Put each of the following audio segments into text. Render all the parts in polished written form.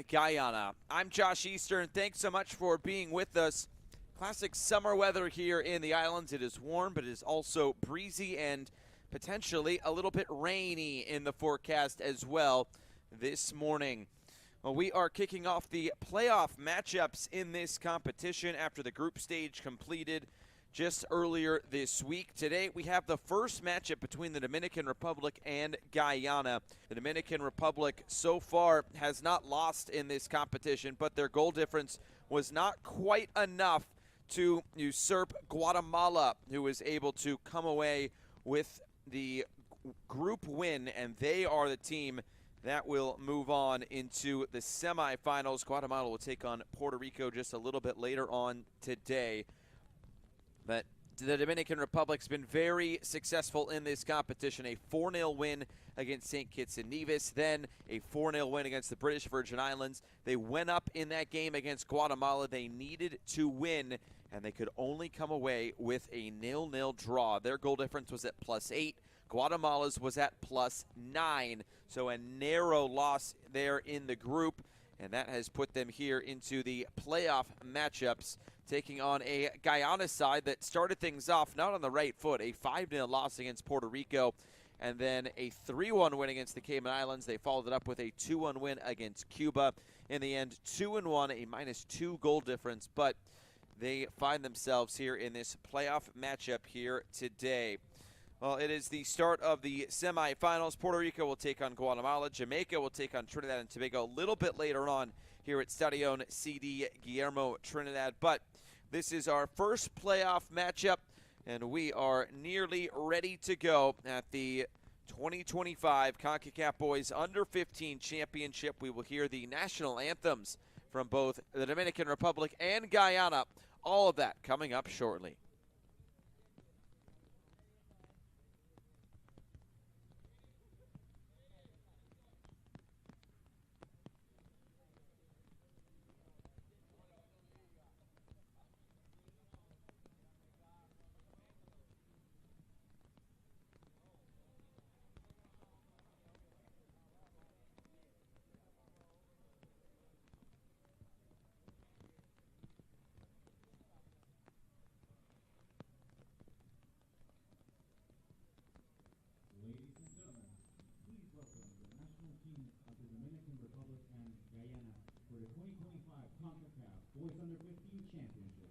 and Guyana. I'm Josh Eastern. Thanks so much for being with us. Classic summer weather here in the islands. It is warm, but it is also breezy and potentially a little bit rainy in the forecast as well this morning. Well, we are kicking off the playoff matchups in this competition after the group stage completed just earlier this week. Today we have the first matchup between the Dominican Republic and Guyana. The Dominican Republic so far has not lost in this competition, but their goal difference was not quite enough to usurp Guatemala, who was able to come away with the group win, and they are the team that will move on into the semifinals. Guatemala will take on Puerto Rico just a little bit later on today. But the Dominican Republic's been very successful in this competition. A 4-0 win against St. Kitts and Nevis, then a 4-0 win against the British Virgin Islands. They went up in that game against Guatemala. They needed to win, and they could only come away with a 0-0 draw. Their goal difference was at +8. Guatemala's was at +9. So a narrow loss there in the group, and that has put them here into the playoff matchups, taking on a Guyana side that started things off not on the right foot. A 5-0 loss against Puerto Rico, and then a 3-1 win against the Cayman Islands. They followed it up with a 2-1 win against Cuba. In the end, 2-1, a -2 goal difference, but they find themselves here in this playoff matchup here today. Well, it is the start of the semifinals. Puerto Rico will take on Guatemala. Jamaica will take on Trinidad and Tobago a little bit later on here at Stadion CD Guillermo Trinidad. But this is our first playoff matchup, and we are nearly ready to go at the 2025 Concacaf Boys Under-15 Championship. We will hear the national anthems from both the Dominican Republic and Guyana. All of that coming up shortly. For the 2025 Concacaf Boys Under-15 Championship.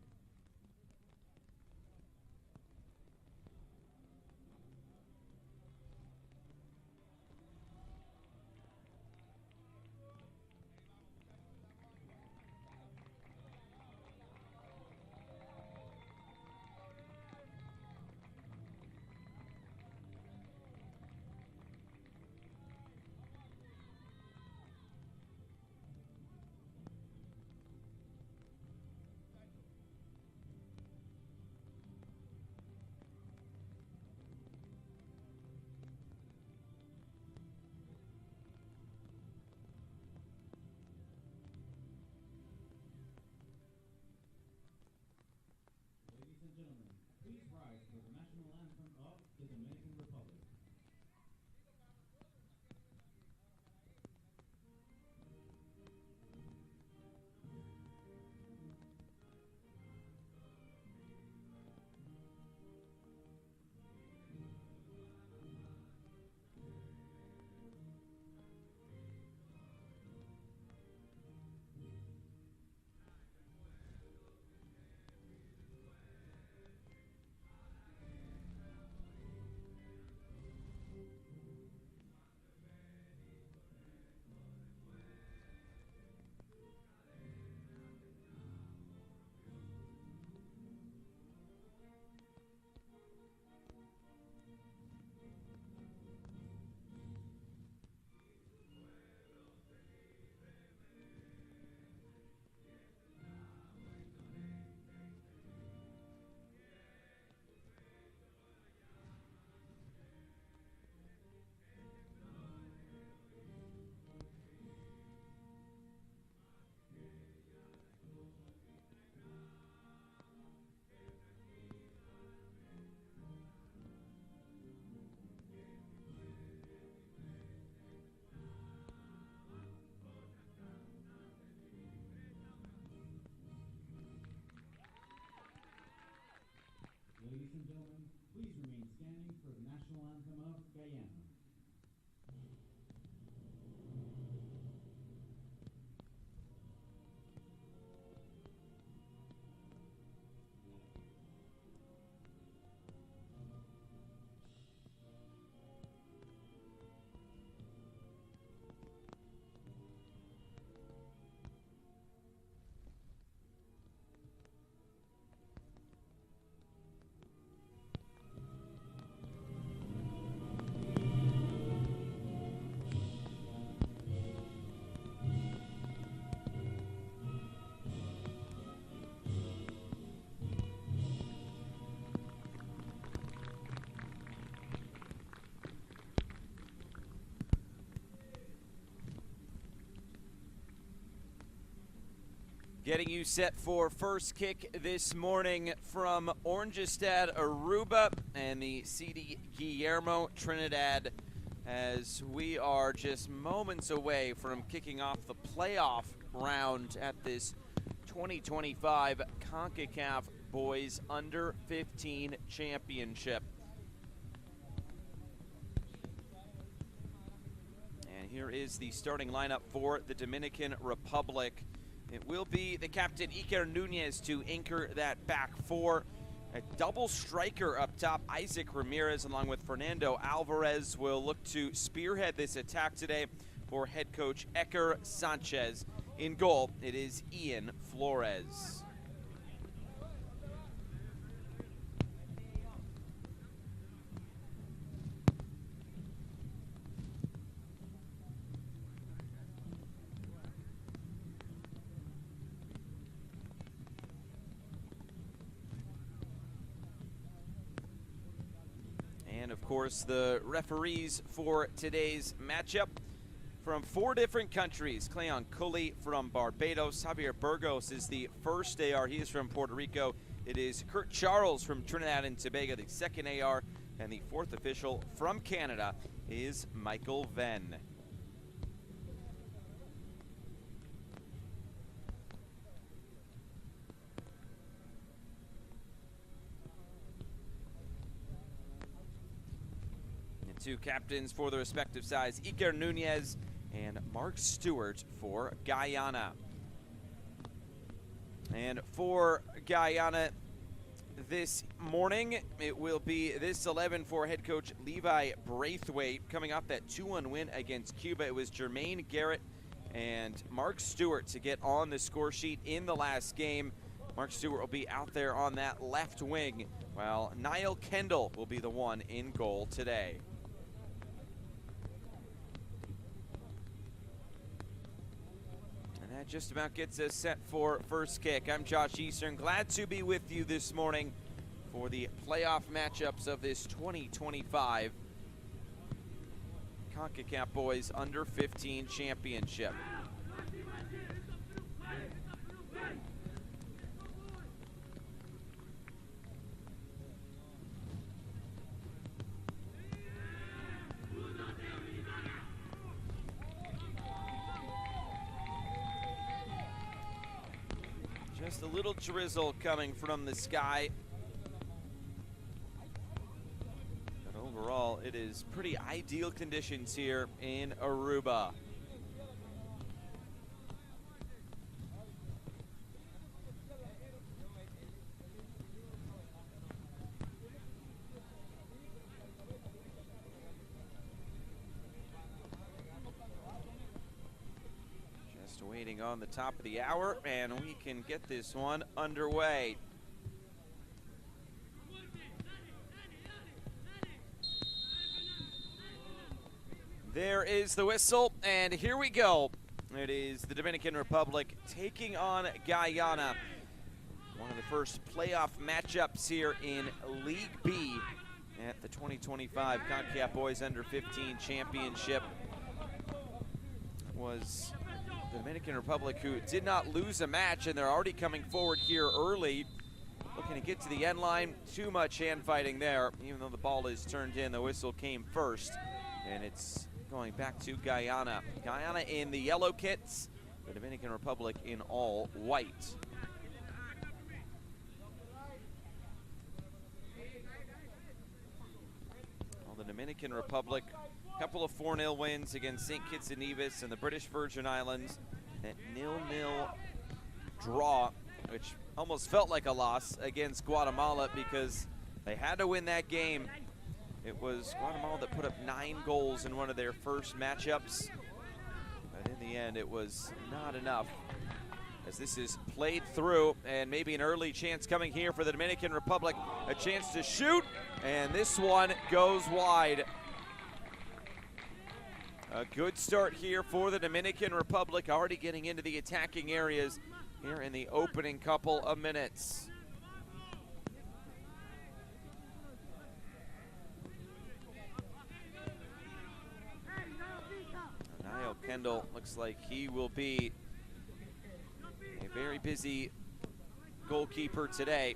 Please rise for the national anthem of the Dominican Republic. standing for the national anthem of Guyana. Getting you set for first kick this morning from Orangestad, Aruba, and the CD Guillermo, Trinidad, as we are just moments away from kicking off the playoff round at this 2025 Concacaf Boys Under 15 Championship. And here is the starting lineup for the Dominican Republic. It will be the captain, Iker Nunez, to anchor that back four. A double striker up top, Isaac Ramirez, along with Fernando Alvarez, will look to spearhead this attack today for head coach Eker Sanchez. In goal, it is Ian Flores. And of course, the referees for today's matchup from 4 different countries. Cleon Cully from Barbados. Javier Burgos is the first AR. He is from Puerto Rico. It is Kurt Charles from Trinidad and Tobago, the second AR. And the fourth official from Canada is Michael Venn. Two captains for the respective sides, Iker Nunez and Mark Stewart for Guyana. And for Guyana this morning, it will be this 11 for head coach Levi Braithwaite. Coming off that 2-1 win against Cuba, it was Jermaine Garrett and Mark Stewart to get on the score sheet in the last game. Mark Stewart will be out there on that left wing, while Niall Kendall will be the one in goal today. That just about gets us set for first kick. I'm Josh Eastern, glad to be with you this morning for the playoff matchups of this 2025 Concacaf Boys Under 15 Championship. Just a little drizzle coming from the sky. But overall, it is pretty ideal conditions here in Aruba. Waiting on the top of the hour, and we can get this one underway. There is the whistle, and here we go. It is the Dominican Republic taking on Guyana. One of the first playoff matchups here in League B at the 2025 Concacaf Boys Under 15 Championship. Was the Dominican Republic, who did not lose a match, and they're already coming forward here early, looking to get to the end line. Too much hand fighting there. Even though the ball is turned in, the whistle came first, and it's going back to Guyana. Guyana in the yellow kits, the Dominican Republic in all white. the Dominican Republic, a couple of 4-0 wins against St. Kitts and Nevis and the British Virgin Islands. That 0-0 draw, which almost felt like a loss against Guatemala because they had to win that game. It was Guatemala that put up 9 goals in one of their first matchups. But in the end, it was not enough. As this is played through, and maybe an early chance coming here for the Dominican Republic. A chance to shoot, and this one goes wide. A good start here for the Dominican Republic, already getting into the attacking areas here in the opening couple of minutes. Niall Kendall looks like he will be a very busy goalkeeper today.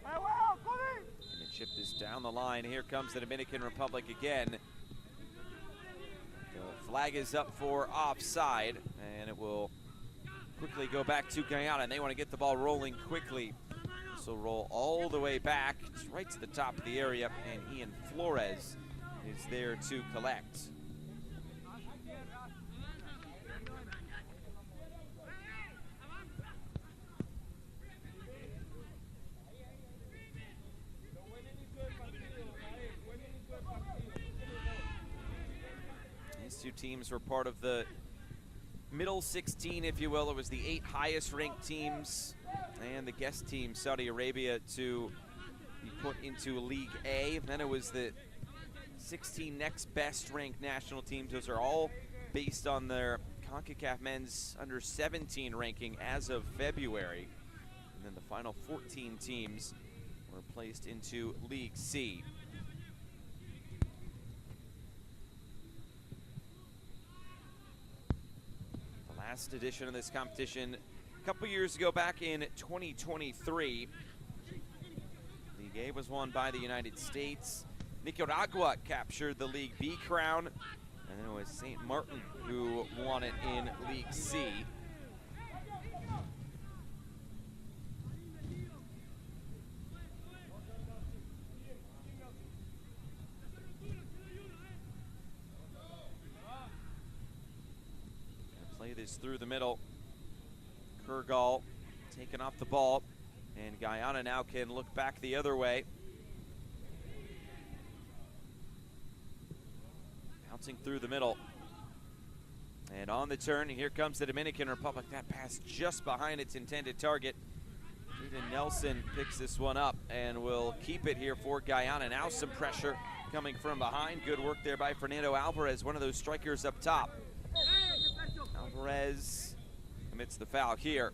And the chip is down the line. Here comes the Dominican Republic again. The flag is up for offside, and it will quickly go back to Guyana, and they want to get the ball rolling quickly. This will roll all the way back, just right to the top of the area, and Ian Flores is there to collect. These two teams were part of the middle 16, if you will. It was the 8 highest ranked teams and the guest team, Saudi Arabia, to be put into League A. Then it was the 16 next best ranked national teams. Those are all based on their Concacaf men's under 17 ranking as of February. And then the final 14 teams were placed into League C. Last edition of this competition a couple years ago, back in 2023. League A was won by the United States. Nicaragua captured the League B crown, and then it was St. Martin who won it in League C. Play this through the middle. Kurgal taking off the ball, and Guyana now can look back the other way. Bouncing through the middle. And on the turn, here comes the Dominican Republic. That pass just behind its intended target. Jaden Nelson picks this one up and will keep it here for Guyana. Now some pressure coming from behind. Good work there by Fernando Alvarez, one of those strikers up top. Alvarez commits the foul here.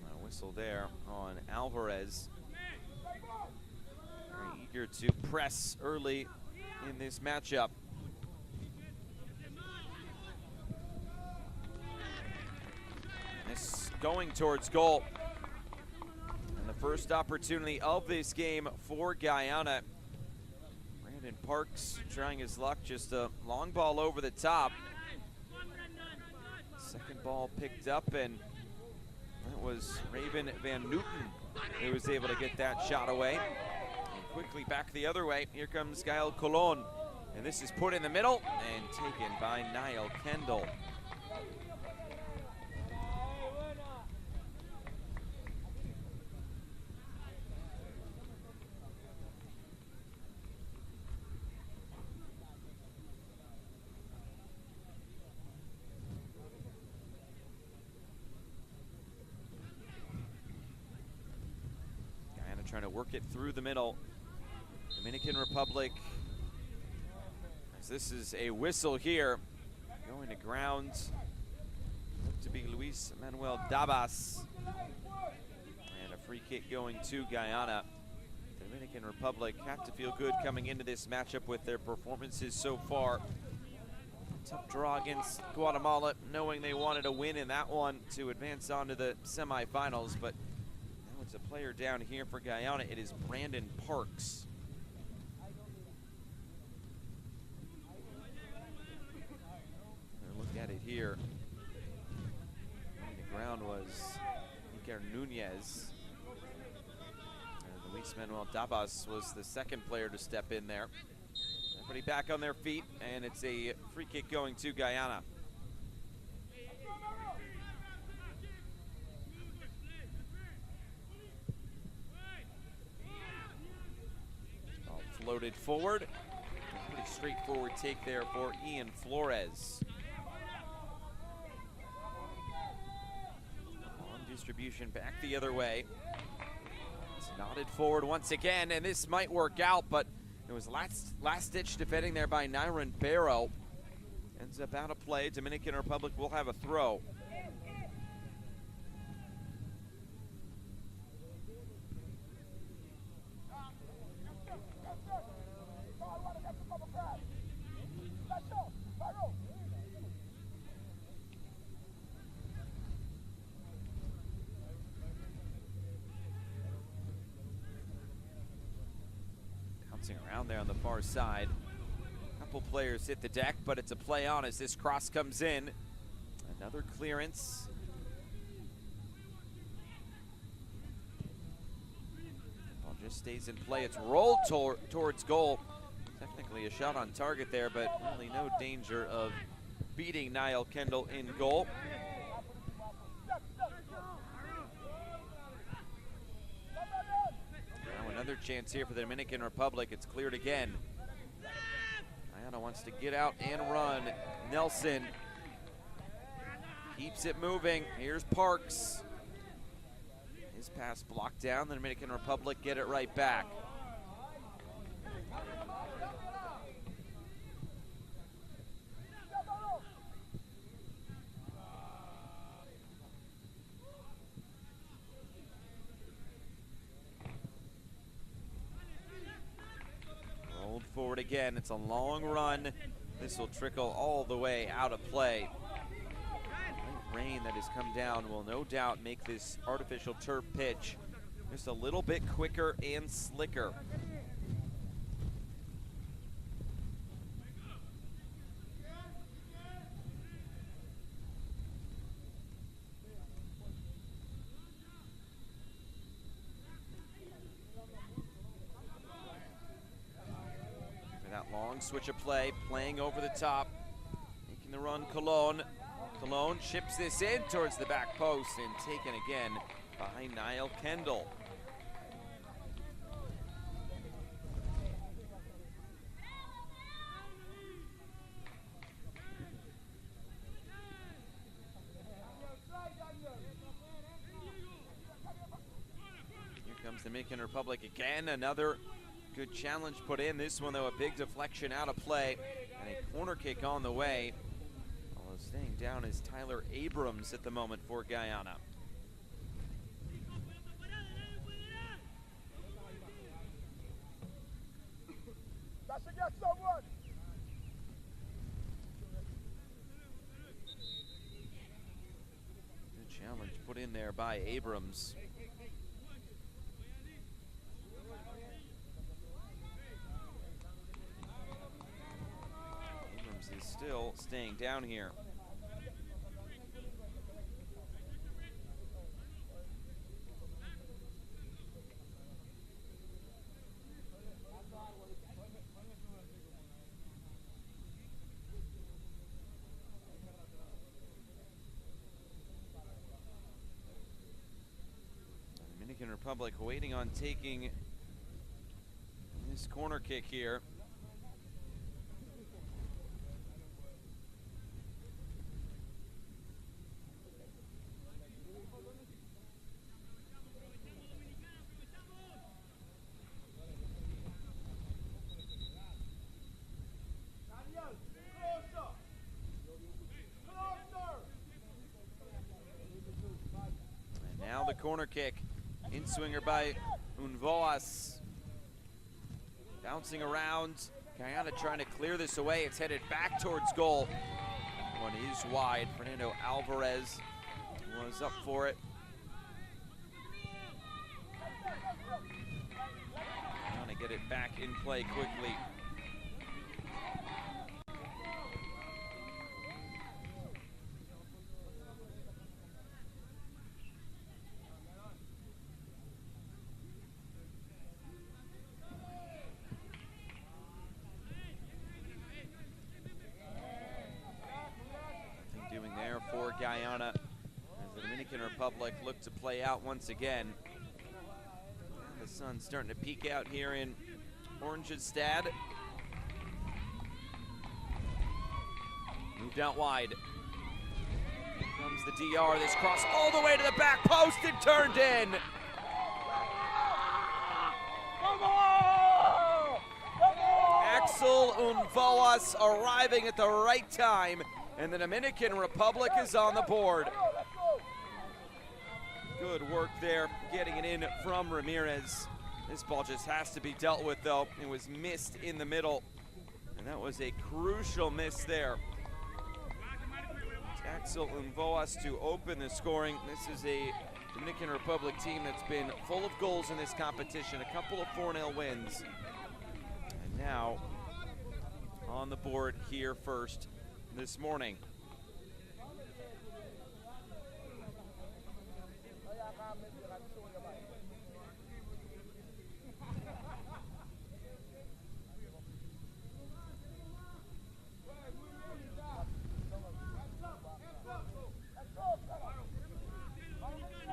A whistle there on Alvarez. Very eager to press early in this matchup. This going towards goal. And the first opportunity of this game for Guyana. Brandon Parks trying his luck, just a long ball over the top. Second ball picked up, and that was Raven Van Newton who was able to get that shot away. And quickly back the other way, here comes Gael Colon. And this is put in the middle and taken by Niall Kendall. Trying to work it through the middle. Dominican Republic, as this is a whistle here, going to ground. To be Luis Manuel Dabas. And a free kick going to Guyana. The Dominican Republic have to feel good coming into this matchup with their performances so far. Tough draw against Guatemala, knowing they wanted a win in that one to advance on to the semifinals, but now it's a player down here for Guyana. It is Brandon Parks. Look at it here. On the ground was Iker Nunez. And Luis Manuel Dabas was the second player to step in there. Everybody back on their feet, and it's a free kick going to Guyana. Ball floated forward. Pretty straightforward take there for Ian Flores. Long distribution back the other way. It's nodded forward once again, and this might work out, but it was last-ditch defending there by Nyron Barrow. Ends up out of play. Dominican Republic will have a throw. Around there on the far side. A couple players hit the deck, but it's a play on as this cross comes in. Another clearance. Ball just stays in play. It's rolled towards goal. Technically a shot on target there, but really no danger of beating Niall Kendall in goal. Another chance here for the Dominican Republic. It's cleared again. Guyana wants to get out and run. Nelson keeps it moving. Here's Parks. His pass blocked down. The Dominican Republic get it right back. Forward again. It's a long run. This will trickle all the way out of play. Light rain that has come down will no doubt make this artificial turf pitch just a little bit quicker and slicker. Long switch of play, playing over the top, making the run Colon. Colon chips this in towards the back post and taken again by Niall Kendall. Here comes the Dominican Republic again, another good challenge put in. This one, though, a big deflection out of play and a corner kick on the way. Although staying down is Tyler Abrams at the moment for Guyana. Good challenge put in there by Abrams. Is still staying down here. The Dominican Republic waiting on taking this corner kick here. Now the corner kick, in-swinger by Unvoas. Bouncing around, Guyana trying to clear this away. It's headed back towards goal. One is wide. Fernando Alvarez was up for it. Trying to get it back in play quickly. For Guyana, as the Dominican Republic look to play out once again. The sun's starting to peek out here in Orangestad. Moved out wide. Here comes the DR. This cross all the way to the back post and turned in. Axel Unvoas arriving at the right time, and the Dominican Republic is on the board. Good work there, getting it in from Ramirez. This ball just has to be dealt with, though. It was missed in the middle, and that was a crucial miss there. It's Axel Unvoas to open the scoring. This is a Dominican Republic team that's been full of goals in this competition, a couple of 4-0 wins. And now on the board here first this morning.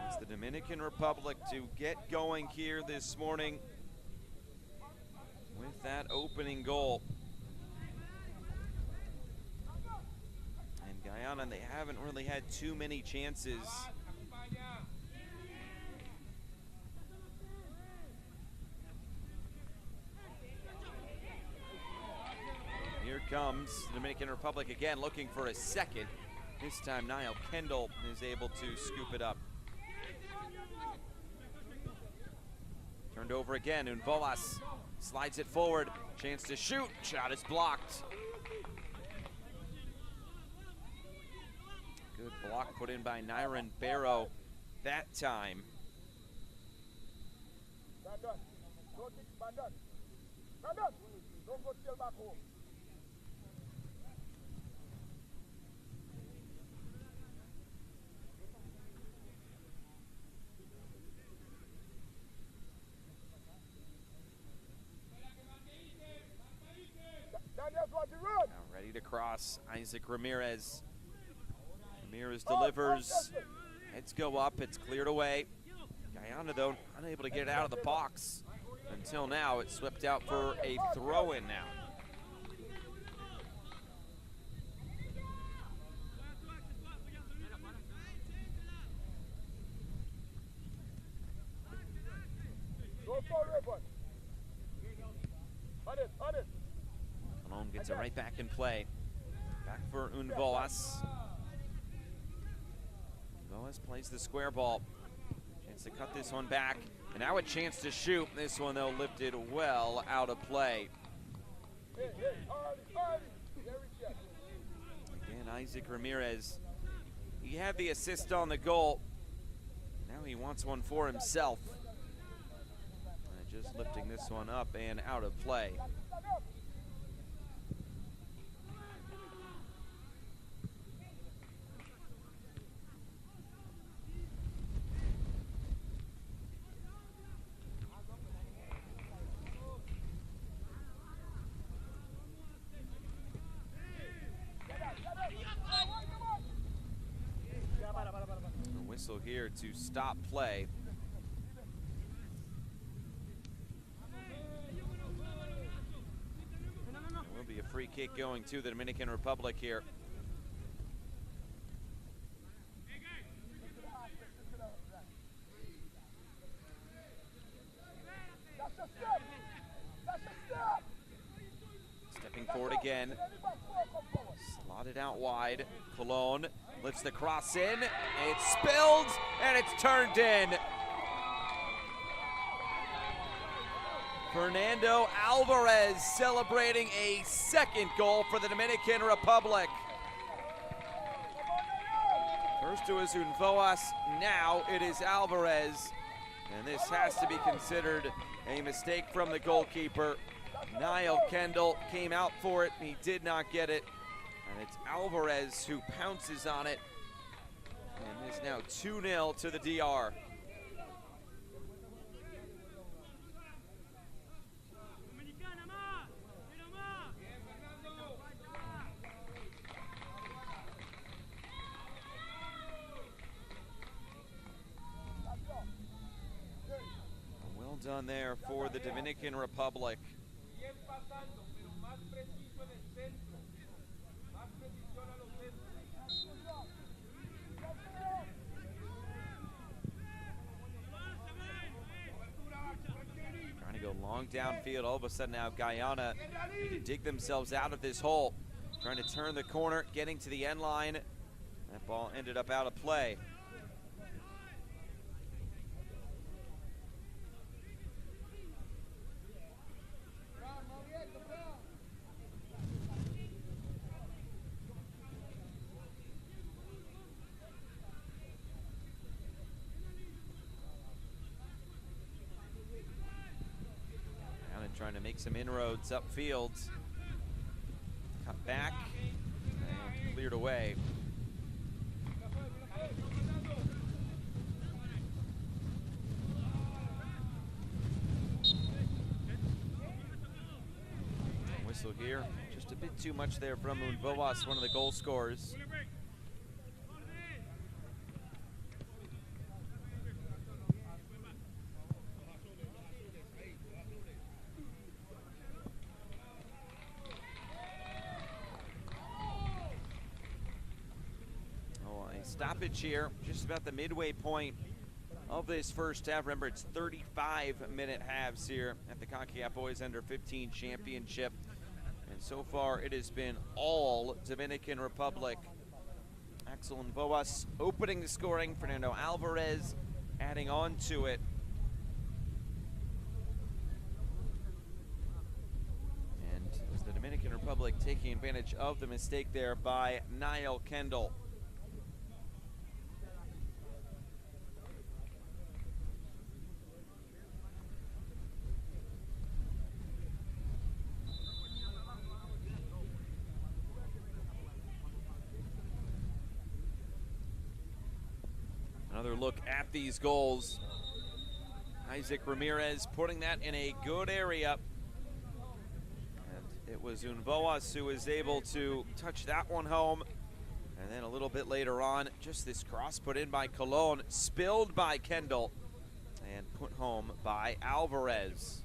It's the Dominican Republic to get going here this morning with that opening goal. Guyana, they haven't really had too many chances. Here comes the Dominican Republic again, looking for a second. This time Niall Kendall is able to scoop it up. Turned over again, Unvoas slides it forward. Chance to shoot, shot is blocked. Good block put in by Nyron Barrow that time. Now ready to cross, Isaac Ramirez. Ramirez delivers, heads go up, it's cleared away. Guyana, though, unable to get it out of the box. Until now, it's swept out for a throw-in now. Colon gets it right back in play. Back for Unvoas. Unvoas plays the square ball. Chance to cut this one back. And now a chance to shoot. This one, though, lifted well out of play. Again, Isaac Ramirez. He had the assist on the goal. Now he wants one for himself. And just lifting this one up and out of play. Whistle here to stop play. There will be a free kick going to the Dominican Republic here. Stepping forward again. Slotted out wide. Colon lifts the cross in. It's spilled and it's turned in. Fernando Alvarez celebrating a second goal for the Dominican Republic. First it was Unvoas, now it is Alvarez. And this has to be considered a mistake from the goalkeeper. Niall Kendall came out for it, he did not get it. And it's Alvarez who pounces on it. And it's now 2-0 to the DR. Well done there for the Dominican Republic. Trying to go long downfield. All of a sudden now Guyana need to dig themselves out of this hole. Trying to turn the corner, getting to the end line. That ball ended up out of play. Trying to make some inroads upfield. Cut back and cleared away. Whistle here. Just a bit too much there from Unvoas, one of the goal scorers. Stoppage here, just about the midway point of this first half. Remember, it's 35-minute halves here at the Concacaf Boys Under 15 Championship. And so far, it has been all Dominican Republic. Axel Unvoas opening the scoring. Fernando Alvarez adding on to it. And it was the Dominican Republic taking advantage of the mistake there by Niall Kendall. Another look at these goals. Isaac Ramirez putting that in a good area. And it was Unvoas who was able to touch that one home. And then a little bit later on, just this cross put in by Colon, spilled by Kendall, and put home by Alvarez.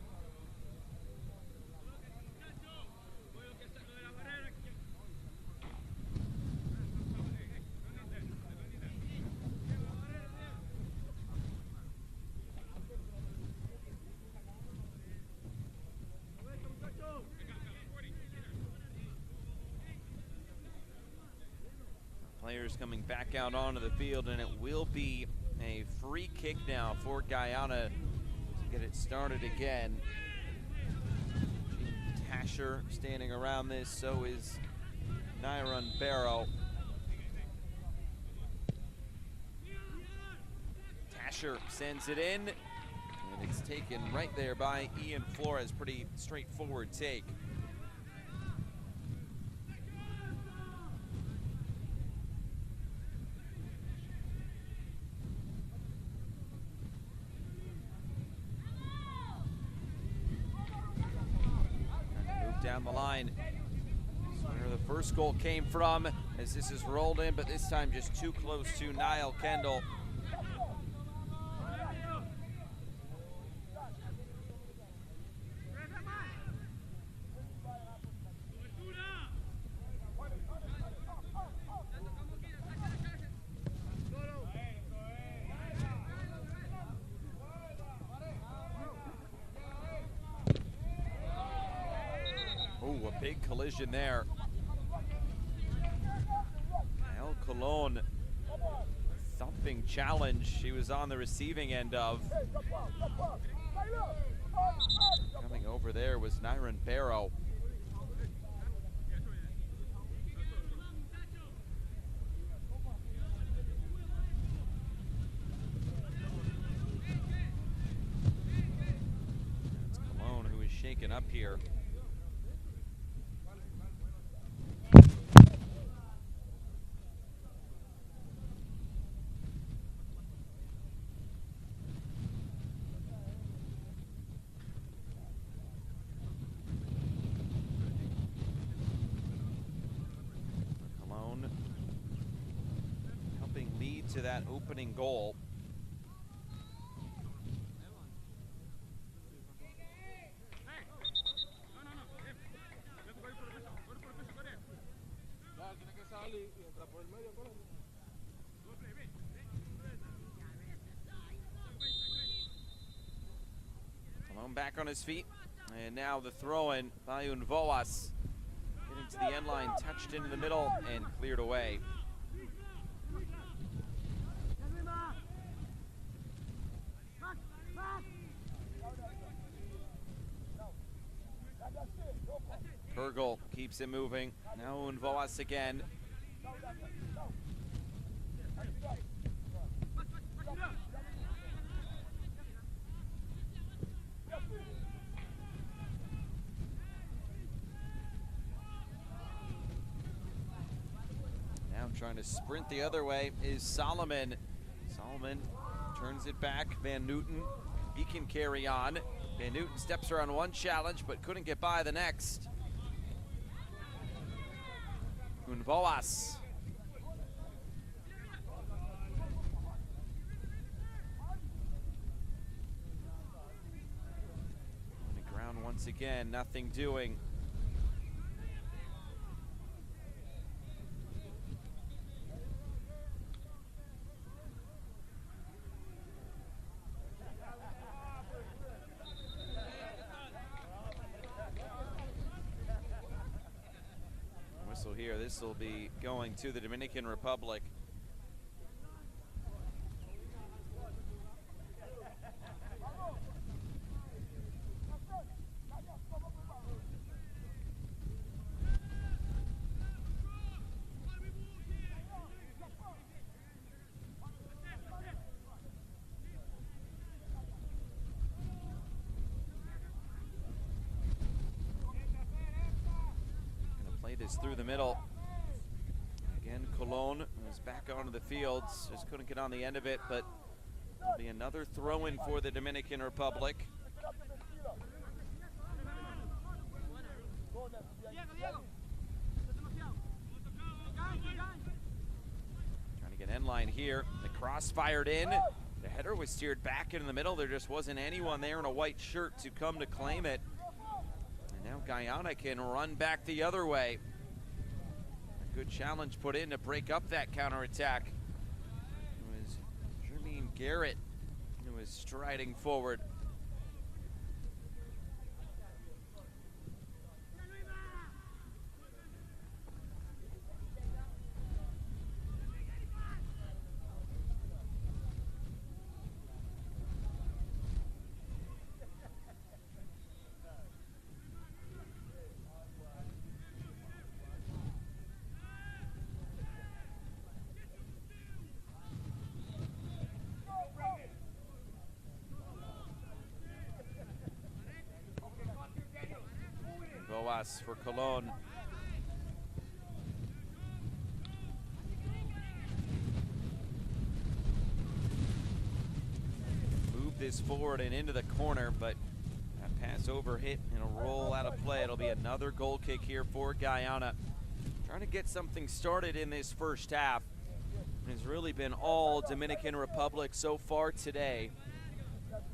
Players coming back out onto the field, and it will be a free kick now for Guyana to get it started again. Tasher standing around this, so is Nyron Barrow. Tasher sends it in, and it's taken right there by Ian Flores. Pretty straightforward take. Down the line. That's where the first goal came from, as this is rolled in, but this time just too close to Niall Kendall. Ooh, a big collision there. Kyle Colon, thumping challenge he was on the receiving end of. Coming over there was Nyron Barrow. It's Cologne who is shaken up here. To that opening goal. Malone back on his feet, and now the throw-in by Unvoas. Getting to the end line, touched into the middle, and cleared away. Pergel keeps it moving. Now Unvoas again. Now trying to sprint the other way is Solomon. Solomon turns it back. Van Newton, he can carry on. Van Newton steps around one challenge but couldn't get by the next. Unvoas. On the ground once again, nothing doing. Here, this will be going to the Dominican Republic. This through the middle. Again, Colon is back onto the fields. Just couldn't get on the end of it, but there'll be another throw-in for the Dominican Republic. Trying to get end line here. The cross fired in. The header was steered back into the middle. There just wasn't anyone there in a white shirt to come to claim it. Now Guyana can run back the other way. A good challenge put in to break up that counterattack. It was Jermaine Garrett who was striding forward. Boas for Cologne. Move this forward and into the corner, but that pass over hit and a roll out of play. It'll be another goal kick here for Guyana. Trying to get something started in this first half. It's really been all Dominican Republic so far today.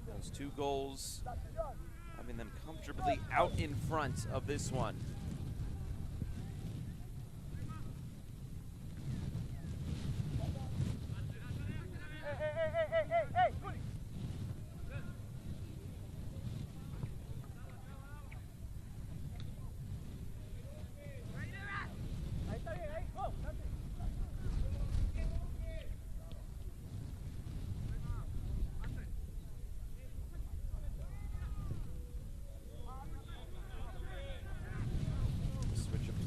Those two goals having them comfortably out in front of this one.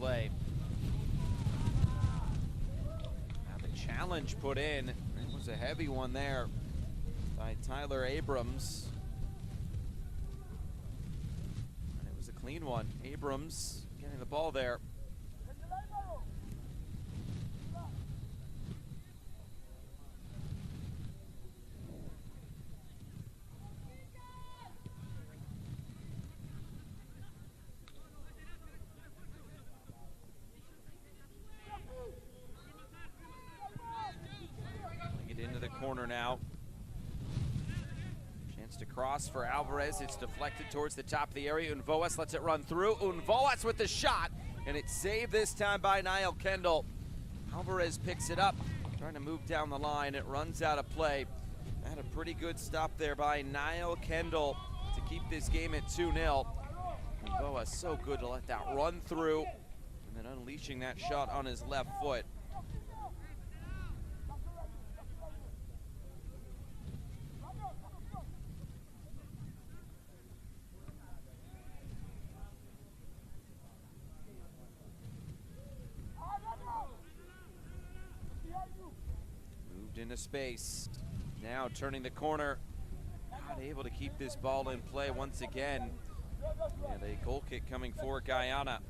play. Now the challenge put in. It was a heavy one there by Tyler Abrams. And it was a clean one. Abrams getting the ball there. Corner now. Chance to cross for Alvarez. It's deflected towards the top of the area. Unvoas lets it run through. Unvoas with the shot, and it's saved this time by Niall Kendall. Alvarez picks it up, trying to move down the line. It runs out of play. Had a pretty good stop there by Niall Kendall to keep this game at 2-0. Unvoas so good to let that run through, and then unleashing that shot on his left foot. Into space. Now turning the corner. Not able to keep this ball in play once again. And a goal kick coming for Guyana.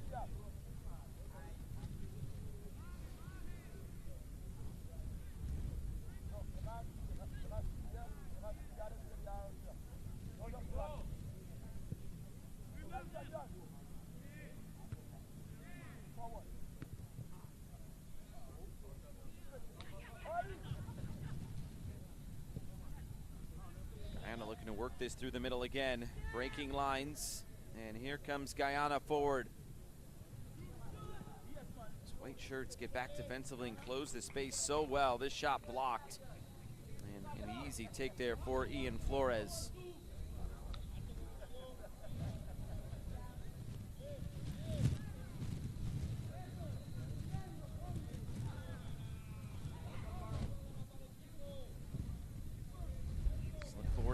Looking to work this through the middle again, breaking lines, and here comes Guyana forward. These white shirts get back defensively and close the space so well. This shot blocked, and an easy take there for Ian Flores.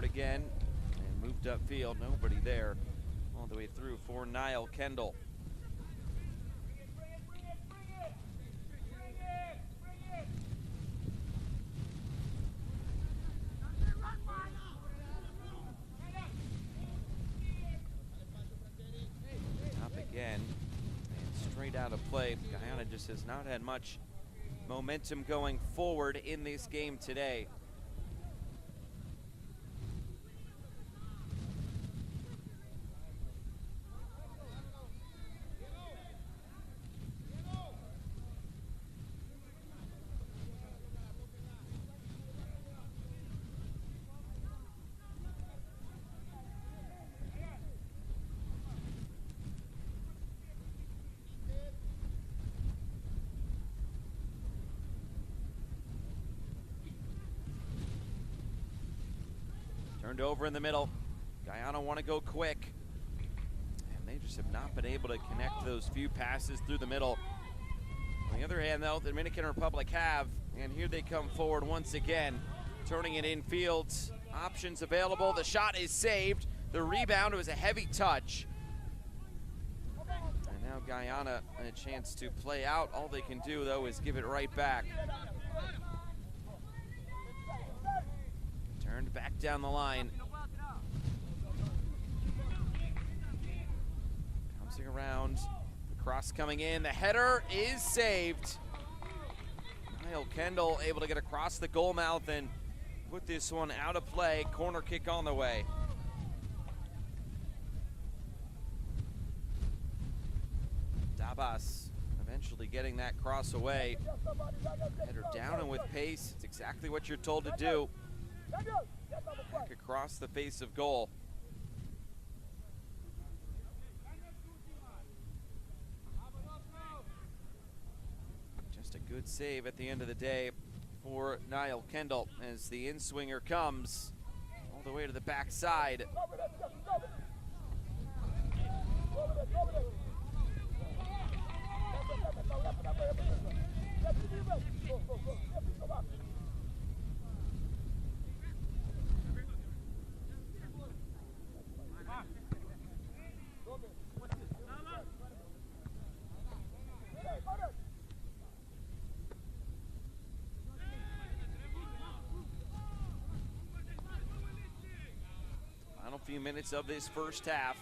Again, and moved upfield, nobody there, all the way through for Niall Kendall. Up again, and straight out of play. Guyana just has not had much momentum going forward in this game today. Turned over in the middle. Guyana want to go quick, and they just have not been able to connect those few passes through the middle. On the other hand, though, the Dominican Republic have, and here they come forward once again, turning it infield. Options available. The shot is saved. The rebound was a heavy touch. And now Guyana a chance to play out. All they can do, though, is give it right back. Turned back down the line. Bouncing around. The cross coming in. The header is saved. Niall Kendall able to get across the goal mouth and put this one out of play. Corner kick on the way. Dabas eventually getting that cross away. Header down and with pace. It's exactly what you're told to do. Back across the face of goal. Just a good save at the end of the day for Niall Kendall as the in-swinger comes all the way to the backside. Final few minutes of this first half.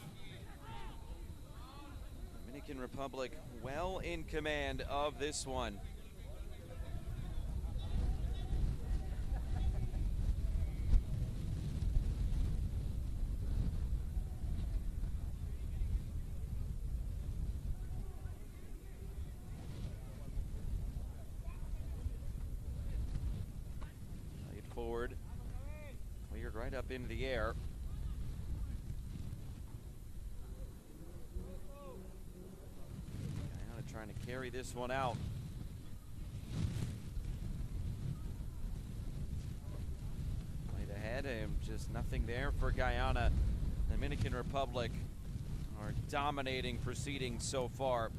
Dominican Republic well in command of this one. Played forward, cleared right up into the air. Trying to carry this one out. Played ahead and just nothing there for Guyana. Dominican Republic are dominating proceedings so far.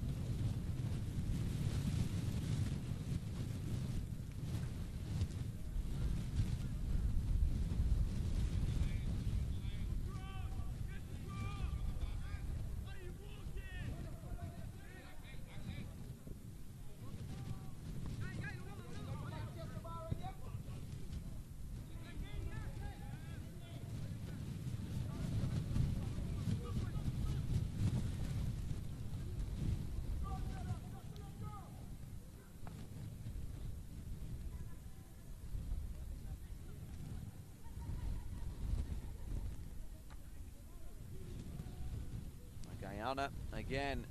Guyana, again,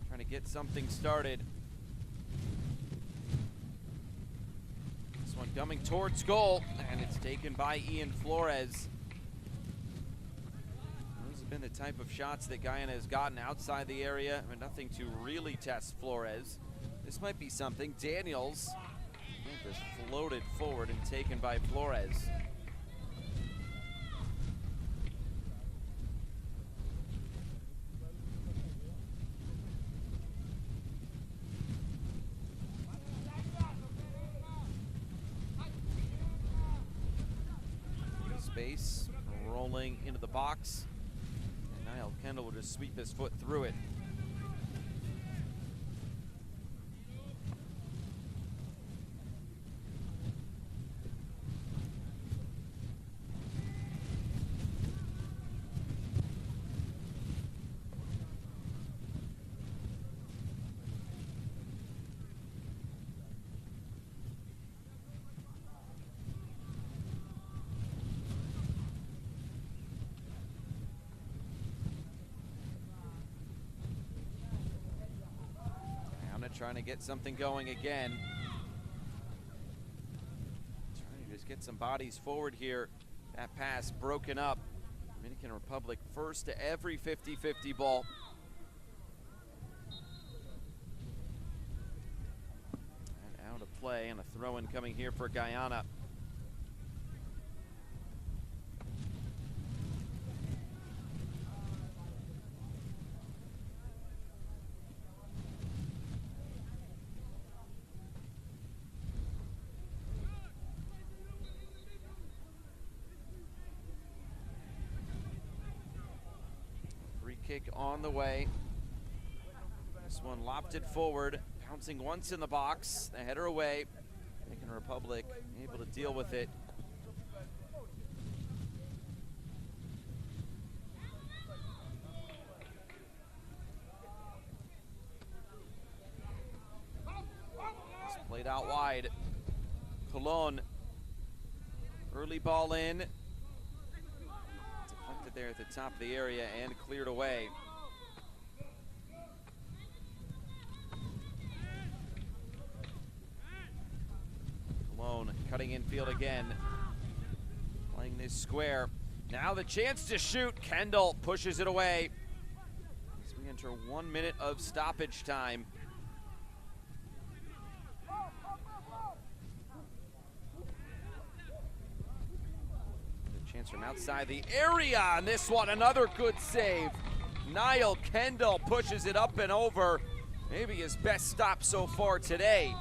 trying to get something started. This one coming towards goal, and it's taken by Ian Flores. Those have been the type of shots that Guyana has gotten outside the area. I mean, nothing to really test Flores. This might be something. Daniels just floated forward and taken by Flores. Space, rolling into the box, and Niall Kendall will just sweep his foot through it. Trying to get something going again. Trying to just get some bodies forward here. That pass broken up. Dominican Republic first to every 50-50 ball. And out of play, and a throw-in coming here for Guyana. Kick on the way. This one lofted forward, bouncing once in the box, the header away. Dominican Republic able to deal with it. It's played out wide. Colon, early ball in. There at the top of the area and cleared away. Colon cutting infield again. Playing this square. Now the chance to shoot. Kendall pushes it away. As we enter 1 minute of stoppage time. Chance from outside the area on this one. Another good save. Niall Kendall pushes it up and over. Maybe his best stop so far today.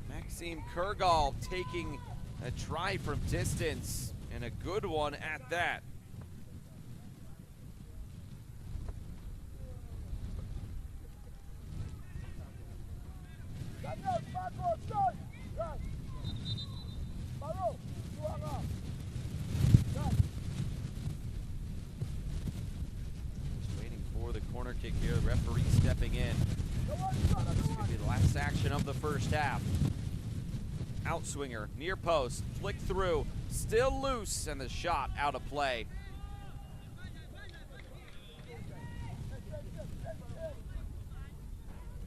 Maxime Kurgal taking a try from distance, and a good one at that. kick here. The referee stepping in. This could be the last action of the first half. Outswinger, near post, flick through, still loose, and the shot out of play.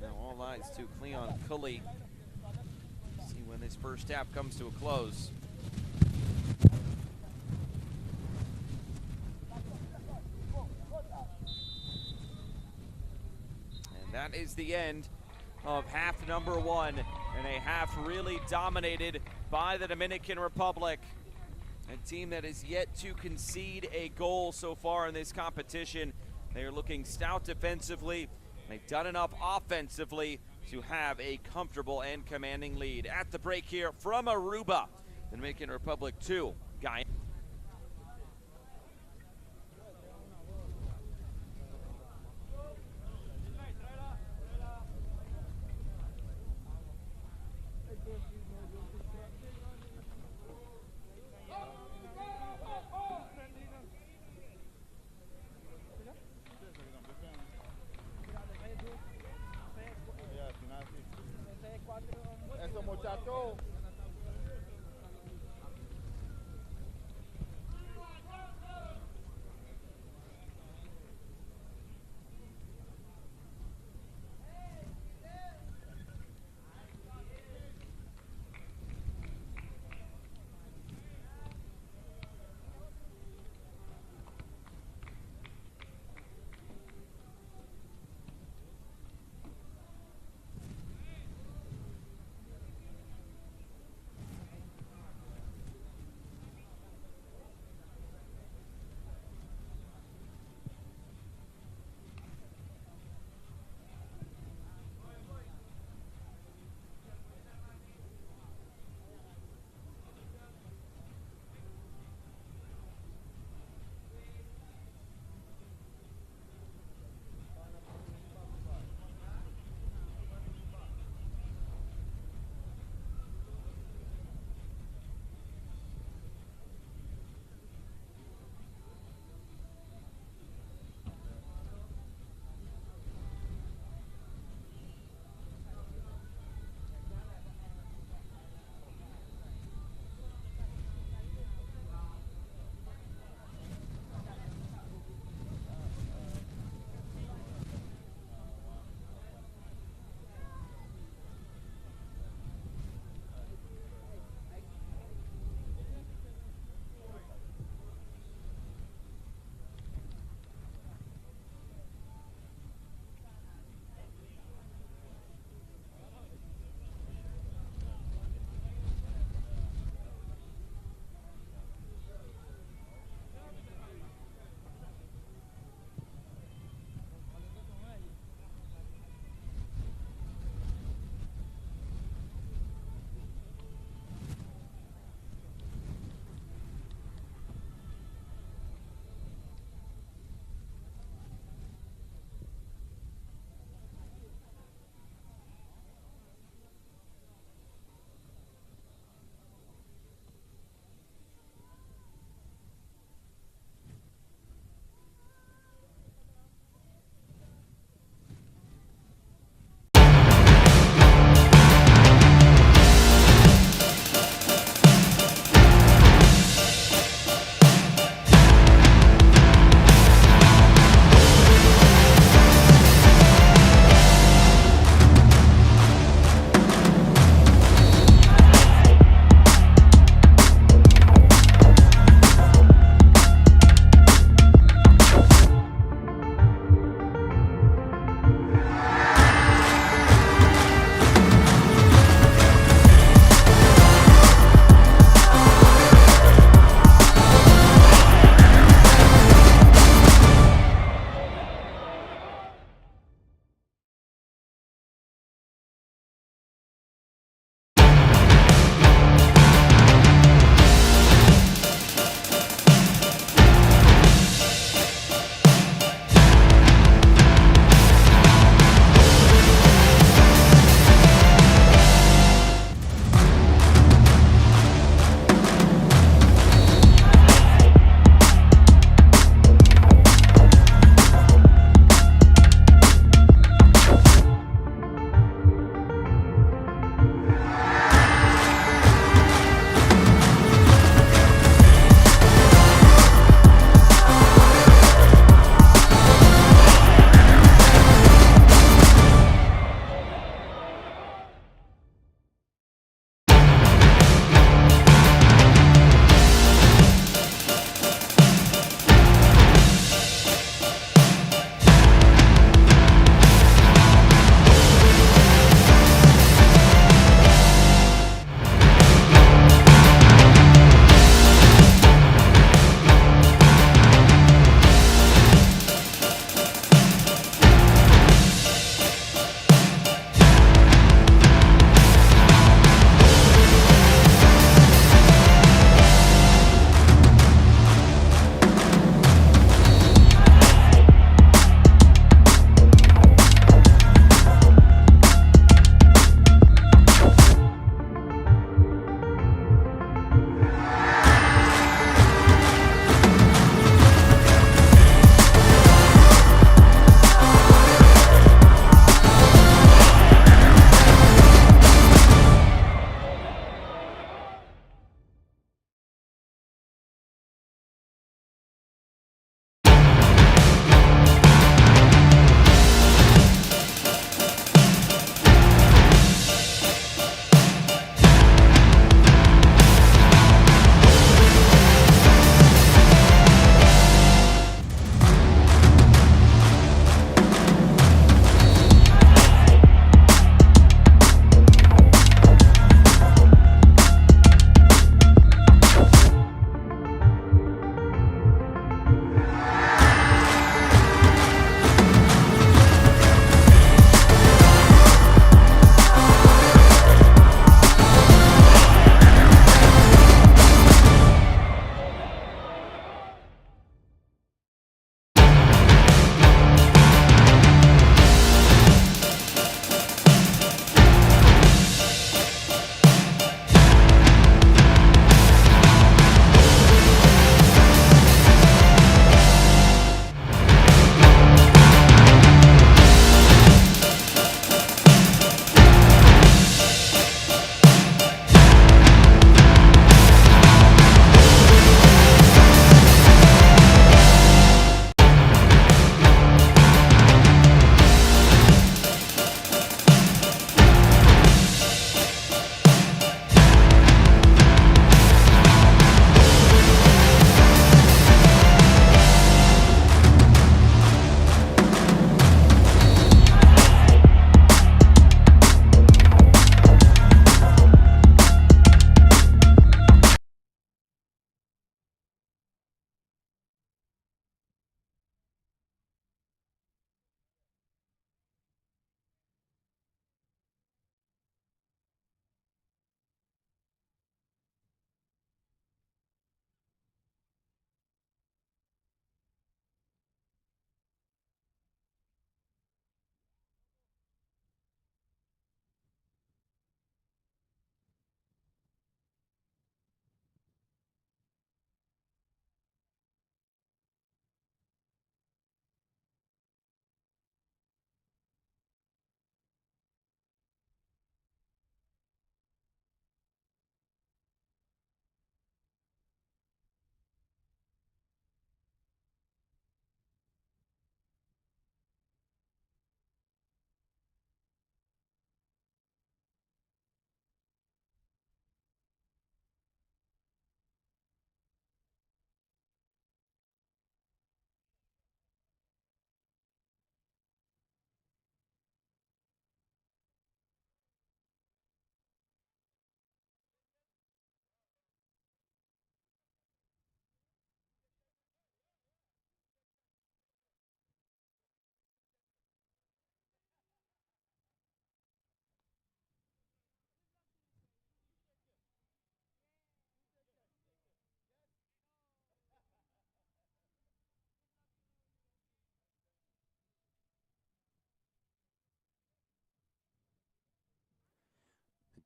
Now all eyes to Cleon Cully. See when this first half comes to a close. And that is the end of half number one, and a half really dominated by the Dominican Republic. A team that has yet to concede a goal so far in this competition. They are looking stout defensively. They've done enough offensively to have a comfortable and commanding lead. At the break here from Aruba, the Dominican Republic 2, Guyana.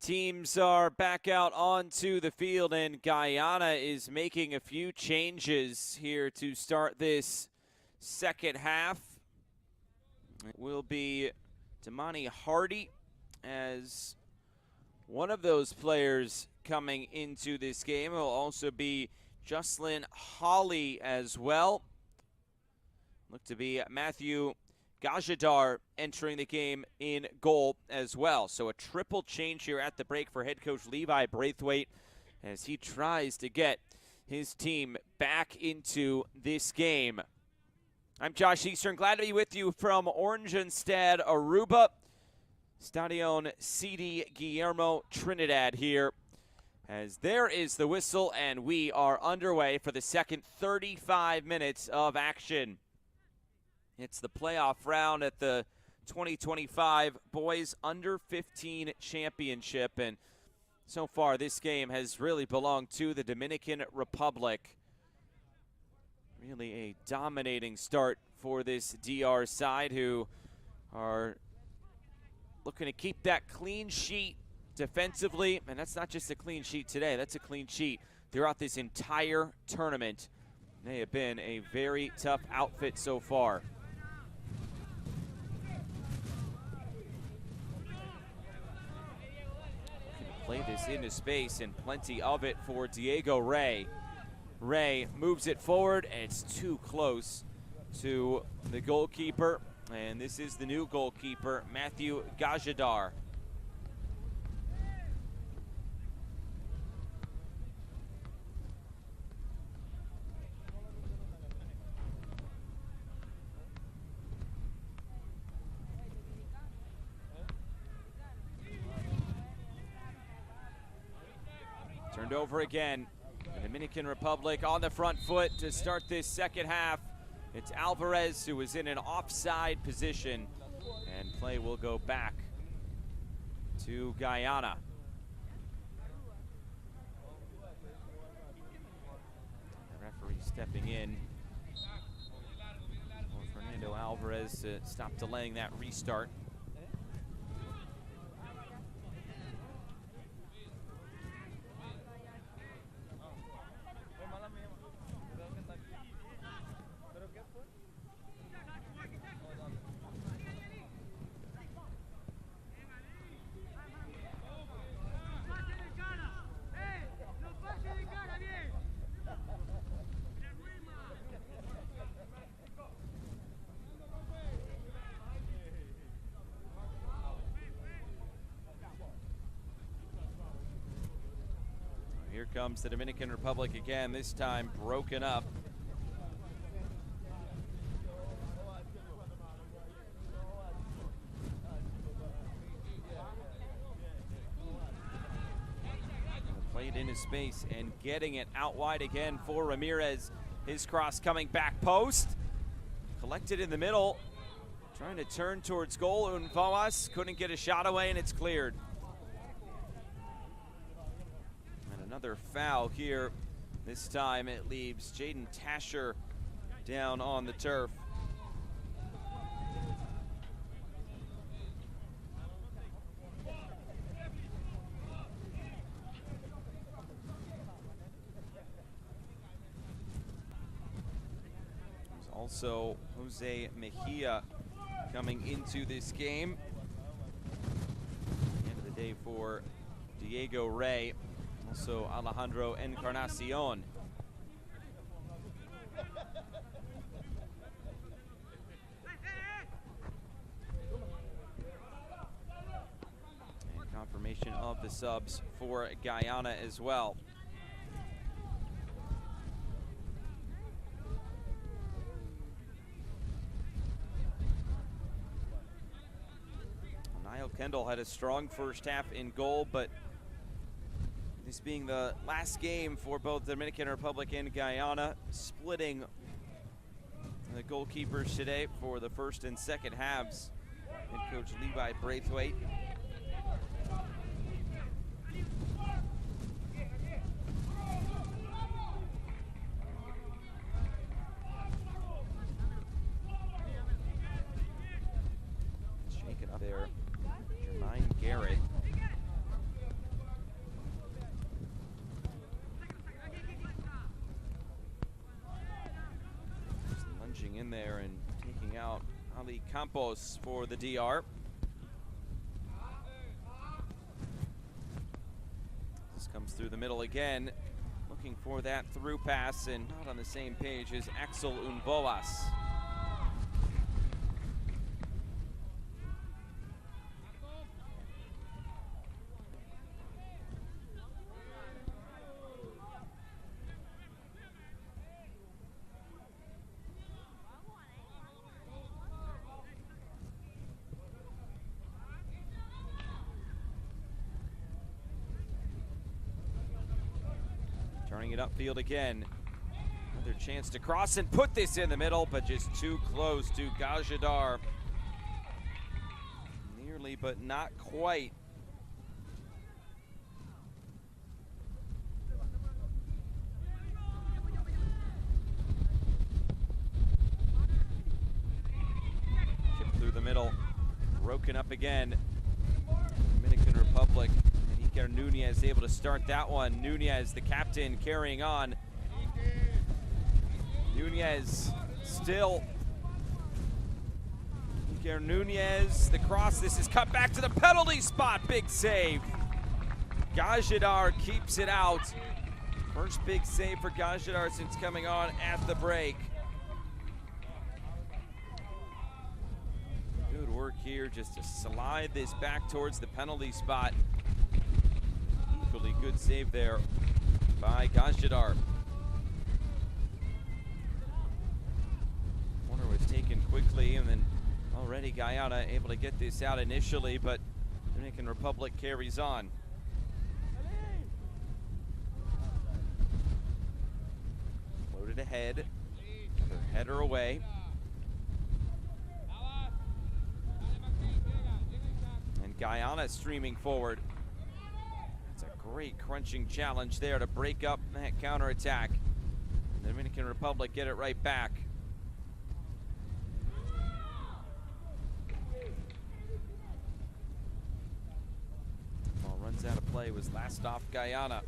Teams are back out onto the field, and Guyana is making a few changes here to start this second half. It will be Damani Hardy as one of those players coming into this game. It will also be Jocelyn Hawley as well. Look to be Matthew Gajadar entering the game in goal as well. So a triple change here at the break for head coach Levi Braithwaite as he tries to get his team back into this game. I'm Josh Eastern, glad to be with you from Oranjestad, Aruba. Stadion CD Guillermo Trinidad here, as there is the whistle and we are underway for the second 35 minutes of action. It's the playoff round at the 2025 Boys Under 15 Championship, and so far this game has really belonged to the Dominican Republic. Really a dominating start for this DR side, who are looking to keep that clean sheet defensively, and that's not just a clean sheet today, that's a clean sheet throughout this entire tournament. They have been a very tough outfit so far. Play this into space, and plenty of it for Diego Rey. Rey moves it forward, and it's too close to the goalkeeper. And this is the new goalkeeper, Matthew Gajadar. Turned over again. The Dominican Republic on the front foot to start this second half. It's Alvarez who is in an offside position, and play will go back to Guyana. The referee stepping in. Fernando Alvarez to stop delaying that restart. Here comes the Dominican Republic again, this time broken up. Played into space and getting it out wide again for Ramirez. His cross coming back post. Collected in the middle. Trying to turn towards goal. Unvawas couldn't get a shot away, and it's cleared. Another foul here. This time it leaves Jaden Tasher down on the turf. There's also Jose Mejia coming into this game. End of the day for Diego Rey. Also Alejandro Encarnacion. And confirmation of the subs for Guyana as well. Niall Kendall had a strong first half in goal, but this being the last game for both Dominican Republic and Guyana, splitting the goalkeepers today for the first and second halves. Head coach Levi Braithwaite. Shake it up there. Jermaine Garrett. Campos for the DR. This comes through the middle again, looking for that through pass, and not on the same page as Axel Unboas. Turning it upfield again. Another chance to cross and put this in the middle, but just too close to Gajadar. Nearly, but not quite. Chip through the middle, broken up again. Dominican Republic. Nunez able to start that one. Nunez, the captain, carrying on. Nunez still. Nunez, the cross. This is cut back to the penalty spot. Big save. Gajadar keeps it out. First big save for Gajadar since coming on at the break. Good work here just to slide this back towards the penalty spot. Equally good save there by Gajadar. Corner was taken quickly, and then already Guyana able to get this out initially, but Dominican Republic carries on. Loaded ahead, another header away. And Guyana streaming forward. Great crunching challenge there to break up that counterattack. The Dominican Republic get it right back. Ball runs out of play, was last off Guyana.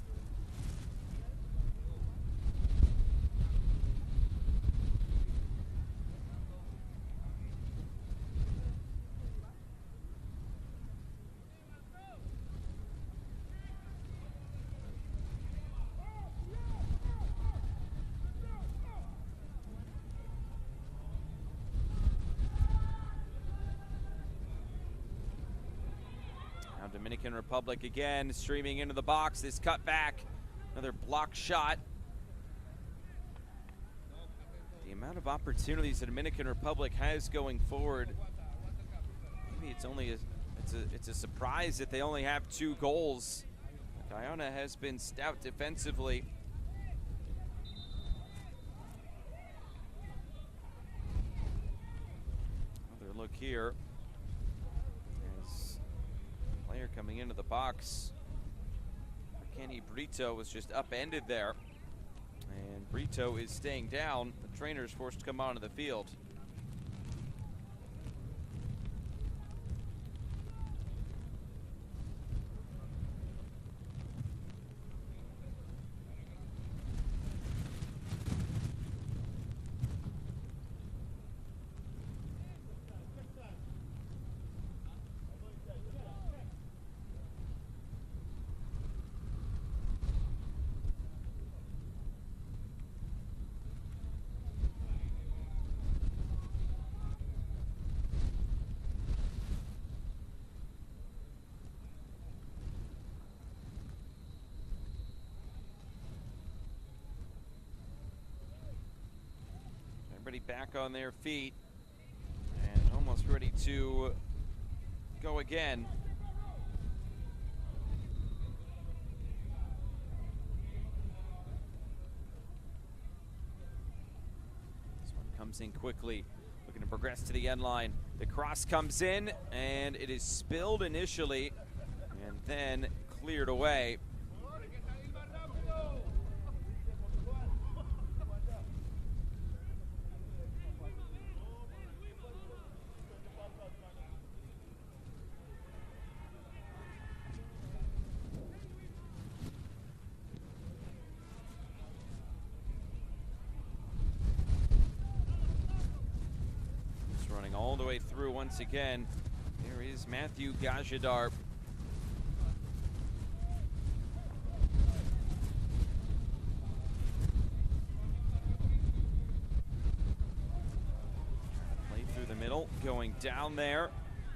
Dominican Republic again, streaming into the box. This cut back, another block shot. The amount of opportunities the Dominican Republic has going forward, maybe it's only it's a surprise that they only have 2 goals. Guyana has been stout defensively. Another look here. Player coming into the box. Kenny Brito was just upended there. And Brito is staying down. The trainer's forced to come onto the field. Everybody back on their feet and almost ready to go again. This one comes in quickly, looking to progress to the end line. The cross comes in and it is spilled initially and then cleared away. all the way through once again. There is Matthew Gajadar. Play through the middle, going down there.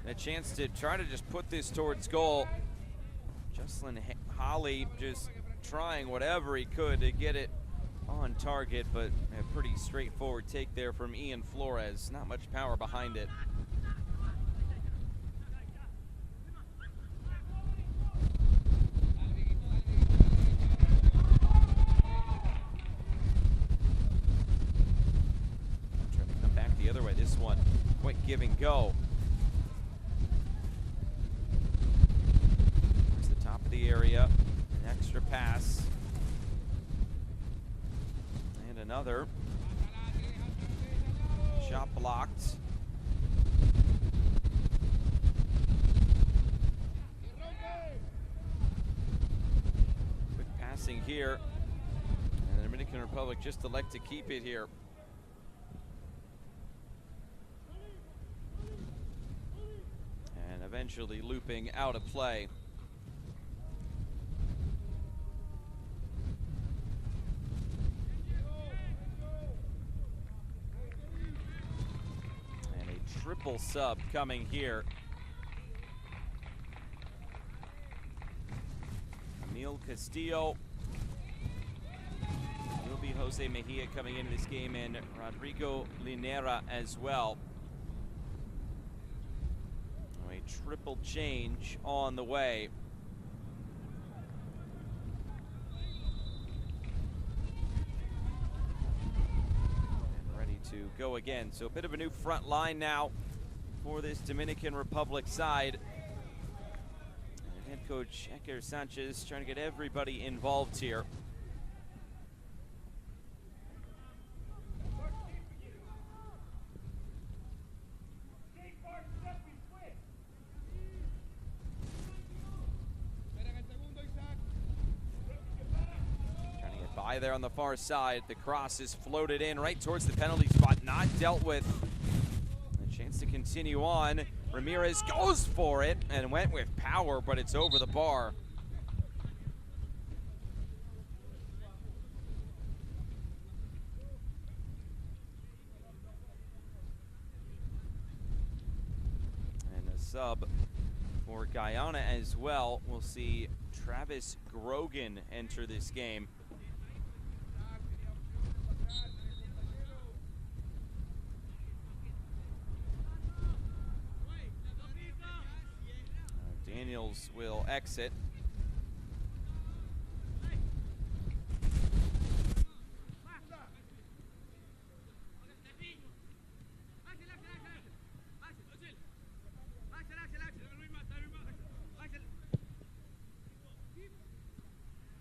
A chance to try to just put this towards goal. Jocelyn Holly just trying whatever he could to get it on target, but a pretty straightforward take there from Ian Flores. Not much power behind it. Trying to come back the other way. This one, quick give and go. There's the top of the area. An extra pass. And another. Shot blocked. Quick passing here. And the Dominican Republic just elect to keep it here. And eventually looping out of play. Triple sub coming here. Emil Castillo. Will be Jose Mejia coming into this game, and Rodrigo Linera as well. A triple change on the way. To go again. So a bit of a new front line now for this Dominican Republic side. And head coach Eker Sanchez trying to get everybody involved here. There on the far side, the cross is floated in right towards the penalty spot, not dealt with. A chance to continue on. Ramirez goes for it and went with power, but it's over the bar. And a sub for Guyana as well. We'll see Travis Grogan enter this game. Daniels will exit.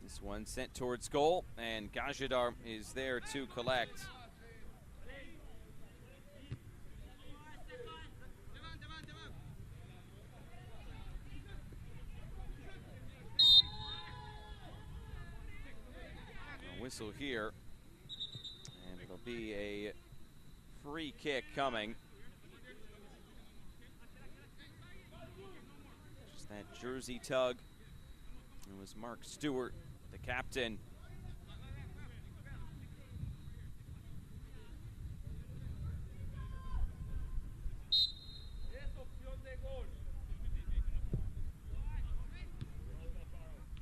This one sent towards goal, and Gajadar is there to collect. Whistle here, and it'll be a free kick coming. Just that jersey tug. It was Mark Stewart, the captain.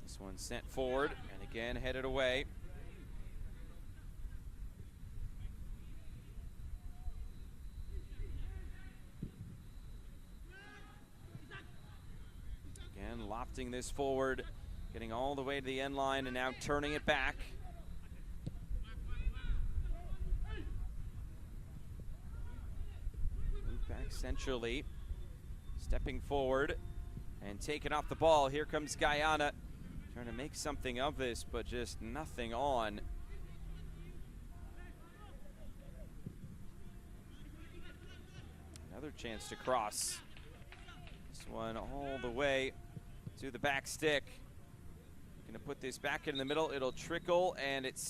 This one sent forward, and again headed away. Lofting this forward, getting all the way to the end line, and now turning it back. Move back centrally, stepping forward and taking off the ball. Here comes Guyana, trying to make something of this, but just nothing on. Another chance to cross. This one all the way to the back stick. Gonna put this back in the middle. It'll trickle, and it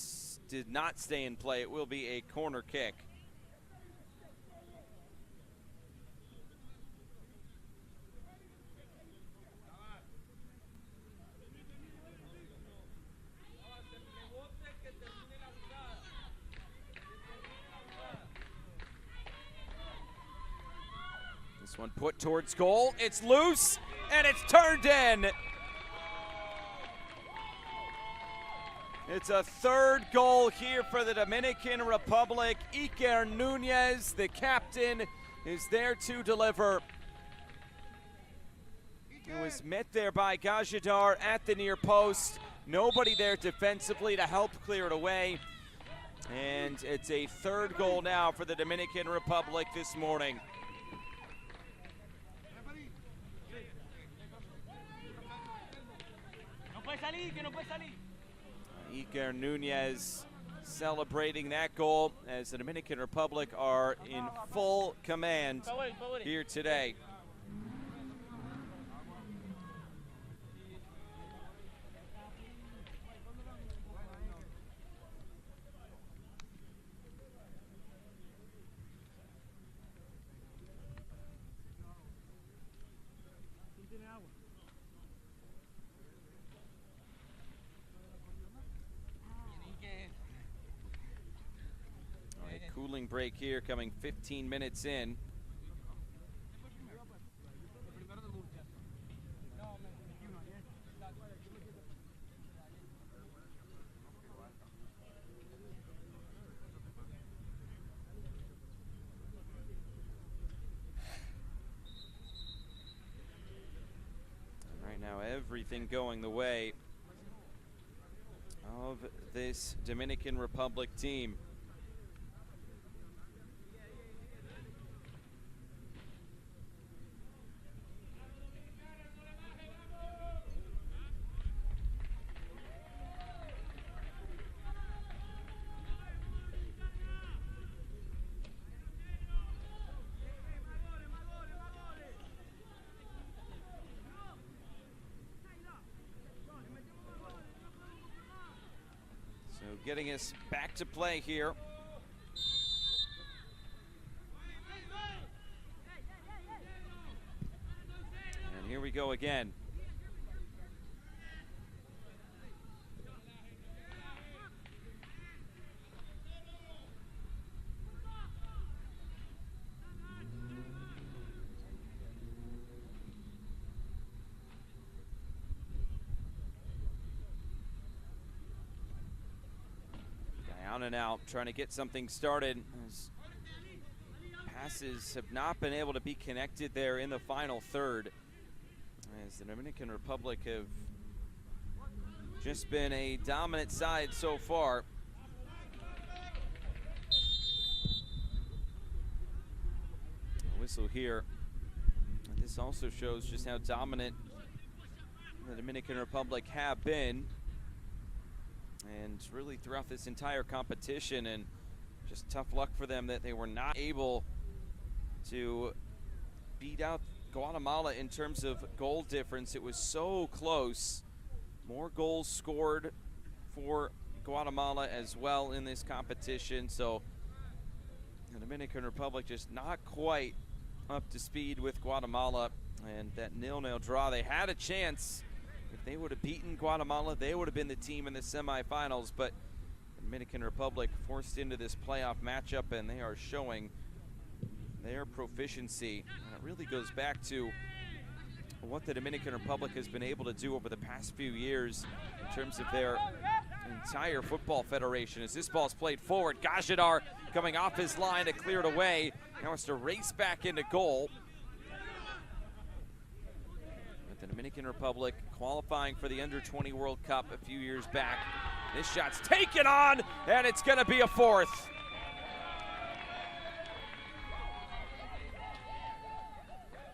did not stay in play. It will be a corner kick. one put towards goal. It's loose, and it's turned in. It's a third goal here for the Dominican Republic. Iker Nunez, the captain, is there to deliver. It was met there by Gajadar at the near post. Nobody there defensively to help clear it away. And it's a third goal now for the Dominican Republic this morning. Iker Nunez celebrating that goal as the Dominican Republic are in full command here today. Cooling break here coming 15 minutes in. And right now everything going the way of this Dominican Republic team. Getting us back to play here. And here we go again. Guyana now trying to get something started. As passes have not been able to be connected there in the final third, as the Dominican Republic have just been a dominant side so far. A whistle here. This also shows just how dominant the Dominican Republic have been, and really throughout this entire competition, and just tough luck for them that they were not able to beat out Guatemala in terms of goal difference. It was so close. More goals scored for Guatemala as well in this competition, so the Dominican Republic just not quite up to speed with Guatemala, and that 0-0 draw. They had a chance. If they would have beaten Guatemala, they would have been the team in the semifinals, but the Dominican Republic forced into this playoff matchup, and they are showing their proficiency. And it really goes back to what the Dominican Republic has been able to do over the past few years in terms of their entire football federation. As this ball's played forward, Gajadar coming off his line to clear it away. Now has to race back into goal. With the Dominican Republic qualifying for the Under-20 World Cup a few years back. This shot's taken on, and it's going to be a fourth.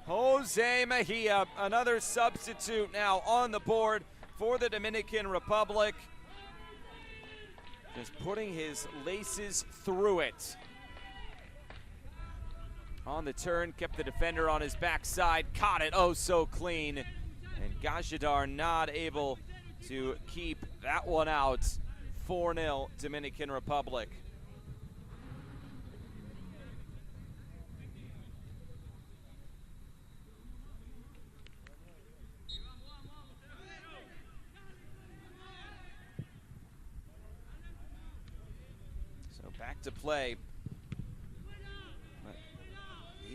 Jose Mejia, another substitute now on the board for the Dominican Republic. Just putting his laces through it. On the turn, kept the defender on his backside, caught it oh so clean. And Gajadar not able to keep that one out. 4-0 Dominican Republic. So back to play. But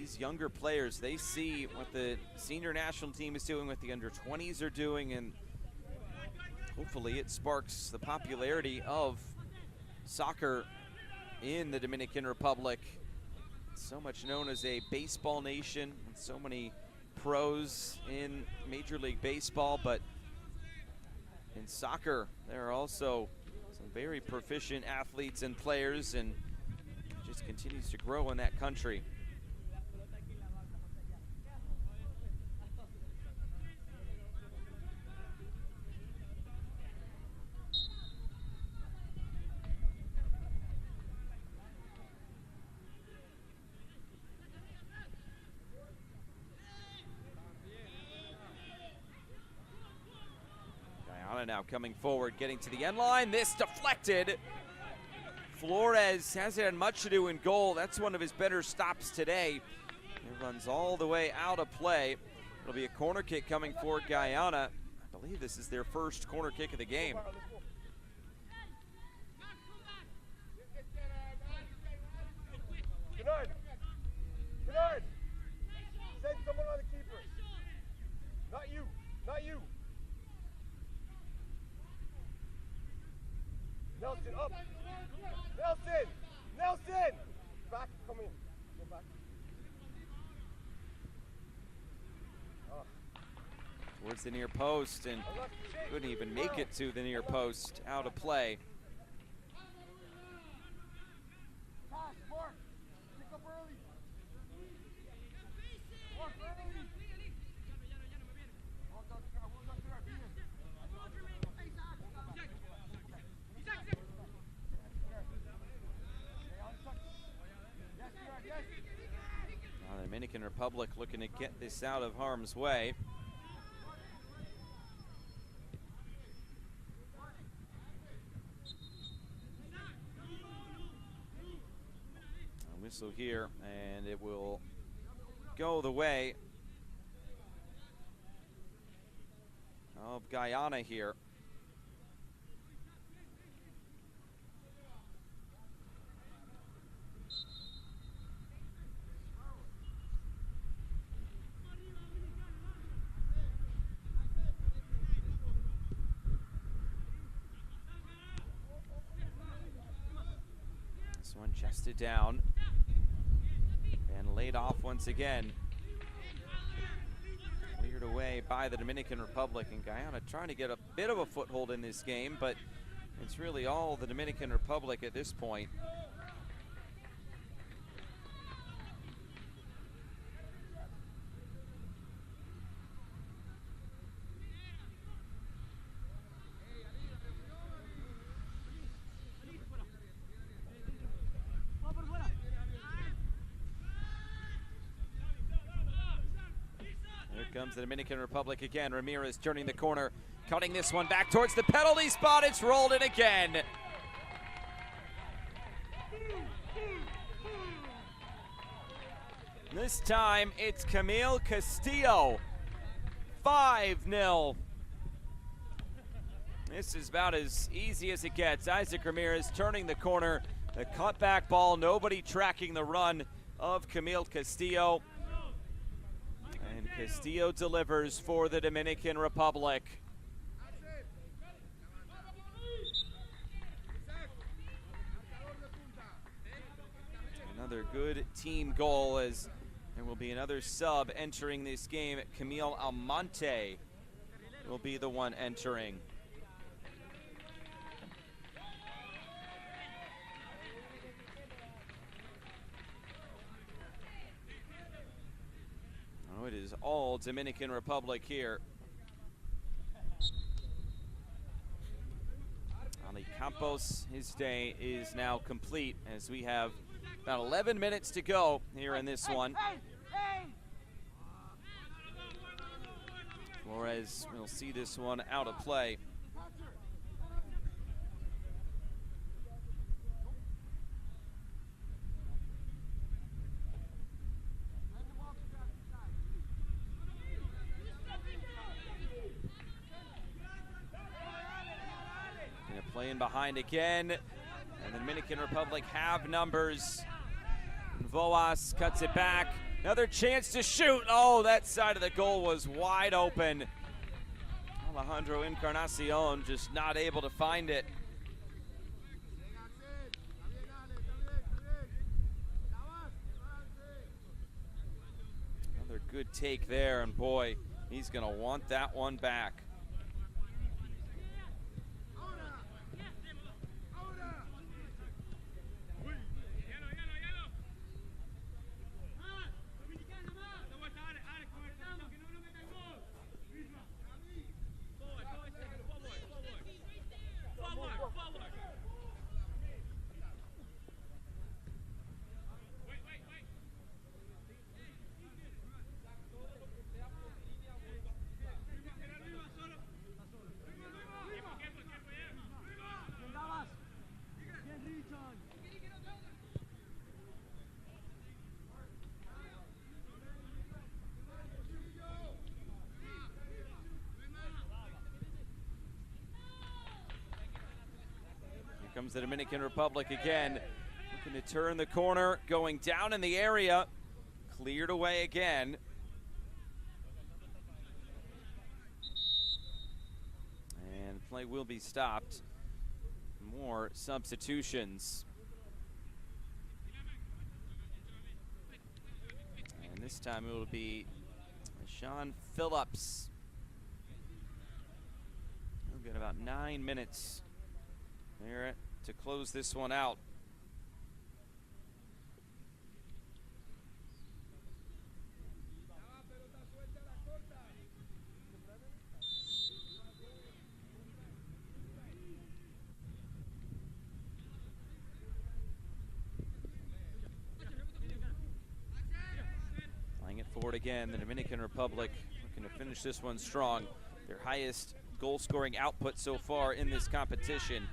these younger players, they see what the senior national team is doing, what the under-20s are doing, and hopefully it sparks the popularity of soccer in the Dominican Republic. It's so much known as a baseball nation, and so many pros in Major League Baseball, but in soccer, there are also some very proficient athletes and players, and it just continues to grow in that country. Guyana now coming forward, getting to the end line. This deflected. Flores hasn't had much to do in goal. That's one of his better stops today. It runs all the way out of play. It'll be a corner kick coming for Guyana. I believe this is their first corner kick of the game. Kennard! Kennard! Send someone on the keeper. Not you. Not you. Nelson, up. Nelson! Nelson! Back, come in. Go back. Towards the near post, and couldn't even make it to the near post. Out of play. Pass, Mark. Pick up early. Mark, early. Now the Dominican Republic looking to get this out of harm's way. A whistle here, and it will go the way of Guyana here. This one chested down and laid off once again. Cleared away by the Dominican Republic, and Guyana trying to get a bit of a foothold in this game, but it's really all the Dominican Republic at this point. Comes the Dominican Republic again. Ramirez turning the corner, cutting this one back towards the penalty spot. It's rolled in again. This time it's Camille Castillo. 5-0. This is about as easy as it gets. Isaac Ramirez turning the corner. The cutback ball, nobody tracking the run of Camille Castillo. And Castillo delivers for the Dominican Republic. Another good team goal, as there will be another sub entering this game. Camille Almonte will be the one entering. Oh, it is all Dominican Republic here. Ali Campos, his day is now complete, as we have about 11 minutes to go here in this one. Flores will see this one out of play. Playing behind again, and the Dominican Republic have numbers. Voas cuts it back, Another chance to shoot. Oh, that side of the goal was wide open. Alejandro Encarnacion just not able to find it. Another good take there, and boy, he's gonna want that one back. Comes the Dominican Republic again, looking to turn the corner, going down in the area, cleared away again. And play will be stopped. More substitutions. And this time it will be Sean Phillips. We'll get about 9 minutes there to close this one out. Playing it forward again, the Dominican Republic looking to finish this one strong. Their highest goal-scoring output so far in this competition.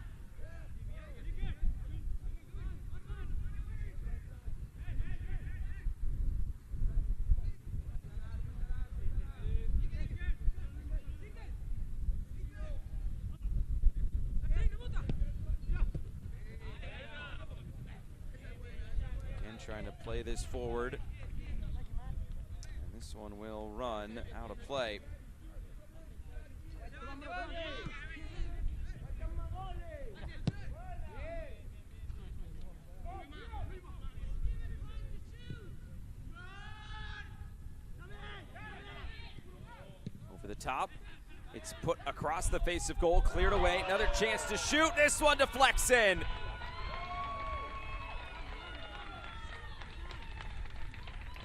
Trying to play this forward. And this one will run out of play. Over the top. It's put across the face of goal, cleared away. Another chance to shoot. This one deflects in.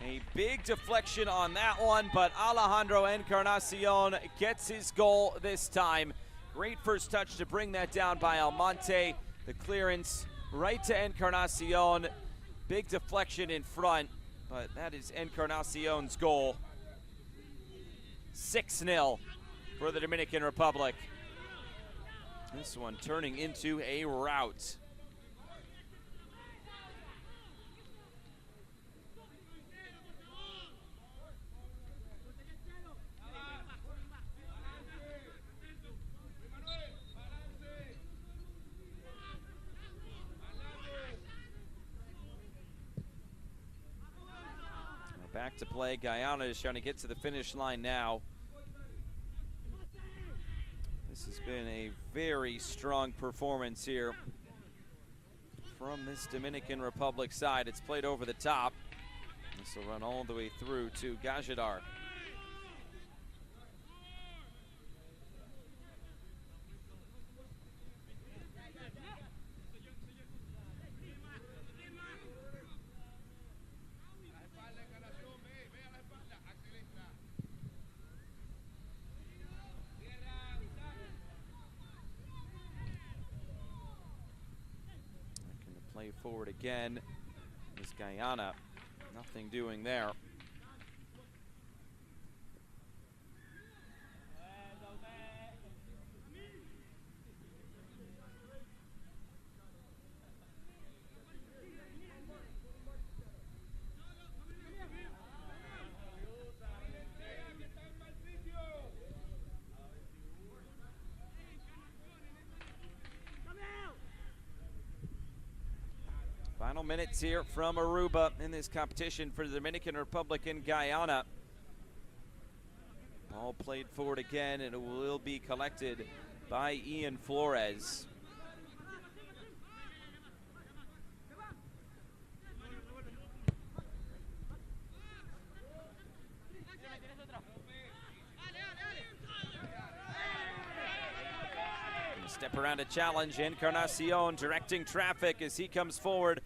A big deflection on that one, but Alejandro Encarnacion gets his goal this time. Great first touch to bring that down by Almonte. The clearance right to Encarnacion. Big deflection in front, but that is Encarnacion's goal. 6-0 for the Dominican Republic. This one turning into a rout. Back to play. Guyana is trying to get to the finish line now. This has been a very strong performance here from this Dominican Republic side. It's played over the top. This will run all the way through to Gajadar. Forward again is Guyana. Nothing doing there. Final Final minutes here from Aruba in this competition for the Dominican Republic and Guyana. Ball played forward again, and it will be collected by Ian Flores. Step around a challenge. Encarnacion directing traffic as he comes forward.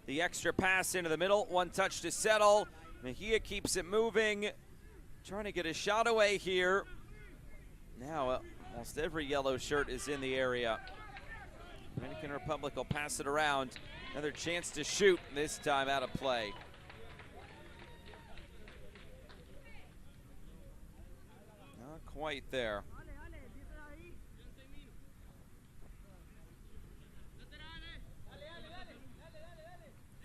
The extra pass into the middle. One touch to settle. Mejia keeps it moving. Trying to get a shot away here. Now almost every yellow shirt is in the area. Dominican Republic will pass it around. Another chance to shoot, this time out of play. Not quite there.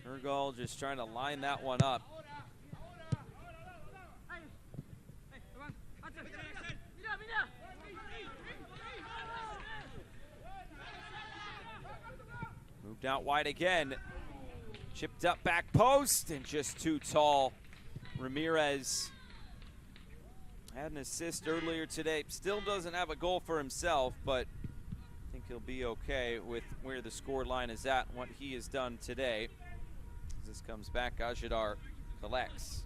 Kurgal just trying to line that one up. Moved out wide again. Chipped up back post and just too tall. Ramirez had an assist earlier today. Still doesn't have a goal for himself, but I think he'll be okay with where the score line is at and what he has done today. As this comes back, Gajidar collects.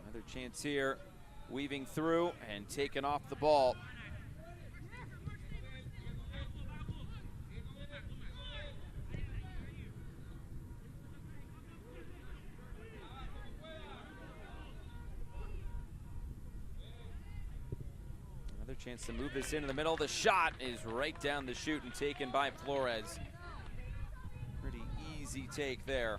Another chance here, weaving through and taken off the ball. Chance to move this into the middle. The shot is right down the chute and taken by Flores. Pretty easy take there.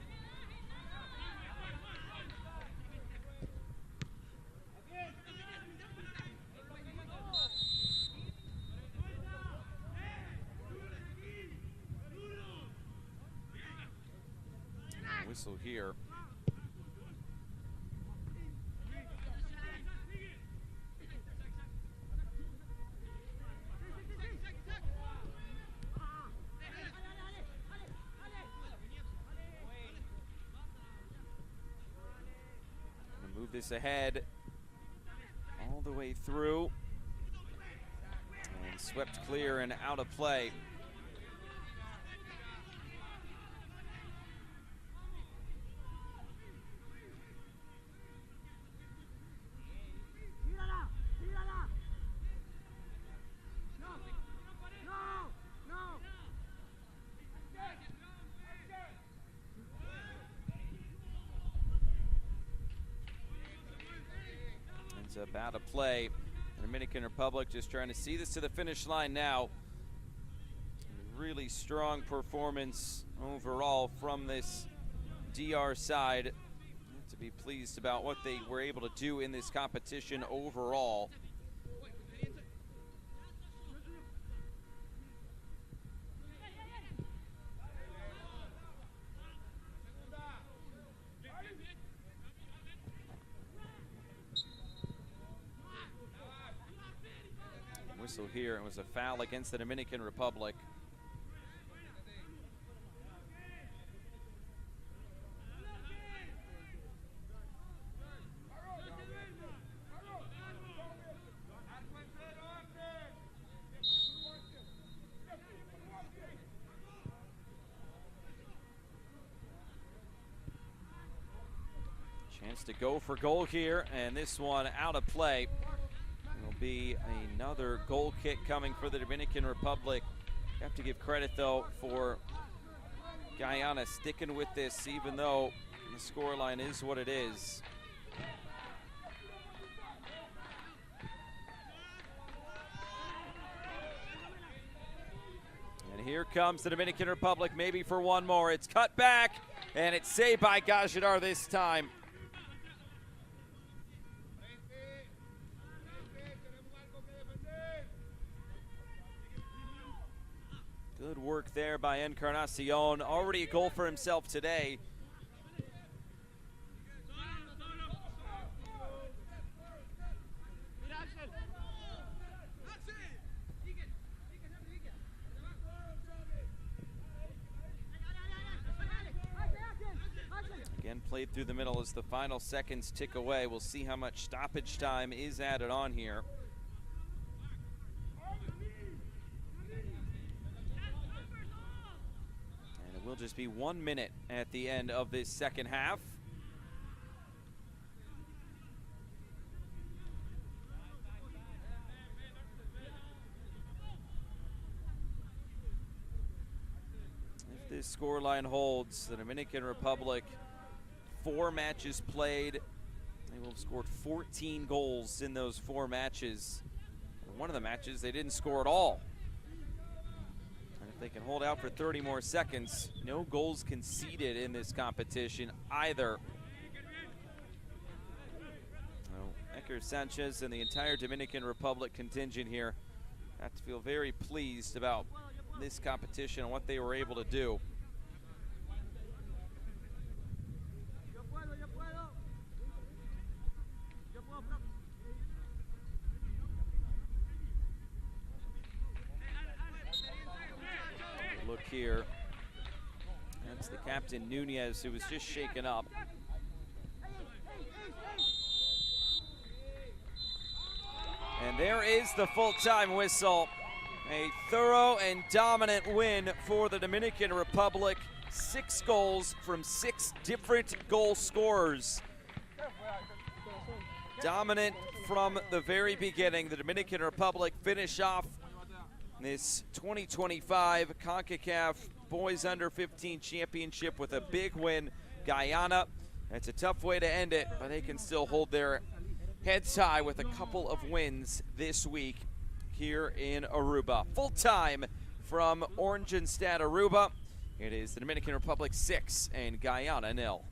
Whistle here. Move this ahead all the way through and swept clear and out of play. Up out of play. The Dominican Republic just trying to see this to the finish line now. Really strong performance overall from this DR side. Have to be pleased about what they were able to do in this competition overall. Whistle here. It was a foul against the Dominican Republic. Chance to go for goal here, and this one out of play. Will be another goal kick coming for the Dominican Republic. You have to give credit, though, for Guyana sticking with this, even though the scoreline is what it is. And here comes the Dominican Republic, maybe for one more. It's cut back, and it's saved by Gajidar this time. Good work there by Encarnacion. Already a goal for himself today. Again, played through the middle as the final seconds tick away. We'll see how much stoppage time is added on here. And it will just be 1 minute at the end of this second half. If this scoreline holds, the Dominican Republic, 4 matches played. They will have scored 14 goals in those 4 matches. In one of the matches, they didn't score at all. And if they can hold out for 30 more seconds, no goals conceded in this competition either. Eker Sanchez and the entire Dominican Republic contingent here have to feel very pleased about this competition and what they were able to do. Look here, that's the captain Nunez, who was just shaken up. And there is the full-time whistle. A thorough and dominant win for the Dominican Republic. 6 goals from 6 different goal scorers. Dominant from the very beginning. The Dominican Republic finish off this 2025 Concacaf Boys Under 15 Championship with a big win. Guyana, it's a tough way to end it, but they can still hold their heads high with a couple of wins this week here in Aruba. Full time from Oranjestad, Aruba. It is the Dominican Republic 6 and Guyana 0.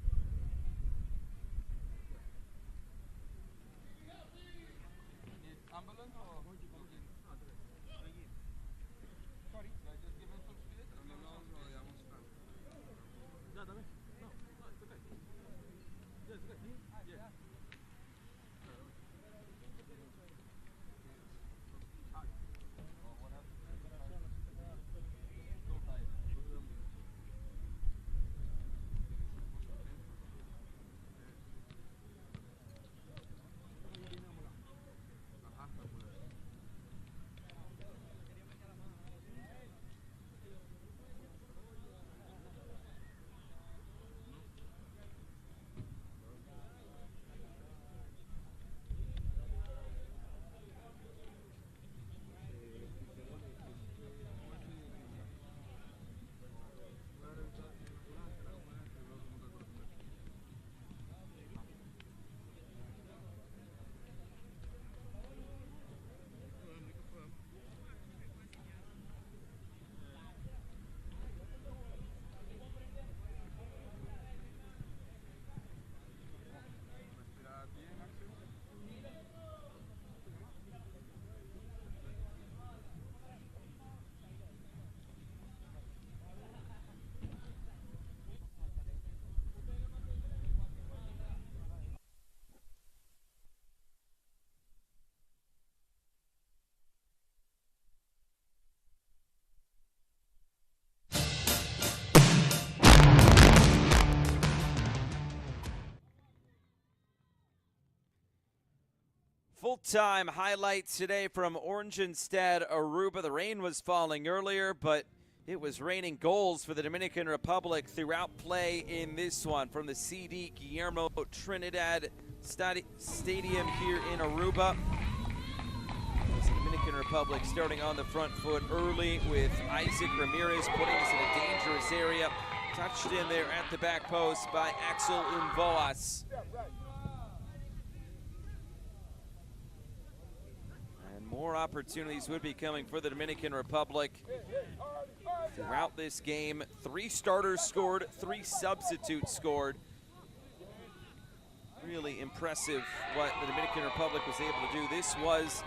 Full-time highlights today from Oranjestad, Aruba. The rain was falling earlier, but it was raining goals for the Dominican Republic throughout play in this one. From the CD Guillermo Trinidad Stadium here in Aruba. The Dominican Republic starting on the front foot early with Isaac Ramirez putting us in a dangerous area. Touched in there at the back post by Axel Unvoas. More opportunities would be coming for the Dominican Republic throughout this game. 3 starters scored, 3 substitutes scored. Really impressive what the Dominican Republic was able to do. This was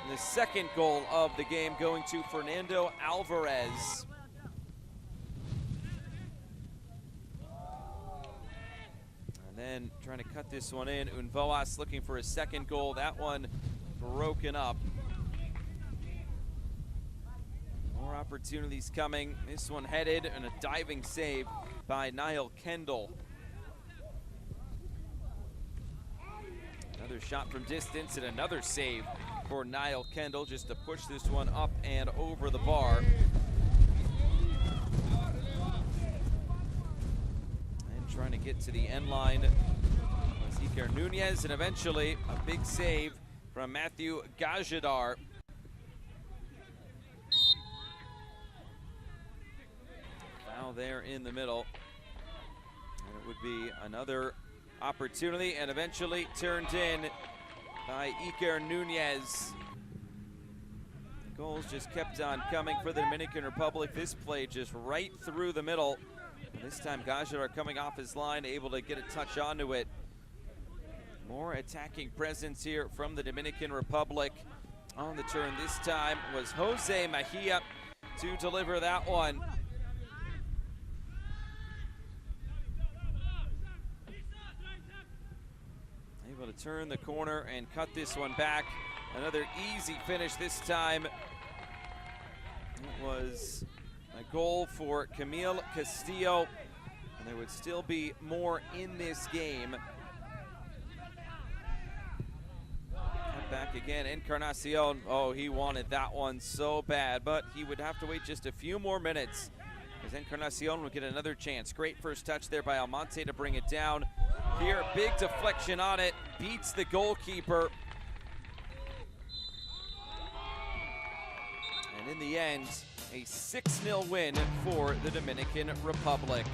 the second goal of the game, going to Fernando Alvarez. And then trying to cut this one in. Unvoas looking for a second goal. That one broken up. More opportunities coming. This one headed and a diving save by Niall Kendall. Another shot from distance and another save for Niall Kendall just to push this one up and over the bar. And trying to get to the end line was Iker Nunez, and eventually a big save from Matthew Gajadar. Foul there in the middle. And it would be another opportunity, and eventually turned in by Iker Nunez. The goals just kept on coming for the Dominican Republic. This play just right through the middle. And this time Gajadar coming off his line, able to get a touch onto it. More attacking presence here from the Dominican Republic. On the turn this time was Jose Mejia to deliver that one. Able to turn the corner and cut this one back. Another easy finish this time. It was a goal for Camille Castillo, and there would still be more in this game. Cut back again, Encarnacion. Oh, he wanted that one so bad, but he would have to wait just a few more minutes, as Encarnacion would get another chance. Great first touch there by Almonte to bring it down. Here, big deflection on it, beats the goalkeeper. And in the end, a 6-0 win for the Dominican Republic.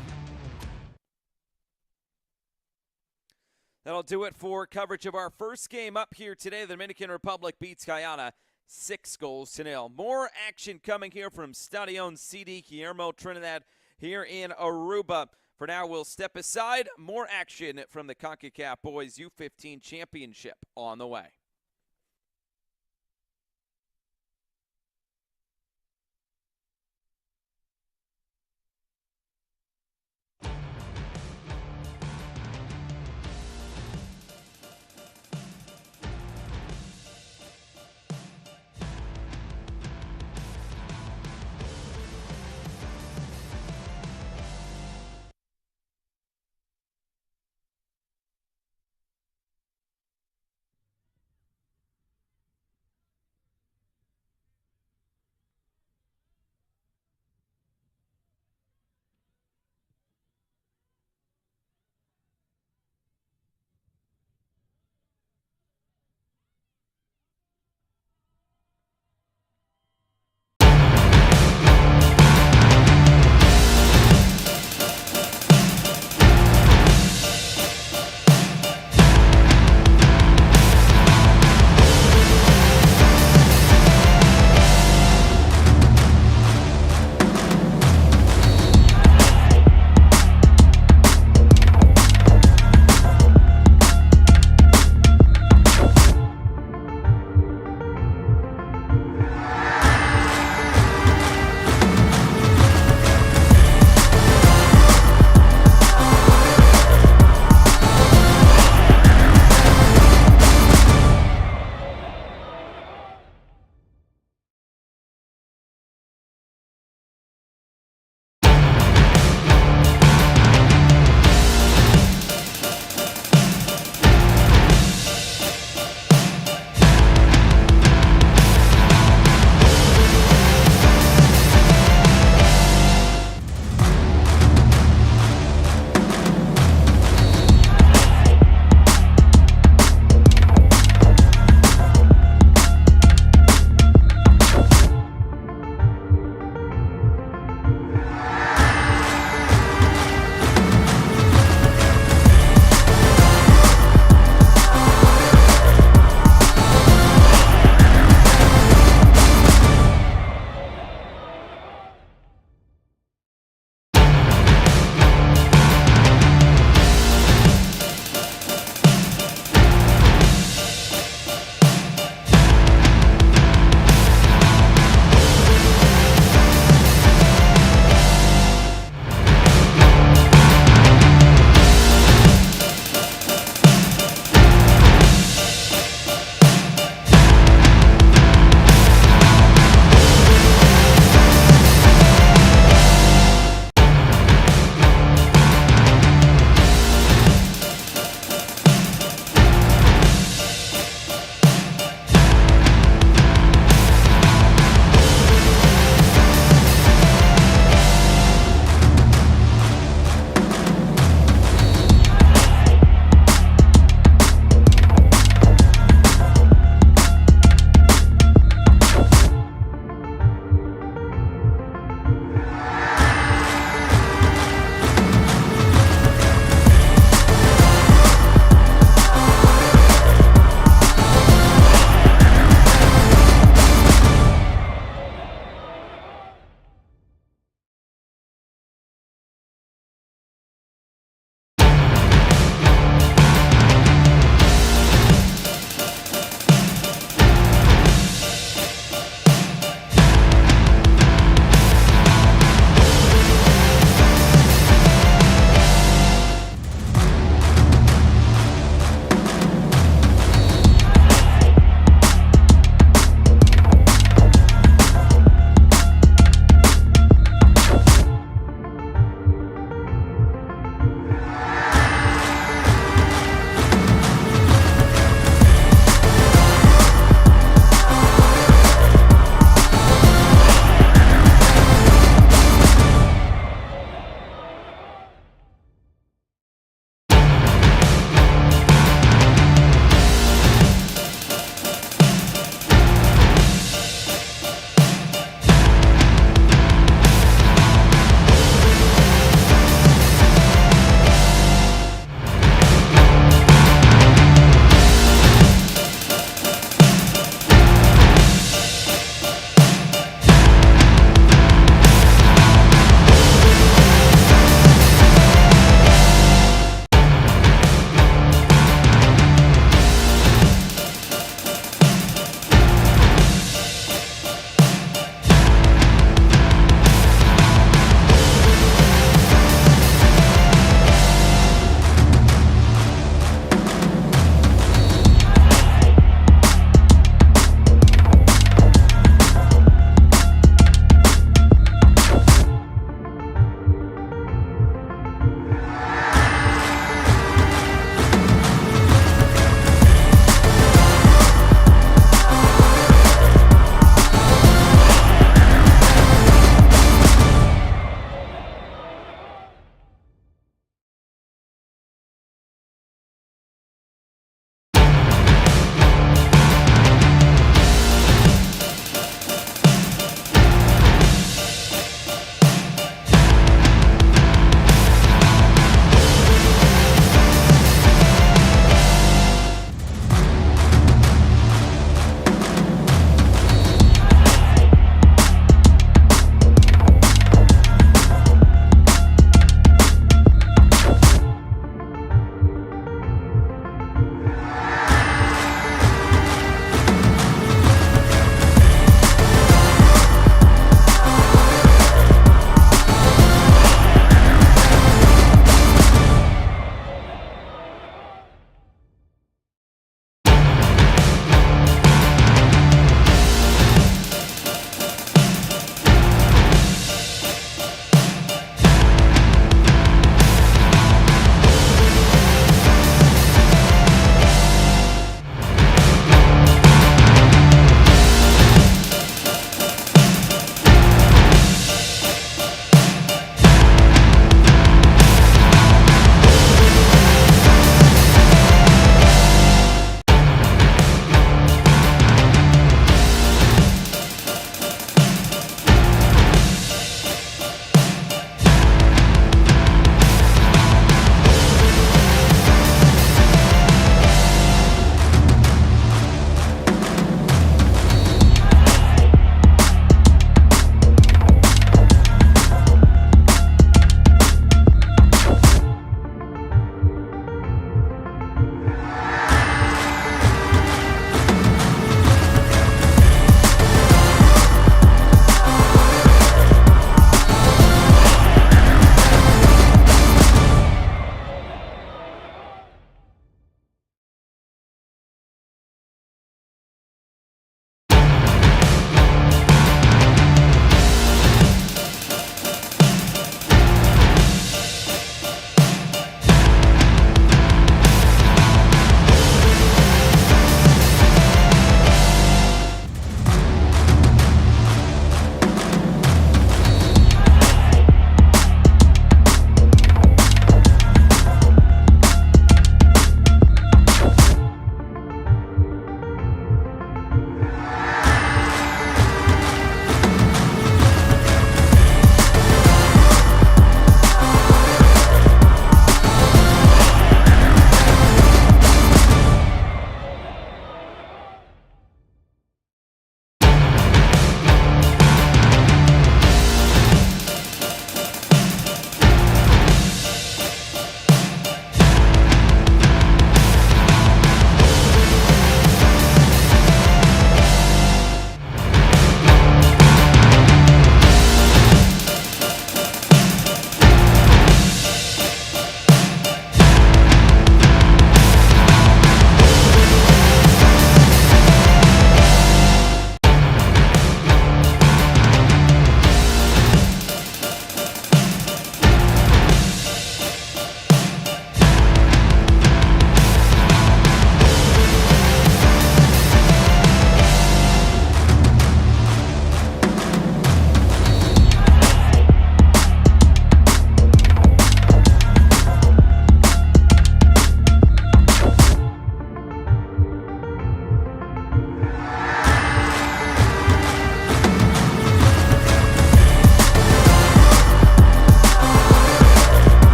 That'll do it for coverage of our first game up here today. The Dominican Republic beats Guyana 6-0. More action coming here from Stadion CD Guillermo Trinidad here in Aruba. For now, we'll step aside. More action from the Concacaf Boys U-15 Championship on the way.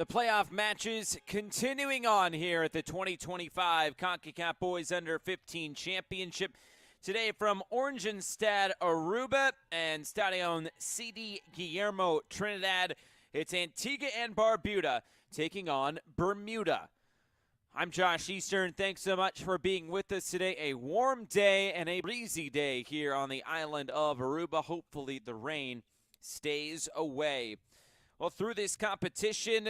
The playoff matches continuing on here at the 2025 Concacaf Boys Under 15 Championship. Today from Oranjestad, Aruba, and Stadion CD Guillermo, Trinidad, it's Antigua and Barbuda taking on Bermuda. I'm Josh Eastern. Thanks so much for being with us today. A warm day and a breezy day here on the island of Aruba. Hopefully the rain stays away. Well, through this competition,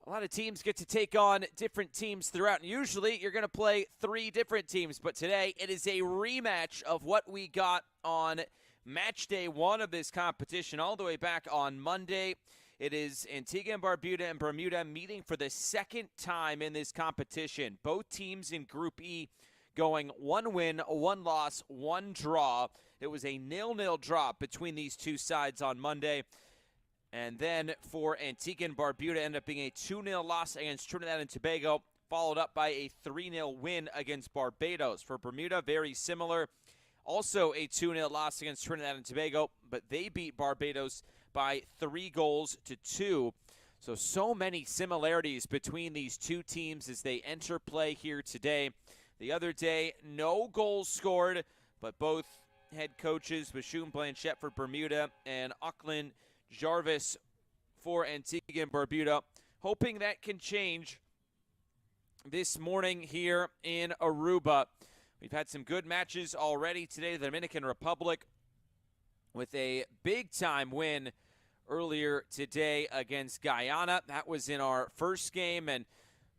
a lot of teams get to take on different teams throughout. And usually you're going to play 3 different teams, but today it is a rematch of what we got on match day 1 of this competition all the way back on Monday. It is Antigua and Barbuda and Bermuda meeting for the second time in this competition. Both teams in Group E going 1 win, 1 loss, 1 draw. It was a 0-0 draw between these two sides on Monday. And then for Antigua and Barbuda, ended up being a 2-0 loss against Trinidad and Tobago, followed up by a 3-0 win against Barbados. For Bermuda, very similar. Also a 2-0 loss against Trinidad and Tobago, but they beat Barbados by 3-2. So many similarities between these two teams as they enter play here today. The other day, no goals scored, but both head coaches, Bashoum Blanchette for Bermuda and Auckland Jarvis for Antigua and Barbuda, hoping that can change this morning here in Aruba. We've had some good matches already today. The Dominican Republic with a big-time win earlier today against Guyana. That was in our first game, and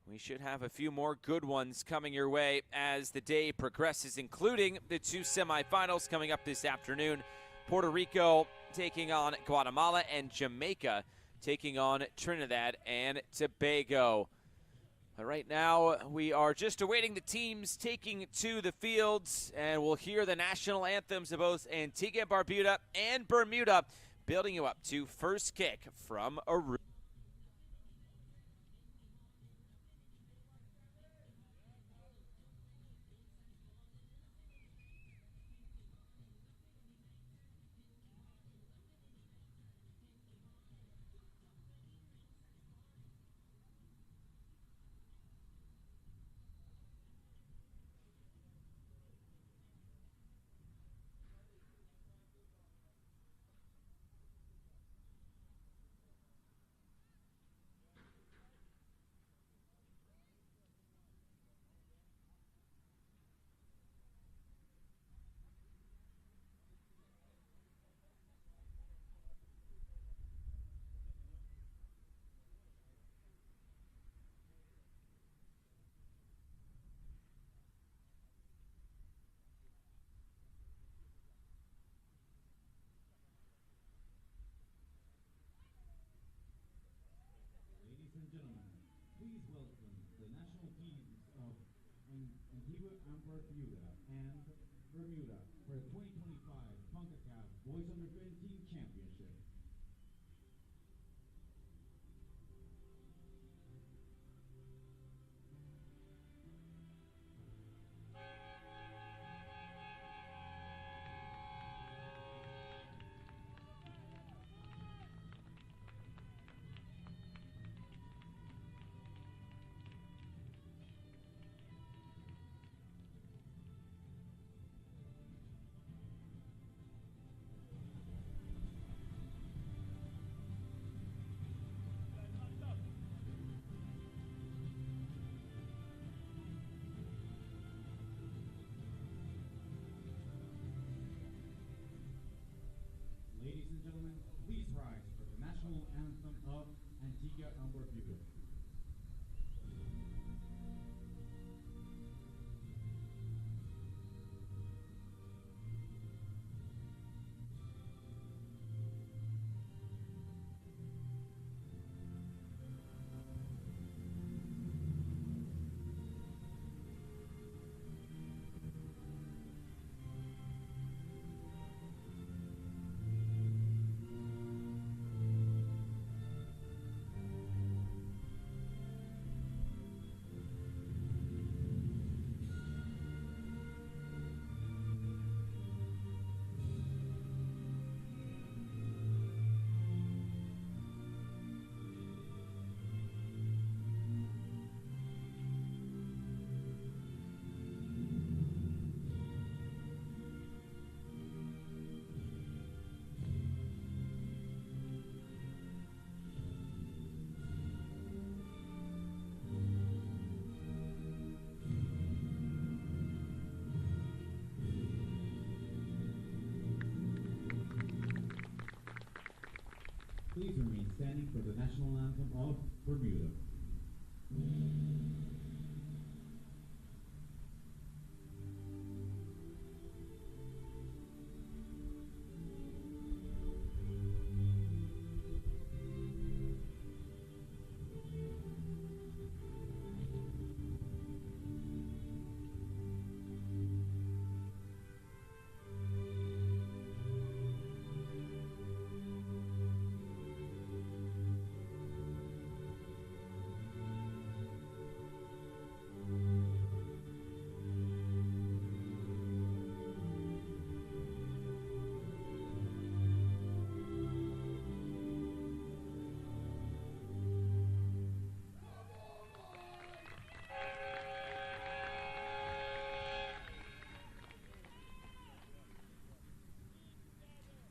we should have a few more good ones coming your way as the day progresses, including the 2 semifinals coming up this afternoon. Puerto Rico taking on Guatemala, and Jamaica taking on Trinidad and Tobago. Right now, we are just awaiting the teams taking to the fields, and we'll hear the national anthems of both Antigua, Barbuda, and Bermuda, building you up to first kick from Aruba. Ladies and gentlemen, please welcome the national teams of Antigua and Barbuda for the 2025 Concacaf Boys Under 15 Championship. Ladies and gentlemen, please rise for the national anthem of Antigua and Barbuda. Please remain standing for the national anthem of Bermuda.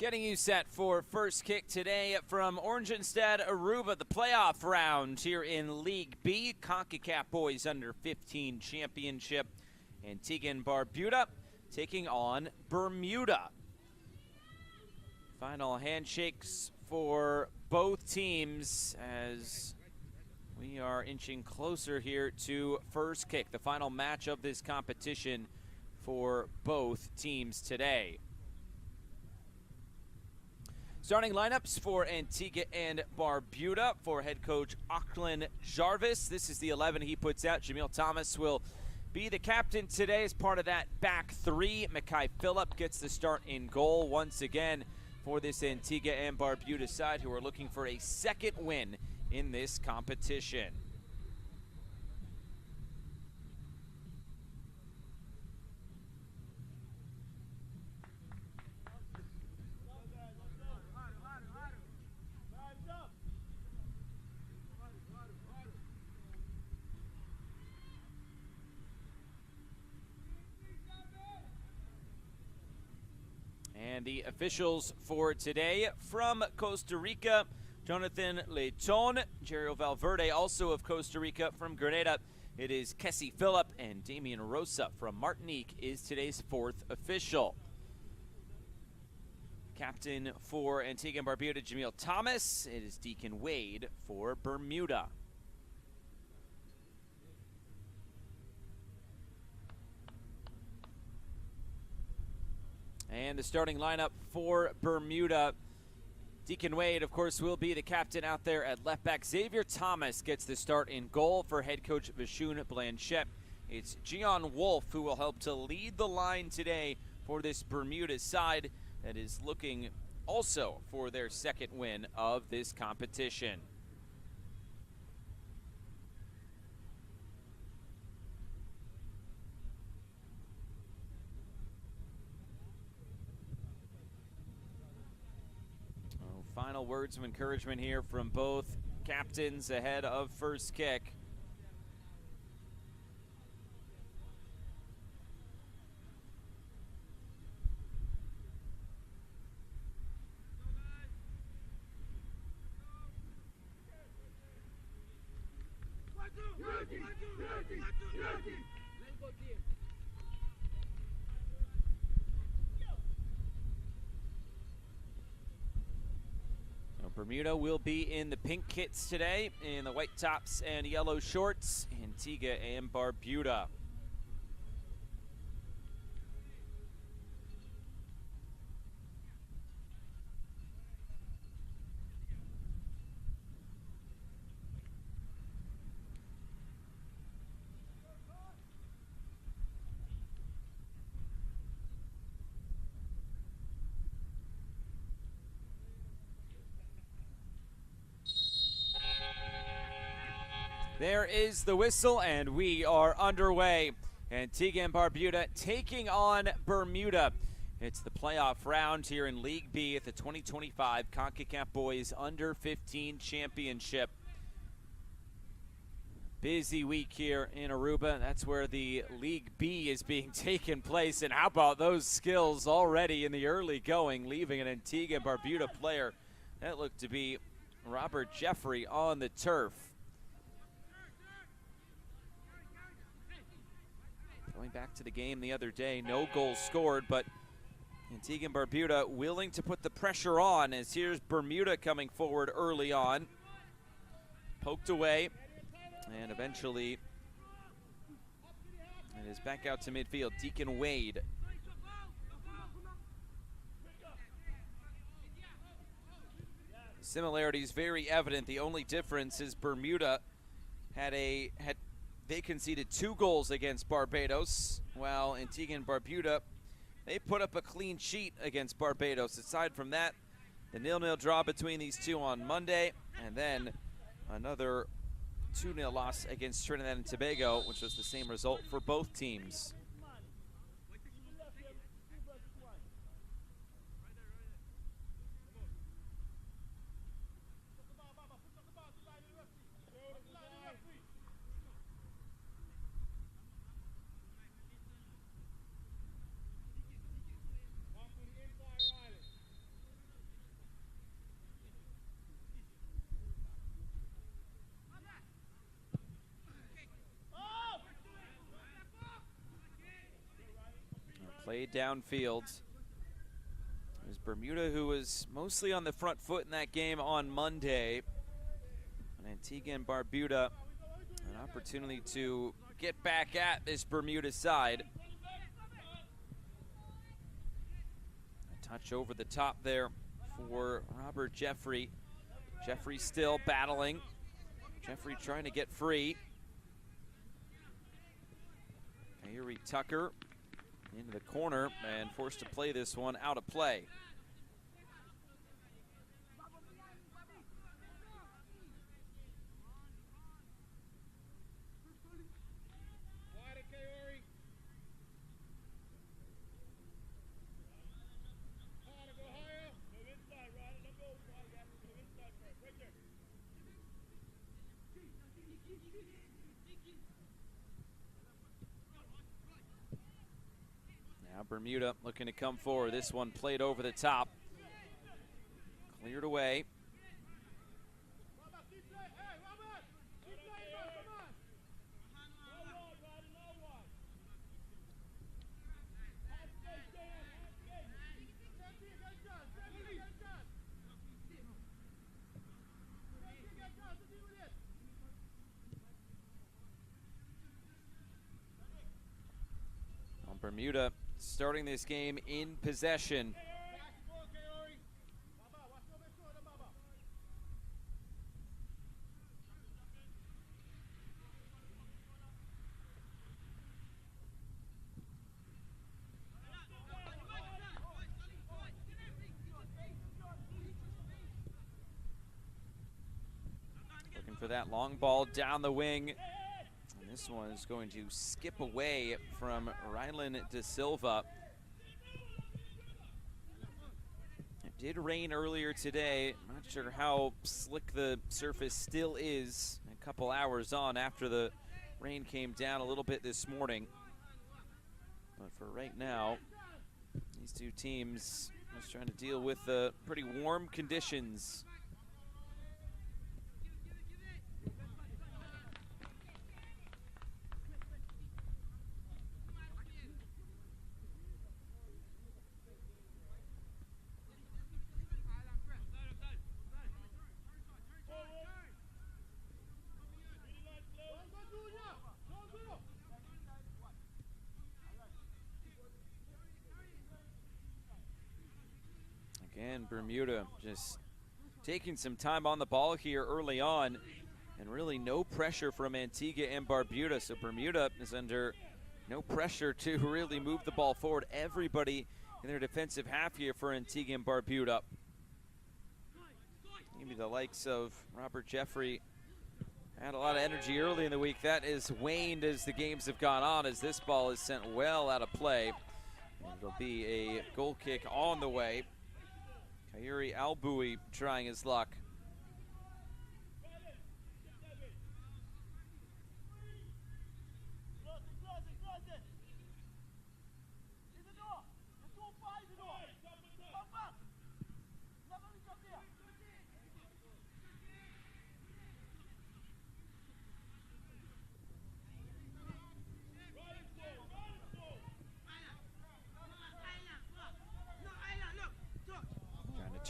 Getting you set for first kick today from Oranjestad, Aruba, the playoff round here in League B, Concacaf Boys Under 15 Championship. Antigua and Barbuda taking on Bermuda. Final handshakes for both teams as we are inching closer here to first kick, the final match of this competition for both teams today. Starting lineups for Antigua and Barbuda for head coach Auckland Jarvis. This is the 11 he puts out. Jamil Thomas will be the captain today as part of that back three. Mackay Phillip gets the start in goal once again for this Antigua and Barbuda side, who are looking for a second win in this competition. And the officials for today from Costa Rica, Jonathan Leighton, Jerio Valverde, also of Costa Rica. From Grenada, it is Kessie Phillip, and Damian Rosa from Martinique is today's fourth official. Captain for Antigua and Barbuda, Jamil Thomas. It is Deacon Wade for Bermuda. And the starting lineup for Bermuda, Deacon Wade, of course, will be the captain out there at left back. Xavier Thomas gets the start in goal for head coach Vishun Blanchette. It's Gian Wolf who will help to lead the line today for this Bermuda side that is looking also for their second win of this competition. Final words of encouragement here from both captains ahead of first kick. Bermuda will be in the pink kits today, in the white tops and yellow shorts. Antigua and Barbuda. There is the whistle, and we are underway. Antigua and Barbuda taking on Bermuda. It's the playoff round here in League B at the 2025 Concacaf Boys Under 15 Championship. Busy week here in Aruba. That's where the League B is being taken place. And how about those skills already in the early going, leaving an Antigua and Barbuda player that looked to be Robert Jeffrey on the turf. Going back to the game the other day, no goals scored, but Antigua and Barbuda willing to put the pressure on, as here's Bermuda coming forward early on. Poked away, and eventually it is back out to midfield. Deacon Wade. Similarities very evident. The only difference is Bermuda they conceded 2 goals against Barbados, while Antigua and Barbuda, they put up a clean sheet against Barbados. Aside from that, the 0-0 draw between these two on Monday, and then another 2-0 loss against Trinidad and Tobago, which was the same result for both teams. Played downfield. It was Bermuda who was mostly on the front foot in that game on Monday. And Antigua and Barbuda, an opportunity to get back at this Bermuda side. A touch over the top there for Robert Jeffrey. Jeffrey still battling. Jeffrey trying to get free. Kyrie Tucker into the corner and forced to play this one out of play. Now Bermuda looking to come forward. This one played over the top. Cleared away. Bermuda starting this game in possession. Looking for that long ball down the wing. This one is going to skip away from Rylan De Silva. It did rain earlier today. Not sure how slick the surface still is a couple hours on after the rain came down a little bit this morning. But for right now, these two teams just trying to deal with the pretty warm conditions. Again, Bermuda just taking some time on the ball here early on, and really no pressure from Antigua and Barbuda. So Bermuda is under no pressure to really move the ball forward. Everybody in their defensive half here for Antigua and Barbuda. Maybe the likes of Robert Jeffrey had a lot of energy early in the week. That is waned as the games have gone on, as this ball is sent well out of play. And it'll be a goal kick on the way. Kyrie Alboui trying his luck.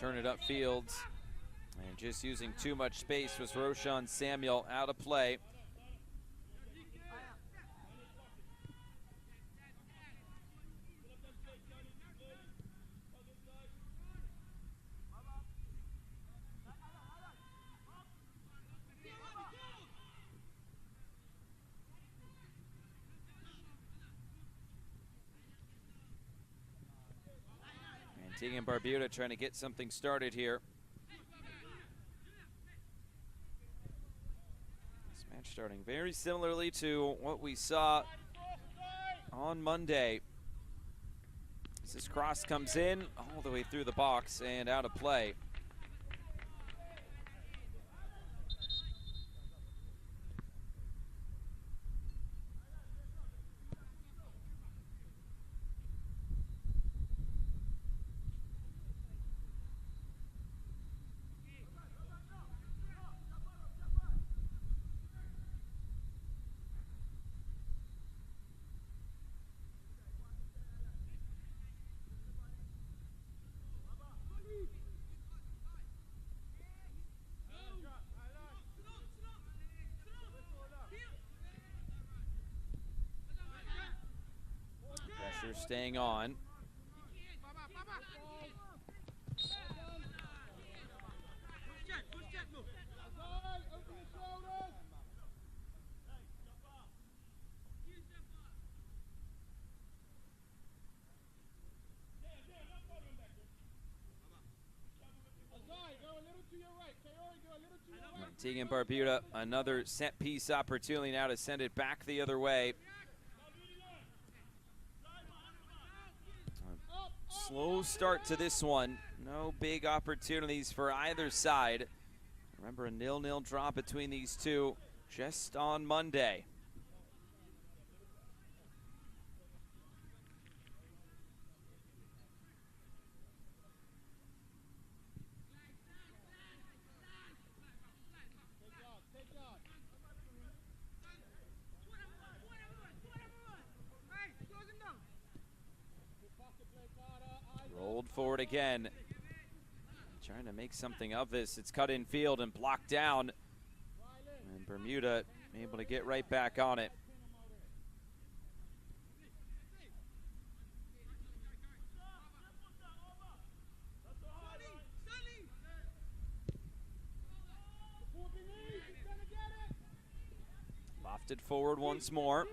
turn it upfield. And just using too much space was Roshan Samuel out of play. Antigua and Barbuda trying to get something started here. This match starting very similarly to what we saw on Monday. As this cross comes in all the way through the box and out of play. Staying on. Antigua and Barbuda, another set piece opportunity now to send it back the other way. Slow start to this one. No big opportunities for either side. Remember, a 0-0 draw between these two just on Monday. Rolled forward again. Trying to make something of this. It's cut in field and blocked down. And Bermuda able to get right back on it. Lofted forward once more.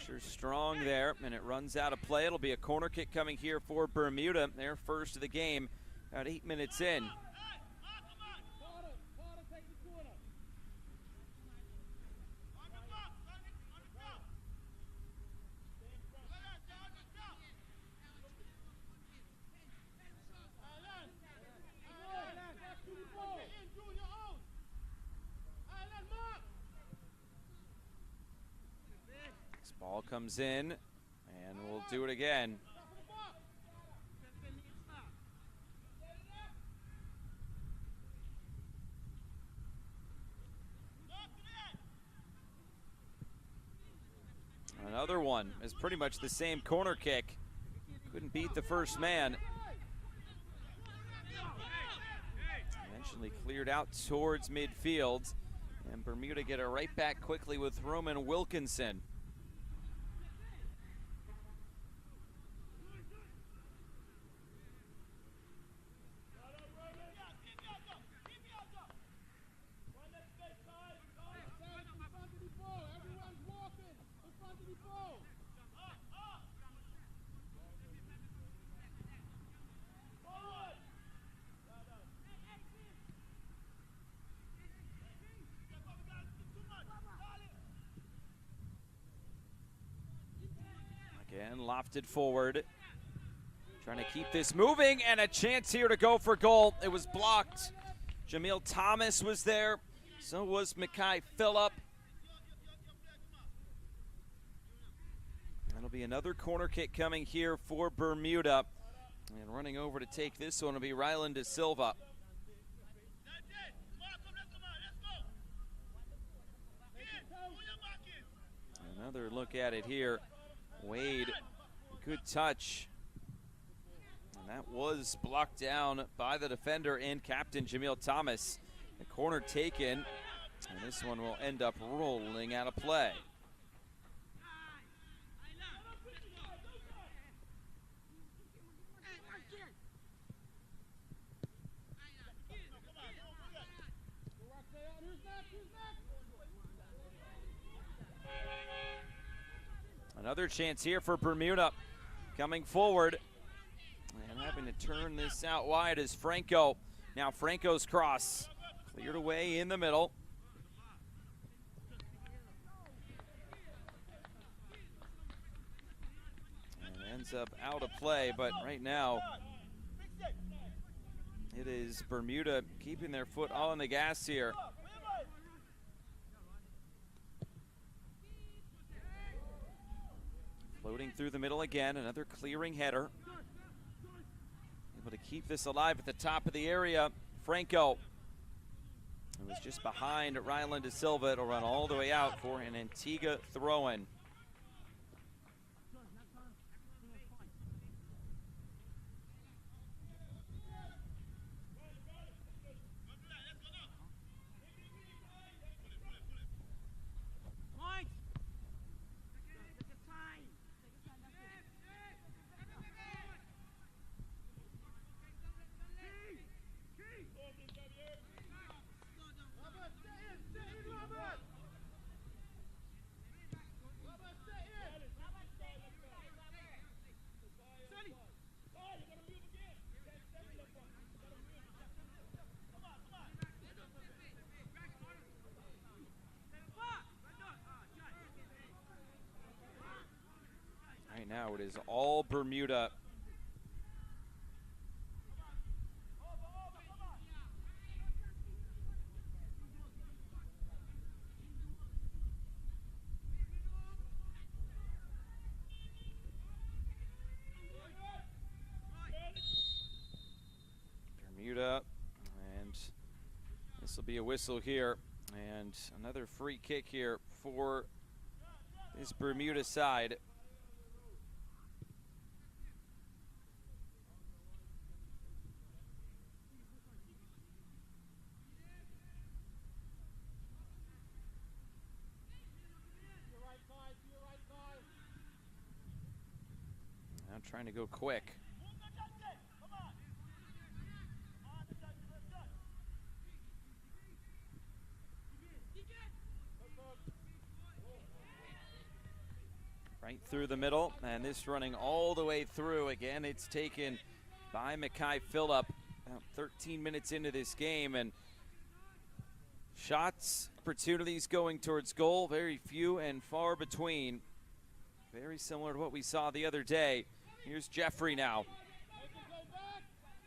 Pressure's strong there, and it runs out of play. It'll be a corner kick coming here for Bermuda. Their first of the game, about 8 minutes in. Ball comes in, and we'll do it again. Another one is pretty much the same corner kick. Couldn't beat the first man. Eventually cleared out towards midfield, and Bermuda get it right back quickly with Roman Wilkinson. Again, lofted forward. Trying to keep this moving, and a chance here to go for goal. It was blocked. Jamil Thomas was there. So was Mackay Phillip. That'll be another corner kick coming here for Bermuda. And running over to take this one will be Ryland De Silva. Another look at it here. Wade, good touch. And that was blocked down by the defender and captain Jamil Thomas. The corner taken, and this one will end up rolling out of play. Another chance here for Bermuda, coming forward and having to turn this out wide is Franco. Now Franco's cross cleared away in the middle. And ends up out of play, but right now it is Bermuda keeping their foot on the gas here. Floating through the middle again, another clearing header. Able to keep this alive at the top of the area. Franco, who was just behind Ryland De Silva. It'll run all the way out for an Antigua throw-in. Right now it is all Bermuda. Bermuda, and this will be a whistle here, and another free kick here for this Bermuda side. Now trying to go quick. Right through the middle, and this running all the way through. Again, it's taken by Mackay Phillip about 13 minutes into this game, and shots, opportunities going towards goal, very few and far between. Very similar to what we saw the other day. Here's Jeffrey now.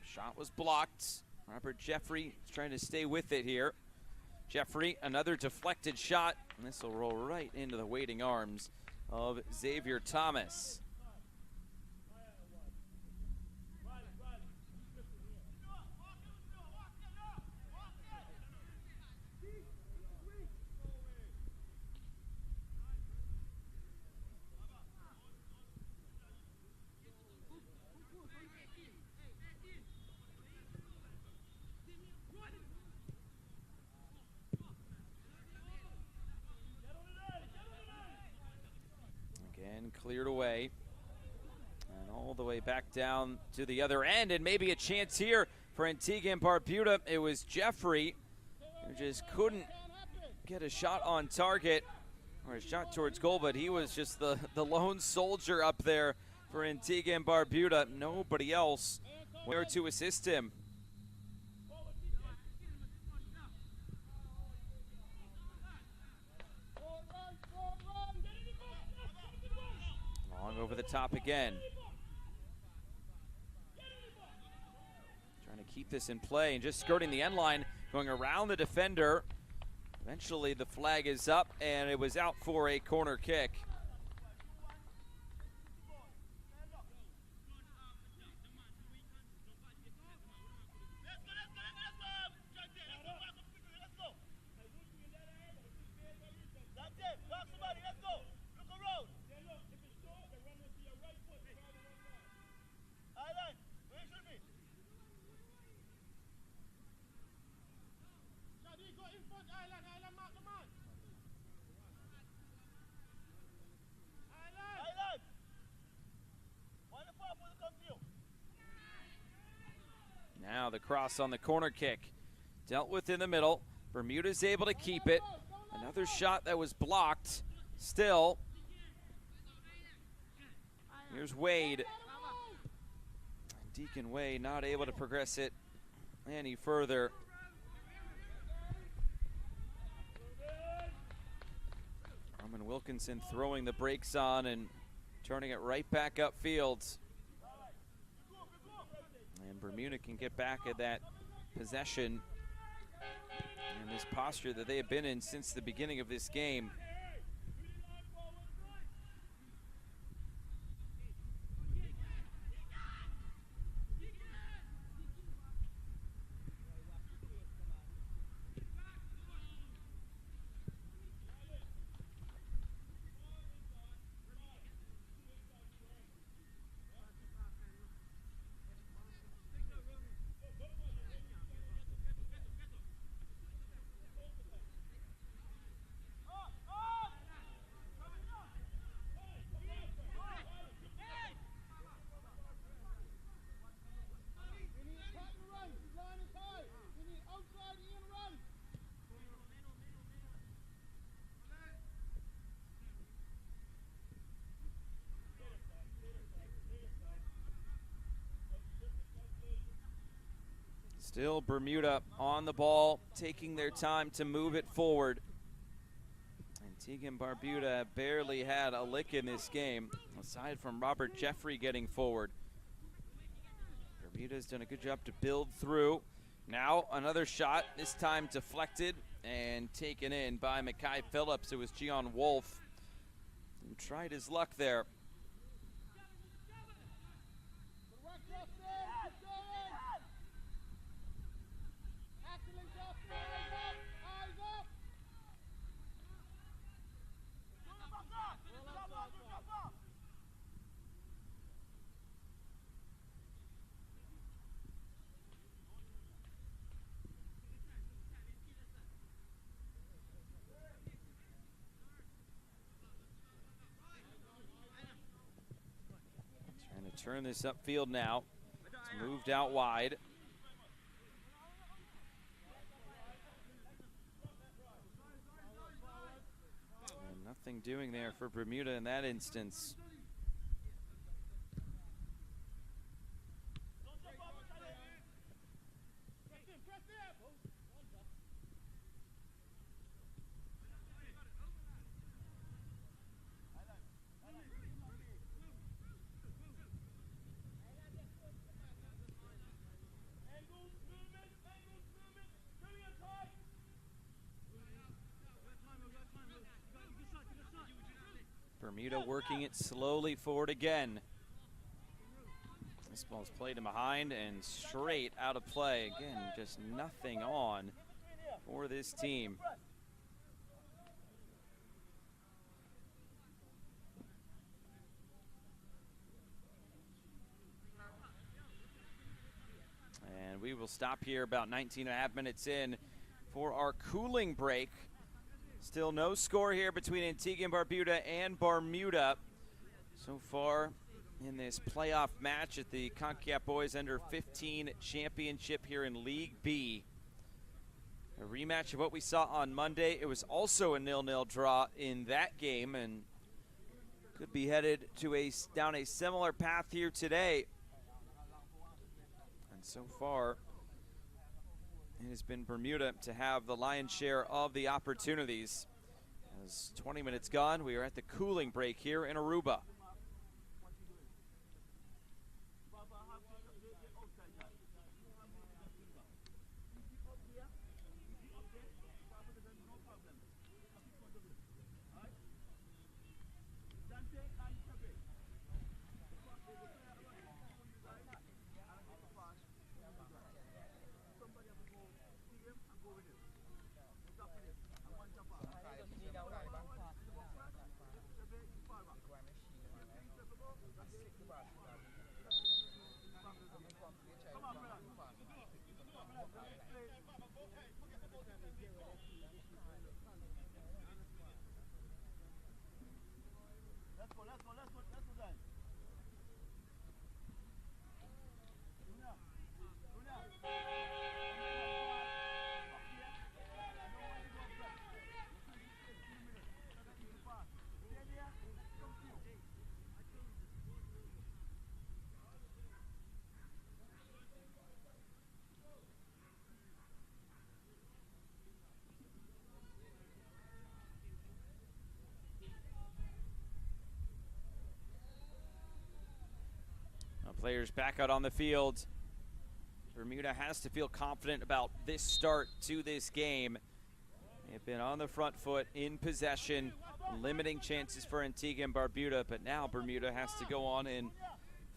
Shot was blocked. Robert Jeffrey is trying to stay with it here. Jeffrey, another deflected shot, and this will roll right into the waiting arms of Xavier Thomas. Again, cleared away. And all the way back down to the other end, and maybe a chance here for Antigua and Barbuda. It was Jeffrey who just couldn't get a shot on target or a shot towards goal, but he was just the lone soldier up there for Antigua and Barbuda. Nobody else there to assist him. Long over the top again. Trying to keep this in play and just skirting the end line, going around the defender. Eventually the flag is up, and it was out for a corner kick. Now the cross on the corner kick. Dealt with in the middle. Bermuda's able to keep it. Another shot that was blocked. Still. Here's Wade. Deacon Wade not able to progress it any further. Roman Wilkinson throwing the brakes on and turning it right back upfield. And Bermuda can get back at that possession and this posture that they have been in since the beginning of this game. Still Bermuda on the ball, taking their time to move it forward. Antigua and Barbuda barely had a lick in this game, aside from Robert Jeffrey getting forward. Bermuda's done a good job to build through. Now another shot, this time deflected and taken in by Mackay Phillips. It was Gian Wolf who tried his luck there. Trying to turn this upfield now. It's moved out wide. And nothing doing there for Bermuda in that instance. Bermuda working it slowly forward again. This ball's played in behind and straight out of play. Again, just nothing on for this team. And we will stop here about 19.5 minutes in for our cooling break. Still no score here between Antigua and Barbuda and Bermuda so far in this playoff match at the Concacaf Boys Under-15 Championship here in League B. A rematch of what we saw on Monday. It was also a 0-0 draw in that game and could be headed to down a similar path here today. And so far, it has been Bermuda to have the lion's share of the opportunities. As 20 minutes gone, we are at the cooling break here in Aruba. Let's go, guys. Players back out on the field. Bermuda has to feel confident about this start to this game. They've been on the front foot, in possession, limiting chances for Antigua and Barbuda, but now Bermuda has to go on and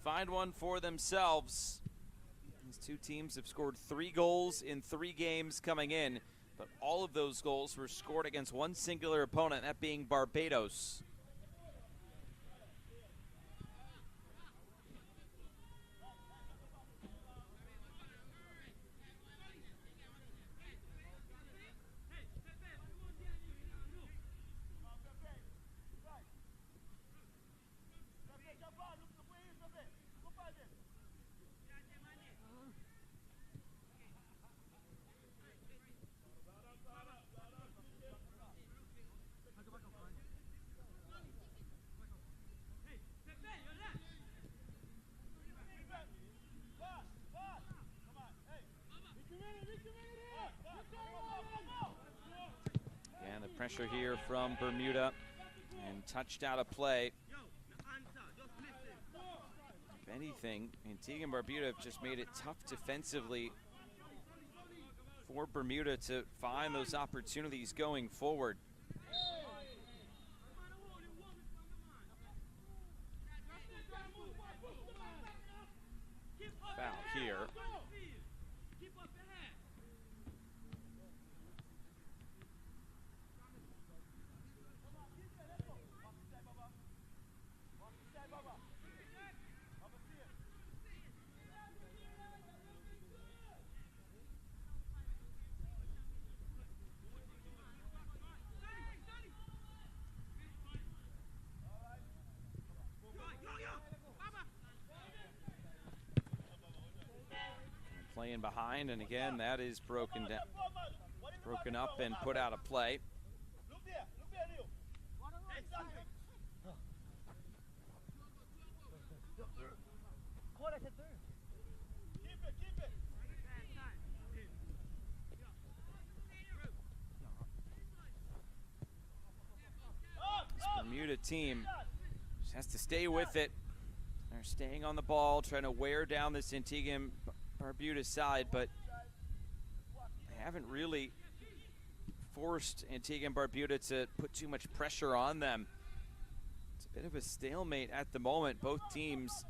find one for themselves. These two teams have scored 3 goals in 3 games coming in, but all of those goals were scored against one singular opponent, that being Barbados. And the pressure here from Bermuda, and touched out of play. If anything, Antigua and Barbuda have just made it tough defensively for Bermuda to find those opportunities going forward. Foul here. Playing behind, and again that is broken up and put out of play. This Bermuda team just has to stay with it. They're staying on the ball, trying to wear down this Antigua and Barbuda side, but they haven't really forced Antigua and Barbuda to put too much pressure on them. It's a bit of a stalemate at the moment. Both teams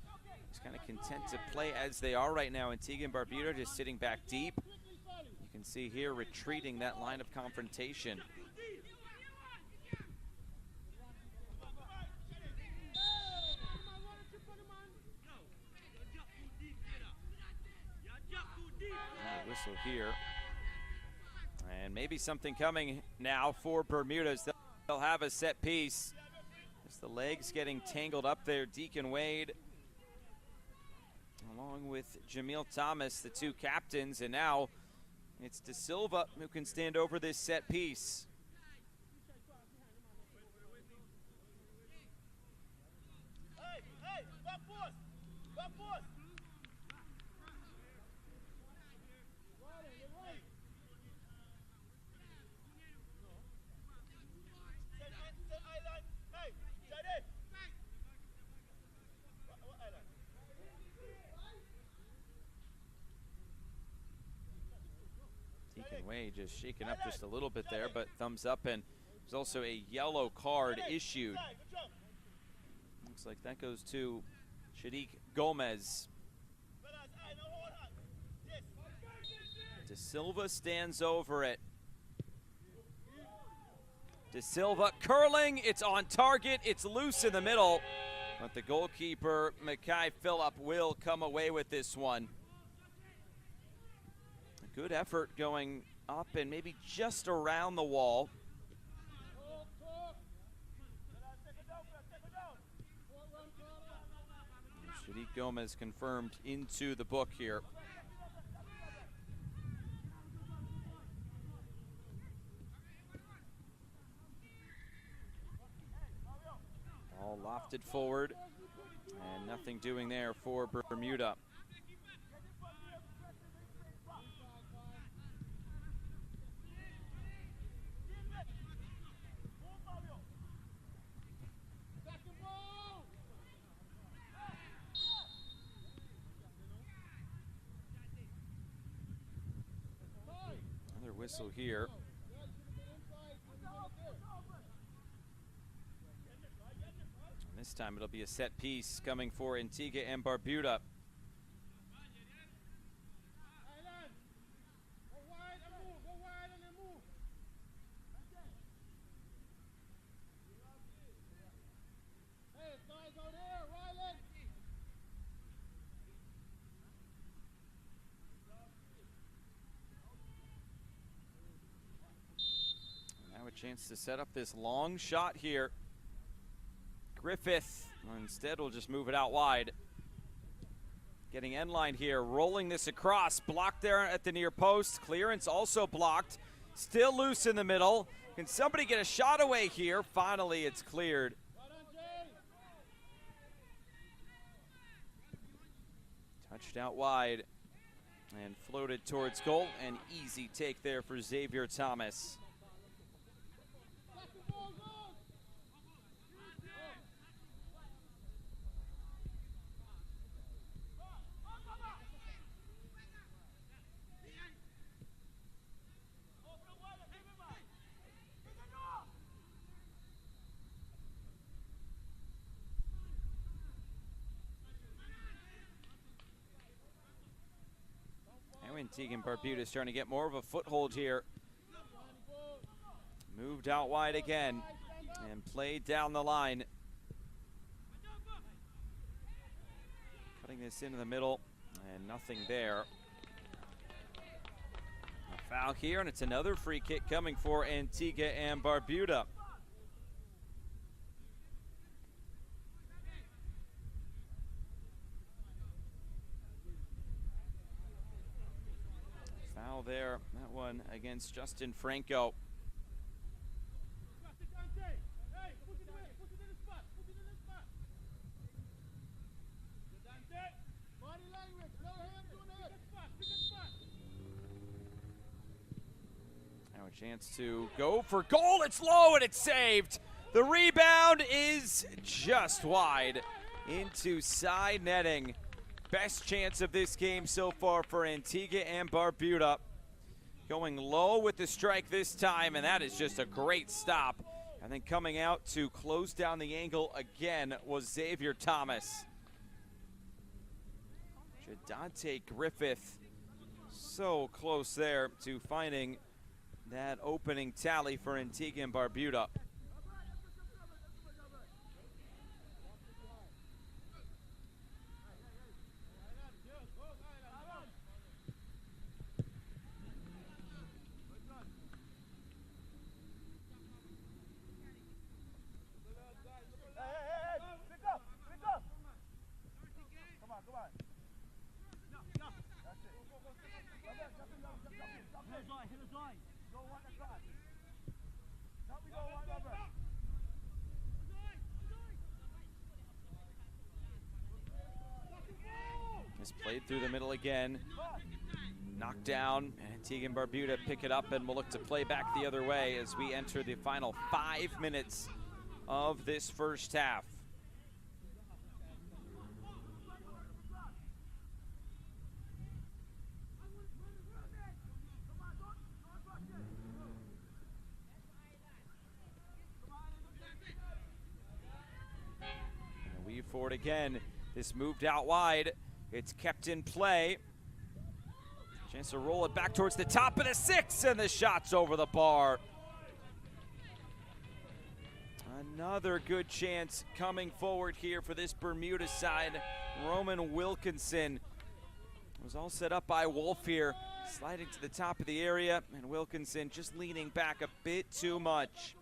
just kind of content to play as they are right now. Antigua and Barbuda just sitting back deep. You can see here retreating that line of confrontation. Whistle here, and maybe something coming now for Bermuda. They'll have a set piece. Just the legs getting tangled up there. Deacon Wade along with Jamil Thomas, the 2 captains, and now it's De Silva who can stand over this set piece. Deacon Wade just shaken up just a little bit there, but thumbs up, and there's also a yellow card issued. Looks like that goes to Shadiq Gomez. De Silva stands over it. De Silva curling, it's on target, it's loose in the middle, but the goalkeeper, Mackay Phillip, will come away with this one. A good effort going up and maybe just around the wall. Shadiq Gomez confirmed into the book here. Ball lofted forward, and nothing doing there for Bermuda. whistle here. This time it'll be a set piece coming for Antigua and Barbuda. Now a chance to set up this long shot here. Griffith instead will just move it out wide. Getting end line here, rolling this across, blocked there at the near post. Clearance also blocked, still loose in the middle. Can somebody get a shot away here? Finally, it's cleared. Touched out wide and floated towards goal. An easy take there for Xavier Thomas. Antigua and Barbuda is trying to get more of a foothold here. Moved out wide again and played down the line. Cutting this into the middle and nothing there. A foul here, and it's another free kick coming for Antigua and Barbuda. There, that one against Justin Franco. Now a chance to go for goal. It's low and it's saved. The rebound is just wide into side netting. Best chance of this game so far for Antigua and Barbuda. Going low with the strike this time, and that is just a great stop. And then coming out to close down the angle again was Xavier Thomas. Jadante Griffith so close there to finding that opening tally for Antigua and Barbuda. Just played through the middle again. Knocked down. Antigua and Barbuda pick it up and will look to play back the other way as we enter the final 5 minutes of this first half. And weave forward again. This moved out wide. It's kept in play. Chance to roll it back towards the top of the 6, and the shot's over the bar. Another good chance coming forward here for this Bermuda side. Roman Wilkinson was all set up by Wolf here, sliding to the top of the area, and Wilkinson just leaning back a bit too much.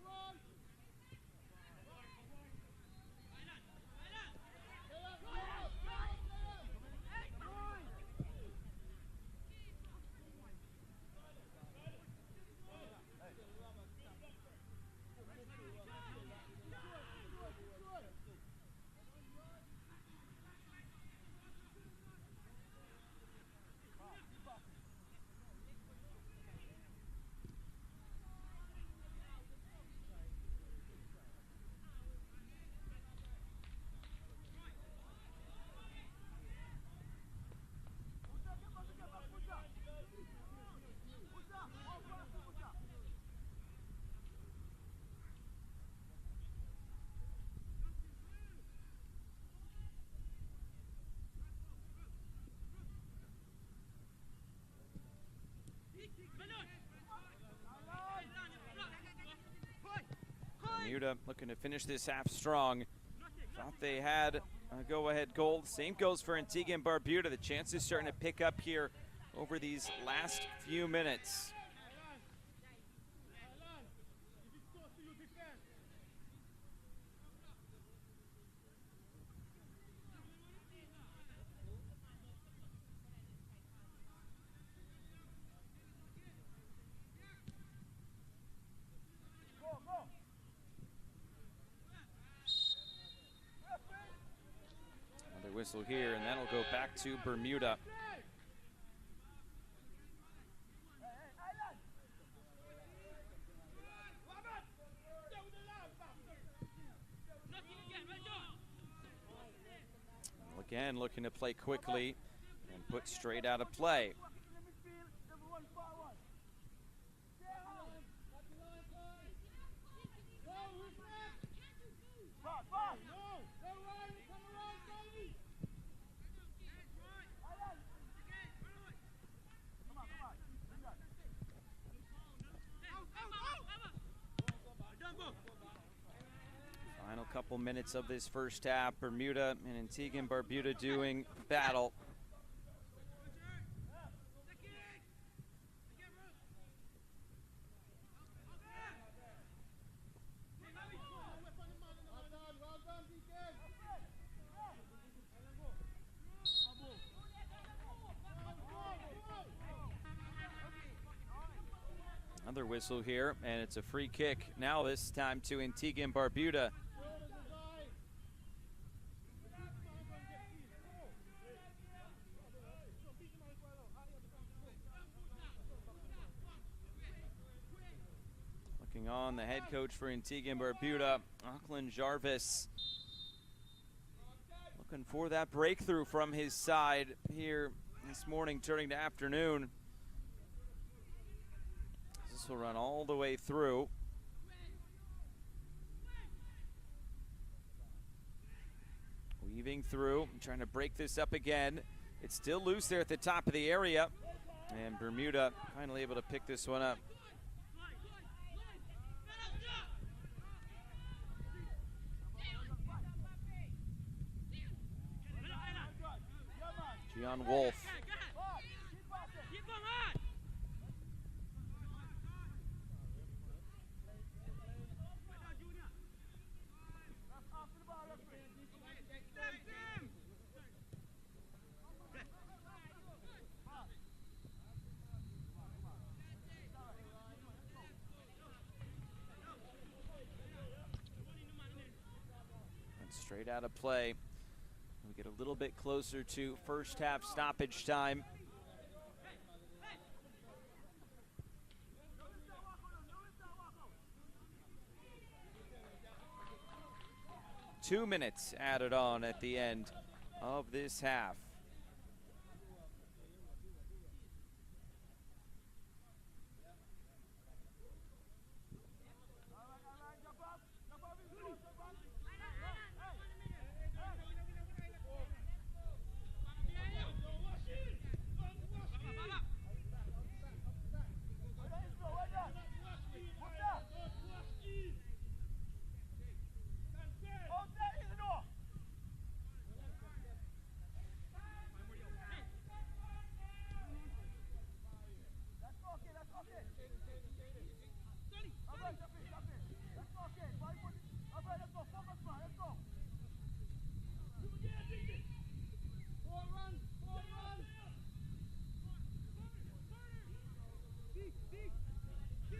Bermuda looking to finish this half strong. Thought they had a go-ahead goal. Same goes for Antigua and Barbuda. The chances starting to pick up here over these last few minutes. Another whistle here, and that'll go back to Bermuda. Again, looking to play quickly and put straight out of play. Final couple minutes of this first half, Bermuda and Antigua and Barbuda doing battle. Another whistle here, and it's a free kick. Now this time to Antigua and Barbuda. Looking on, the head coach for Antigua and Barbuda, Auckland Jarvis. Looking for that breakthrough from his side here this morning, turning to afternoon. This will run all the way through. Weaving through, trying to break this up again. It's still loose there at the top of the area. And Bermuda finally able to pick this one up. Gian Wolf. Straight out of play. We get a little bit closer to first half stoppage time. Two minutes added on at the end of this half.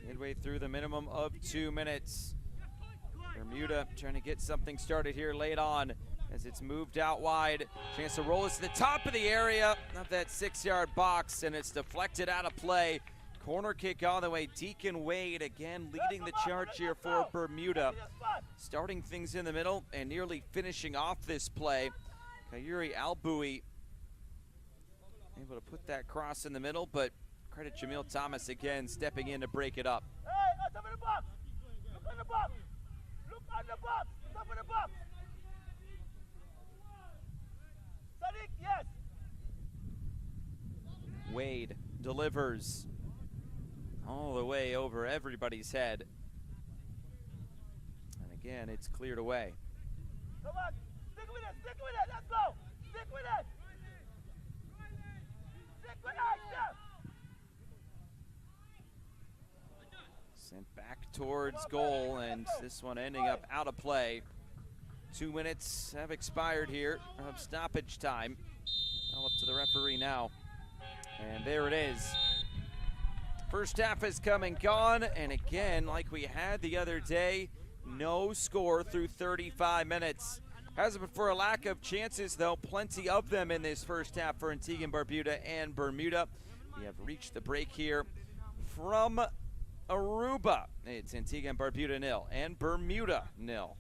Midway through the minimum of 2 minutes. Bermuda trying to get something started here late on as it's moved out wide. Chance to roll this to the top of the area of that 6-yard box, and it's deflected out of play. Corner kick all the way. Deacon Wade again leading the charge here for Bermuda. Starting things in the middle and nearly finishing off this play. Kayuri Alboui able to put that cross in the middle, but credit Jamil Thomas again stepping in to break it up. Hey, top of the box. Look on the box. Look on the box. Top of the box. Sadiq, yes. Wade delivers all the way over everybody's head. And again, it's cleared away. Come on, stick with it, let's go! Stick with it! Stick with it, Jeff! Sent back towards goal, and this one ending up out of play. 2 minutes have expired here of stoppage time. All up to the referee now. And there it is. First half has come and gone, and again, like we had the other day, no score through 35 minutes. Hasn't been for a lack of chances, though. Plenty of them in this first half for Antigua and Barbuda and Bermuda. We have reached the break here from Aruba. It's Antigua and Barbuda 0 and Bermuda 0.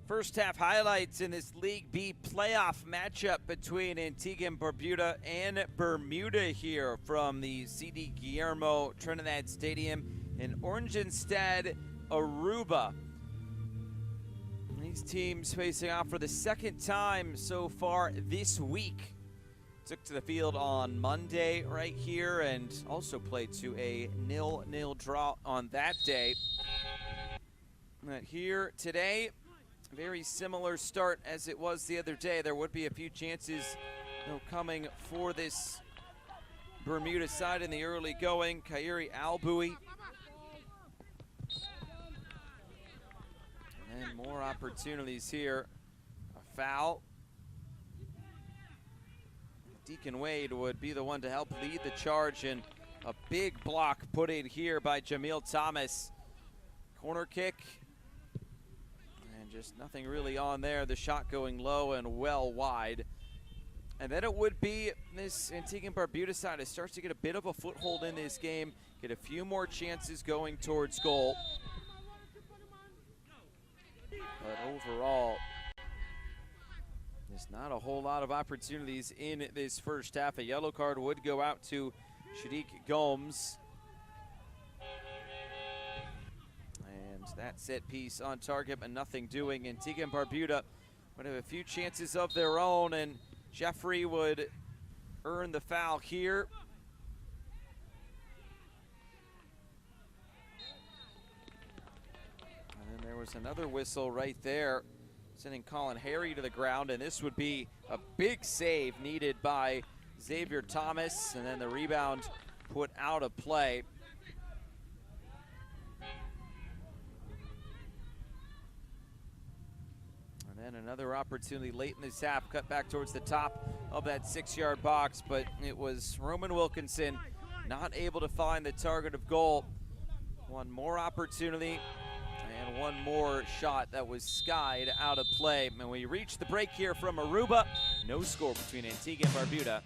First half highlights in this League B playoff matchup between Antigua and Barbuda and Bermuda here from the CD Guillermo Trinidad Stadium in Oranjestad, Aruba. These teams facing off for the second time so far this week. Took to the field on Monday right here and also played to a 0-0 draw on that day. But here today, very similar start as it was the other day. There would be a few chances coming for this Bermuda side in the early going. Kairi Alboui. And more opportunities here. A foul. Deacon Wade would be the one to help lead the charge, and a big block put in here by Jamil Thomas. Corner kick. Just nothing really on there. The shot going low and well wide. And then it would be this Antigua and Barbuda side. It starts to get a bit of a foothold in this game, get a few more chances going towards goal. But overall, there's not a whole lot of opportunities in this first half. A yellow card would go out to Shadiq Gomes. And And that set piece on target, but nothing doing. Antigua and Barbuda would have a few chances of their own, and Jeffrey would earn the foul here. And then there was another whistle right there, sending Colin Harry to the ground, and this would be a big save needed by Xavier Thomas, and then the rebound put out of play. And then another opportunity late in this half, cut back towards the top of that 6-yard box, but it was Roman Wilkinson not able to find the target of goal. One more opportunity and one more shot that was skied out of play. And we reach the break here from Aruba. No score between Antigua and Barbuda.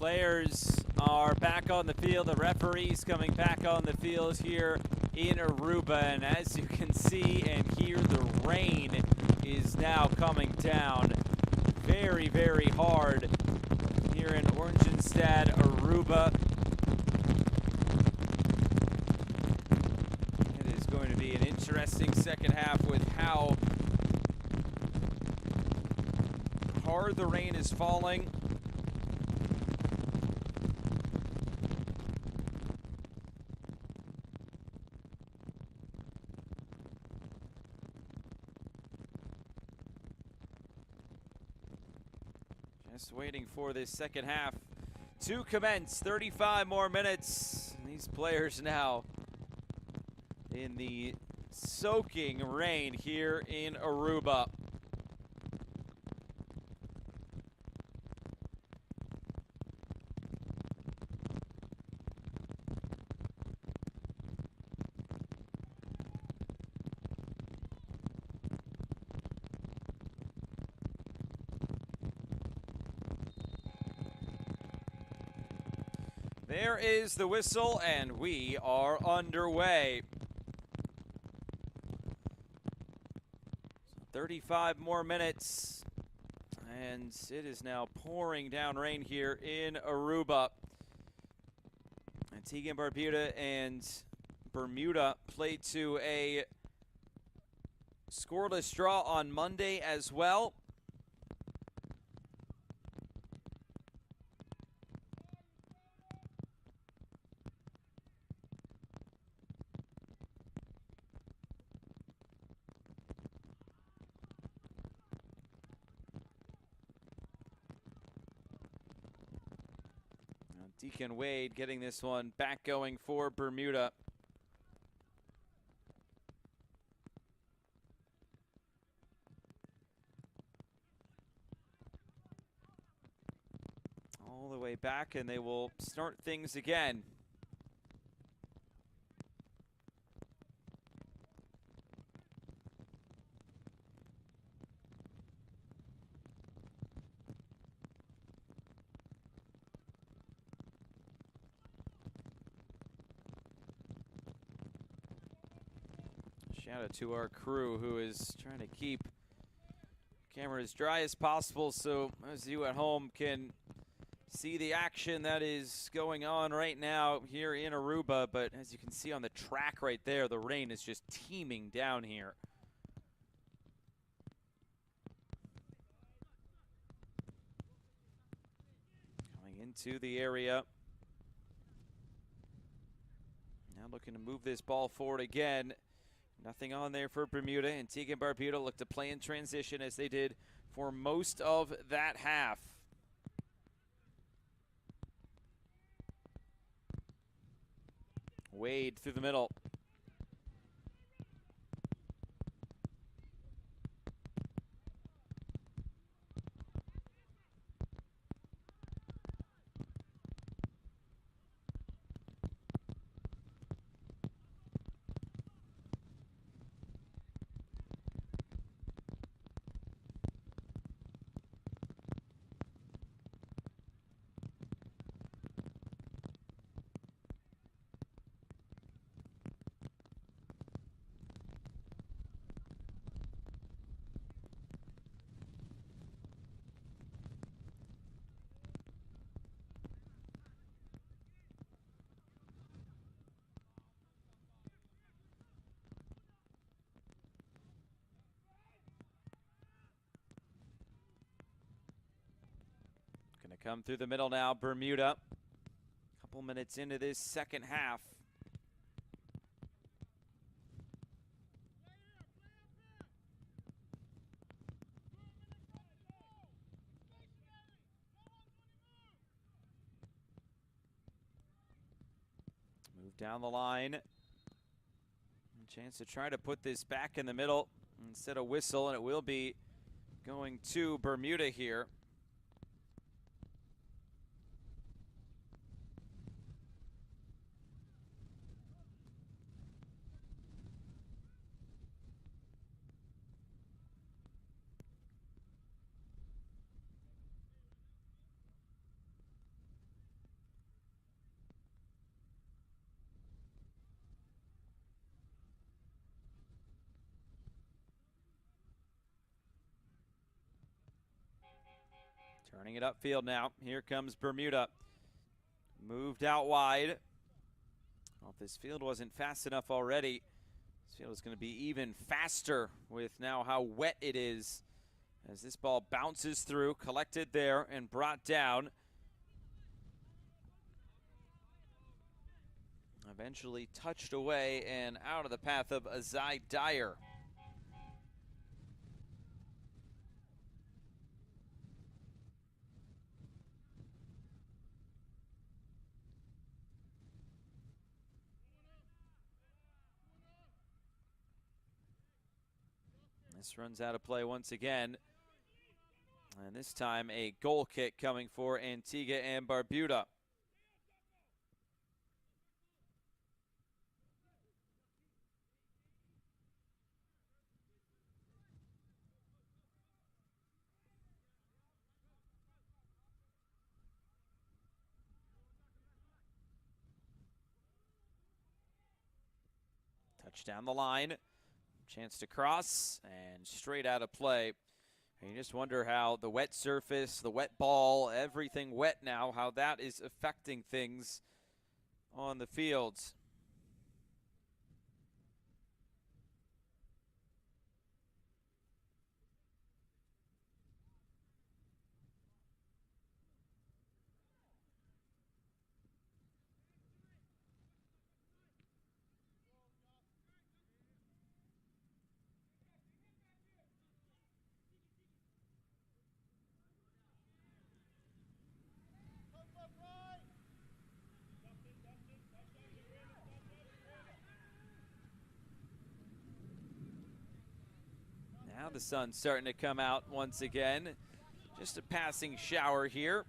Players are back on the field. The referees coming back on the field here in Aruba. And as you can see and hear, the rain is now coming down very, very hard here in Oranjestad, Aruba. It is going to be an interesting second half with how hard the rain is falling. Just waiting for this second half to commence. 35 more minutes. And these players now in the soaking rain here in Aruba. There is the whistle, and we are underway. 35 more minutes, and it is now pouring down rain here in Aruba. Antigua and Barbuda and Bermuda played to a scoreless draw on Monday as well. Deacon Wade getting this one back going for Bermuda. All the way back, and they will start things again. Shout out to our crew who is trying to keep camera as dry as possible so as you at home can see the action that is going on right now here in Aruba. But as you can see on the track right there, the rain is just teeming down here. Coming into the area. Now looking to move this ball forward again. Nothing on there for Bermuda. Antigua and Barbuda look to play in transition as they did for most of that half. Wade through the middle. Going to come through the middle now, Bermuda. Couple minutes into this second half. Move down the line. A chance to try to put this back in the middle instead of whistle, and it will be going to Bermuda here. Turning it upfield now. Here comes Bermuda. Moved out wide. Well, if this field wasn't fast enough already, this field is going to be even faster with now how wet it is. As this ball bounces through, collected there and brought down. Eventually touched away and out of the path of Azai Dyer. This runs out of play once again. And this time a goal kick coming for Antigua and Barbuda. Touch down the line. Chance to cross and straight out of play. And you just wonder how the wet surface, the wet ball, everything wet now, how that is affecting things on the fields. Now the sun's starting to come out once again. Just a passing shower here.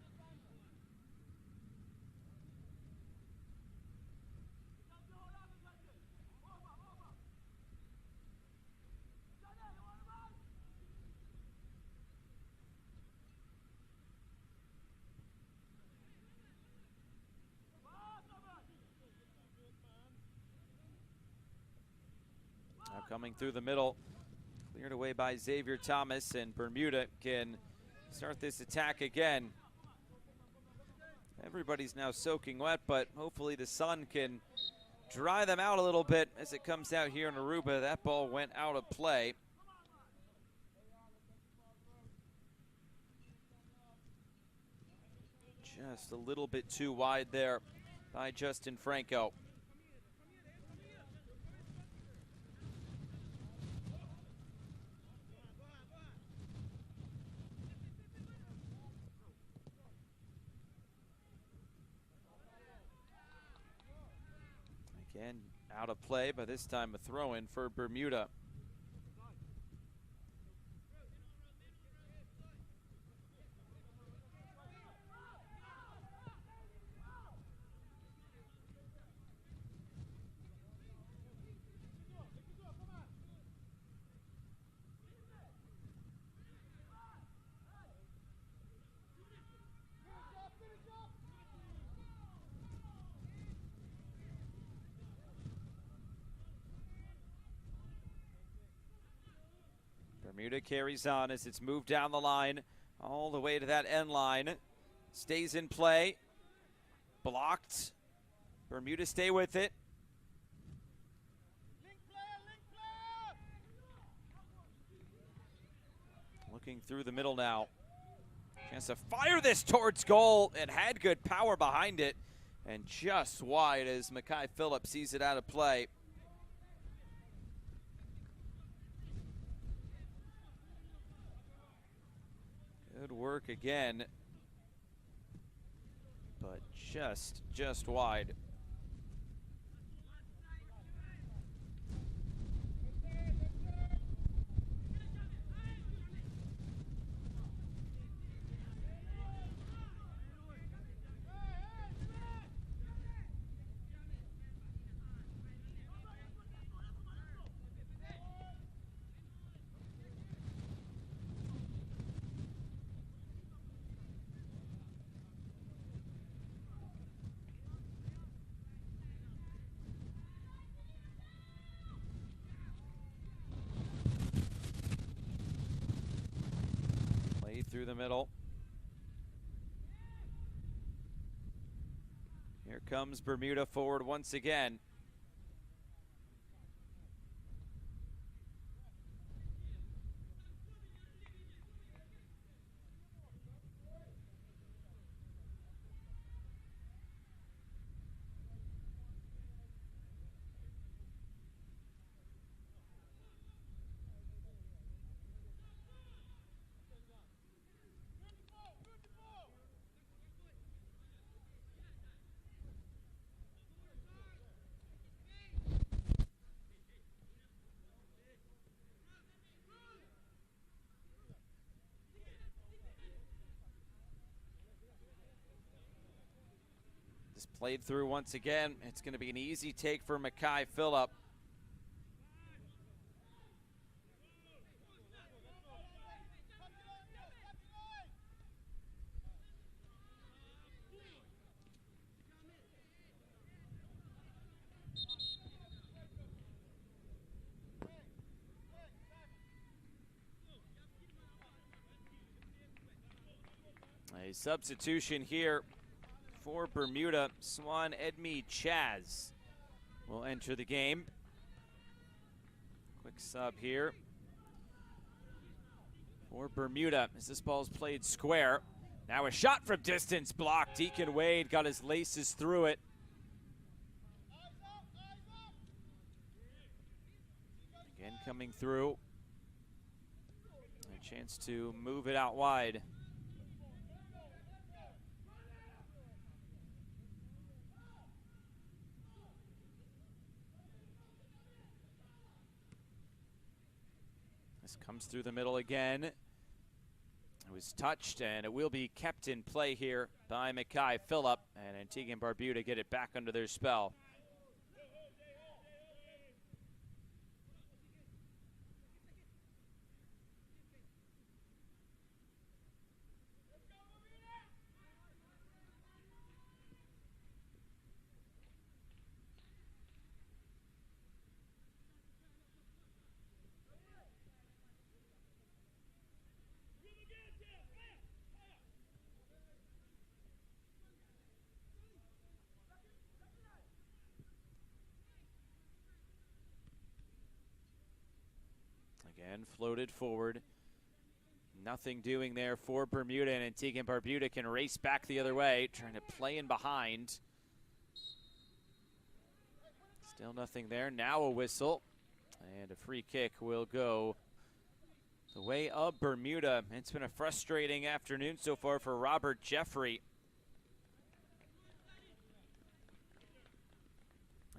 Now coming through the middle. Cleared away by Xavier Thomas, and Bermuda can start this attack again. Everybody's now soaking wet, but hopefully the sun can dry them out a little bit as it comes out here in Aruba. That ball went out of play. Just a little bit too wide there by Justin Franco. Again, out of play, but this time a throw-in for Bermuda. Bermuda carries on as it's moved down the line, all the way to that end line. Stays in play. Blocked. Bermuda stay with it. Looking through the middle now. Chance to fire this towards goal. It had good power behind it. And just wide as Mackay Phillips sees it out of play. Good work again, but just wide. Through the middle. Here comes Bermuda forward once again. This played through once again. It's going to be an easy take for Mackay Phillip. A substitution here for Bermuda. Swan Edmi Chaz will enter the game. Quick sub here for Bermuda as this ball's played square. Now a shot from distance blocked. Deacon Wade got his laces through it. Again coming through. A chance to move it out wide. Comes through the middle again. It was touched, and it will be kept in play here by Mackay Phillip, and Antigua and Barbuda get it back under their spell. Again, floated forward. Nothing doing there for Bermuda, and Antigua and Barbuda can race back the other way, trying to play in behind. Still nothing there. Now a whistle, and a free kick will go the way of Bermuda. It's been a frustrating afternoon so far for Robert Jeffrey.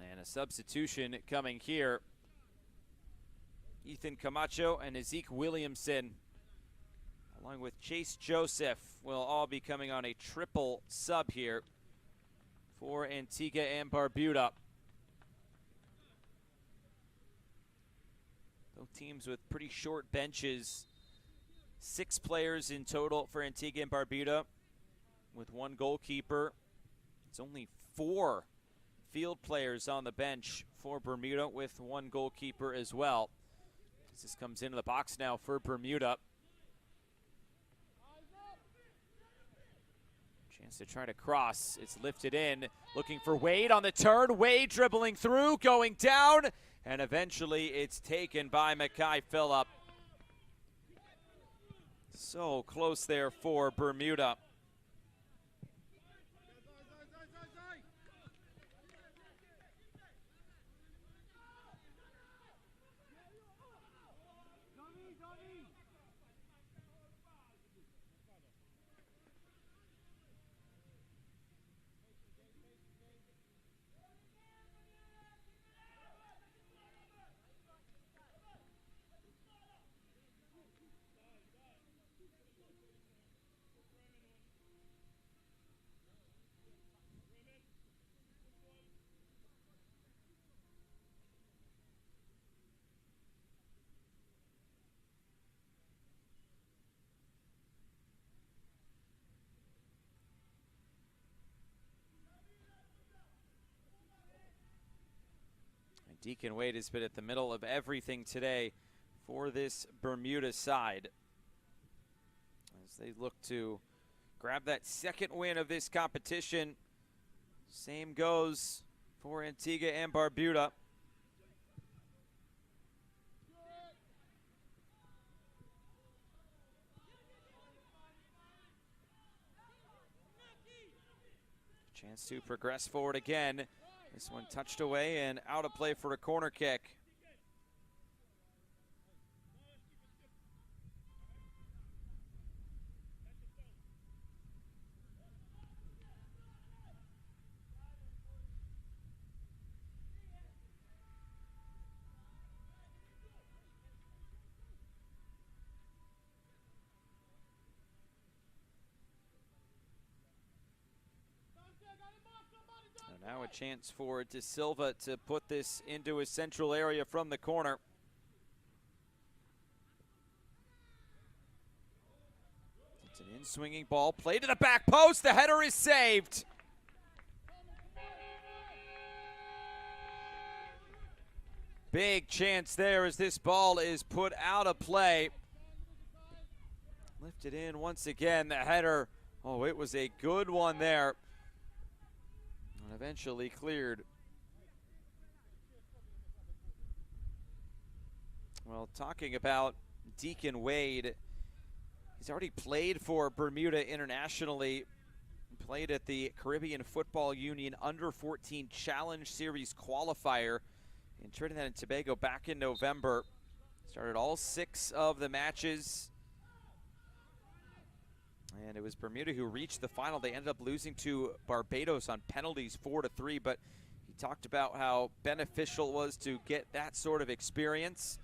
And a substitution coming here. Ethan Camacho and Ezek Williamson, along with Chase Joseph, will all be coming on a triple sub here for Antigua and Barbuda. Both teams with pretty short benches. 6 players in total for Antigua and Barbuda, with 1 goalkeeper. It's only 4 field players on the bench for Bermuda, with 1 goalkeeper as well. This comes into the box now for Bermuda. Chance to try to cross. It's lifted in, looking for Wade on the turn. Wade dribbling through, going down, and eventually it's taken by Mackay Phillip. So close there for Bermuda. Deacon Wade has been at the middle of everything today for this Bermuda side, as they look to grab that second win of this competition. Same goes for Antigua and Barbuda. Chance to progress forward again. This one touched away and out of play for a corner kick. Now a chance for De Silva to put this into his central area from the corner. It's an in-swinging ball, played to the back post, the header is saved. Big chance there as this ball is put out of play. Lifted in once again, the header. Oh, it was a good one there. And eventually cleared. Well, talking about Deacon Wade, he's already played for Bermuda internationally. Played at the Caribbean Football Union Under-14 Challenge Series qualifier in Trinidad and Tobago back in November. Started all 6 of the matches. And it was Bermuda who reached the final. They ended up losing to Barbados on penalties 4-3, but he talked about how beneficial it was to get that sort of experience.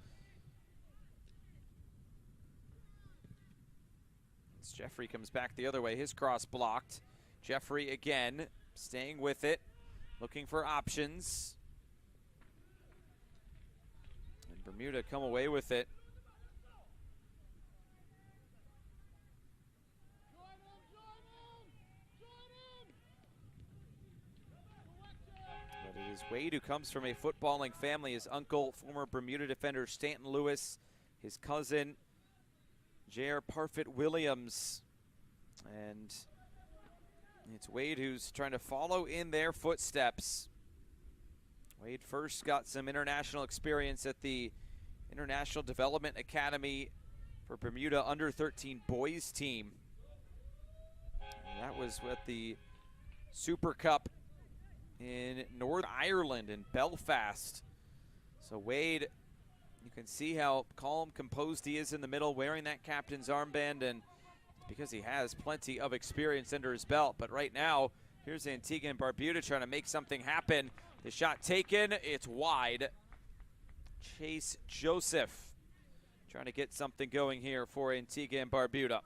As Jeffrey comes back the other way, his cross blocked. Jeffrey again, staying with it, looking for options. And Bermuda come away with it. But it is Wade who comes from a footballing family. His uncle, former Bermuda defender Stanton Lewis, his cousin, J.R. Parfit Williams. And it's Wade who's trying to follow in their footsteps. Wade first got some international experience at the International Development Academy for Bermuda Under-13 boys team. And that was with the Super Cup in Northern Ireland in Belfast. So Wade, you can see how calm, composed he is in the middle, wearing that captain's armband, and because he has plenty of experience under his belt. But right now, here's Antigua and Barbuda trying to make something happen. The shot taken, it's wide. Chase Joseph trying to get something going here for Antigua and Barbuda.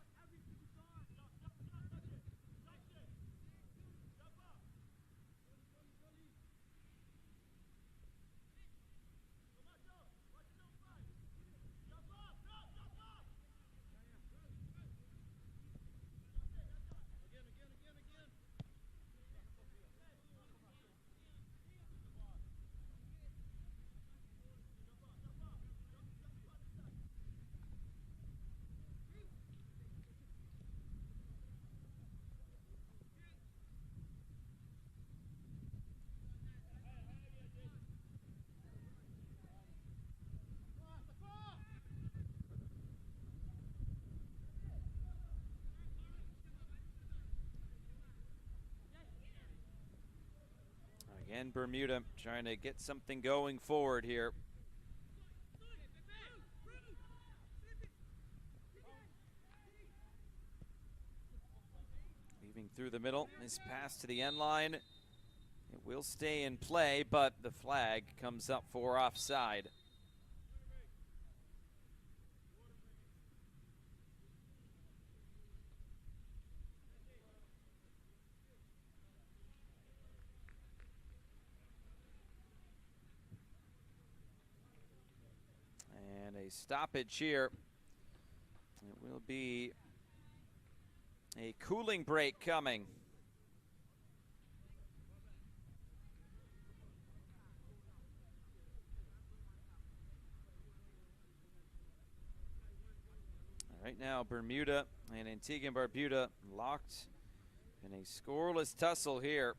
Again, Bermuda trying to get something going forward here. Weaving through the middle, this pass to the end line. It will stay in play, but the flag comes up for offside. A stoppage here. It will be a cooling break coming. Right now, Bermuda and Antigua and Barbuda locked in a scoreless tussle here.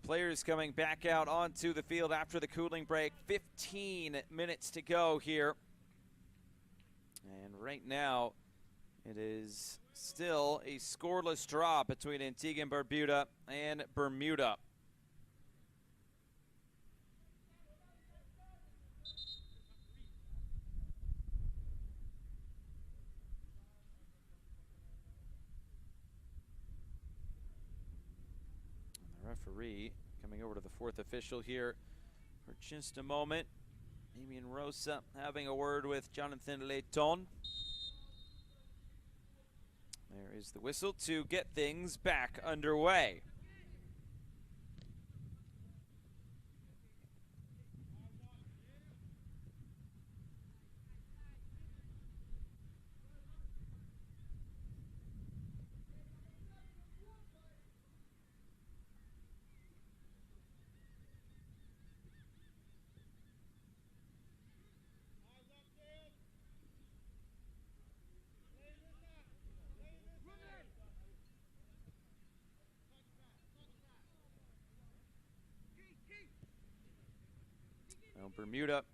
Players coming back out onto the field after the cooling break. 15 minutes to go here. And right now, it is still a scoreless draw between Antigua and Barbuda and Bermuda. And the referee coming over to the fourth official here for just a moment. Damian Rosa having a word with Jonathan Leighton. There is the whistle to get things back underway. Well, Bermuda,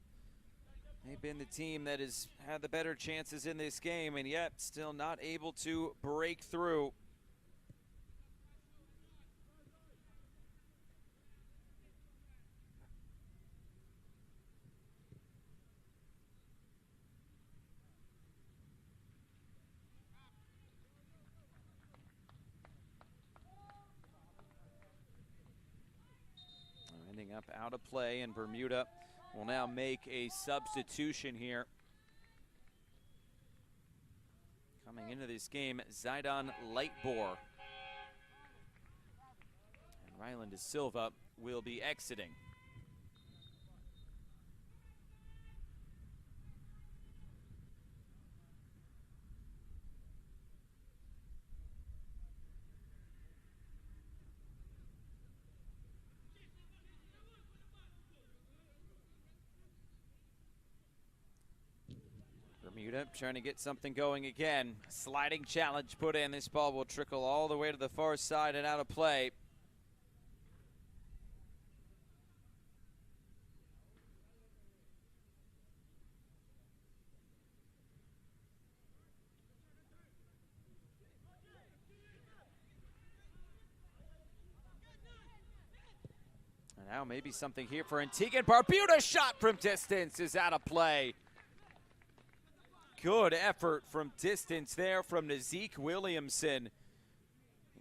they've been the team that has had the better chances in this game, and yet still not able to break through. Ending up out of play, and Bermuda will now make a substitution here. Coming into this game, Zidane Lightbore. And Ryland De Silva will be exiting. Bermuda trying to get something going again. Sliding challenge put in. This ball will trickle all the way to the far side and out of play. And now maybe something here for Antigua. Barbuda shot from distance is out of play. Good effort from distance there from Nazik Williamson.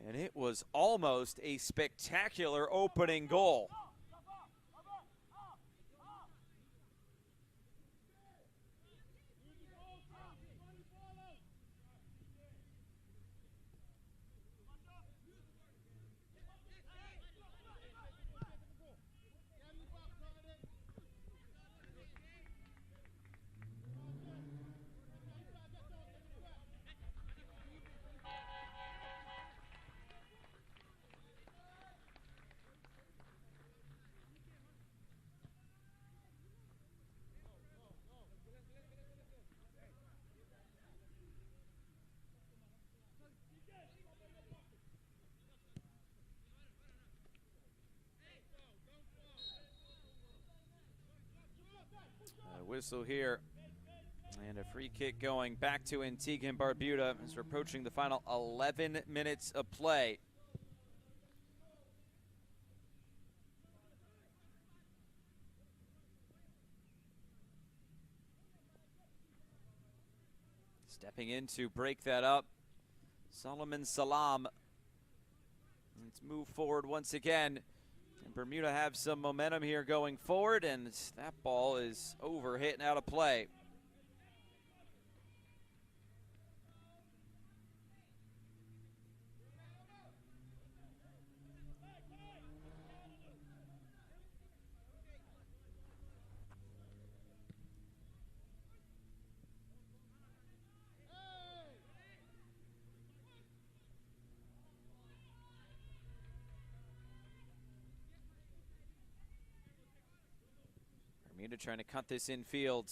And it was almost a spectacular opening goal. Whistle here, and a free kick going back to Antigua and Barbuda as we're approaching the final 11 minutes of play. Stepping in to break that up, Solomon Salam. Let's move forward once again. And Bermuda have some momentum here going forward, and that ball is over, hit, and out of play. Bermuda trying to cut this infield.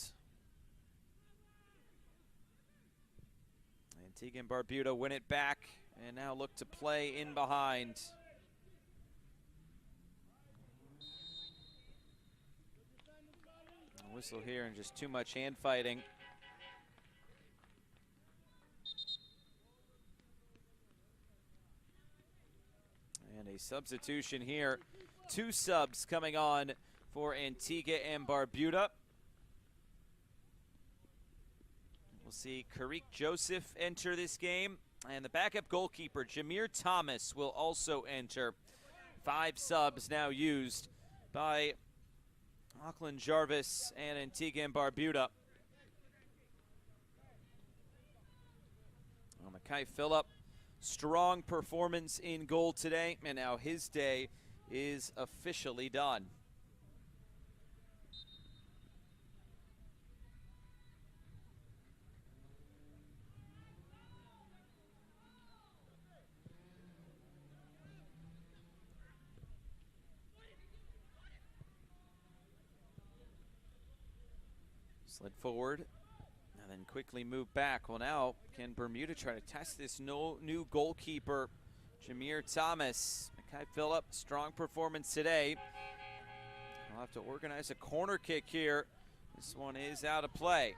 Antigua and Barbuda win it back and now look to play in behind. Whistle here and just too much hand fighting. And a substitution here. 2 subs coming on for Antigua and Barbuda. We'll see Karik Joseph enter this game. And the backup goalkeeper, Jameer Thomas, will also enter. 5 subs now used by Auckland Jarvis and Antigua and Barbuda. Mackay Phillip, strong performance in goal today, and now his day is officially done. Slid forward and then quickly move back. Well, now can Bermuda try to test this new goalkeeper, Jameer Thomas? Mackay Phillip, strong performance today. I'll have to organize a corner kick here. This one is out of play.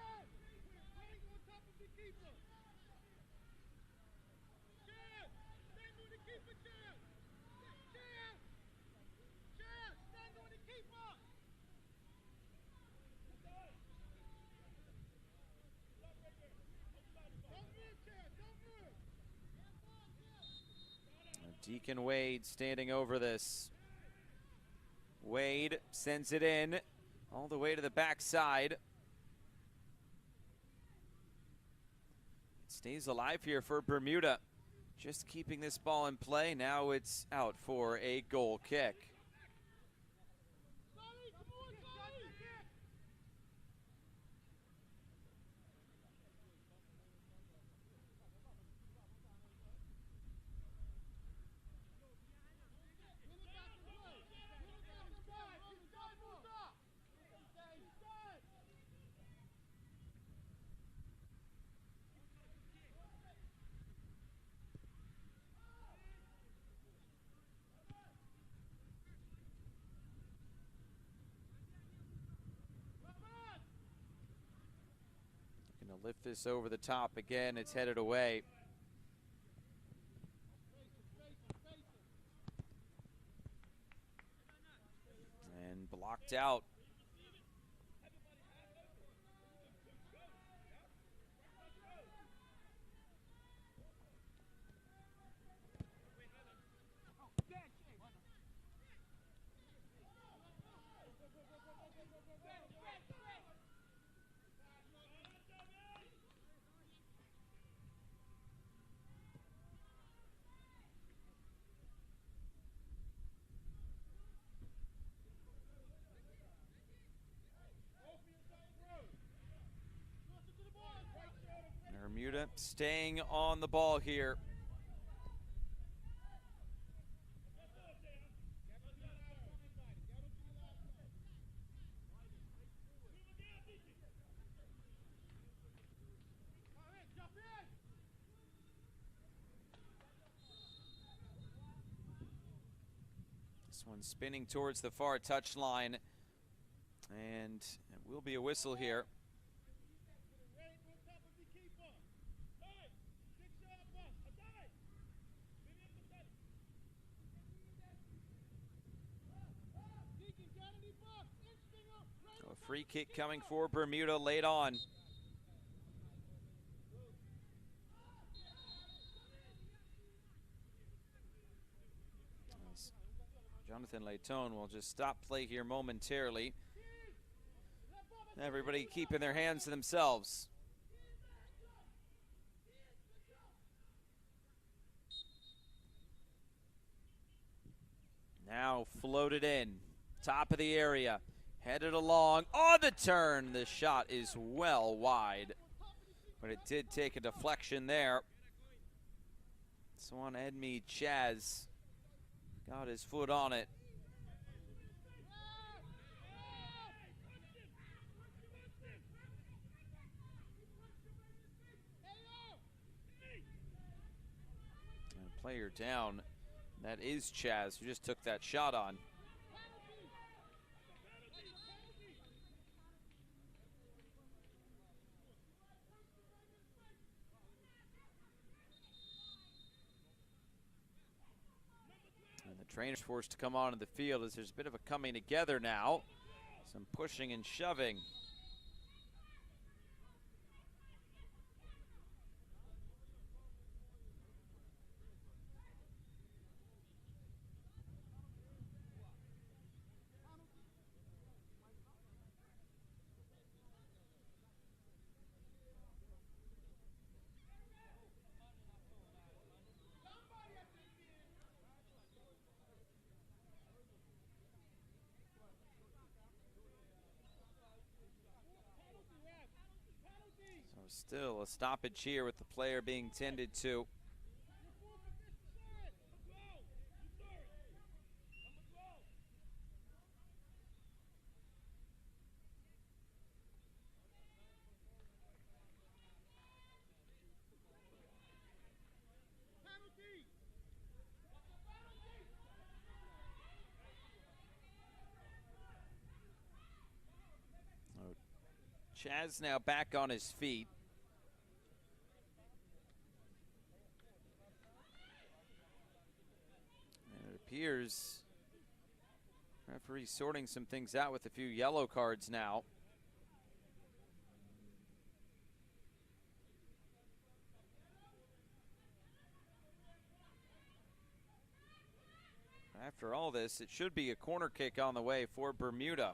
Deacon Wade standing over this. Wade sends it in all the way to the backside. It stays alive here for Bermuda. Just keeping this ball in play. Now it's out for a goal kick. Lift this over the top again. It's headed away. And blocked out. Bermuda staying on the ball here. This one spinning towards the far touchline, and it will be a whistle here. A free kick coming for Bermuda late on. Jonathan Layton will just stop play here momentarily. Everybody keeping their hands to themselves. Now floated in, top of the area, headed along, on the turn. The shot is well wide, but it did take a deflection there. So on Edme Chaz got his foot on it. And a player down. That is Chaz, who just took that shot on. Trainers forced to come onto the field as there's a bit of a coming together now. Some pushing and shoving. Still a stoppage here with the player being tended to. Chaz now back on his feet. Appears referee sorting some things out with a few yellow cards now. After all this, it should be a corner kick on the way for Bermuda.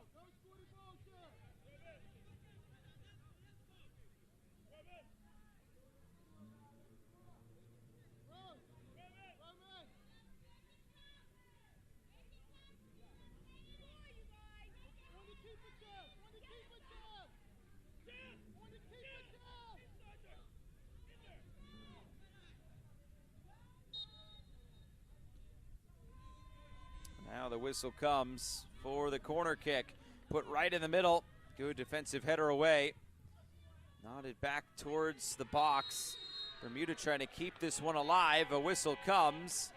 Now the whistle comes for the corner kick. Put right in the middle. Good defensive header away. Nodded back towards the box. Bermuda trying to keep this one alive. A whistle comes.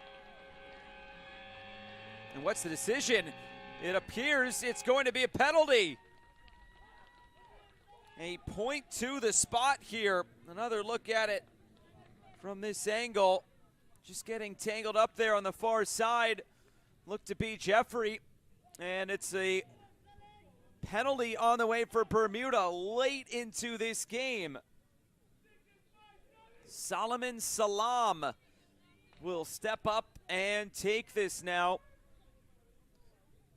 And what's the decision? It appears it's going to be a penalty. A point to the spot here. Another look at it from this angle. Just getting tangled up there on the far side. Look to be Jeffrey, and it's a penalty on the way for Bermuda late into this game. Solomon Salam will step up and take this now.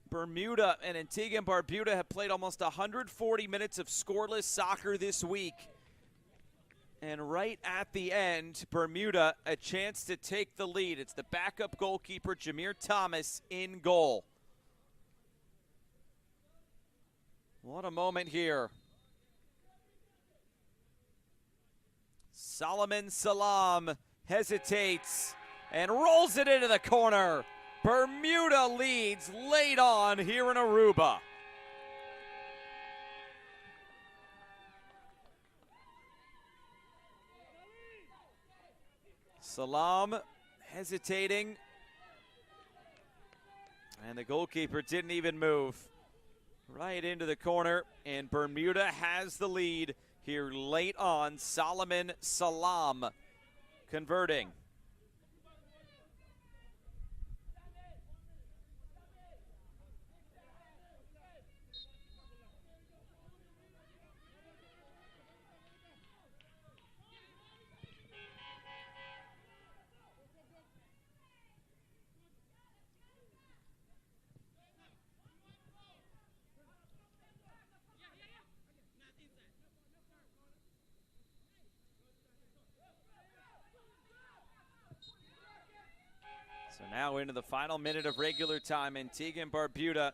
Bermuda and Antigua and Barbuda have played almost 140 minutes of scoreless soccer this week. And right at the end, Bermuda, a chance to take the lead. It's the backup goalkeeper, Jameer Thomas, in goal. What a moment here. Solomon Salam hesitates and rolls it into the corner. Bermuda leads late on here in Aruba. Salam hesitating, and the goalkeeper didn't even move. Right into the corner, and Bermuda has the lead here late on. Solomon Salam converting. So now into the final minute of regular time, Antigua and Barbuda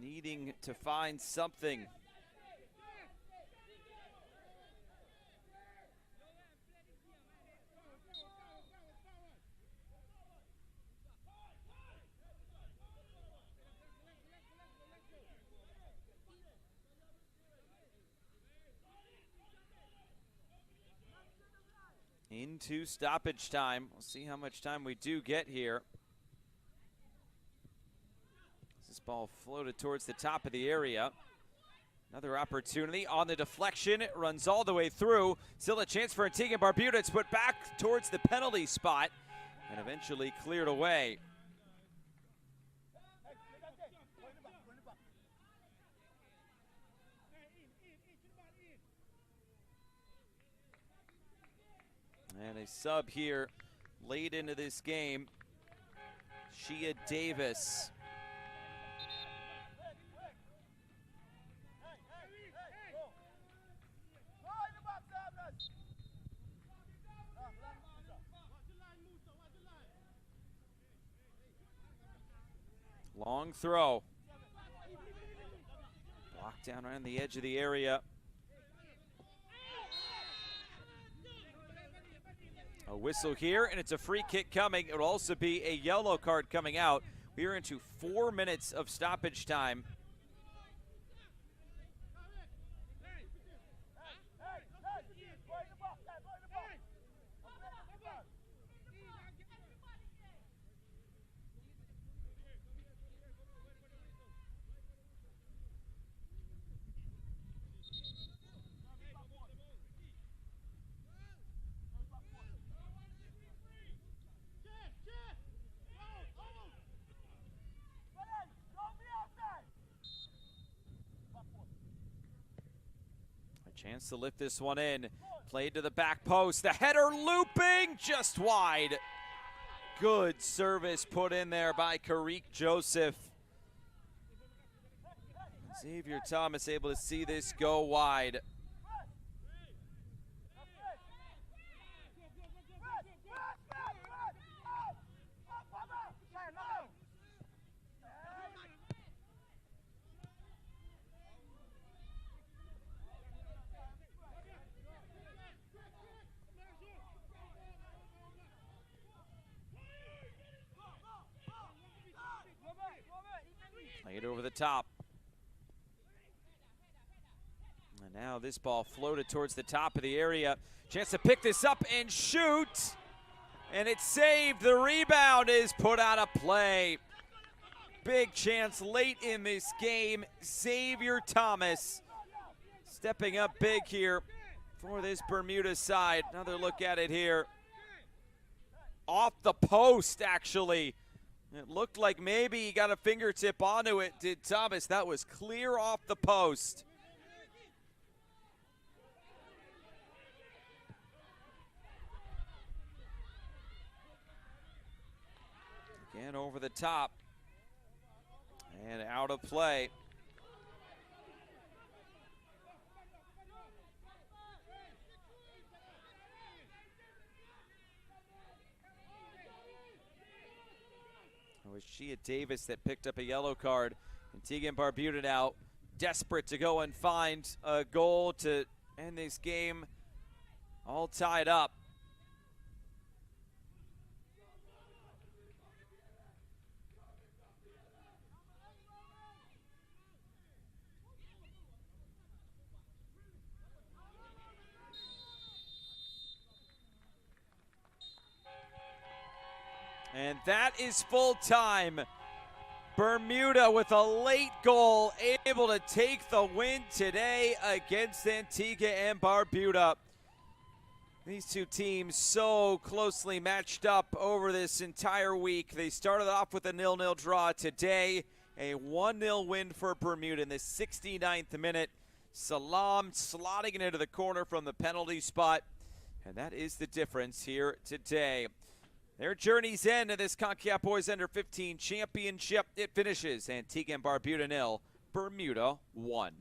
needing to find something. Into stoppage time. We'll see how much time we do get here. This ball floated towards the top of the area. Another opportunity on the deflection. It runs all the way through. Still a chance for Antigua and Barbuda. It's put back towards the penalty spot. and eventually cleared away. And a sub here late into this game, Shea Davis. Long throw. Blocked down around the edge of the area. A whistle here, and it's a free kick coming. It will also be a yellow card coming out. We are into 4 minutes of stoppage time. Chance to lift this one in. Played to the back post. The header looping just wide. Good service put in there by Karik Joseph. Xavier Thomas able to see this go wide. Played over the top. And now this ball floated towards the top of the area. Chance to pick this up and shoot. And it's saved. The rebound is put out of play. Big chance late in this game. Xavier Thomas stepping up big here for this Bermuda side. Another look at it here. Off the post, actually. It looked like maybe he got a fingertip onto it, did Thomas. That was clear off the post. Again over the top. And out of play. It was Shea Davis that picked up a yellow card. Antigua and Barbuda now desperate to go and find a goal to end this game all tied up. And that is full time. Bermuda with a late goal, able to take the win today against Antigua and Barbuda. These two teams so closely matched up over this entire week. They started off with a 0-0 draw today. A 1-0 win for Bermuda in the 69th minute. Salam slotting it into the corner from the penalty spot. And that is the difference here today. Their journeys end in this Concacaf Boys Under 15 Championship. It finishes Antigua and Barbuda 0, Bermuda 1.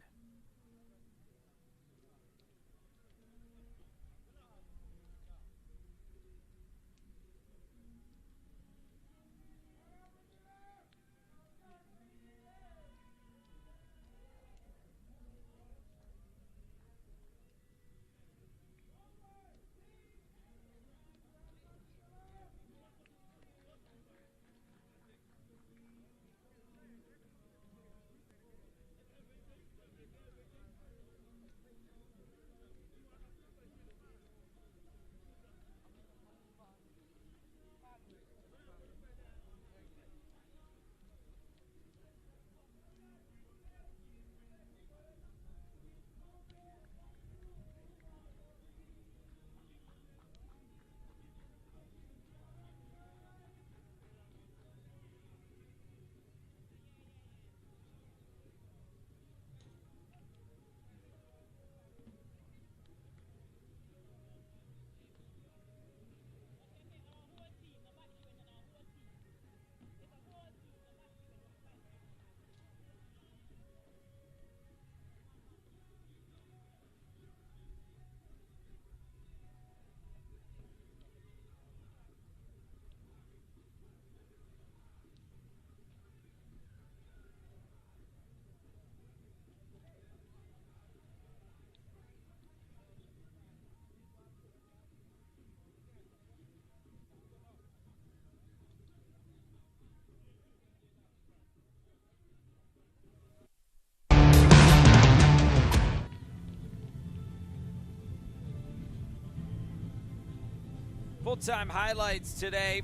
Full-Time highlights today.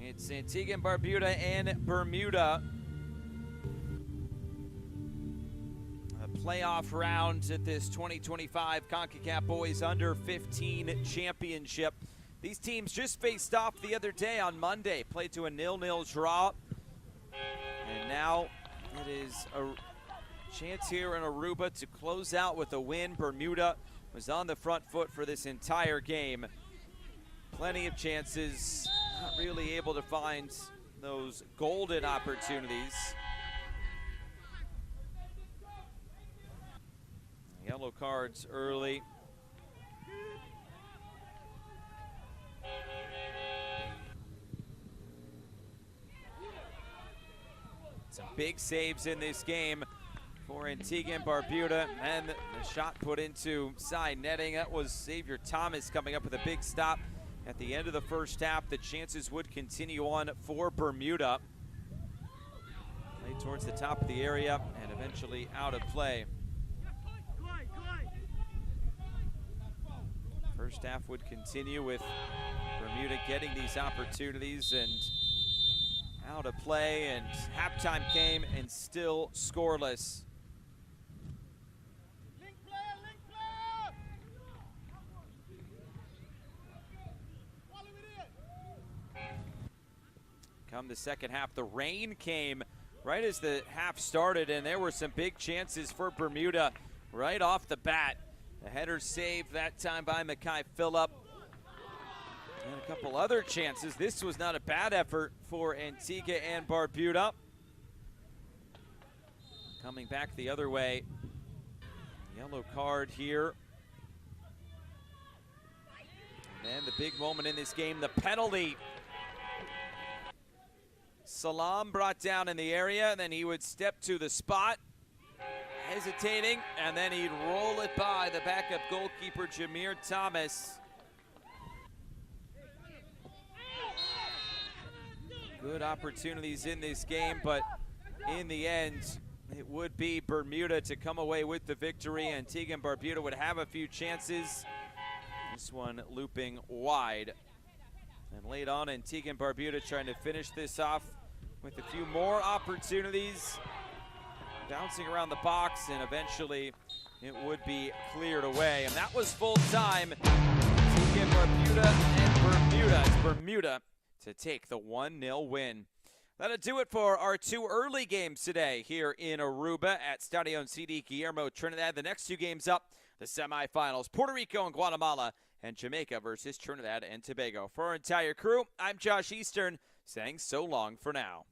It's Antigua and Barbuda and Bermuda. A playoff round at this 2025 Concacaf Boys Under 15 Championship. These teams just faced off the other day on Monday, played to a 0-0 draw. And now it is a chance here in Aruba to close out with a win. Bermuda was on the front foot for this entire game. Plenty of chances, not really able to find those golden opportunities. Yellow cards early. Some big saves in this game for Antigua and Barbuda, and the shot put into side netting. That was Xavier Thomas coming up with a big stop at the end of the first half. The chances would continue on for Bermuda. Played towards the top of the area and eventually out of play. First half would continue with Bermuda getting these opportunities and out of play, and halftime came and still scoreless. Come the second half, the rain came right as the half started, and there were some big chances for Bermuda right off the bat. The header saved that time by Mackay Phillip. And a couple other chances. This was not a bad effort for Antigua and Barbuda. Coming back the other way. Yellow card here. And then the big moment in this game, the penalty. Salam brought down in the area, and then he would step to the spot, hesitating, and then he'd roll it by the backup goalkeeper, Jameer Thomas. Good opportunities in this game, but in the end, it would be Bermuda to come away with the victory. Antigua and Barbuda would have a few chances. This one looping wide. And late on, Antigua and Barbuda trying to finish this off with a few more opportunities. Bouncing around the box, and eventually it would be cleared away. And that was full time. Antigua and Barbuda, and Bermuda. It's Bermuda to take the 1-0 win. That'll do it for our two early games today here in Aruba at Stadion CD Guillermo, Trinidad. The next two games up, the semifinals, Puerto Rico and Guatemala, and Jamaica versus Trinidad and Tobago. For our entire crew, I'm Josh Eastern, saying so long for now.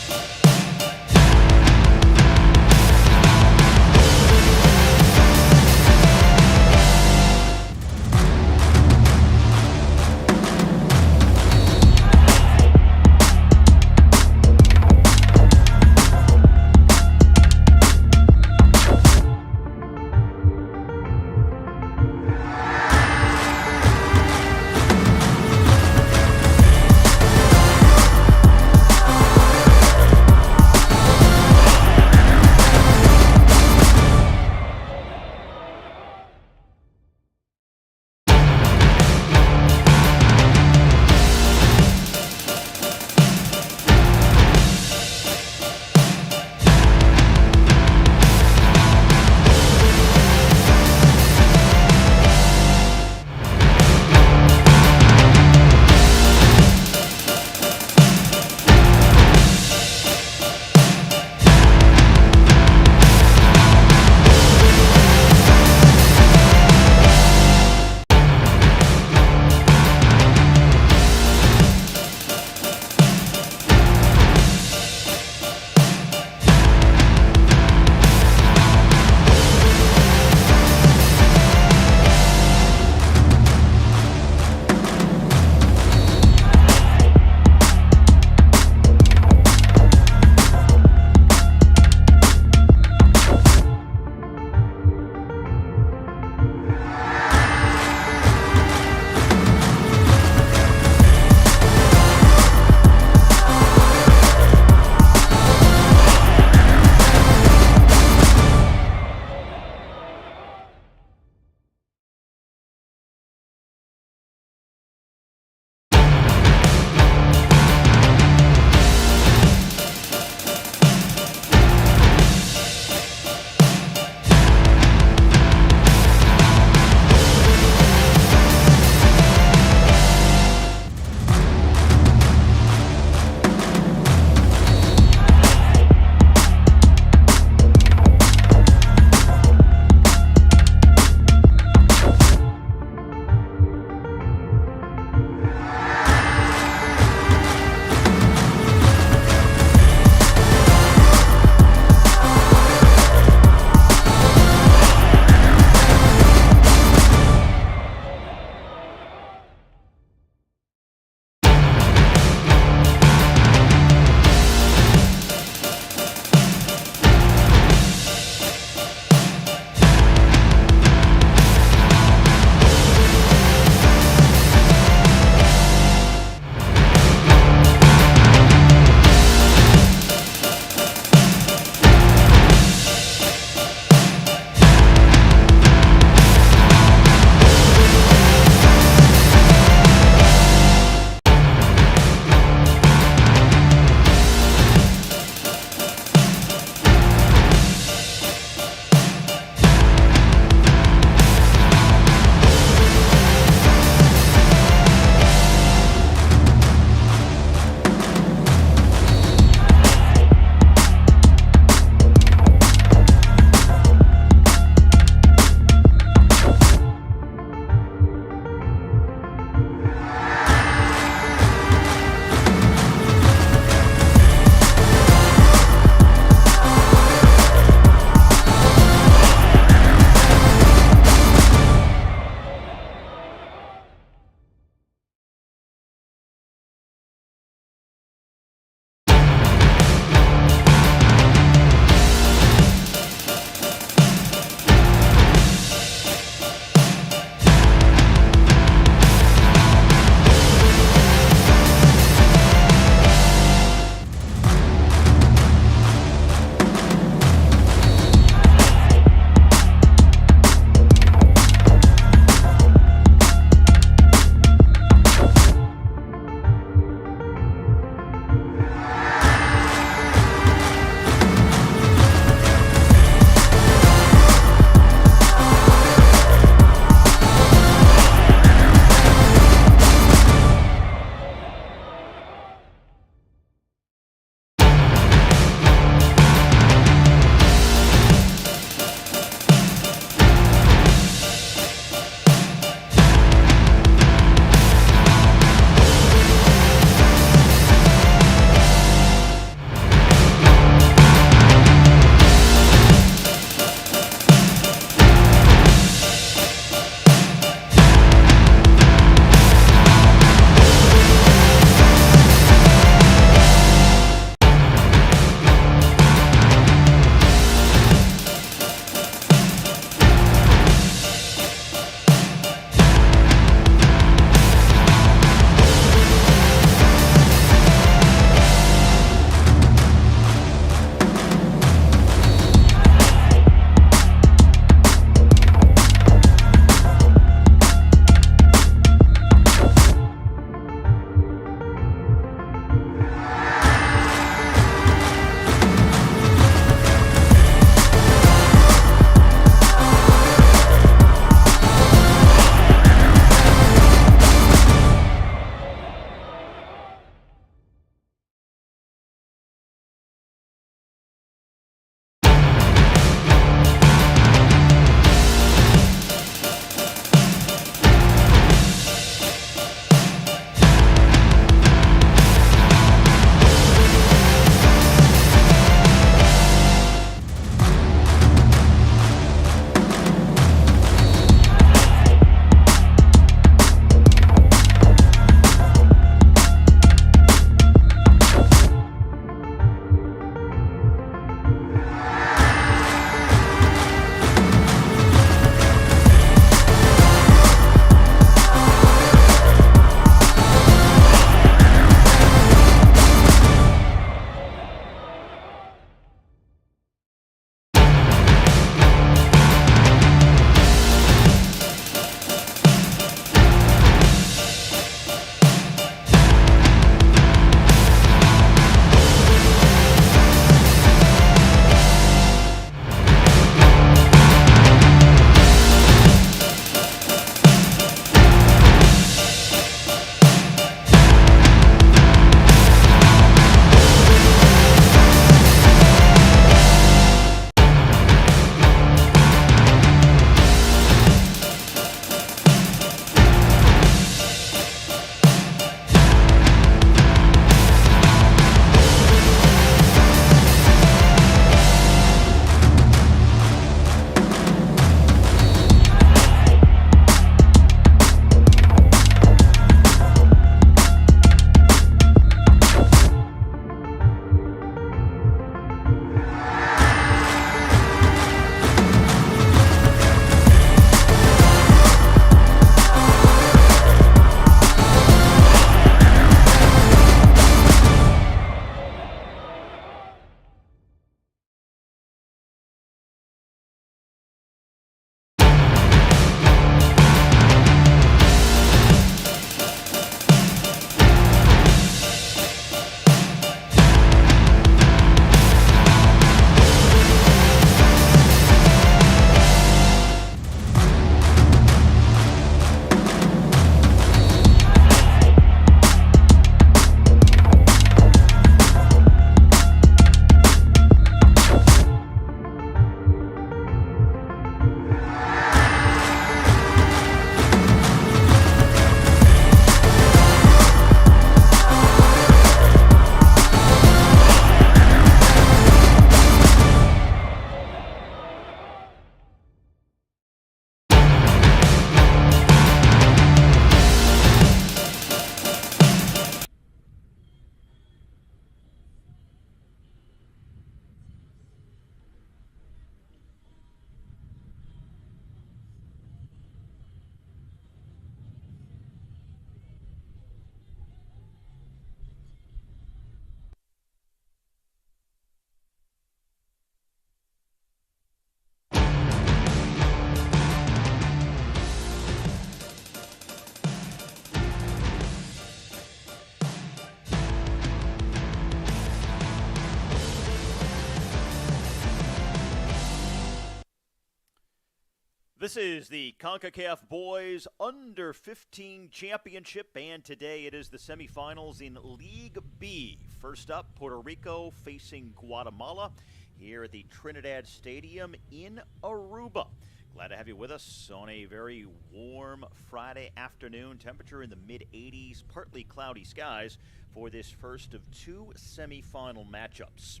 This is the Concacaf Boys Under 15 Championship, and today it is the semifinals in League B. First up, Puerto Rico facing Guatemala here at the Trinidad Stadium in Aruba. Glad to have you with us on a very warm Friday afternoon. Temperature in the mid-80s, partly cloudy skies for this first of two semifinal matchups.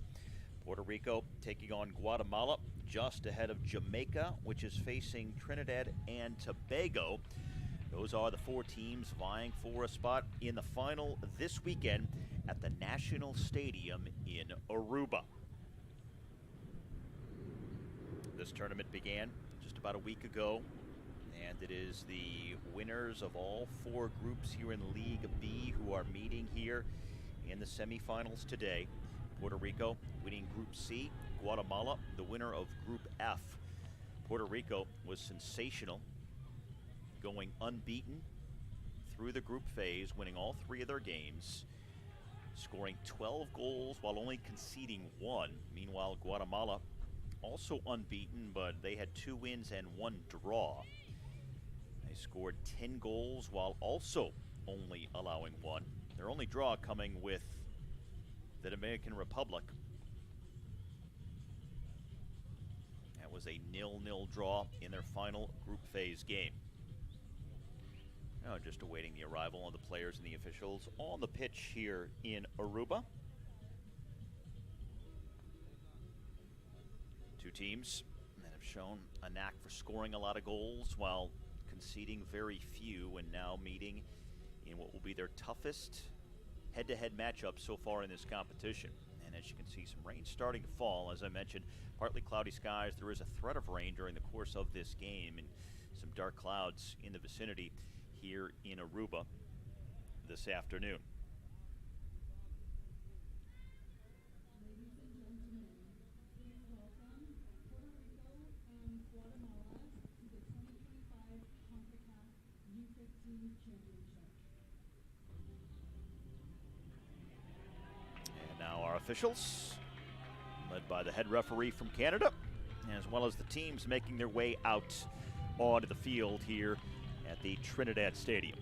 Puerto Rico taking on Guatemala, just ahead of Jamaica, which is facing Trinidad and Tobago. Those are the four teams vying for a spot in the final this weekend at the National Stadium in Aruba. This tournament began just about a week ago, and it is the winners of all four groups here in League B who are meeting here in the semifinals today. Puerto Rico winning Group C, Guatemala the winner of Group F. Puerto Rico was sensational, going unbeaten through the group phase, winning all three of their games, scoring 12 goals while only conceding one. Meanwhile, Guatemala also unbeaten, but they had 2 wins and 1 draw. They scored 10 goals while also only allowing 1. Their only draw coming with the Dominican Republic. That was a 0-0 draw in their final group phase game. Now just awaiting the arrival of the players and the officials on the pitch here in Aruba. Two teams that have shown a knack for scoring a lot of goals while conceding very few, and now meeting in what will be their toughest head-to-head matchup so far in this competition. And as you can see, some rain starting to fall. As I mentioned, partly cloudy skies. There is a threat of rain during the course of this game, and some dark clouds in the vicinity here in Aruba this afternoon. Ladies and gentlemen, please welcome Puerto Rico and Guatemala to the 2025 Concacaf U-15 Championship. And now our officials, led by the head referee from Canada, as well as the teams making their way out onto the field here at the Trinidad Stadium.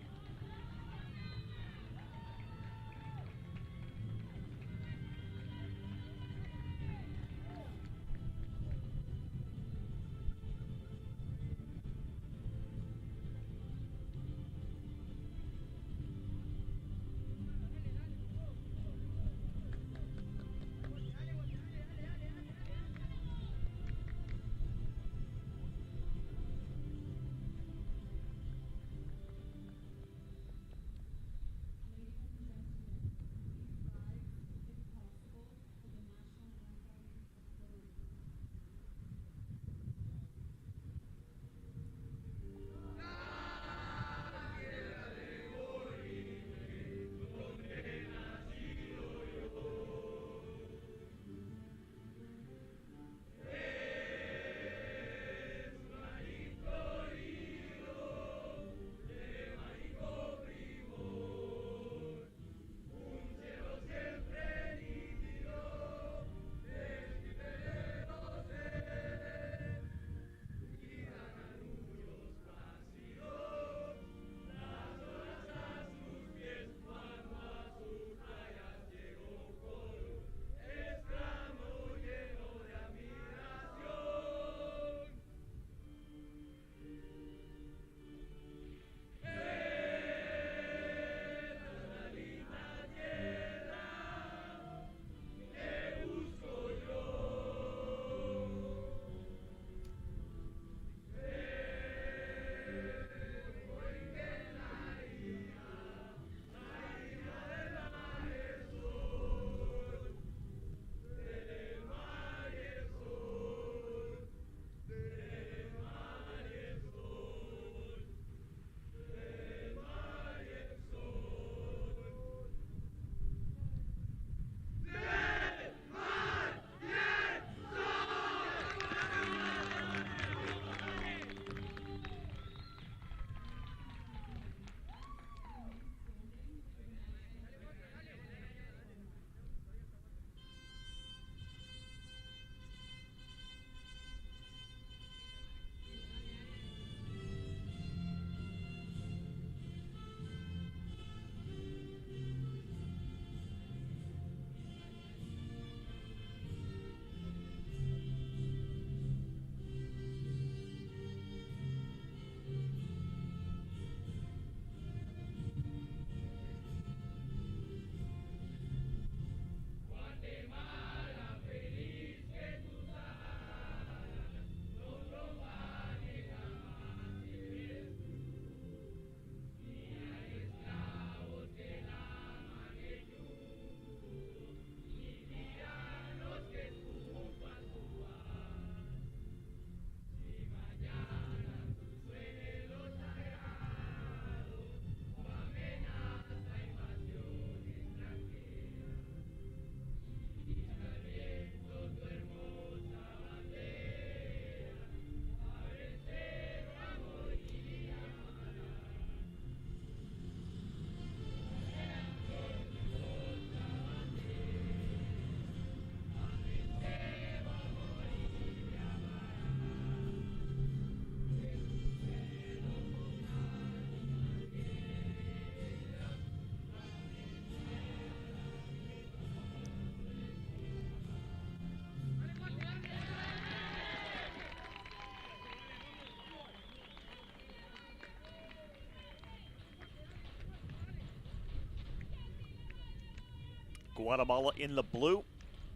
Guatemala in the blue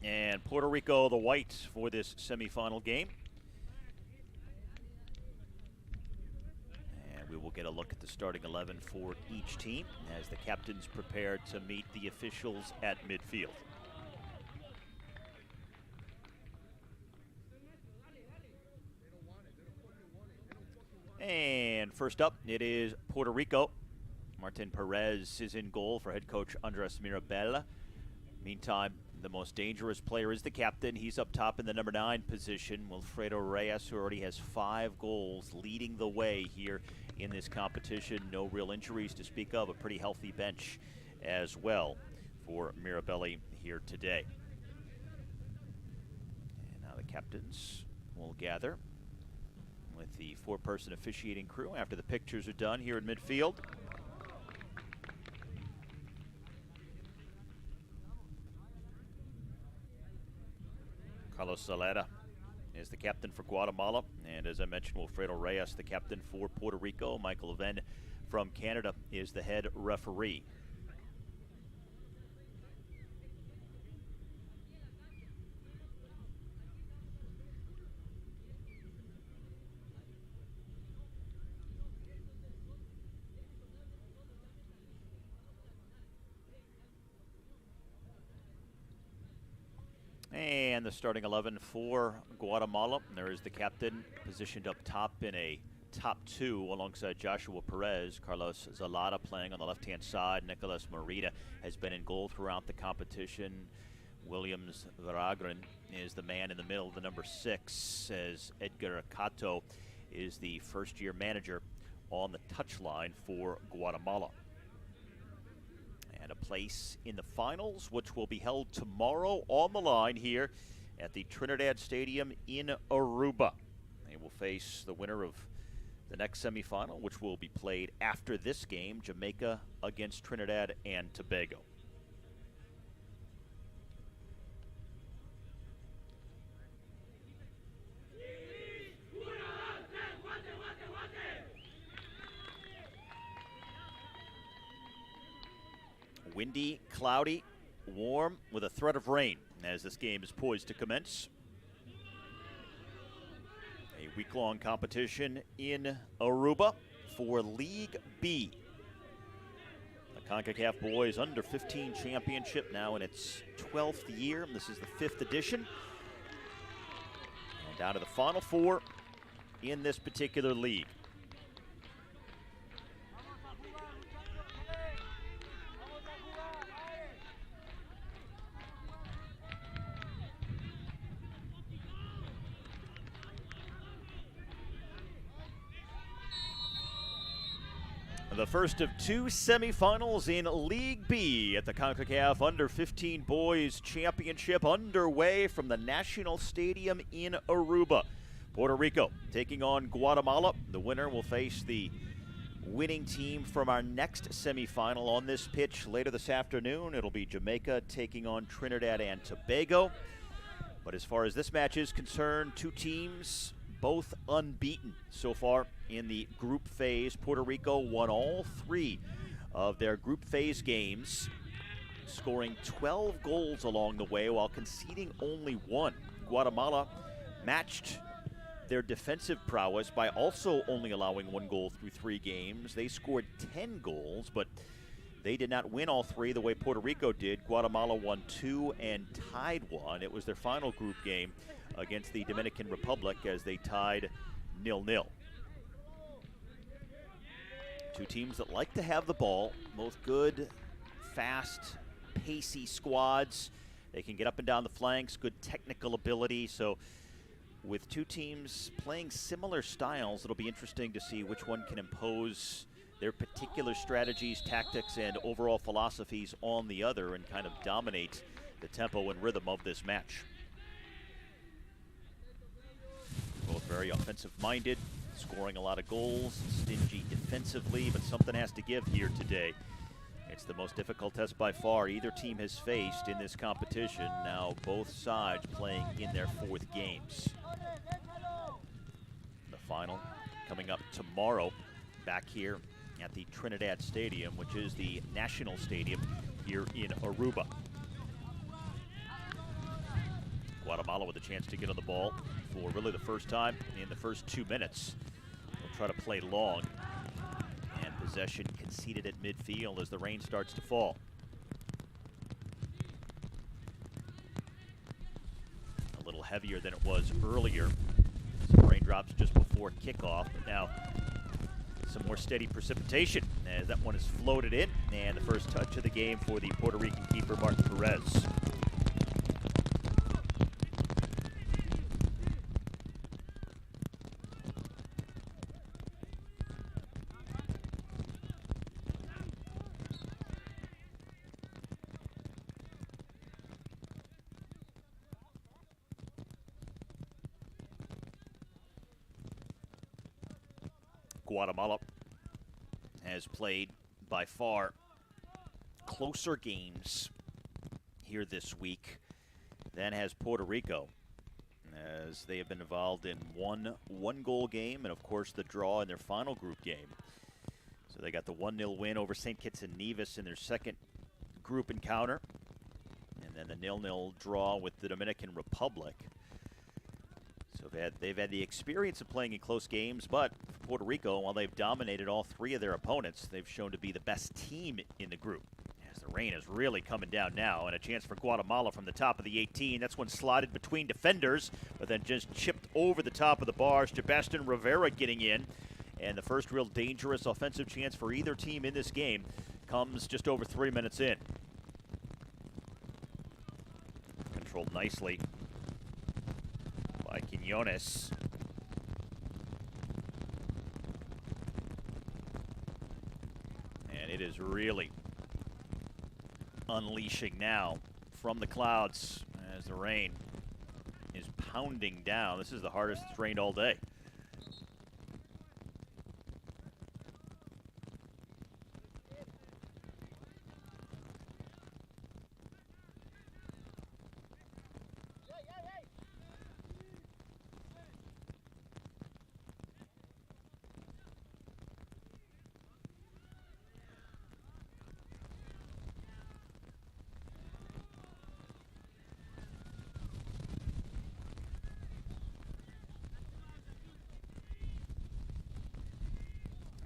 and Puerto Rico the white for this semifinal game. And we will get a look at the starting 11 for each team as the captains prepare to meet the officials at midfield. And first up, it is Puerto Rico. Martin Perez is in goal for head coach Andres Mirabella. Meantime, the most dangerous player is the captain. He's up top in the number 9 position, Wilfredo Reyes, who already has 5 goals, leading the way here in this competition. No real injuries to speak of, a pretty healthy bench as well for Mirabella here today. And now the captains will gather with the 4-person officiating crew after the pictures are done here in midfield. Carlos Salera is the captain for Guatemala, and as I mentioned, Wilfredo Reyes, the captain for Puerto Rico. Michael Venn from Canada is the head referee. And the starting 11 for Guatemala. There is the captain positioned up top in a top 2 alongside Joshua Perez. Carlos Zalata playing on the left-hand side. Nicolas Morita has been in goal throughout the competition. Williams Varagran is the man in the middle, the number 6, as Edgar Cato is the first-year manager on the touchline for Guatemala. And a place in the finals, which will be held tomorrow on the line here at the Trinidad Stadium in Aruba. They will face the winner of the next semifinal, which will be played after this game, Jamaica against Trinidad and Tobago. Windy, cloudy, warm, with a threat of rain as this game is poised to commence. A week-long competition in Aruba for League B. The Concacaf Boys Under 15 Championship now in its 12th year. This is the 5th edition. And down to the Final 4 in this particular league. The first of 2 semifinals in League B at the Concacaf Under 15 Boys Championship underway from the National Stadium in Aruba. Puerto Rico taking on Guatemala. The winner will face the winning team from our next semifinal on this pitch later this afternoon. It'll be Jamaica taking on Trinidad and Tobago. But as far as this match is concerned, 2 teams both unbeaten so far in the group phase. Puerto Rico won all 3 of their group phase games, scoring 12 goals along the way while conceding only 1. Guatemala matched their defensive prowess by also only allowing 1 goal through 3 games. They scored 10 goals, but they did not win all 3 the way Puerto Rico did. Guatemala won 2 and tied 1. It was their final group game against the Dominican Republic as they tied 0-0. 2 teams that like to have the ball, both good, fast, pacey squads. They can get up and down the flanks, good technical ability. So with 2 teams playing similar styles, it'll be interesting to see which one can impose their particular strategies, tactics, and overall philosophies on the other and kind of dominate the tempo and rhythm of this match. Both very offensive-minded, scoring a lot of goals, stingy defensively, but something has to give here today. It's the most difficult test by far either team has faced in this competition. Now both sides playing in their 4th games. The final coming up tomorrow back here at the Trinidad Stadium, which is the national stadium here in Aruba. Guatemala with a chance to get on the ball for really the first time in the first 2 minutes. They'll try to play long. And possession conceded at midfield as the rain starts to fall. A little heavier than it was earlier. Some raindrops just before kickoff, but now some more steady precipitation as that one is floated in. And the first touch of the game for the Puerto Rican keeper, Martin Perez. Guatemala has played by far closer games here this week than has Puerto Rico, as they have been involved in one-goal game and, of course, the draw in their final group game. So they got the 1-0 win over St. Kitts and Nevis in their second group encounter, and then the 0-0 draw with the Dominican Republic. So they've had the experience of playing in close games, but for Puerto Rico, while they've dominated all three of their opponents, they've shown to be the best team in the group. As the rain is really coming down now, and a chance for Guatemala from the top of the 18. That's one slotted between defenders, but then just chipped over the top of the bars. Sebastian Rivera getting in, and the first real dangerous offensive chance for either team in this game comes just over 3 minutes in. Controlled nicely by Quiñones. And it is really unleashing now from the clouds as the rain is pounding down. This is the hardest it's rained all day.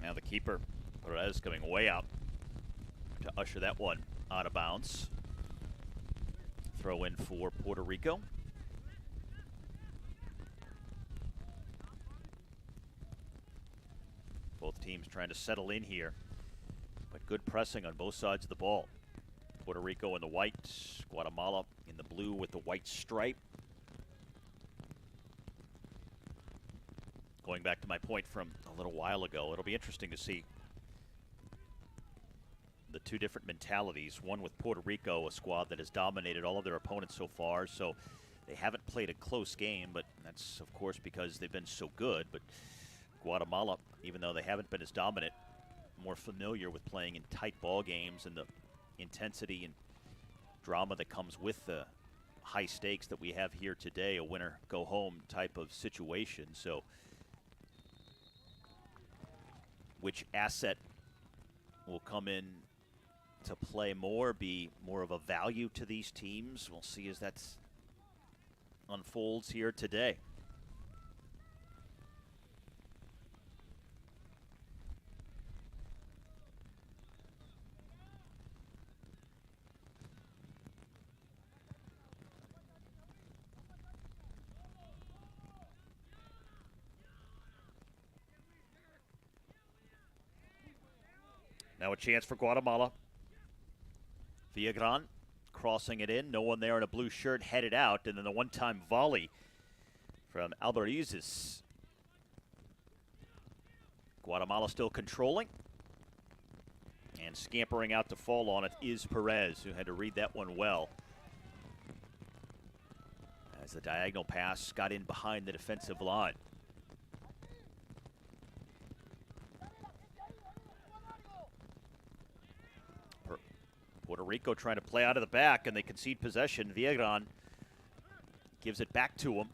Now the keeper, Perez, coming way out to usher that one out of bounds. Throw in for Puerto Rico. Both teams trying to settle in here, but good pressing on both sides of the ball. Puerto Rico in the white, Guatemala in the blue with the white stripe. Going back to my point from a little while ago, it'll be interesting to see the two different mentalities. One with Puerto Rico, a squad that has dominated all of their opponents so far, so they haven't played a close game, but that's, of course, because they've been so good. But Guatemala, even though they haven't been as dominant, more familiar with playing in tight ball games and the intensity and drama that comes with the high stakes that we have here today, a winner-go-home type of situation. So which asset will come in to play more, be more of a value to these teams? We'll see as that unfolds here today. Now a chance for Guatemala. Villagran crossing it in. No one there in a blue shirt headed out. And then the one-time volley from Albarizes. Guatemala still controlling. And scampering out to fall on it is Perez, who had to read that one well. As the diagonal pass got in behind the defensive line. Puerto Rico trying to play out of the back, and they concede possession. Villagran gives it back to him.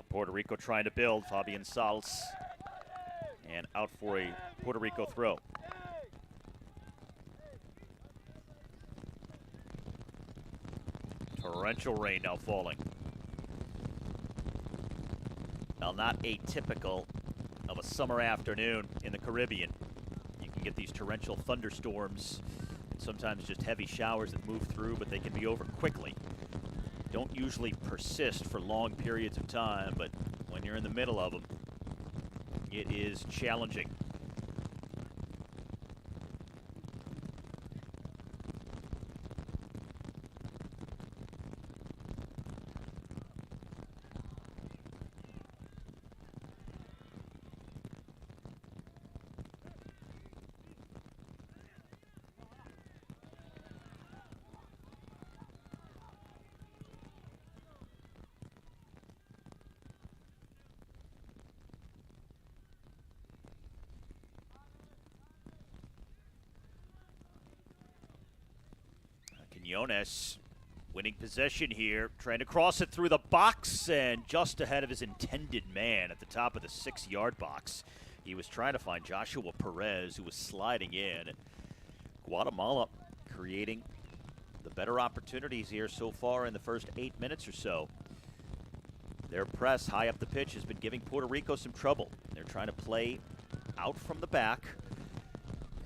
Puerto Rico trying to build. Fabian Sals. And out for a Puerto Rico throw. Torrential rain now falling. Now, not atypical of a summer afternoon in the Caribbean. You can get these torrential thunderstorms and sometimes just heavy showers that move through, but they can be over quickly. Don't usually persist for long periods of time, but when you're in the middle of them, it is challenging. Quinones winning possession here, trying to cross it through the box and just ahead of his intended man at the top of the 6-yard box. He was trying to find Joshua Perez, who was sliding in. Guatemala creating the better opportunities here so far in the first 8 minutes or so. Their press high up the pitch has been giving Puerto Rico some trouble. They're trying to play out from the back,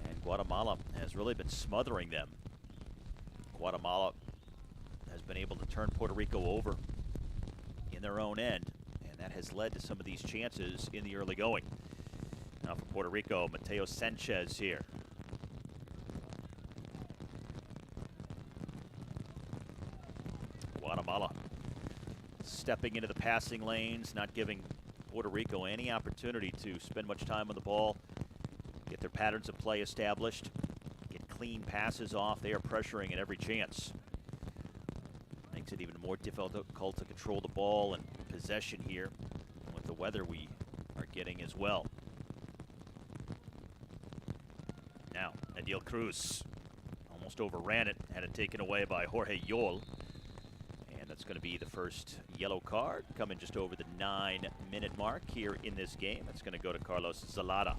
and Guatemala has really been smothering them. Guatemala has been able to turn Puerto Rico over in their own end, and that has led to some of these chances in the early going. Now for Puerto Rico, Mateo Sanchez here. Guatemala stepping into the passing lanes, not giving Puerto Rico any opportunity to spend much time on the ball, get their patterns of play established, get clean passes off. They are pressuring at every chance. Makes it even more difficult to control the ball and possession here with the weather we are getting as well. Now, Adil Cruz almost overran it, had it taken away by Jorge Yol. And that's going to be the first yellow card, coming just over the 9-minute mark here in this game. That's going to go to Carlos Zelada.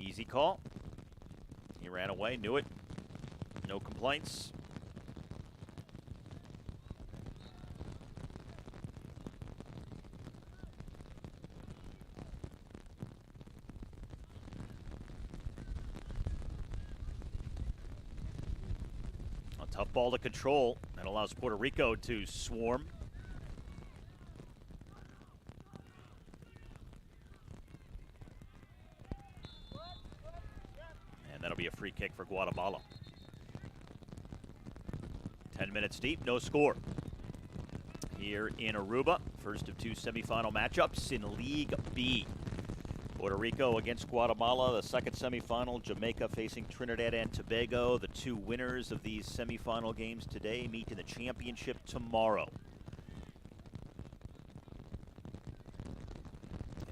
Easy call. He ran away, knew it. No complaints. A tough ball to control. That allows Puerto Rico to swarm. That'll be a free kick for Guatemala. 10 minutes deep, no score. Here in Aruba, first of two semifinal matchups in League B. Puerto Rico against Guatemala, the second semifinal. Jamaica facing Trinidad and Tobago. The two winners of these semifinal games today meet in the championship tomorrow.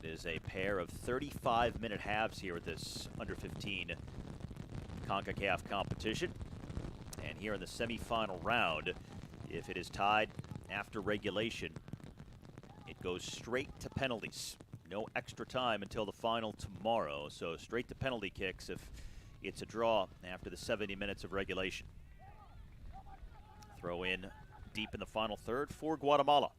It is a pair of 35-minute halves here at this under-15 Concacaf competition. And here in the semifinal round, if it is tied after regulation, it goes straight to penalties. No extra time until the final tomorrow, so straight to penalty kicks if it's a draw after the 70 minutes of regulation. Throw in deep in the final third for Guatemala.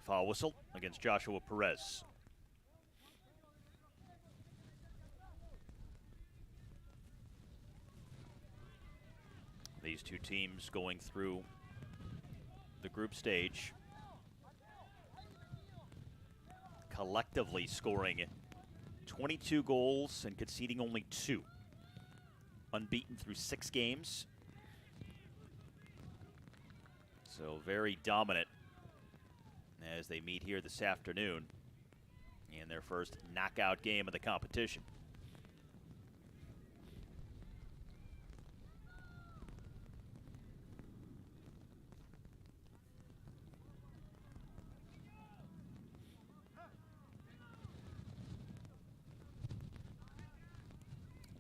Foul whistle against Joshua Perez. These two teams going through the group stage, collectively scoring 22 goals and conceding only 2. Unbeaten through 6 games. So very dominant as they meet here this afternoon in their first knockout game of the competition.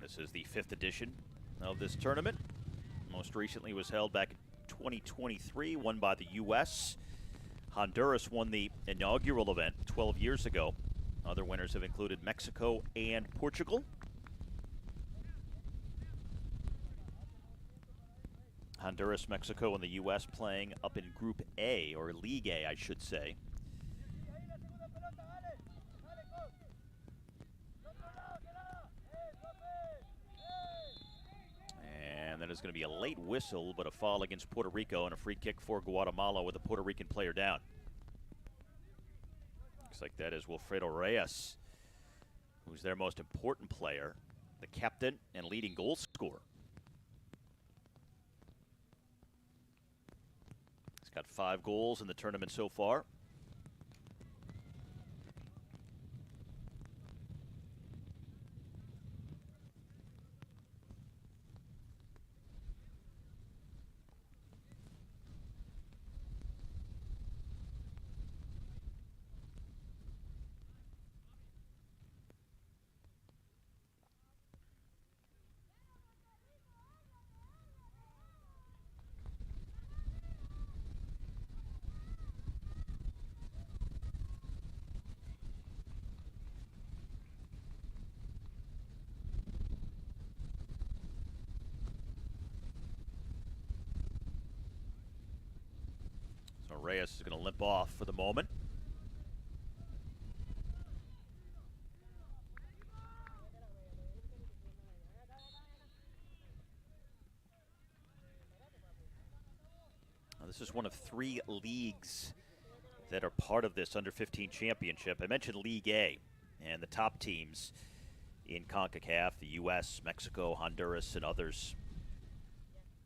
This is the 5th edition of this tournament. Most recently was held back in 2023, won by the U.S. Honduras won the inaugural event 12 years ago. Other winners have included Mexico and Portugal. Honduras, Mexico, and the U.S. playing up in Group A, or League A, I should say. And then there's going to be a late whistle, but a foul against Puerto Rico and a free kick for Guatemala with a Puerto Rican player down. Looks like that is Wilfredo Reyes, who's their most important player, the captain and leading goal scorer. He's got 5 goals in the tournament so far. So Reyes is going to limp off for the moment. Now, this is one of 3 leagues that are part of this under-15 championship. I mentioned League A, and the top teams in Concacaf, the U.S., Mexico, Honduras, and others.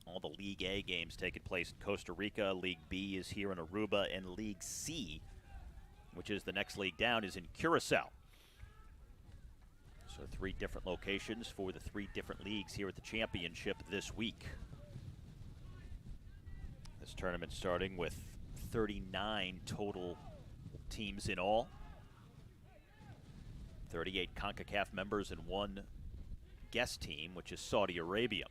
All the League A games taking place in Costa Rica. League B is here in Aruba, and League C, which is the next league down, is in Curacao. So 3 different locations for the 3 different leagues here at the championship this week. This tournament starting with 39 total teams in all. 38 CONCACAF members and 1 guest team, which is Saudi Arabia.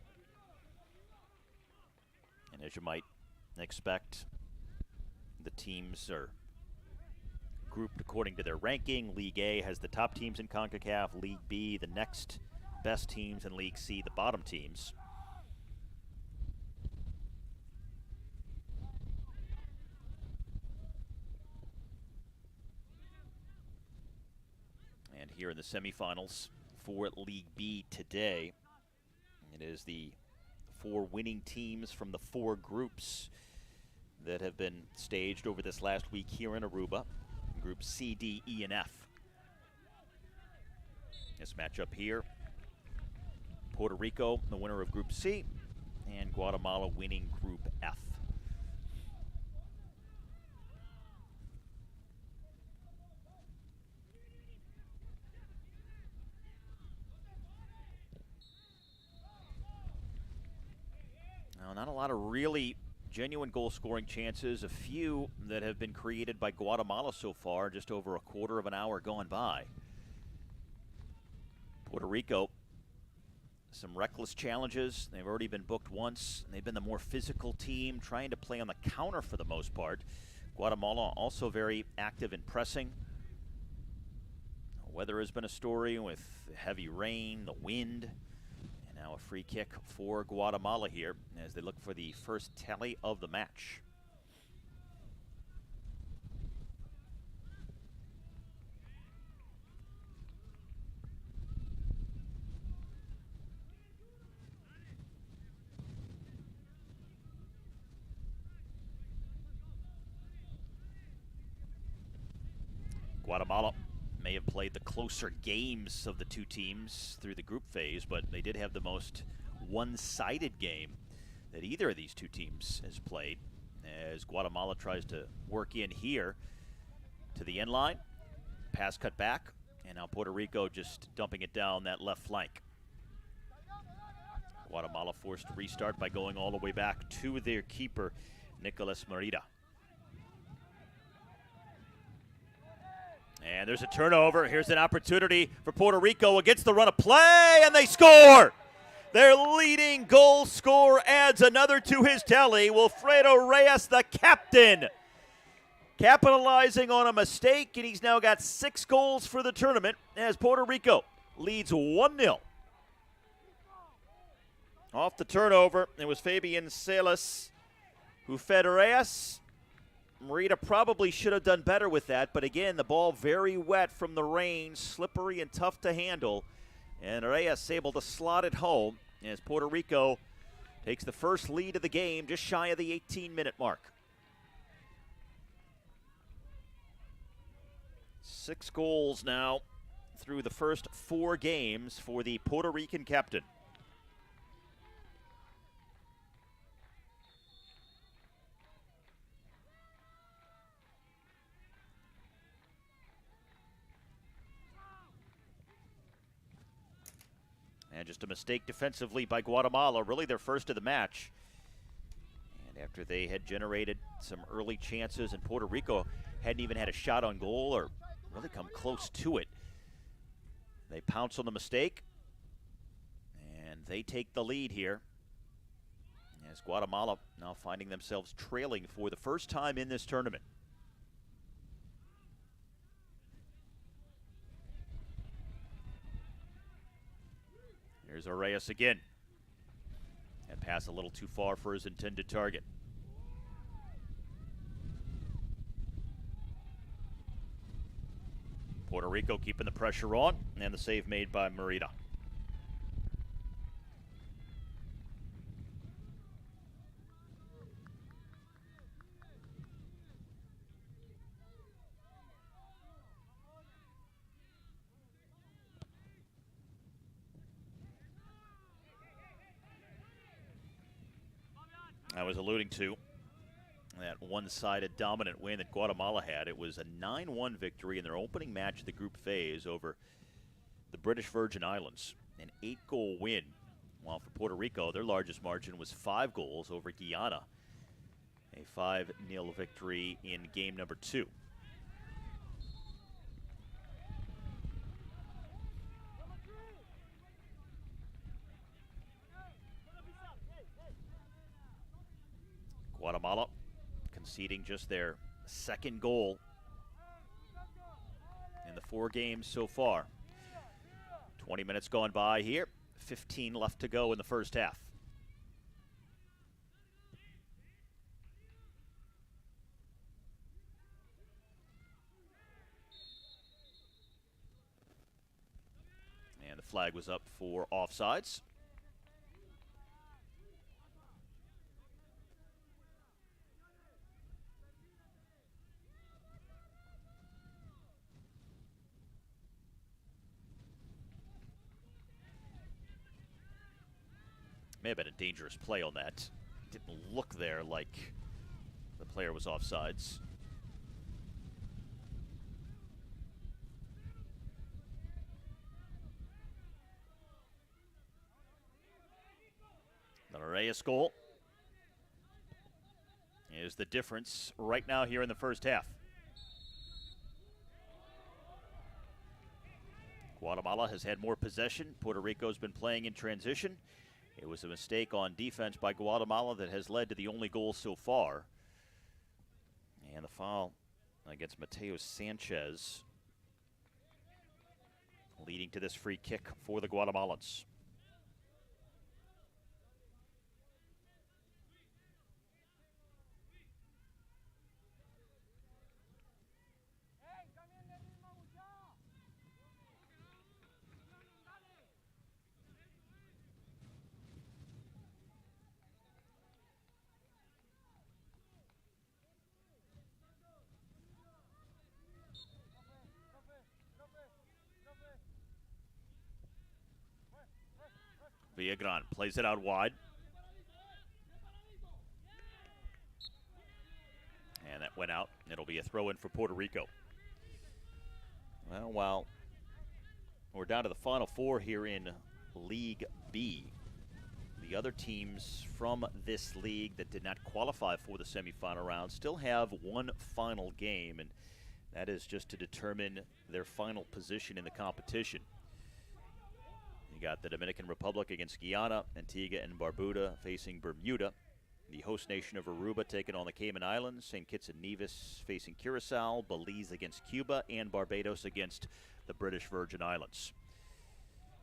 And as you might expect, the teams are grouped according to their ranking. League A has the top teams in CONCACAF. League B, the next best teams, and League C, the bottom teams. And here in the semifinals for League B today, it is the 4 winning teams from the 4 groups that have been staged over this last week here in Aruba. Group C, D, E, and F. This matchup here, Puerto Rico, the winner of Group C, and Guatemala winning Group F. Now, not a lot of really genuine goal-scoring chances. A few that have been created by Guatemala so far, just over a quarter of an hour gone by. Puerto Rico, some reckless challenges. They've already been booked once. They've been the more physical team, trying to play on the counter for the most part. Guatemala also very active in pressing. Weather has been a story with heavy rain, the wind. Now a free kick for Guatemala here as they look for the first tally of the match. Guatemala may have played the closer games of the two teams through the group phase, but they did have the most one-sided game that either of these two teams has played, as Guatemala tries to work in here to the end line. Pass cut back, and now Puerto Rico just dumping it down that left flank. Guatemala forced to restart by going all the way back to their keeper, Nicolas Merida. And there's a turnover. Here's an opportunity for Puerto Rico against the run of play, and they score! Their leading goal scorer adds another to his tally. Wilfredo Reyes, the captain, capitalizing on a mistake, and he's now got 6 goals for the tournament as Puerto Rico leads 1-0. Off the turnover, it was Fabian Salas who fed Reyes. Merida probably should have done better with that, but again, the ball very wet from the rain, slippery and tough to handle. And Reyes able to slot it home as Puerto Rico takes the first lead of the game, just shy of the 18-minute mark. 6 goals now through the first 4 games for the Puerto Rican captain. And just a mistake defensively by Guatemala, really their first of the match. And after they had generated some early chances, and Puerto Rico hadn't even had a shot on goal or really come close to it, they pounce on the mistake, and they take the lead here. As Guatemala now finding themselves trailing for the first time in this tournament. Here's Reyes again. And pass a little too far for his intended target. Puerto Rico keeping the pressure on, and the save made by Merida. I was alluding to that one-sided dominant win that Guatemala had. It was a 9-1 victory in their opening match of the group phase over the British Virgin Islands. An 8-goal win, while for Puerto Rico, their largest margin was 5 goals over Guyana. A 5-0 victory in game number 2. Guatemala conceding just their 2nd goal in the 4 games so far. 20 minutes gone by here, 15 left to go in the first half. And the flag was up for offsides. May have been a dangerous play on that. Didn't look there like the player was offsides. The Reyes goal is the difference right now here in the first half. Guatemala has had more possession. Puerto Rico's been playing in transition. It was a mistake on defense by Guatemala that has led to the only goal so far. And the foul against Mateo Sanchez, leading to this free kick for the Guatemalans. Villagran plays it out wide. And that went out. It'll be a throw-in for Puerto Rico. Well, while we're down to the Final Four here in League B, the other teams from this league that did not qualify for the semifinal round still have one final game, and that is just to determine their final position in the competition. You got the Dominican Republic against Guyana, Antigua and Barbuda facing Bermuda. The host nation of Aruba taking on the Cayman Islands, St. Kitts and Nevis facing Curacao, Belize against Cuba, and Barbados against the British Virgin Islands.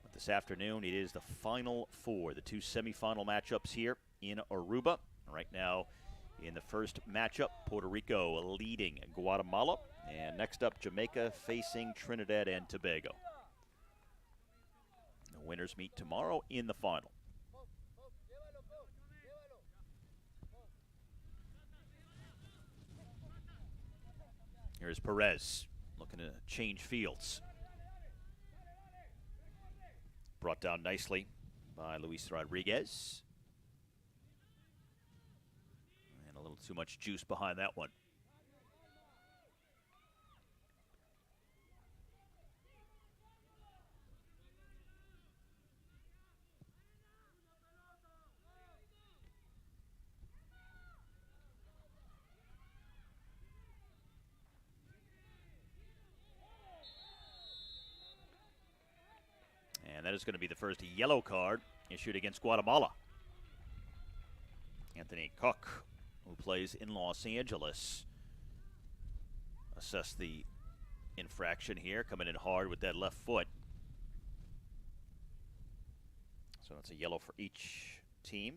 But this afternoon, it is the Final Four, the two semifinal matchups here in Aruba. Right now, in the first matchup, Puerto Rico leading Guatemala, and next up, Jamaica facing Trinidad and Tobago. The winners meet tomorrow in the final. Here's Perez looking to change fields. Brought down nicely by Luis Rodriguez. And a little too much juice behind that one. And that is going to be the first yellow card issued against Guatemala. Anthony Cook, who plays in Los Angeles, assessed the infraction here, coming in hard with that left foot. So that's a yellow for each team.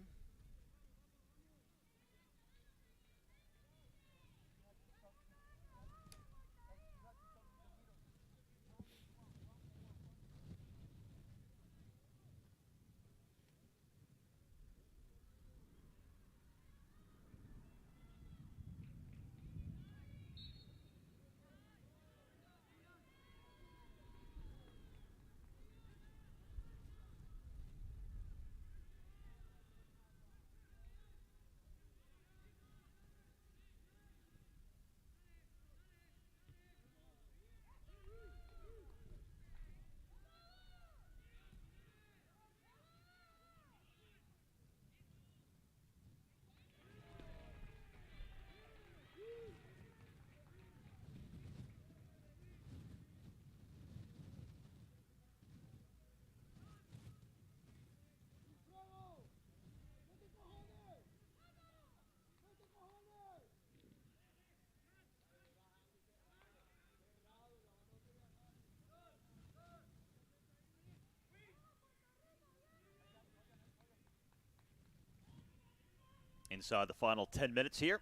Inside the final 10 minutes here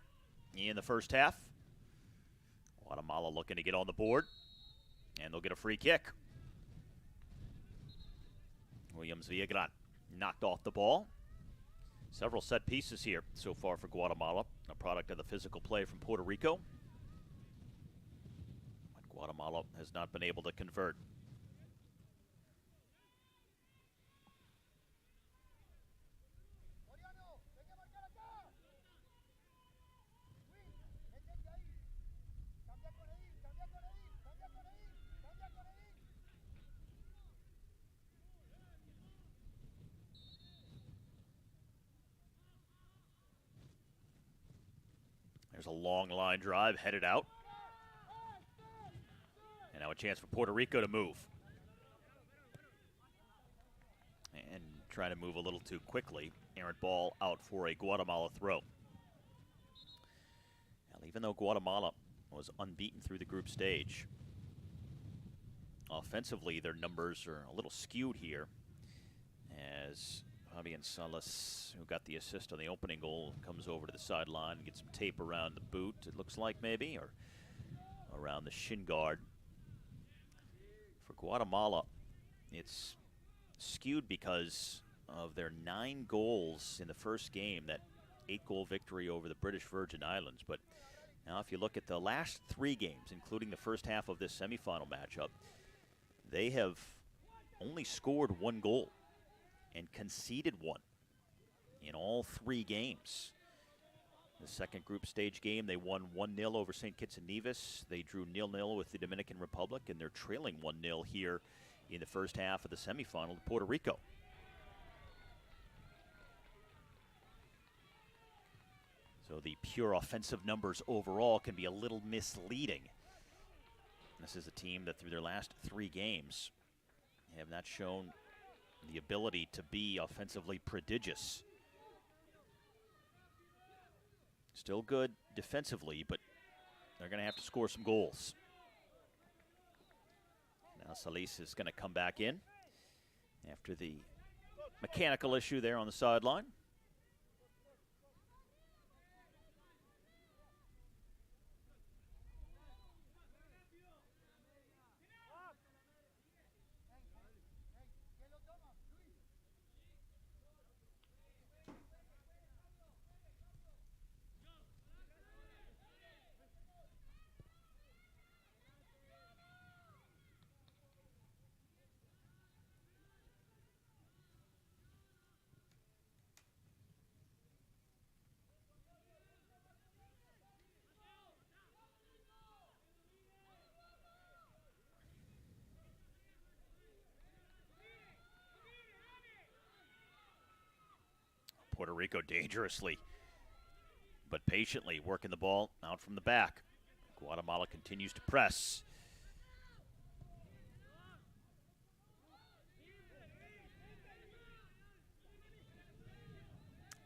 in the first half. Guatemala looking to get on the board, and they'll get a free kick. Williams Villagran knocked off the ball. Several set pieces here so far for Guatemala, a product of the physical play from Puerto Rico. But Guatemala has not been able to convert. There's a long line drive headed out. And now a chance for Puerto Rico to move. And trying to move a little too quickly. Errant ball out for a Guatemala throw. And even though Guatemala was unbeaten through the group stage, offensively their numbers are a little skewed here, as Fabian Salas, who got the assist on the opening goal, comes over to the sideline and gets some tape around the boot, it looks like maybe, or around the shin guard. For Guatemala, it's skewed because of their 9 goals in the first game, that 8-goal victory over the British Virgin Islands. But now if you look at the last 3 games, including the first half of this semifinal matchup, they have only scored 1 goal. and conceded one in all 3 games. The second group stage game, they won 1-0 over St. Kitts and Nevis. They drew 0-0 with the Dominican Republic, and they're trailing 1-0 here in the first half of the semifinal to Puerto Rico. So the pure offensive numbers overall can be a little misleading. This is a team that through their last 3 games have not shown the ability to be offensively prodigious. Still good defensively, but they're going to have to score some goals. Now Salis is going to come back in after the mechanical issue there on the sideline. Puerto Rico dangerously, but patiently working the ball out from the back. Guatemala continues to press.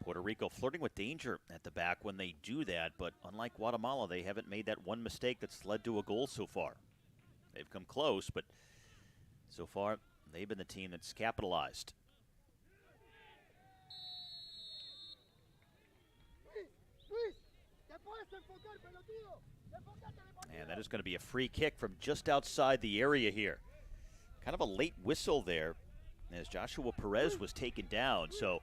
Puerto Rico flirting with danger at the back when they do that, but unlike Guatemala, they haven't made that one mistake that's led to a goal so far. They've come close, but so far they've been the team that's capitalized. And that is going to be a free kick from just outside the area here. Kind of a late whistle there as Joshua Perez was taken down. So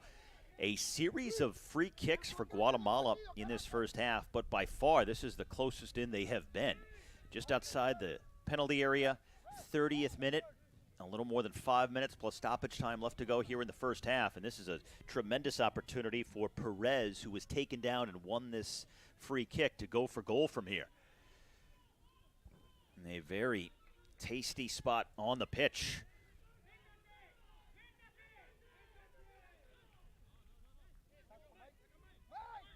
a series of free kicks for Guatemala in this first half, but by far this is the closest in they have been. Just outside the penalty area, 30th minute, a little more than 5 minutes plus stoppage time left to go here in the first half. And this is a tremendous opportunity for Perez, who was taken down and won this free kick, to go for goal from here. And a very tasty spot on the pitch.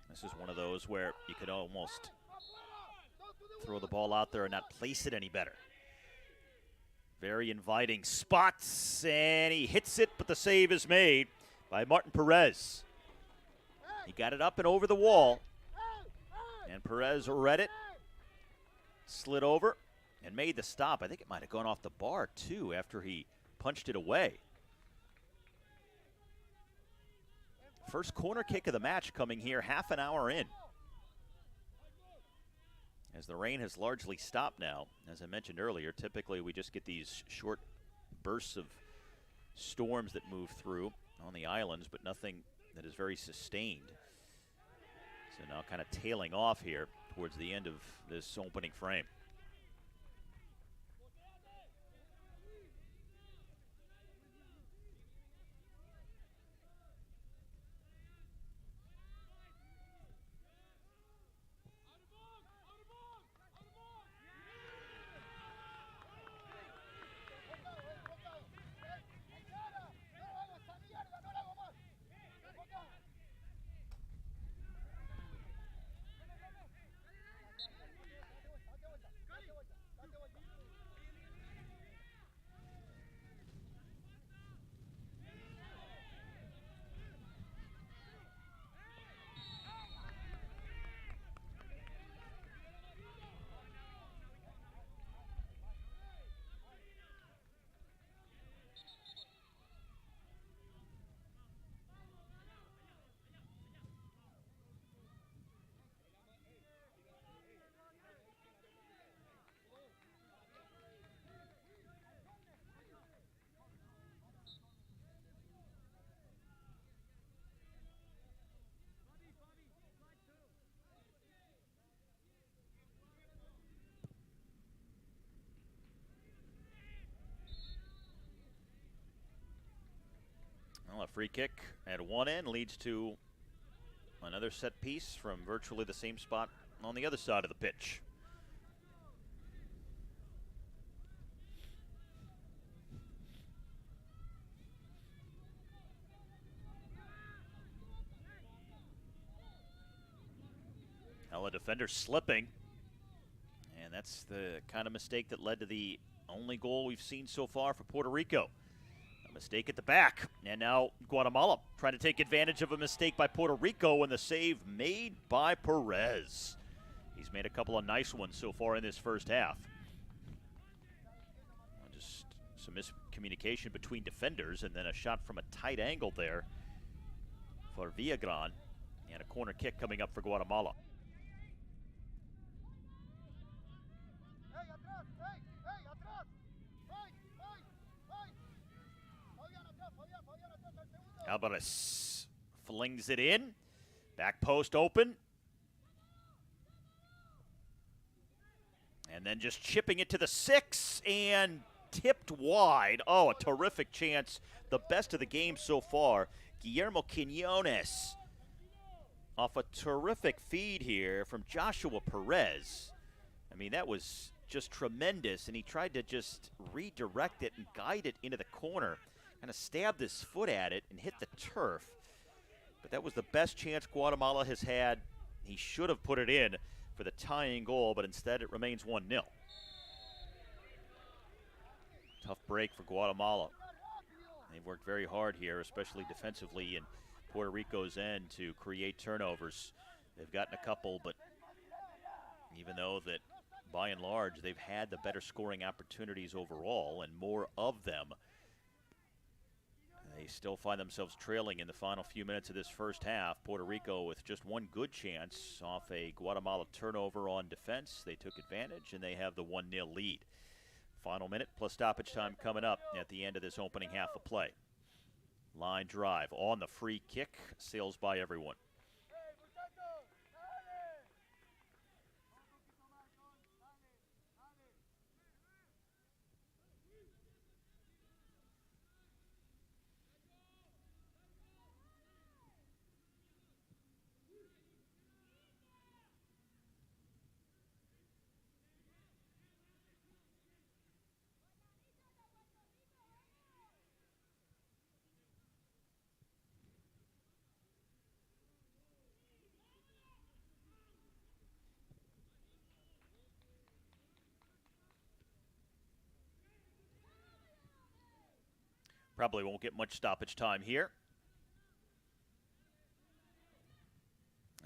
This is one of those where you could almost throw the ball out there and not place it any better. Very inviting spots, and he hits it, but the save is made by Martin Perez. He got it up and over the wall, and Perez read it, slid over, and made the stop. I think it might have gone off the bar, too, after he punched it away. First corner kick of the match coming here half an hour in, as the rain has largely stopped now. As I mentioned earlier, typically we just get these short bursts of storms that move through on the islands, but nothing that is very sustained. So now kind of tailing off here towards the end of this opening frame. Well, a free kick at one end leads to another set piece from virtually the same spot on the other side of the pitch. Now a defender slipping, and that's the kind of mistake that led to the only goal we've seen so far for Puerto Rico. A mistake at the back, and now Guatemala trying to take advantage of a mistake by Puerto Rico, and the save made by Perez. He's made a couple of nice ones so far in this first half. Just some miscommunication between defenders, and then a shot from a tight angle there for Villagran, and a corner kick coming up for Guatemala. Alvarez flings it in. Back post open. And then just chipping it to the 6 and tipped wide. Oh, a terrific chance. The best of the game so far. Guillermo Quiñones off a terrific feed here from Joshua Perez. I mean, that was just tremendous, and he tried to just redirect it and guide it into the corner. Kind of stabbed his foot at it and hit the turf. But that was the best chance Guatemala has had. He should have put it in for the tying goal, but instead it remains 1-0. Tough break for Guatemala. They've worked very hard here, especially defensively in Puerto Rico's end, to create turnovers. They've gotten a couple, but even though that by and large they've had the better scoring opportunities overall and more of them, they still find themselves trailing in the final few minutes of this first half. Puerto Rico with just one good chance off a Guatemala turnover on defense. They took advantage, and they have the 1-0 lead. Final minute plus stoppage time coming up at the end of this opening half of play. Line drive on the free kick, sails by everyone. Probably won't get much stoppage time here,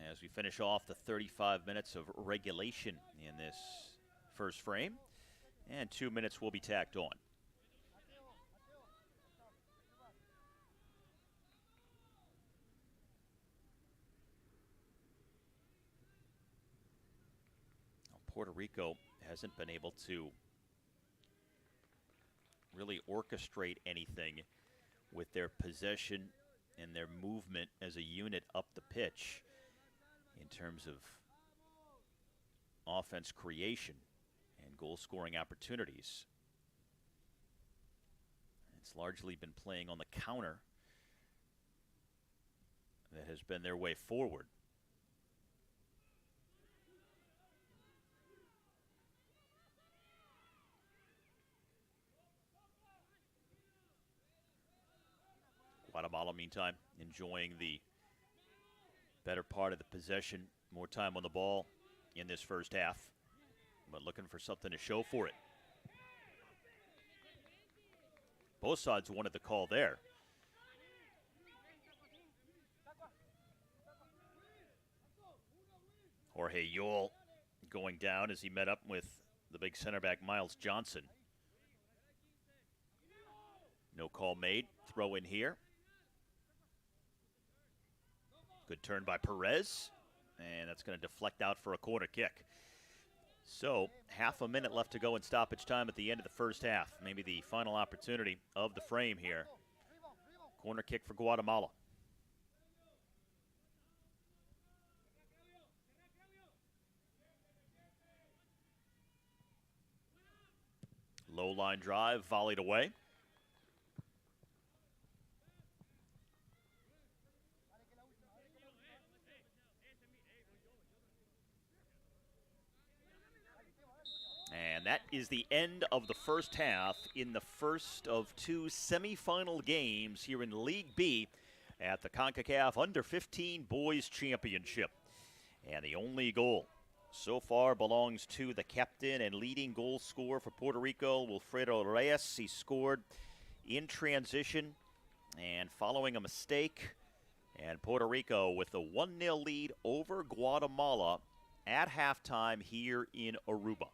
as we finish off the 35 minutes of regulation in this first frame, and 2 minutes will be tacked on. Puerto Rico hasn't been able to really orchestrate anything with their possession and their movement as a unit up the pitch in terms of offense creation and goal scoring opportunities. It's largely been playing on the counter that has been their way forward. Guatemala, meantime, enjoying the better part of the possession, more time on the ball in this first half, but looking for something to show for it. Both sides wanted the call there. Jorge Yul going down as he met up with the big center back Miles Johnson. No call made. Throw in here. Good turn by Perez, and that's going to deflect out for a corner kick. So, half a minute left to go in stoppage time at the end of the first half. Maybe the final opportunity of the frame here. Corner kick for Guatemala. Low line drive, volleyed away. And that is the end of the first half in the first of two semifinal games here in League B at the Concacaf Under-15 Boys Championship. And the only goal so far belongs to the captain and leading goal scorer for Puerto Rico, Wilfredo Reyes. He scored in transition and following a mistake. And Puerto Rico with a 1-0 lead over Guatemala at halftime here in Aruba.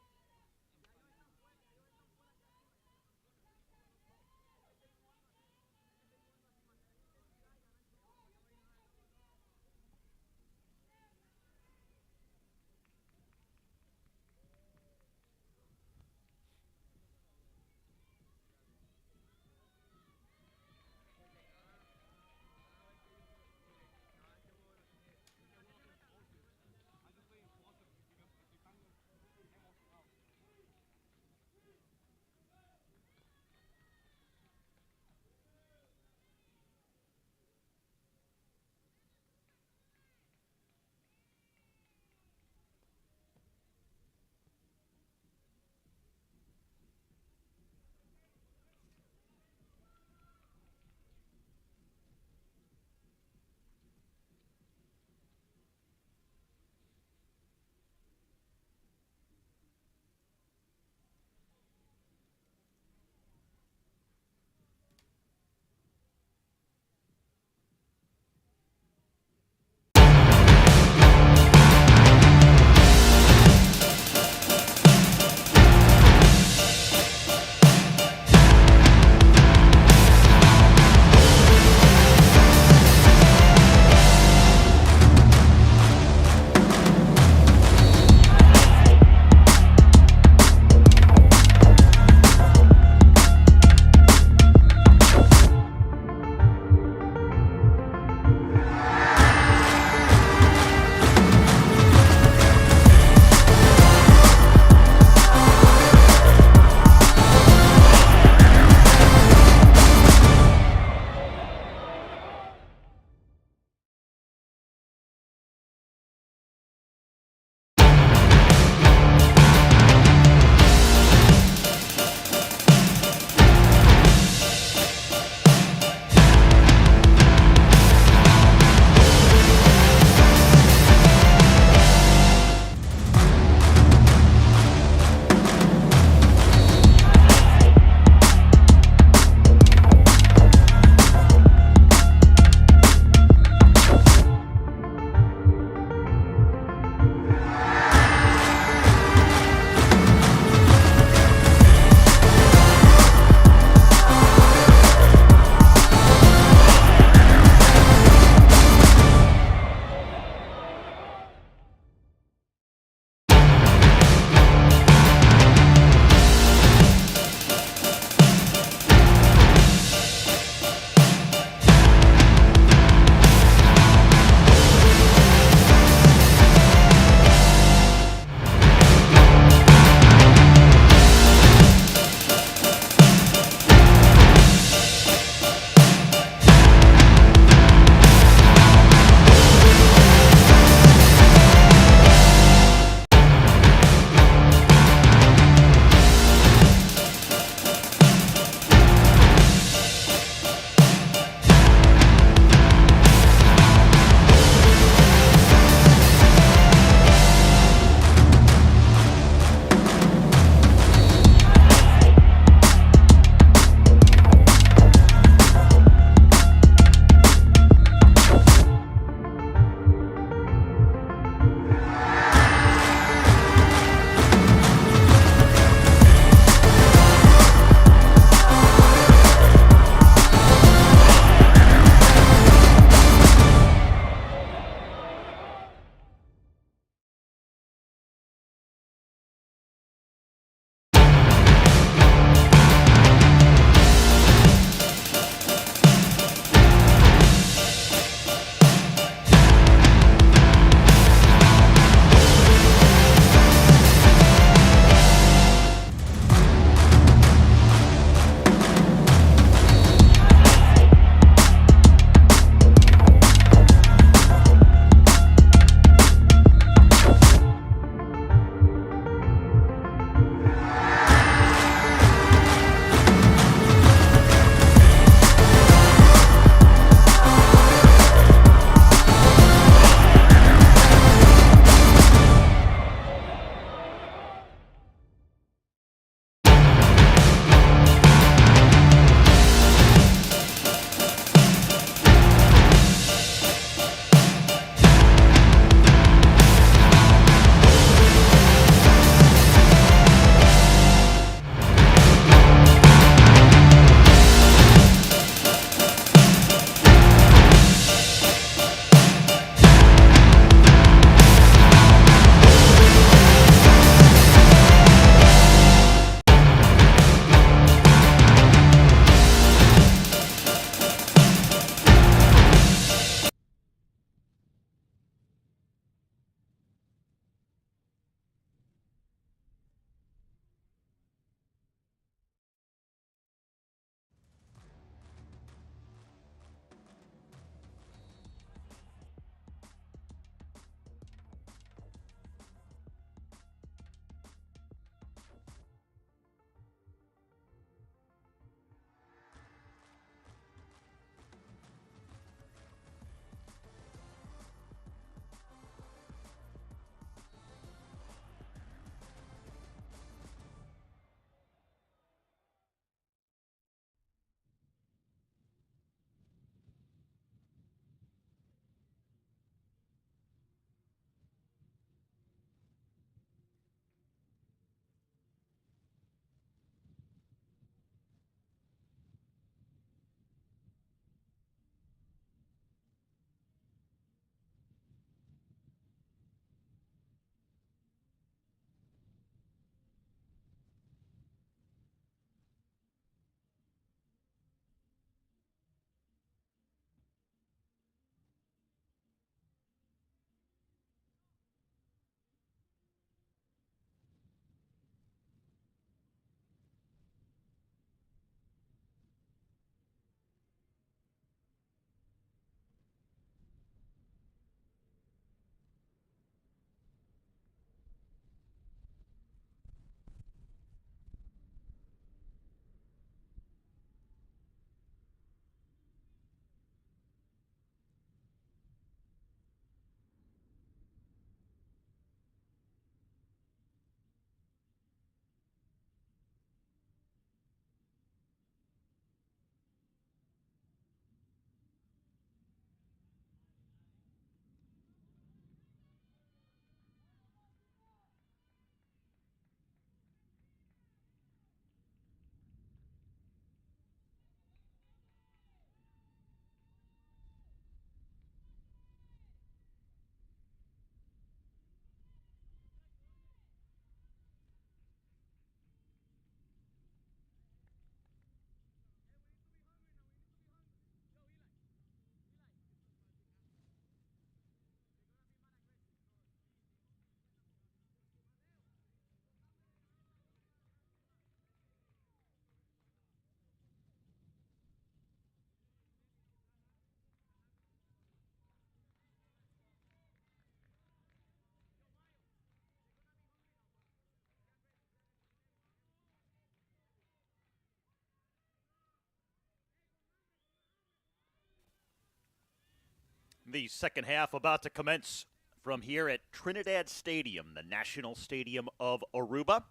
The second half about to commence from here at Trinidad Stadium, the national stadium of Aruba.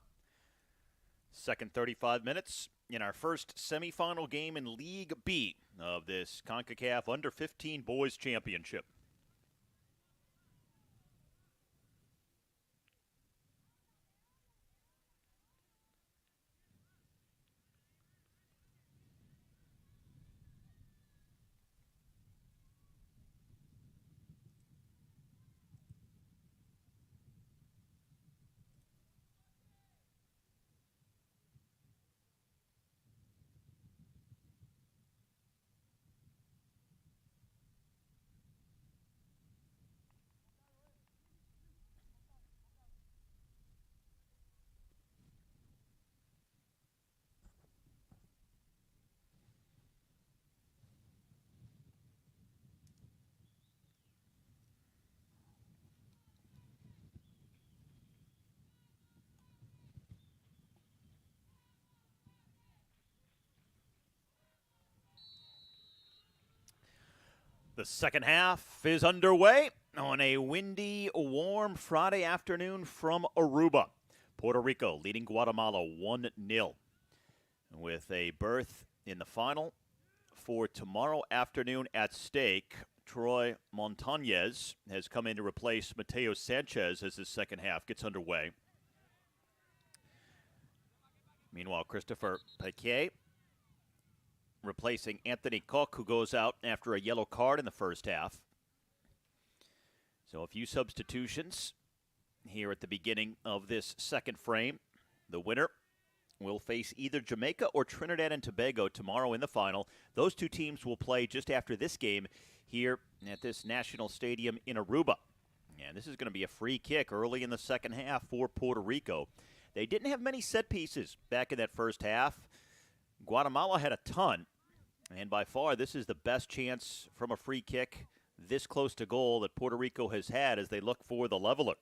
Second 35 minutes in our first semifinal game in League B of this Concacaf Under-15 Boys Championship. The second half is underway on a windy, warm Friday afternoon from Aruba. Puerto Rico leading Guatemala 1-0. With a berth in the final for tomorrow afternoon at stake, Troy Montañez has come in to replace Mateo Sanchez as the second half gets underway. Meanwhile, Christopher Paquet replacing Anthony Koch, who goes out after a yellow card in the first half. So a few substitutions here at the beginning of this second frame. The winner will face either Jamaica or Trinidad and Tobago tomorrow in the final. Those two teams will play just after this game here at this national stadium in Aruba. And this is going to be a free kick early in the second half for Puerto Rico. They didn't have many set pieces back in that first half. Guatemala had a ton, and by far this is the best chance from a free kick this close to goal that Puerto Rico has had as they look for the leveler.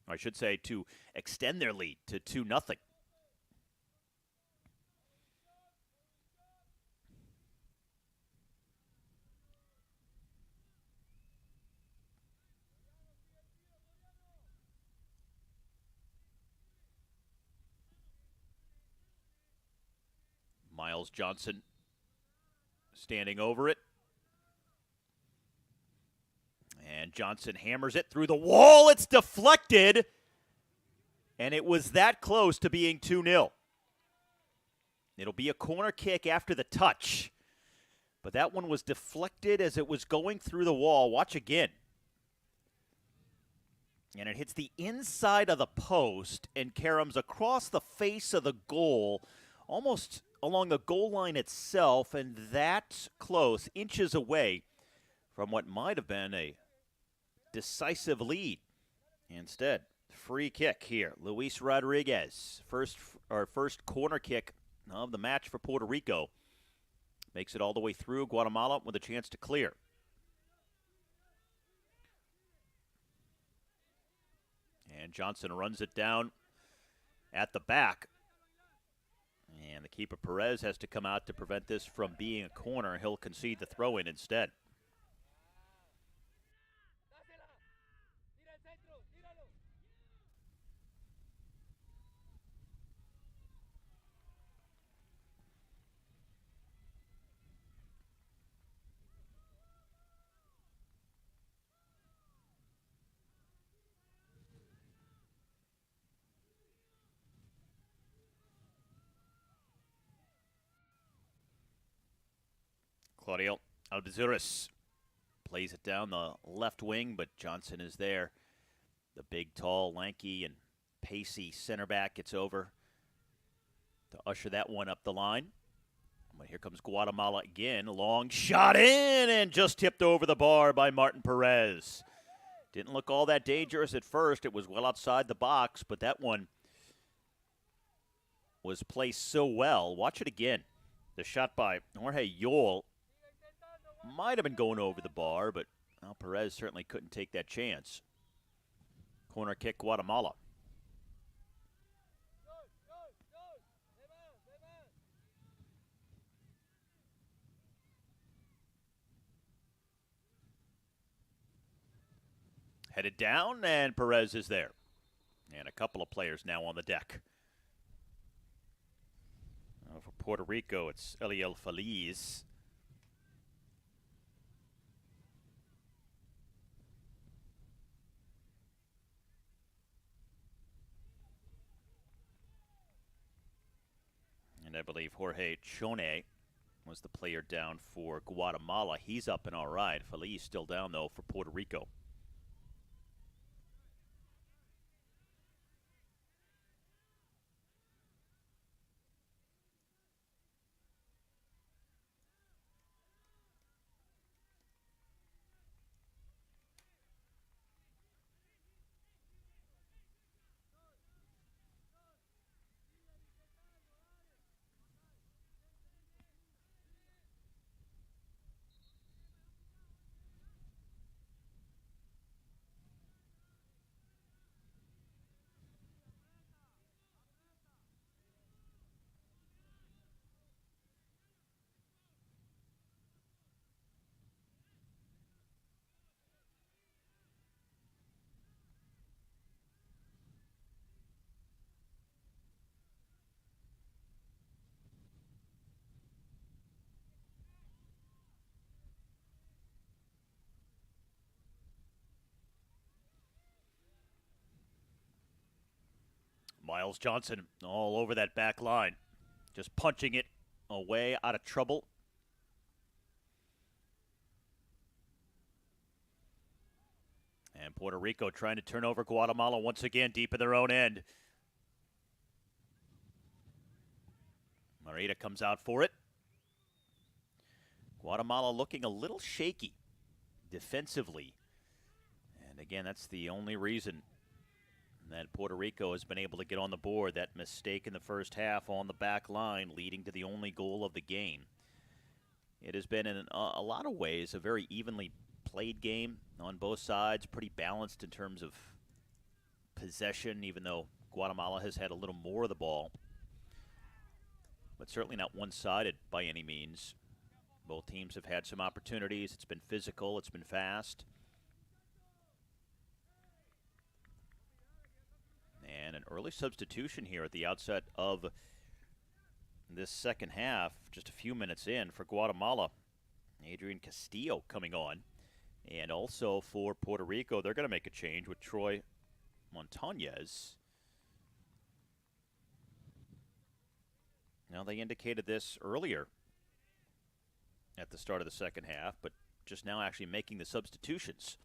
I should say to extend their lead to 2-0. Miles Johnson standing over it. And Johnson hammers it through the wall. It's deflected. And it was that close to being 2-0. It'll be a corner kick after the touch. But that one was deflected as it was going through the wall. Watch again. And it hits the inside of the post and caroms across the face of the goal, almost along the goal line itself, and that close, inches away from what might have been a decisive lead. Instead, free kick here. Luis Rodriguez, first corner kick of the match for Puerto Rico. Makes it all the way through Guatemala with a chance to clear. And Johnson runs it down at the back. And the keeper, Perez, has to come out to prevent this from being a corner. He'll concede the throw-in instead. Claudio Albizuris plays it down the left wing, but Johnson is there. The big, tall, lanky, and pacey center back gets over to usher that one up the line. But here comes Guatemala again. Long shot in and just tipped over the bar by Martin Perez. Didn't look all that dangerous at first. It was well outside the box, but that one was placed so well. Watch it again. The shot by Jorge Yol might have been going over the bar, but Perez certainly couldn't take that chance. Corner kick, Guatemala. Headed down, and Perez is there. And a couple of players now on the deck. For Puerto Rico, it's Eliel Feliz. And I believe Jorge Chone was the player down for Guatemala. He's up and all right. Feliz still down, though, for Puerto Rico. Miles Johnson all over that back line, just punching it away out of trouble. And Puerto Rico trying to turn over Guatemala once again deep in their own end. Marita comes out for it. Guatemala looking a little shaky defensively. And again, that's the only reason that Puerto Rico has been able to get on the board. That mistake in the first half on the back line leading to the only goal of the game. It has been, in a lot of ways, a very evenly played game on both sides. Pretty balanced in terms of possession, even though Guatemala has had a little more of the ball. But certainly not one-sided by any means. Both teams have had some opportunities. It's been physical. It's been fast. And an early substitution here at the outset of this second half, just a few minutes in for Guatemala. Adrian Castillo coming on. And also for Puerto Rico, they're going to make a change with Troy Montañez. Now, they indicated this earlier at the start of the second half, but just now actually making the substitutions.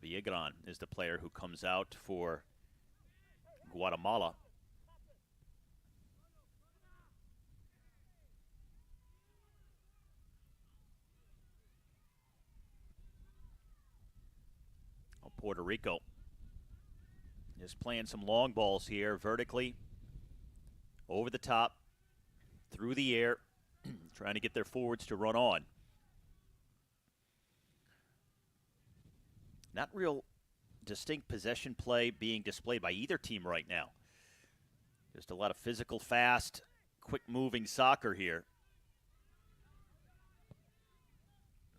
Villagran is the player who comes out for Guatemala. Puerto Rico is playing some long balls here, vertically, over the top, through the air, trying to get their forwards to run on. Not real distinct possession play being displayed by either team right now. Just a lot of physical, fast, quick-moving soccer here.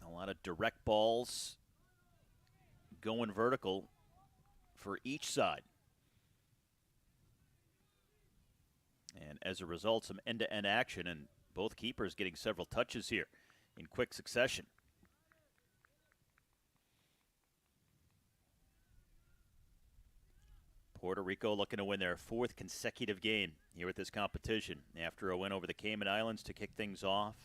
A lot of direct balls going vertical for each side. And as a result, some end-to-end action, and both keepers getting several touches here in quick succession. Puerto Rico looking to win their fourth consecutive game here at this competition. After a win over the Cayman Islands to kick things off,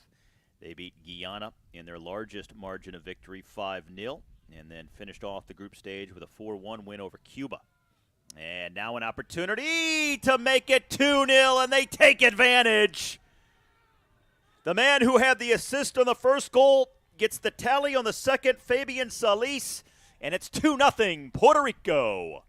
they beat Guyana in their largest margin of victory, 5-0. And then finished off the group stage with a 4-1 win over Cuba. And now an opportunity to make it 2-0, and they take advantage. The man who had the assist on the first goal gets the tally on the second, Fabian Salis, and it's 2-0 Puerto Rico.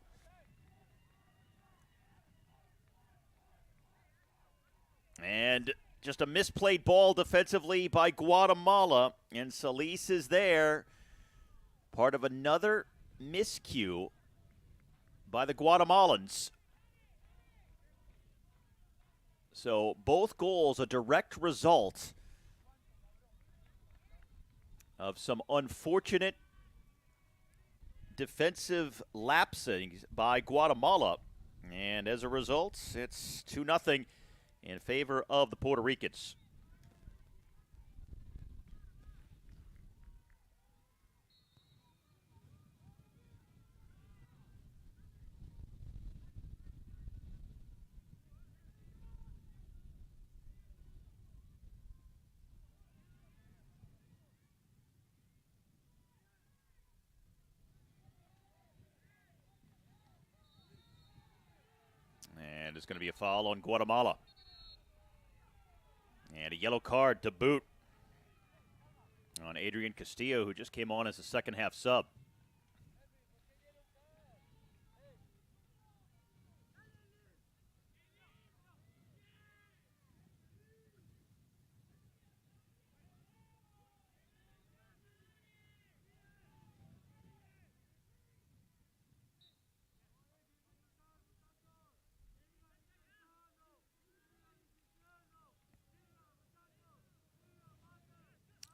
And just a misplayed ball defensively by Guatemala, and Salis is there. Part of another miscue by the Guatemalans. So both goals a direct result of some unfortunate defensive lapsing by Guatemala. And as a result, it's 2-0 in favor of the Puerto Ricans. And it's going to be a foul on Guatemala. And a yellow card to boot on Adrian Castillo, who just came on as a second half sub.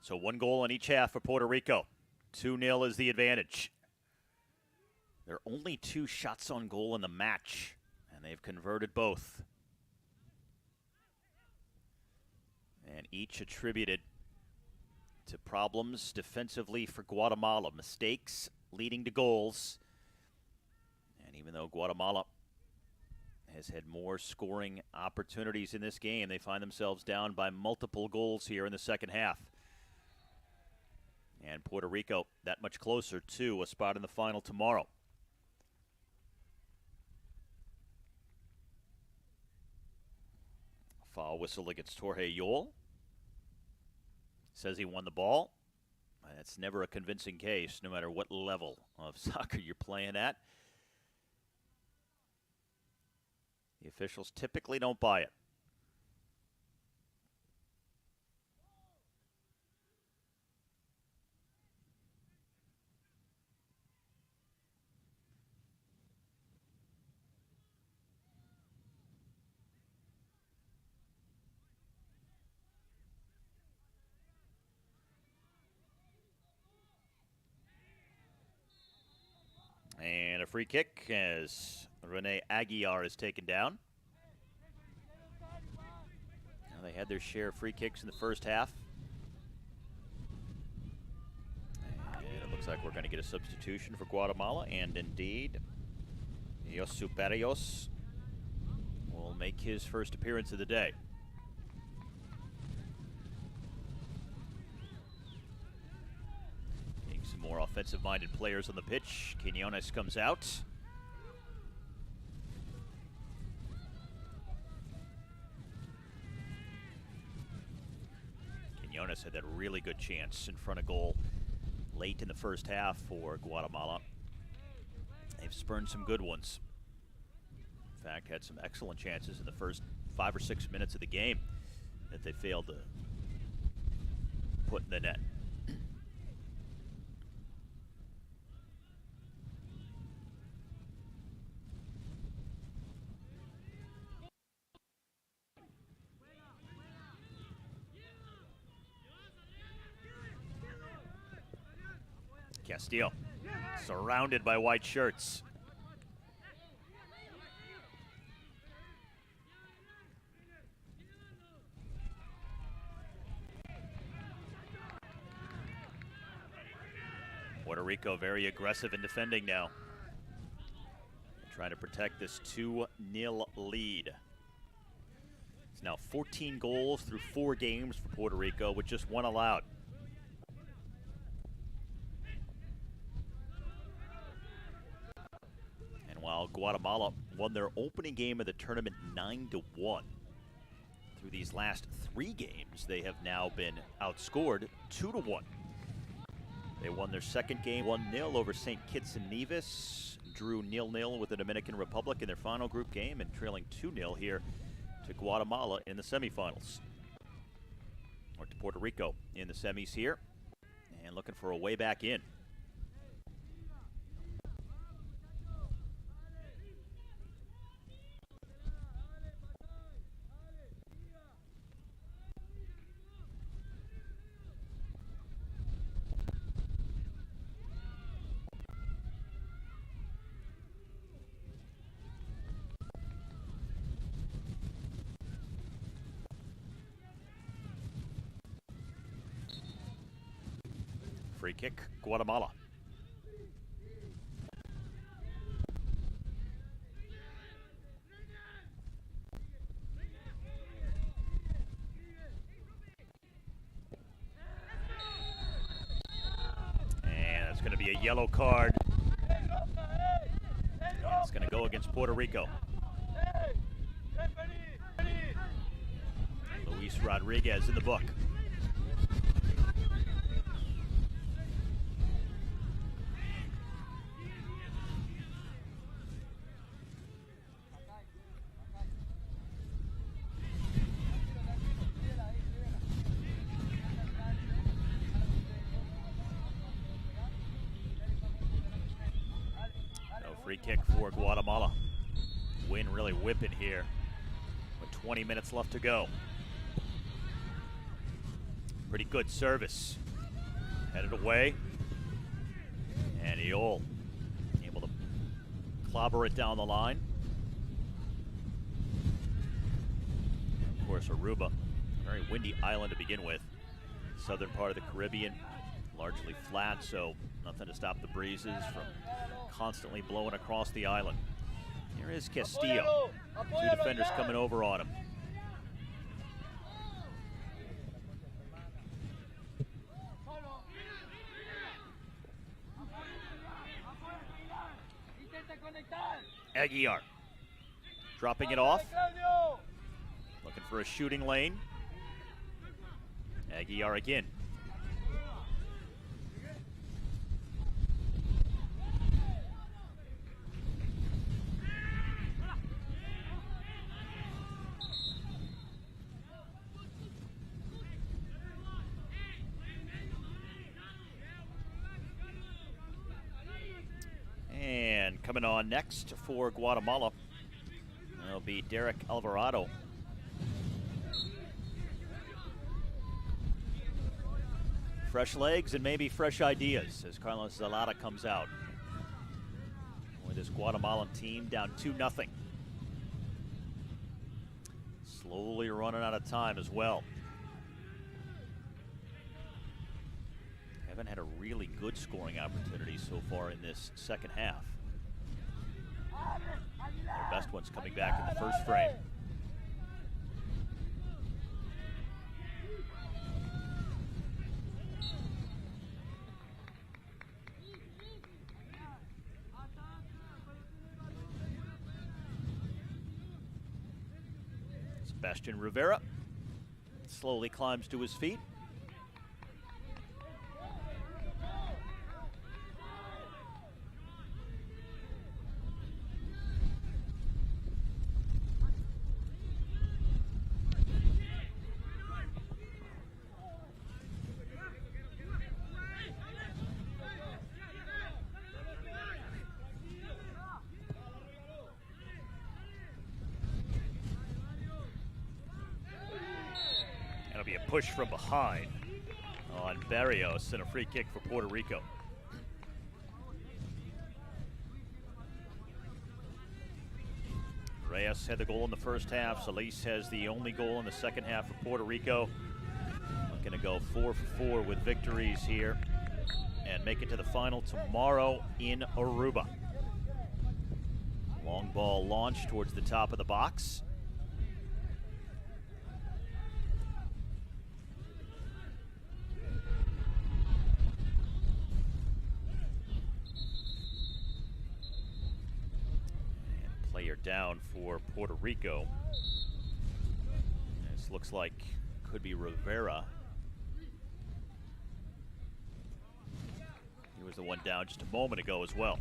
So 1 goal in each half for Puerto Rico. 2-0 is the advantage. There are only 2 shots on goal in the match, and they've converted both. And each attributed to problems defensively for Guatemala. Mistakes leading to goals. And even though Guatemala has had more scoring opportunities in this game, they find themselves down by multiple goals here in the second half. And Puerto Rico that much closer to a spot in the final tomorrow. Foul whistle against Jorge Yol. Says he won the ball. That's never a convincing case, no matter what level of soccer you're playing at. The officials typically don't buy it. And a free kick as Rene Aguiar is taken down. Now they had their share of free kicks in the first half. And it looks like we're going to get a substitution for Guatemala. And indeed, Yosu Barrios will make his first appearance of the day. More offensive-minded players on the pitch. Quinones comes out. Quinones had that really good chance in front of goal late in the first half for Guatemala. They've spurned some good ones. In fact, had some excellent chances in the first 5 or 6 minutes of the game that they failed to put in the net. Castillo, surrounded by white shirts. Puerto Rico very aggressive in defending now. Trying to protect this 2-0 lead. It's now 14 goals through 4 games for Puerto Rico, with just 1 allowed. While Guatemala won their opening game of the tournament 9-1, through these last 3 games, they have now been outscored 2-1. They won their second game 1-0 over St. Kitts and Nevis, drew 0-0 with the Dominican Republic in their final group game, and trailing 2-0 here to Guatemala in the semifinals. Or to Puerto Rico in the semis here, and looking for a way back in. free kick, Guatemala. And it's going to be a yellow card. It's going to go against Puerto Rico. Luis Rodriguez in the book. Free kick for Guatemala. Wind really whipping here with 20 minutes left to go. Pretty good service. Headed away. And Eol able to clobber it down the line. Of course, Aruba, very windy island to begin with. Southern part of the Caribbean, largely flat, so nothing to stop the breezes from constantly blowing across the island. Here is Castillo. Two defenders coming over on him. Aguiar dropping it off. Looking for a shooting lane. Aguiar again. And coming on next for Guatemala, it'll be Derek Alvarado. Fresh legs and maybe fresh ideas as Carlos Zelada comes out. With this Guatemalan team down 2-0. Slowly running out of time as well. Haven't had a really good scoring opportunity so far in this second half. Their best one's coming back in the first frame. Sebastian Rivera slowly climbs to his feet. Be a push from behind on Barrios and a free kick for Puerto Rico. Reyes had the goal in the first half. Solis has the only goal in the second half for Puerto Rico. Looking to go 4 for 4 with victories here and make it to the final tomorrow in Aruba. Long ball launch towards the top of the box. Down for Puerto Rico. This looks like could be Rivera. He was the one down just a moment ago as well.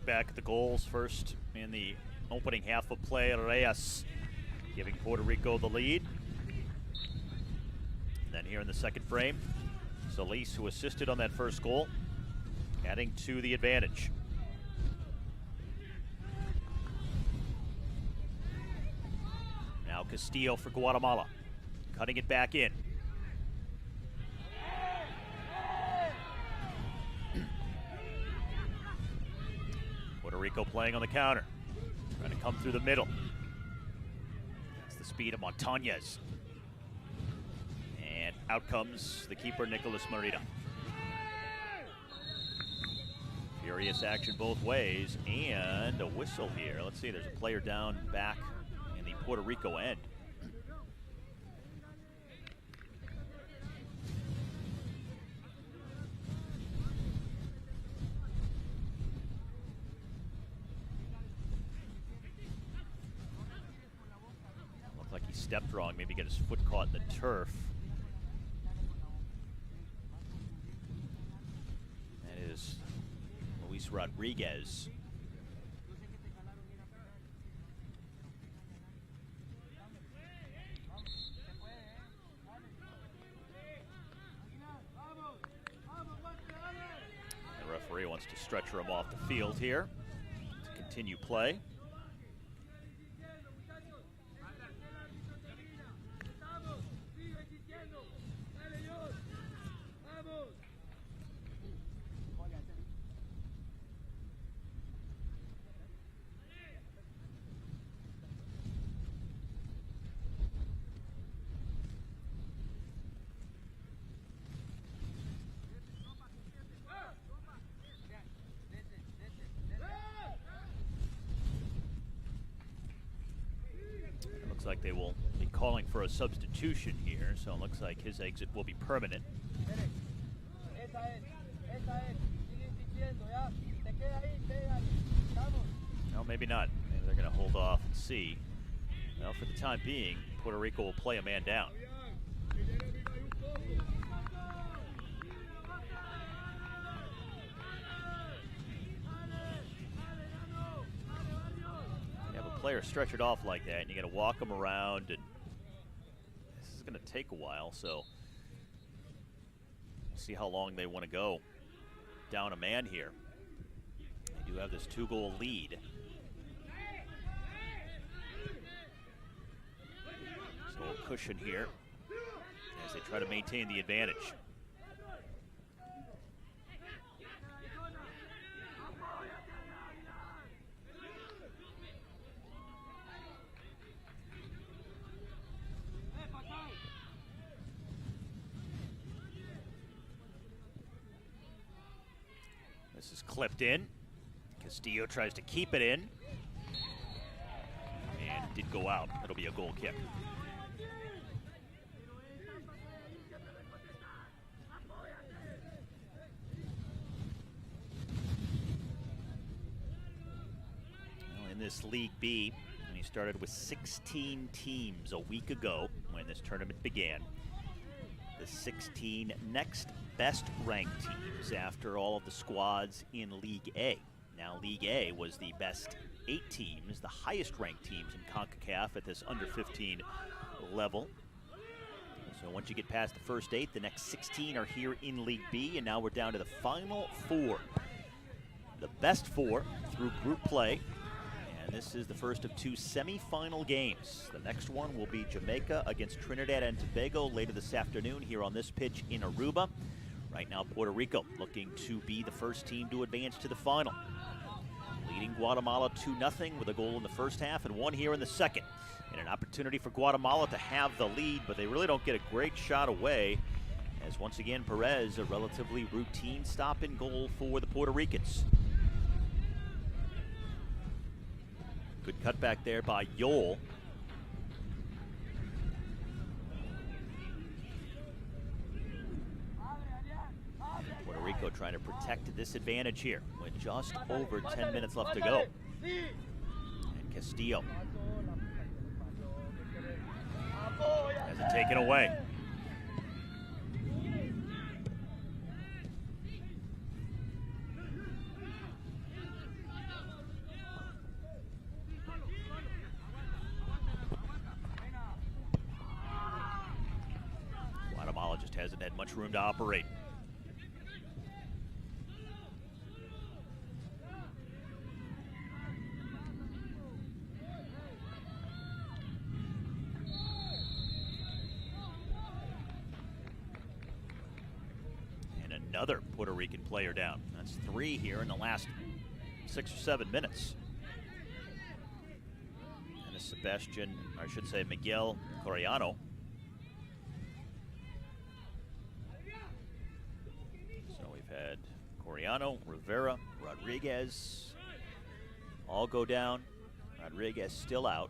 back at the goals first in the opening half of play. Reyes giving Puerto Rico the lead. And then here in the second frame, Solis, who assisted on that first goal, adding to the advantage. Now Castillo for Guatemala, cutting it back in. Puerto Rico playing on the counter, trying to come through the middle. That's the speed of Montañez. And out comes the keeper, Nicolas Marita. Furious action both ways, and a whistle here. Let's see, there's a player down back in the Puerto Rico end. Looked like he stepped wrong, maybe get his foot caught in the turf. That is Luis Rodriguez. The referee wants to stretcher him off the field here to continue play. Like they will be calling for a substitution here, so it looks like his exit will be permanent. No, maybe not. Maybe they're going to hold off and see. Well, for the time being, Puerto Rico will play a man down. Player stretchered off like that, and you got to walk them around, and this is going to take a while, so we'll see how long they want to go down a man here. They do have this 2-goal lead. So a cushion here as they try to maintain the advantage. This is clipped in. Castillo tries to keep it in. And it did go out. It'll be a goal kick. Well, in this League B, he started with 16 teams a week ago when this tournament began. The 16 next best ranked teams after all of the squads in League A. Now League A was the best 8 teams, the highest ranked teams in Concacaf at this under 15 level. So once you get past the first 8, the next 16 are here in League B, and now we're down to the final 4. The best 4 through group play. And this is the first of 2 semifinal games. The next one will be Jamaica against Trinidad and Tobago later this afternoon here on this pitch in Aruba. Right now, Puerto Rico looking to be the first team to advance to the final. Leading Guatemala 2-0 with a goal in the first half and 1 here in the second. And an opportunity for Guatemala to have the lead, but they really don't get a great shot away. As once again, Perez, a relatively routine stop in goal for the Puerto Ricans. Good cutback there by Yol. Puerto Rico trying to protect this advantage here with just over 10 minutes left to go. And Castillo has it taken away. hasn't had much room to operate. And another Puerto Rican player down. That's 3 here in the last 6 or 7 minutes. And a Sebastian, or I should say Miguel Coriano. So we've had Coriano, Rivera, Rodriguez all go down. Rodriguez still out.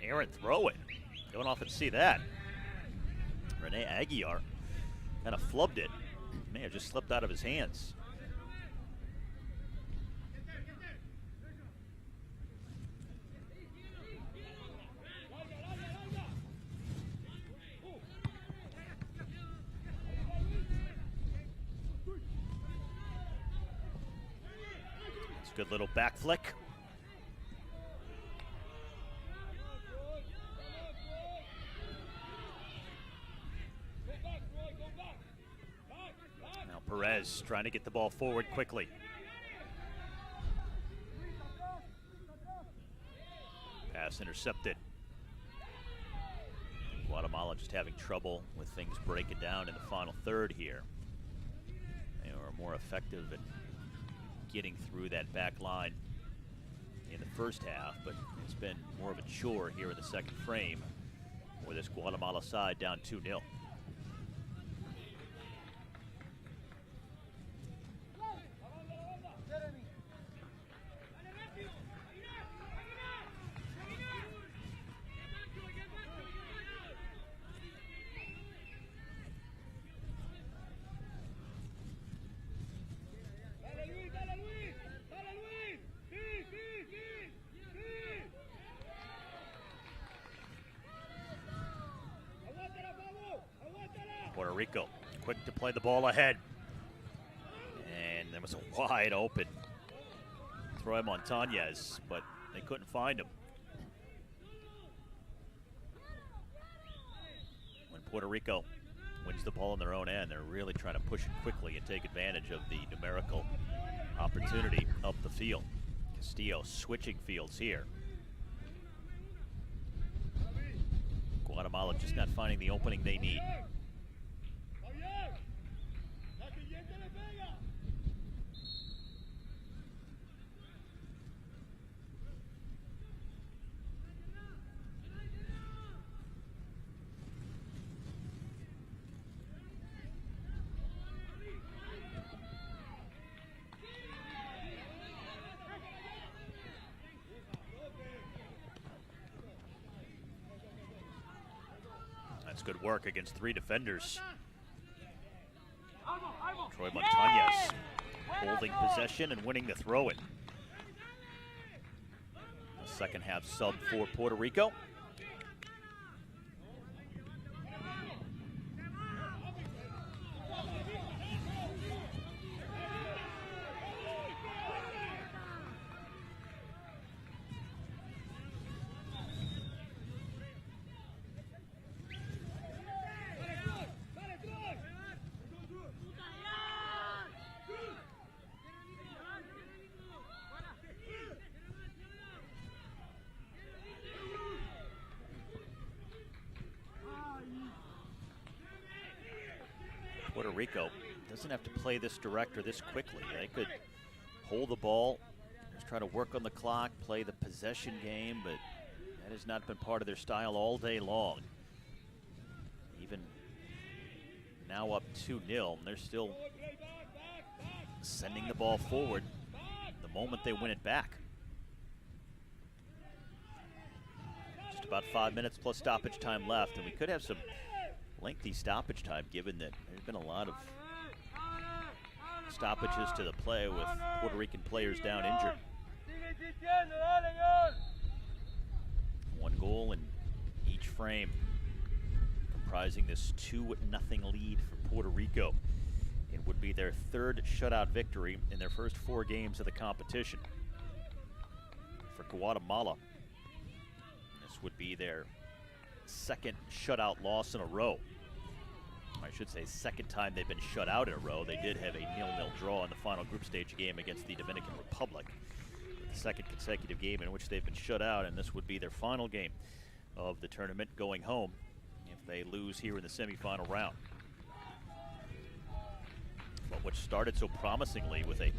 Aaron throwing. Don't often see that. Rene Aguiar kind of flubbed it. May have just slipped out of his hands. It's a good little back flick. Perez trying to get the ball forward quickly. Pass intercepted. Guatemala just having trouble with things breaking down in the final third here. They were more effective at getting through that back line in the first half, but it's been more of a chore here in the second frame for this Guatemala side down 2-0. Puerto Rico quick to play the ball ahead. And there was a wide open Troy Montañez, but they couldn't find him. When Puerto Rico wins the ball on their own end, they're really trying to push it quickly and take advantage of the numerical opportunity up the field. Castillo switching fields here. Guatemala just not finding the opening they need. That's good work against 3 defenders. Troy Montañez holding possession and winning the throw-in. The second half sub for Puerto Rico. Puerto Rico doesn't have to play this direct or this quickly. They could hold the ball, just try to work on the clock, play the possession game, but That has not been part of their style all day long. Even now up 2-0, and they're still sending the ball forward the moment they win it back. Just about 5 minutes plus stoppage time left, and we could have some lengthy stoppage time given that there's been a lot of stoppages to the play with Puerto Rican players down injured. 1 goal in each frame, comprising this 2-0 lead for Puerto Rico. It would be their 3rd shutout victory in their first 4 games of the competition. For Guatemala, this would be their 2nd shutout loss in a row. I should say 2nd time they've been shut out in a row. They did have a 0-0 draw in the final group stage game against the Dominican Republic. The 2nd consecutive game in which they've been shut out, and this would be their final game of the tournament going home if they lose here in the semifinal round. But which started so promisingly with a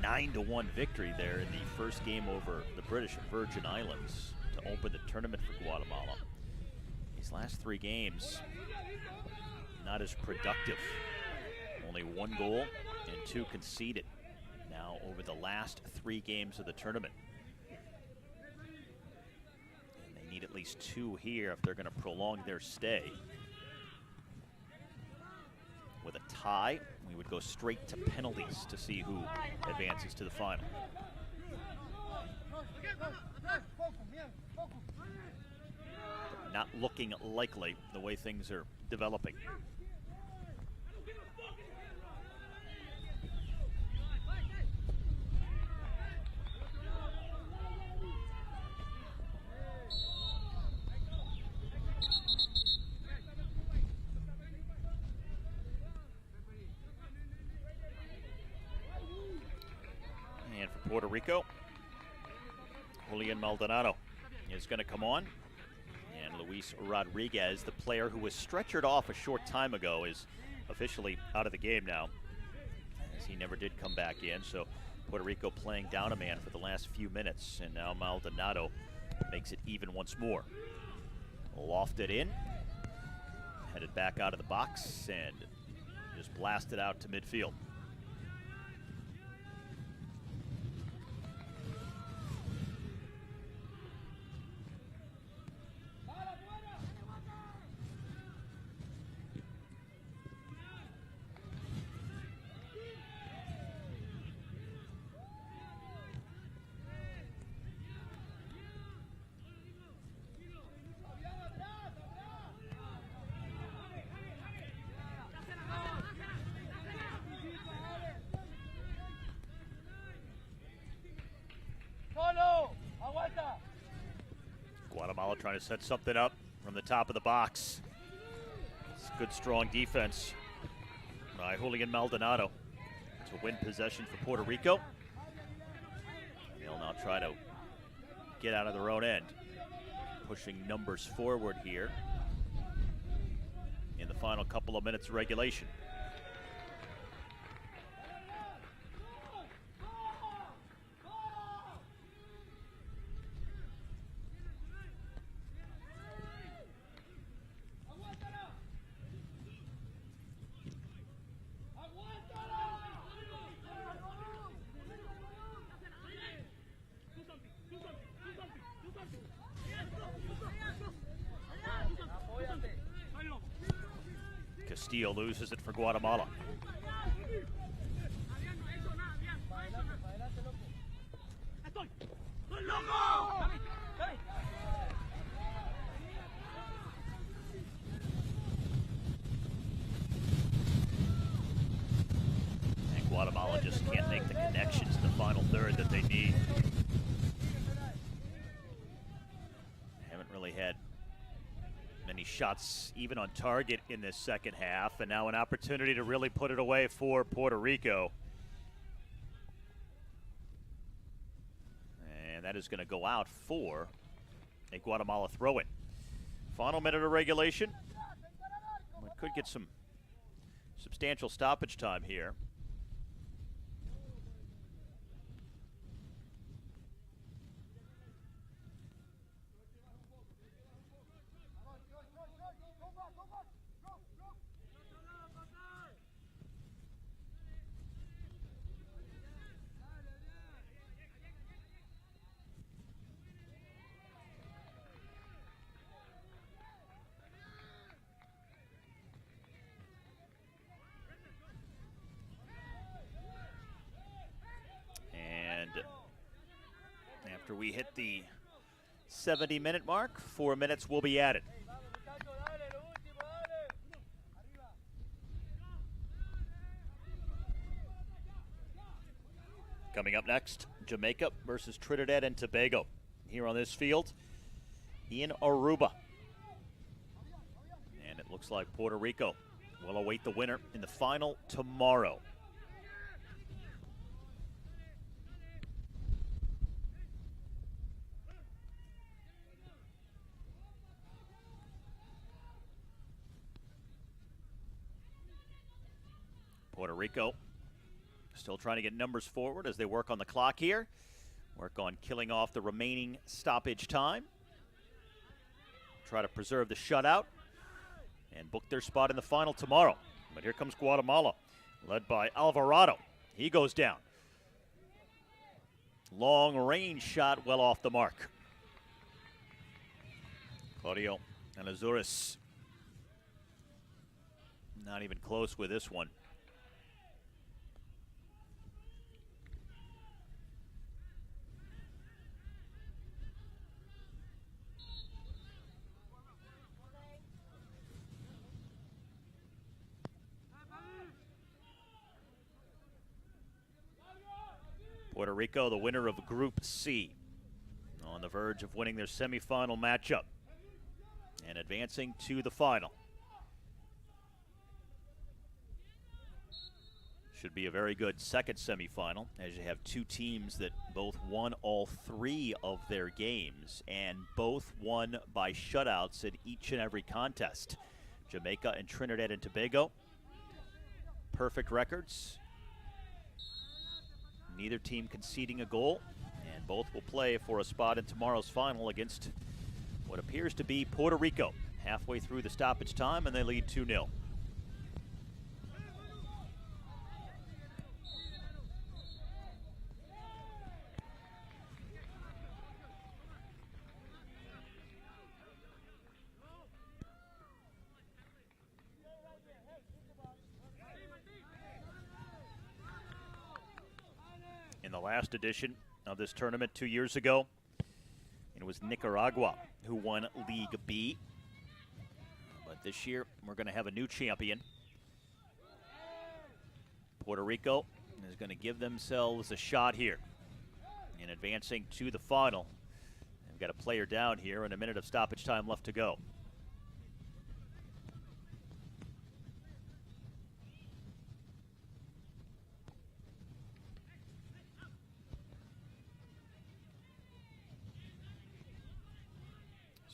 9-1 victory there in the first game over the British Virgin Islands to open the tournament for Guatemala. These last 3 games, not as productive. Only 1 goal and 2 conceded now over the last 3 games of the tournament. And they need at least 2 here if they're going to prolong their stay. With a tie, we would go straight to penalties to see who advances to the final. Not looking likely the way things are developing. And for Puerto Rico, Julian Maldonado is going to come on. And Luis Rodriguez, the player who was stretchered off a short time ago, is officially out of the game now, as he never did come back in. So Puerto Rico playing down a man for the last few minutes, and now Maldonado makes it even once more. Lofted in, headed back out of the box, and just blasted out to midfield. Guatemala trying to set something up from the top of the box. It's good, strong defense by Julian Maldonado to win possession for Puerto Rico. They'll now try to get out of their own end, pushing numbers forward here in the final couple of minutes of regulation. Castillo loses it for Guatemala. And Guatemala just can't make the connections in the final third that they need. Haven't really had many shots even on target in this second half, and now an opportunity to really put it away for Puerto Rico. And that is going to go out for a Guatemala throw-in. Final minute of regulation. We could get some substantial stoppage time here. After we hit the 70-minute mark, 4 minutes will be added. Coming up next, Jamaica versus Trinidad and Tobago here on this field in Aruba. And it looks like Puerto Rico will await the winner in the final tomorrow. Puerto Rico still trying to get numbers forward as they work on the clock here. Work on killing off the remaining stoppage time. Try to preserve the shutout and book their spot in the final tomorrow. But here comes Guatemala, led by Alvarado. He goes down. Long range shot well off the mark. Claudio and Azores not even close with this one. Puerto Rico, the winner of Group C, on the verge of winning their semifinal matchup and advancing to the final. Should be a very good second semifinal, as you have two teams that both won all three of their games and both won by shutouts in each and every contest. Jamaica and Trinidad and Tobago, perfect records. Neither team conceding a goal, and both will play for a spot in tomorrow's final against what appears to be Puerto Rico. Halfway through the stoppage time, and they lead 2-0. In the last edition of this tournament 2 years ago, it was Nicaragua who won League B. But this year, we're going to have a new champion. Puerto Rico is going to give themselves a shot here in advancing to the final. They've got a player down here and a minute of stoppage time left to go.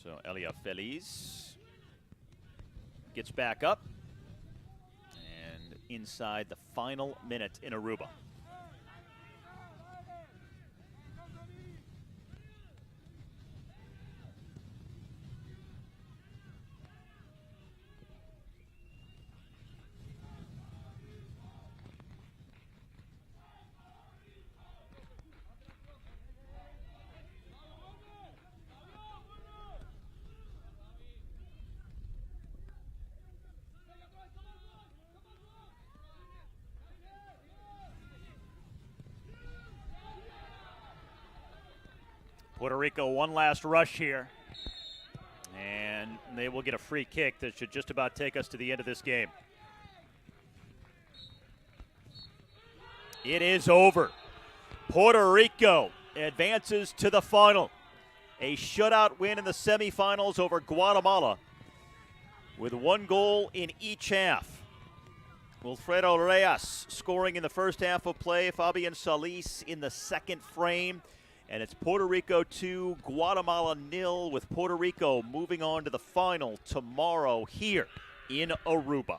So Elia Feliz gets back up and inside the final minute in Aruba. Puerto Rico, one last rush here, and they will get a free kick that should just about take us to the end of this game. It is over. Puerto Rico advances to the final. A shutout win in the semifinals over Guatemala with one goal in each half. Wilfredo Reyes scoring in the first half of play, Fabian Solis in the second frame. And it's Puerto Rico 2, Guatemala 0, with Puerto Rico moving on to the final tomorrow here in Aruba.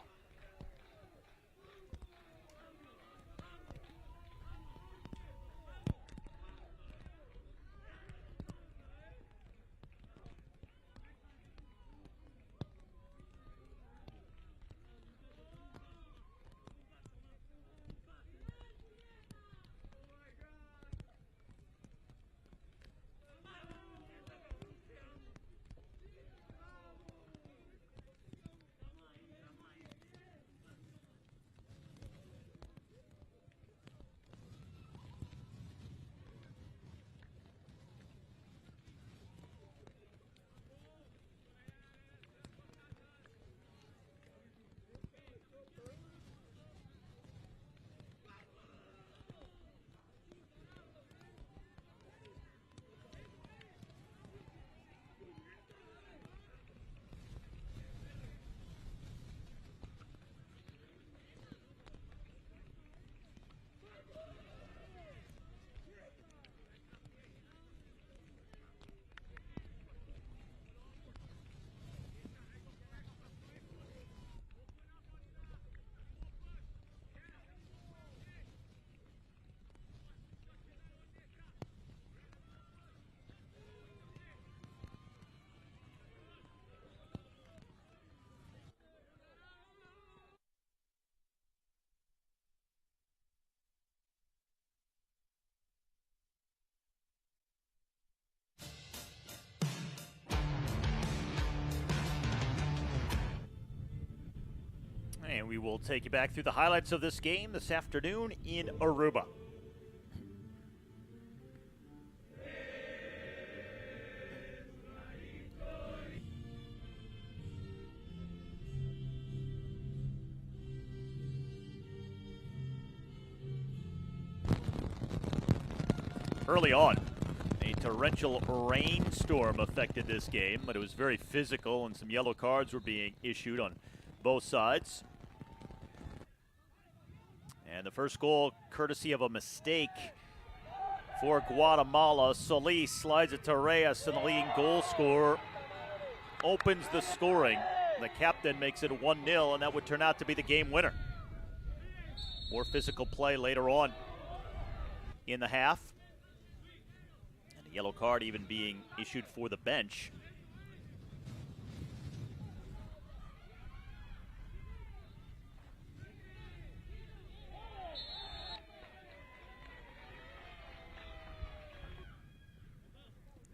We will take you back through the highlights of this game this afternoon in Aruba. Early on, a torrential rainstorm affected this game, but it was very physical and some yellow cards were being issued on both sides. And the first goal, courtesy of a mistake for Guatemala. Solis slides it to Reyes, and the leading goal scorer opens the scoring. The captain makes it 1-0, and that would turn out to be the game winner. More physical play later on in the half. And a yellow card even being issued for the bench.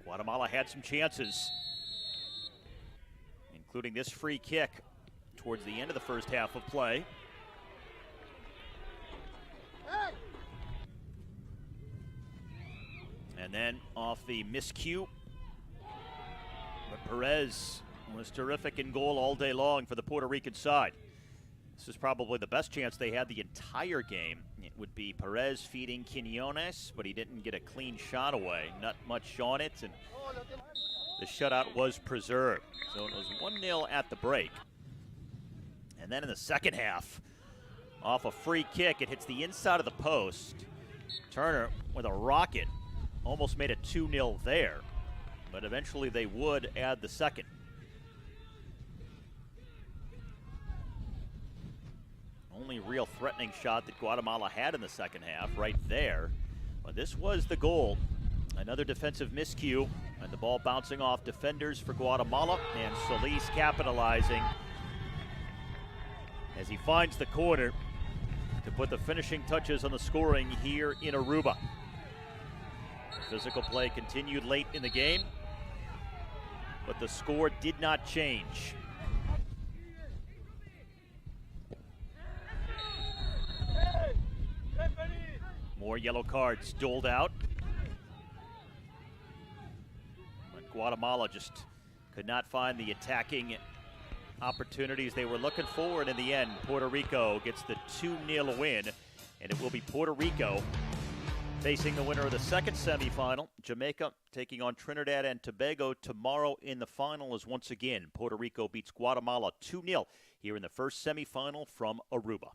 Guatemala had some chances, including this free kick towards the end of the first half of play. And then off the miscue, but Perez was terrific in goal all day long for the Puerto Rican side. This is probably the best chance they had the entire game. It would be Perez feeding Quinones, but he didn't get a clean shot away. Not much on it, and the shutout was preserved. So it was 1-0 at the break. And then in the second half, off a free kick, it hits the inside of the post. Turner with a rocket almost made it 2-0 there, but eventually they would add the second. Only real threatening shot that Guatemala had in the second half, right there. But this was the goal. Another defensive miscue, and the ball bouncing off defenders for Guatemala, and Solis capitalizing as he finds the corner to put the finishing touches on the scoring here in Aruba. The physical play continued late in the game, but the score did not change. More yellow cards doled out. But Guatemala just could not find the attacking opportunities they were looking for, and in the end, Puerto Rico gets the 2-0 win, and it will be Puerto Rico facing the winner of the second semifinal. Jamaica taking on Trinidad and Tobago tomorrow in the final, as once again Puerto Rico beats Guatemala 2-0 here in the first semifinal from Aruba.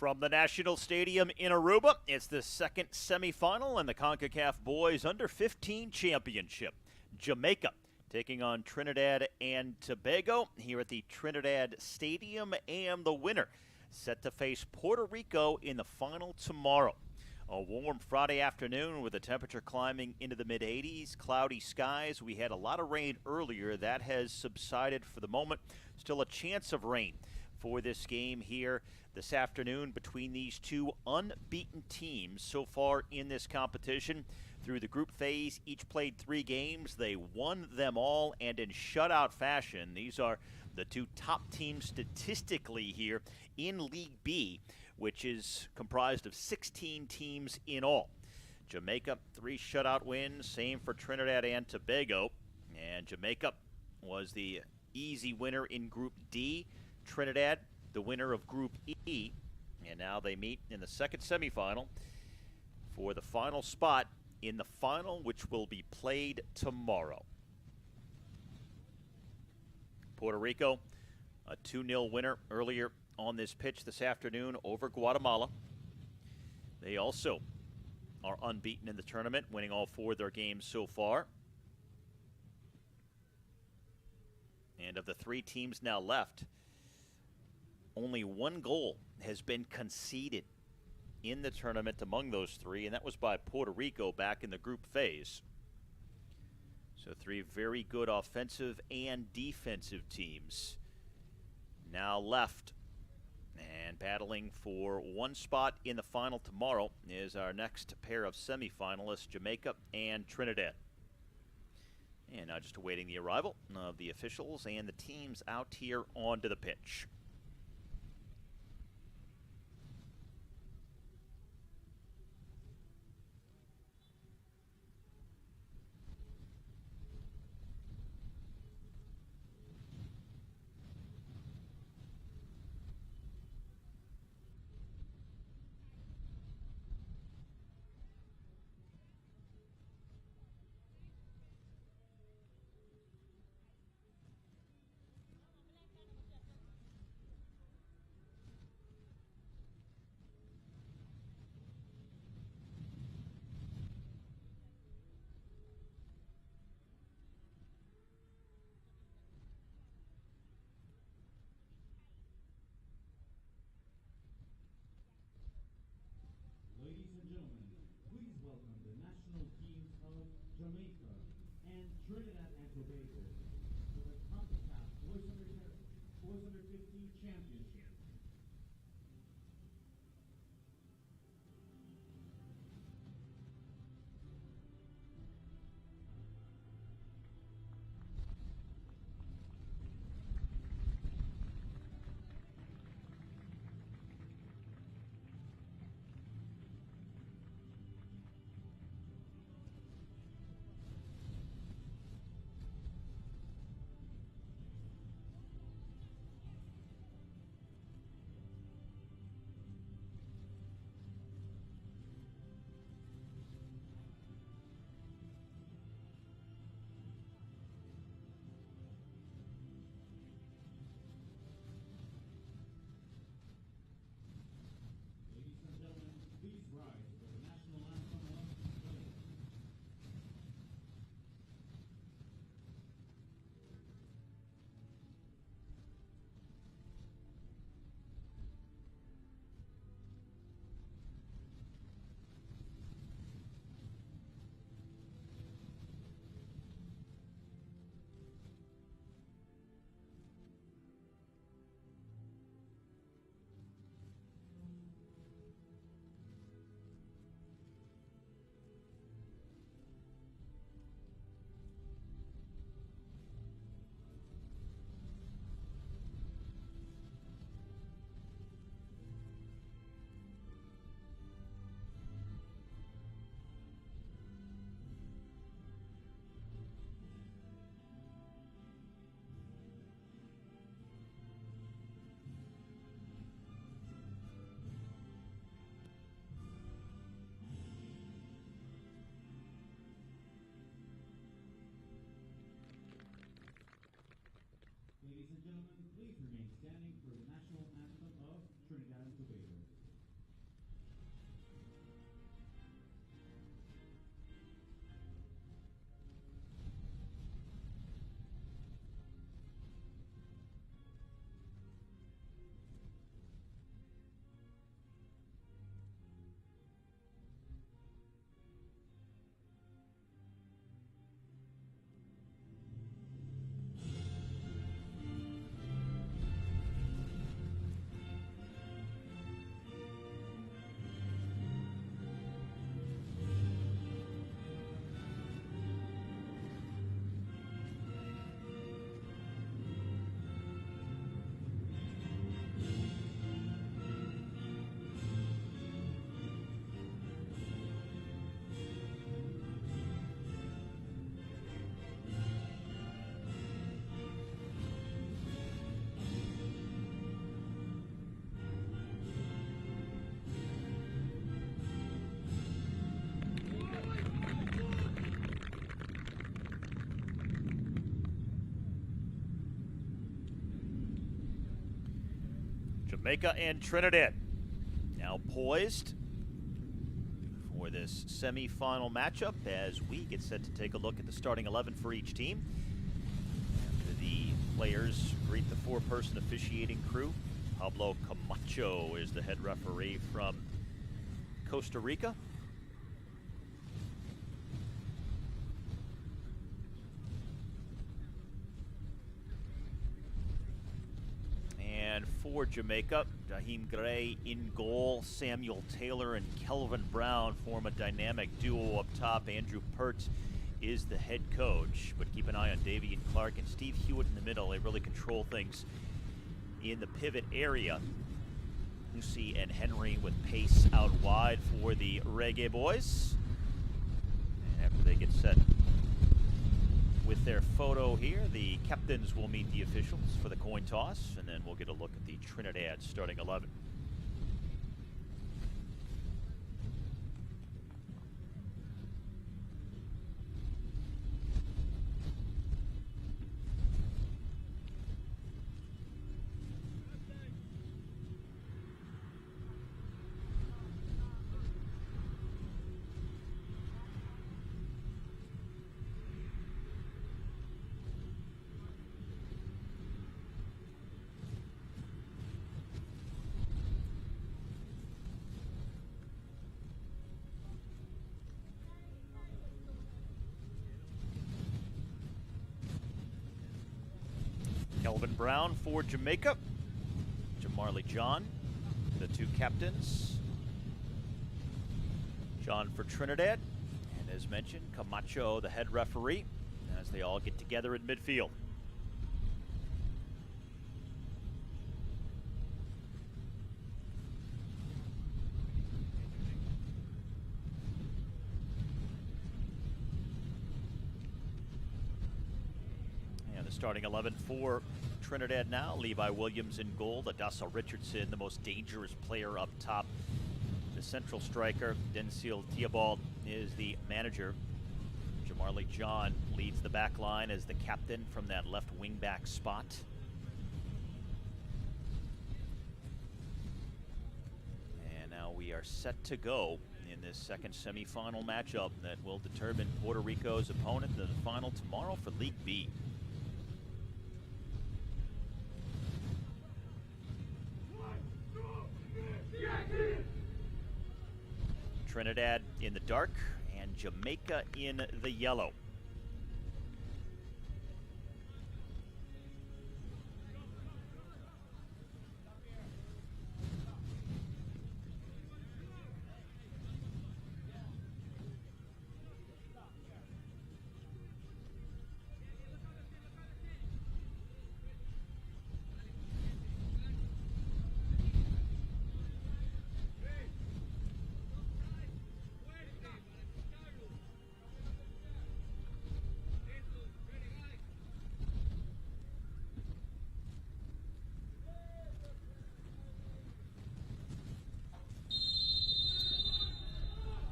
From the National Stadium in Aruba, it's the second semifinal in the Concacaf Boys Under-15 Championship. Jamaica taking on Trinidad and Tobago here at the Trinidad Stadium, and the winner set to face Puerto Rico in the final tomorrow. A warm Friday afternoon with the temperature climbing into the mid-80s, cloudy skies. We had a lot of rain earlier. That has subsided for the moment. Still a chance of rain for this game here this afternoon between these two unbeaten teams so far in this competition. Through the group phase, each played 3 games. They won them all, and in shutout fashion. These are the two top teams statistically here in League B, which is comprised of 16 teams in all. Jamaica, 3 shutout wins, same for Trinidad and Tobago. And Jamaica was the easy winner in Group D. Trinidad, the winner of Group E. And now they meet in the second semifinal for the final spot in the final, which will be played tomorrow. Puerto Rico, a 2-0 winner earlier on this pitch this afternoon over Guatemala. They also are unbeaten in the tournament, winning all 4 of their games so far. And of the 3 teams now left, only 1 goal has been conceded in the tournament among those 3, and that was by Puerto Rico back in the group phase. So 3 very good offensive and defensive teams now left. And battling for 1 spot in the final tomorrow is our next pair of semifinalists, Jamaica and Trinidad. And now just awaiting the arrival of the officials and the teams out here onto the pitch. Ladies and gentlemen, please welcome the national teams of Jamaica and Trinidad and Tobago for the Concacaf Boys Under 15 Championship. Ladies and gentlemen, please rise for the national anthem of Jamaica. Ladies and gentlemen, please remain standing for the national anthem of Trinidad and Tobago. Jamaica and Trinidad now poised for this semifinal matchup as we get set to take a look at the starting 11 for each team. After the players greet the four-person officiating crew, Pablo Camacho is the head referee from Costa Rica. And for Jamaica, Jaheim Gray in goal. Samuel Taylor and Kelvin Brown form a dynamic duo up top. Andrew Pert is the head coach, but keep an eye on Davian Clark and Steve Hewitt in the middle. They really control things in the pivot area. Lucy and Henry with pace out wide for the Reggae boys. And after they get set with their photo here, the captains will meet the officials for the coin toss, and then we'll get a look at the Trinidad starting 11. Kelvin Brown for Jamaica. Jamarley John, the two captains. John for Trinidad. And as mentioned, Camacho, the head referee, as they all get together in midfield. Starting 11 for Trinidad now. Levi Williams in goal. Adasa Richardson, the most dangerous player up top. The central striker, Densil Theobald, is the manager. Jamarley John leads the back line as the captain from that left wing back spot. And now we are set to go in this second semifinal matchup that will determine Puerto Rico's opponent in the final tomorrow for League B. Trinidad in the dark and Jamaica in the yellow.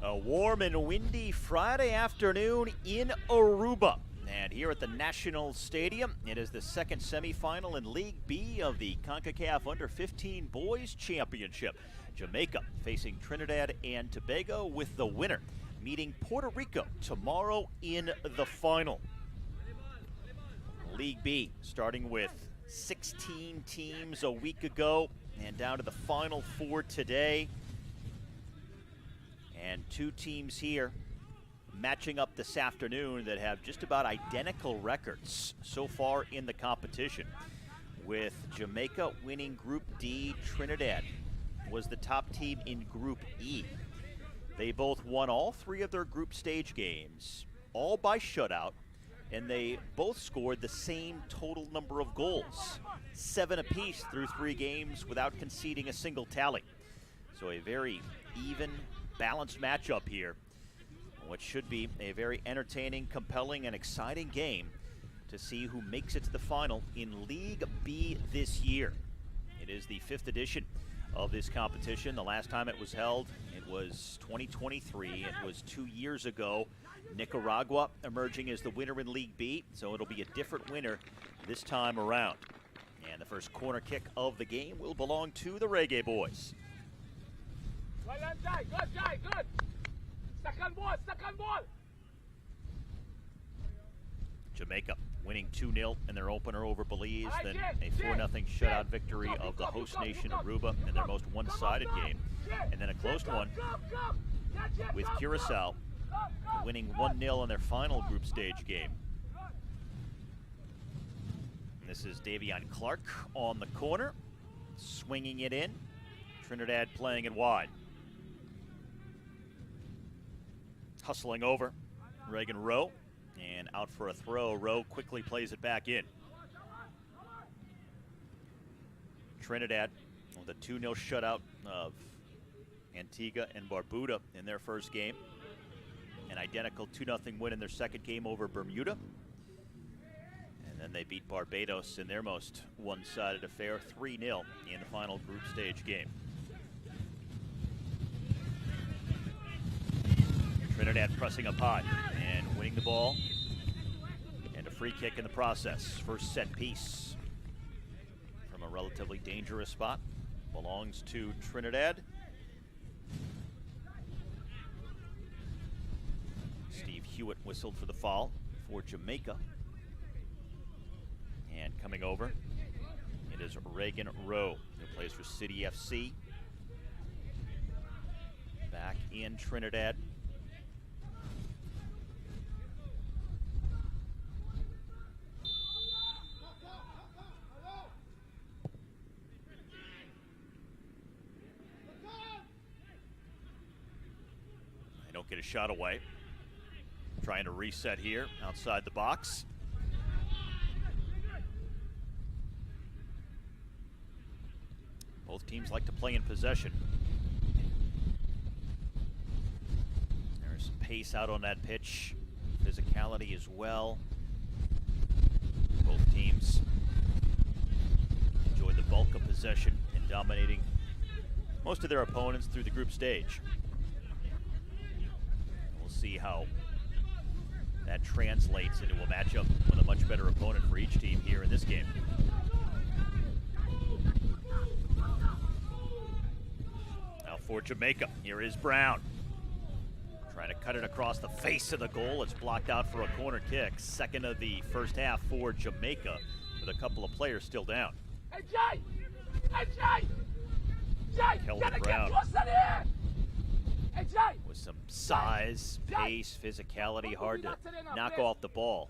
A warm and windy Friday afternoon in Aruba. And here at the National Stadium, it is the second semifinal in League B of the Concacaf Under-15 Boys Championship. Jamaica facing Trinidad and Tobago, with the winner meeting Puerto Rico tomorrow in the final. League B starting with 16 teams a week ago and down to the final 4 today. And 2 teams here matching up this afternoon that have just about identical records so far in the competition. With Jamaica winning Group D, Trinidad was the top team in Group E. They both won all 3 of their group stage games, all by shutout, and they both scored the same total number of goals, 7 apiece through 3 games without conceding a single tally. So a very even, balanced matchup here. What should be a very entertaining, compelling, and exciting game to see who makes it to the final in League B this year. It is the 5th edition of this competition. The last time it was held, it was 2023. It was 2 years ago. Nicaragua emerging as the winner in League B, so it'll be a different winner this time around. And the first corner kick of the game will belong to the Reggae Boys. Well done, Jai. Good, Jai. Good. Second ball. Second ball. Jamaica winning 2-0 in their opener over Belize, then a 4-0 shutout victory of the host nation Aruba in their most one-sided game, and then a close one with Curacao winning 1-0 in their final group stage game. And this is Davion Clark on the corner, swinging it in. Trinidad playing it wide. Hustling over, Reagan Rowe, and out for a throw. Rowe quickly plays it back in. Trinidad with a 2-0 shutout of Antigua and Barbuda in their first game. An identical 2-0 win in their second game over Bermuda. And then they beat Barbados in their most one-sided affair, 3-0 in the final group stage game. Trinidad pressing up high and winning the ball. And a free kick in the process. First set piece from a relatively dangerous spot belongs to Trinidad. Steve Hewitt whistled for the foul for Jamaica. And coming over, it is Reagan Rowe, who plays for City FC. Back in Trinidad. They don't get a shot away. Trying to reset here outside the box. Both teams like to play in possession. There's some pace out on that pitch, physicality as well. Both teams enjoy the bulk of possession and dominating most of their opponents through the group stage. We'll see how that translates into a matchup with a much better opponent for each team here in this game. Now for Jamaica, here is Brown. Trying to cut it across the face of the goal. It's blocked out for a corner kick. Second of the first half for Jamaica, with a couple of players still down. Hey, Jai! Hey, Jai! Jai! Kelvin Get Brown. closer here! Hey, Jai! With some size, pace, physicality, hard to knock off the ball.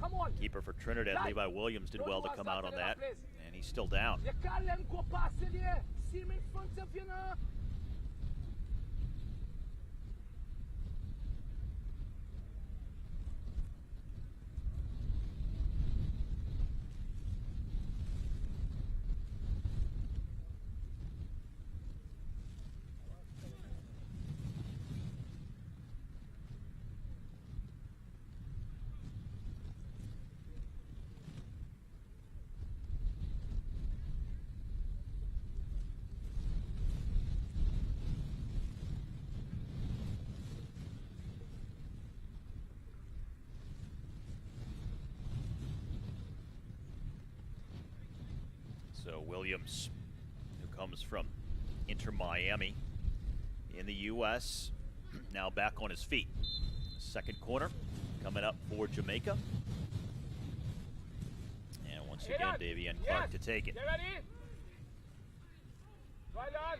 Come on! Keeper for Trinidad, Levi Williams, did well to come out on that, and he's still down. You can't let him go past it here. See him in front of you now. So Williams, who comes from Inter Miami in the U.S., now back on his feet. Second corner coming up for Jamaica. And once again, Davion Clark to take it. Get ready. Right on.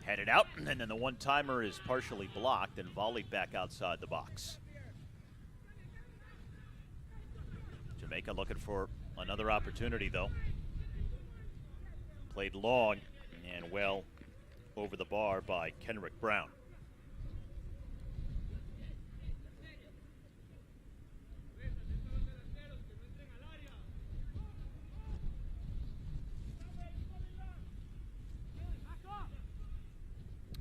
Headed out, and then the one-timer is partially blocked and volleyed back outside the box. Jamaica looking for another opportunity, though. Played long and well over the bar by Kenrick Brown.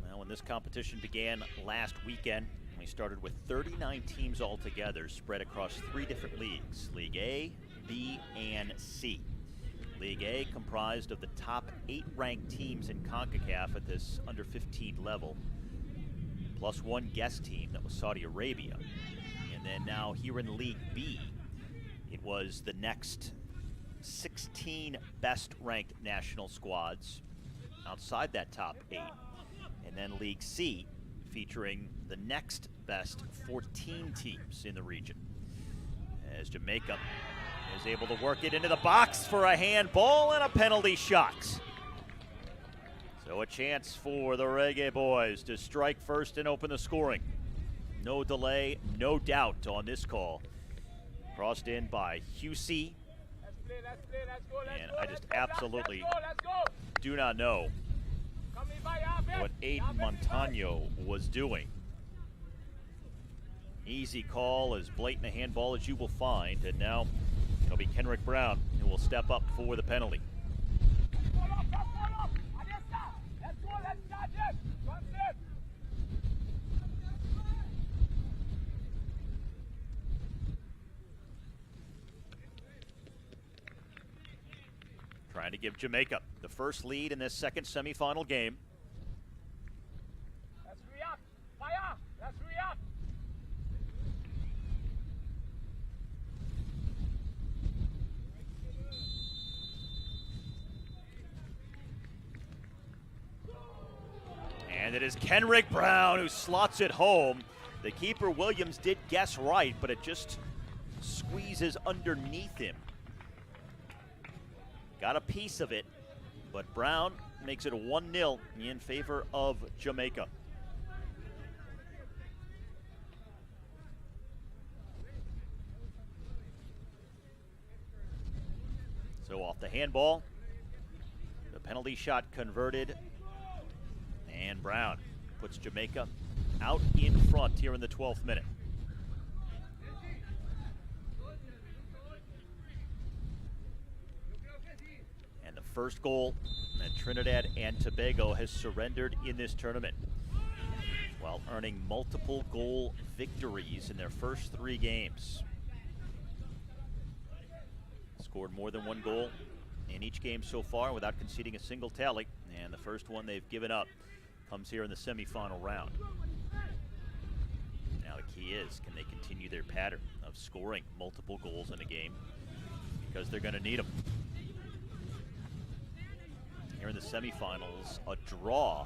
Well, when this competition began last weekend, we started with 39 teams altogether spread across 3 different leagues, League A, B, and C. League A comprised of the top 8 ranked teams in Concacaf at this under-15 level, plus 1 guest team that was Saudi Arabia. And then now here in League B, it was the next 16 best-ranked national squads outside that top 8. And then League C, featuring the next best 14 teams in the region. As Jamaica is able to work it into the box for a handball and a penalty shot. So a chance for the Reggae Boys to strike first and open the scoring. No delay, no doubt on this call. Crossed in by Husey. And I just absolutely do not know what Aiden Montano was doing. Easy call, as blatant a handball as you will find, and now it'll be Kenrick Brown who will step up for the penalty. Trying to give Jamaica the first lead in this second semifinal game. Let's react. Fire. Let's react. And it is Kenrick Brown who slots it home. The keeper, Williams, did guess right, but it just squeezes underneath him. Got a piece of it, but Brown makes it a 1-0 in favor of Jamaica. So off the handball, the penalty shot converted, and Brown puts Jamaica out in front here in the 12th minute. And the first goal that Trinidad and Tobago has surrendered in this tournament, while earning multiple goal victories in their first 3 games. Scored more than 1 goal in each game so far without conceding a single tally, and the first one they've given up comes here in the semifinal round. Now the key is, can they continue their pattern of scoring multiple goals in a game, because they're going to need them. Here in the semifinals, a draw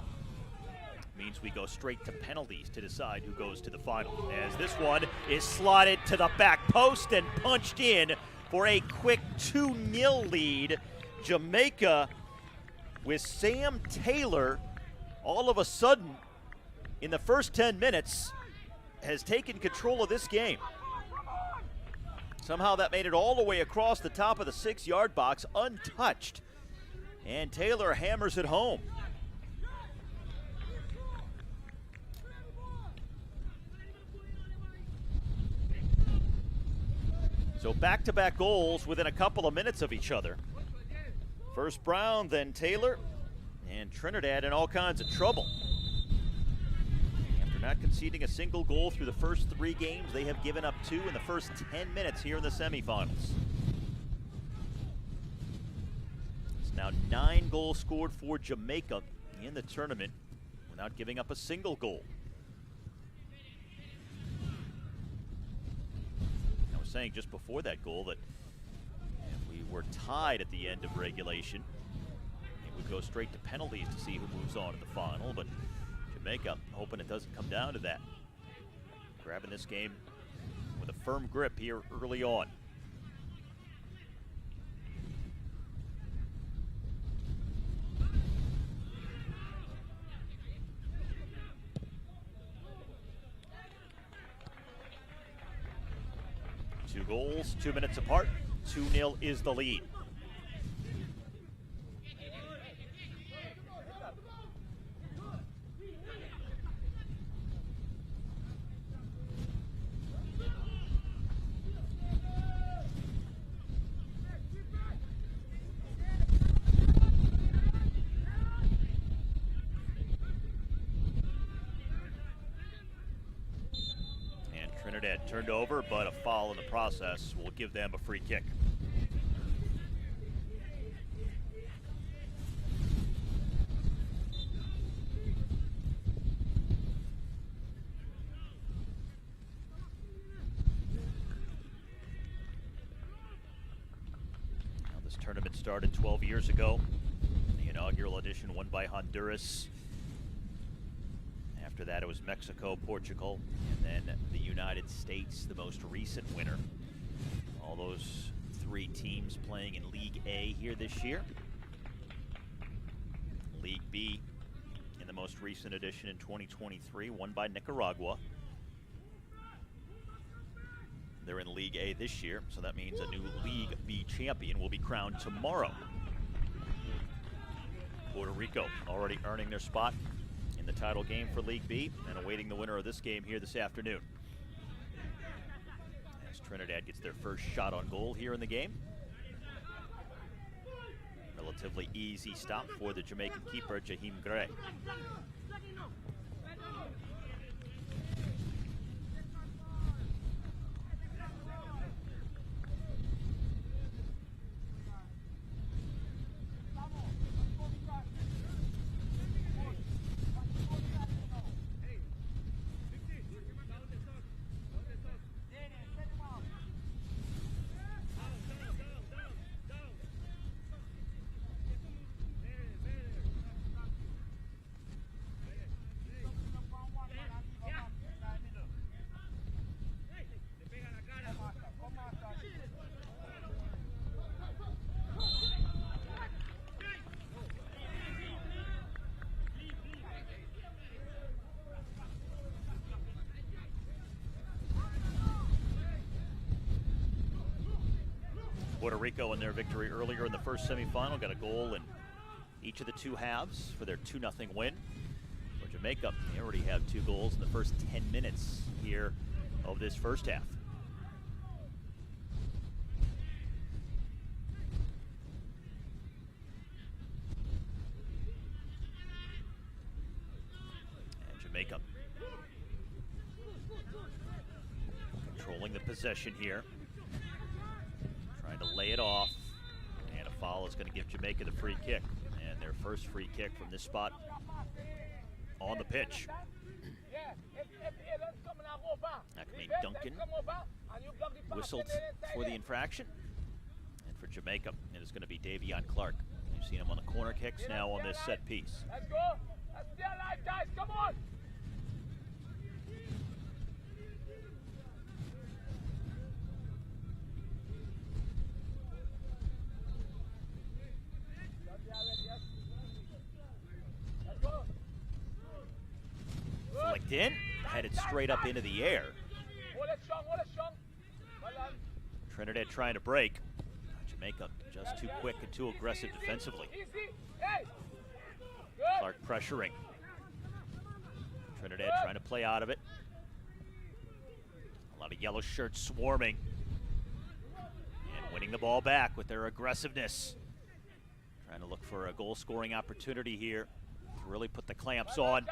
means we go straight to penalties to decide who goes to the final, as this one is slotted to the back post and punched in for a quick 2-0 lead. Jamaica, with Sam Taylor, all of a sudden, in the first 10 minutes, has taken control of this game. Somehow that made it all the way across the top of the 6-yard box, untouched. And Taylor hammers it home. So back-to-back goals within a couple of minutes of each other. First Brown, then Taylor, and Trinidad in all kinds of trouble. After not conceding a single goal through the first 3 games, they have given up 2 in the first 10 minutes here in the semifinals. It's now 9 goals scored for Jamaica in the tournament without giving up a single goal. Saying just before that goal that if we were tied at the end of regulation, it would go straight to penalties to see who moves on in the final, but Jamaica hoping it doesn't come down to that. Grabbing this game with a firm grip here early on. Two goals, 2 minutes apart. 2-0 is the lead. Trinidad turned over, but a foul in the process will give them a free kick. Now the tournament started 12 years ago. The inaugural edition won by Honduras. After that, it was Mexico, Portugal, and then the United States, the most recent winner. All those 3 teams playing in League A here this year. League B in the most recent edition in 2023, won by Nicaragua. They're in League A this year, so that means a new League B champion will be crowned tomorrow. Puerto Rico already earning their spot in the title game for League B and awaiting the winner of this game here this afternoon. As Trinidad gets their first shot on goal here in the game. Relatively easy stop for the Jamaican keeper, Jaheim Gray. Puerto Rico in their victory earlier in the first semifinal got a goal in each of the 2 halves for their 2-0 win. For Jamaica, they already have 2 goals in the first 10 minutes here of this first half. And Jamaica controlling the possession here. Trying to lay it off, and a foul is going to give Jamaica the free kick, and their first free kick from this spot on the pitch. That could mean Duncan whistled for the infraction, and for Jamaica it is going to be Davion Clark. You've seen him on the corner kicks, now on this set piece. Let's go. Let's stay alive, guys. Come on. Flicked in, headed straight up into the air. Trinidad trying to break. Jamaica just too quick and too aggressive defensively. Clark pressuring. Trinidad trying to play out of it. A lot of yellow shirts swarming. And winning the ball back with their aggressiveness. Trying to look for a goal-scoring opportunity here to really put the clamps on.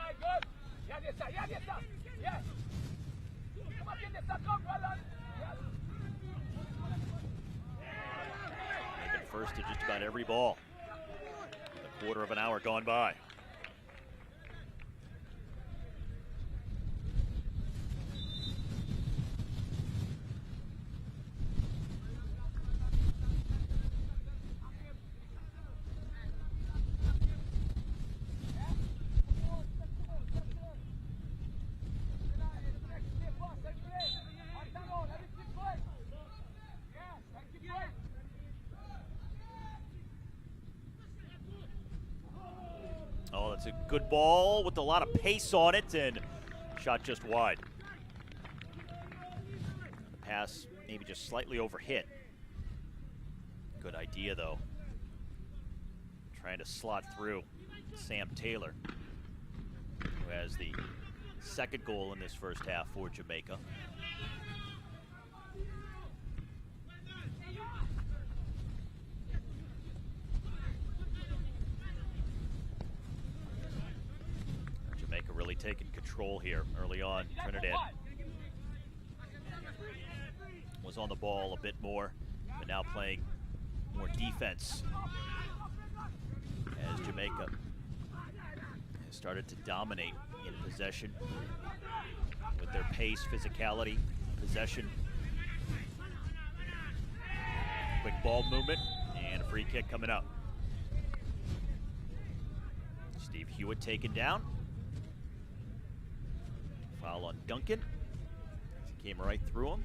They've been first to just about every ball. A quarter of an hour gone by. Oh, that's a good ball with a lot of pace on it, and shot just wide. The pass maybe just slightly overhit. Good idea, though. Trying to slot through Sam Taylor, who has the second goal in this first half for Jamaica. Jamaica really taking control here early on. Trinidad was on the ball a bit more, but now playing more defense as Jamaica has started to dominate in possession with their pace, physicality, possession. Quick ball movement and a free kick coming up. Steve Hewitt taken down. Foul on Duncan. He came right through him.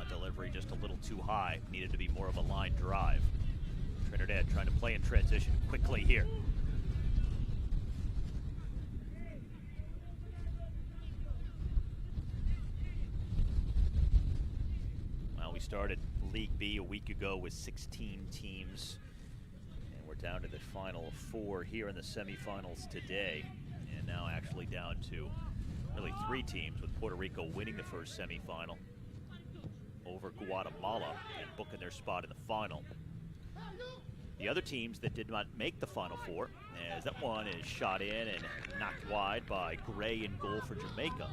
Delivery just a little too high. Needed to be more of a line drive. Trinidad trying to play in transition quickly here. Well, we started League B a week ago with 16 teams, and we're down to the final 4 here in the semifinals today, and now actually down to really 3 teams, with Puerto Rico winning the first semifinal over Guatemala and booking their spot in the final. The other teams that did not make the Final Four, as that one is shot in and knocked wide by Gray in goal for Jamaica.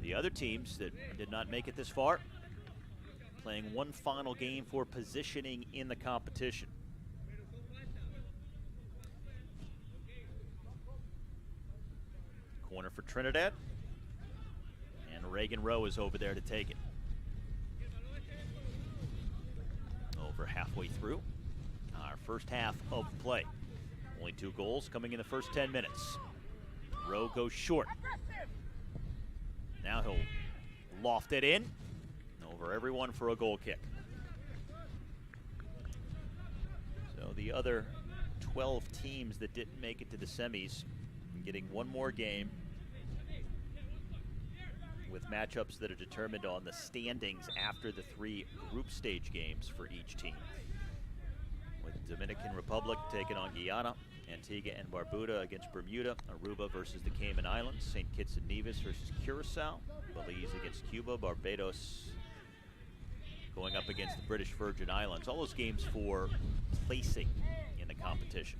The other teams that did not make it this far, playing one final game for positioning in the competition. Corner for Trinidad, and Reagan Rowe is over there to take it. Over halfway through our first half of play. Only 2 goals coming in the first 10 minutes. Rowe goes short. Now he'll loft it in over everyone for a goal kick. So the other 12 teams that didn't make it to the semis getting one more game, with matchups that are determined on the standings after the 3 group stage games for each team. With Dominican Republic taking on Guyana, Antigua and Barbuda against Bermuda, Aruba versus the Cayman Islands, St. Kitts and Nevis versus Curacao, Belize against Cuba, Barbados going up against the British Virgin Islands. All those games for placing in the competition.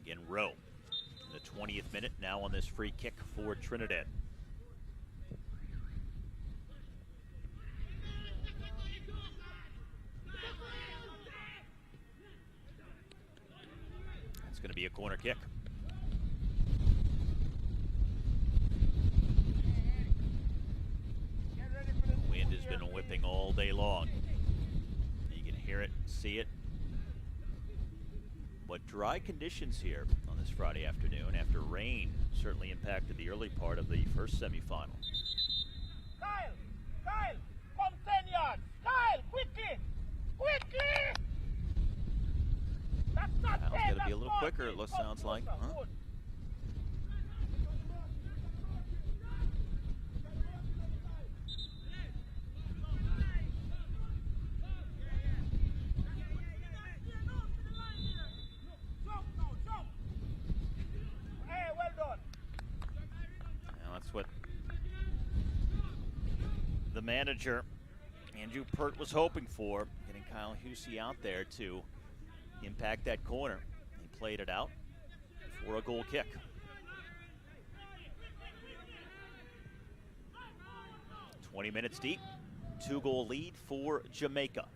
Again, Rowe in the 20th minute, now on this free kick for Trinidad. It's going to be a corner kick. The wind has been whipping all day long. You can hear it, see it. But dry conditions here on this Friday afternoon after rain certainly impacted the early part of the first semifinal. Kyle! Kyle! Come 10 yards! Kyle! Quickly! Quickly! That's not Kyle's 10, got to be that's a little 40. quicker, it sounds like. Huh? Good. Hey, well done. Now that's what the manager, Andrew Pert, was hoping for, getting Kyle Husey out there to impact that corner. He played it out for a goal kick. "20 minutes deep, 2-goal lead for Jamaica.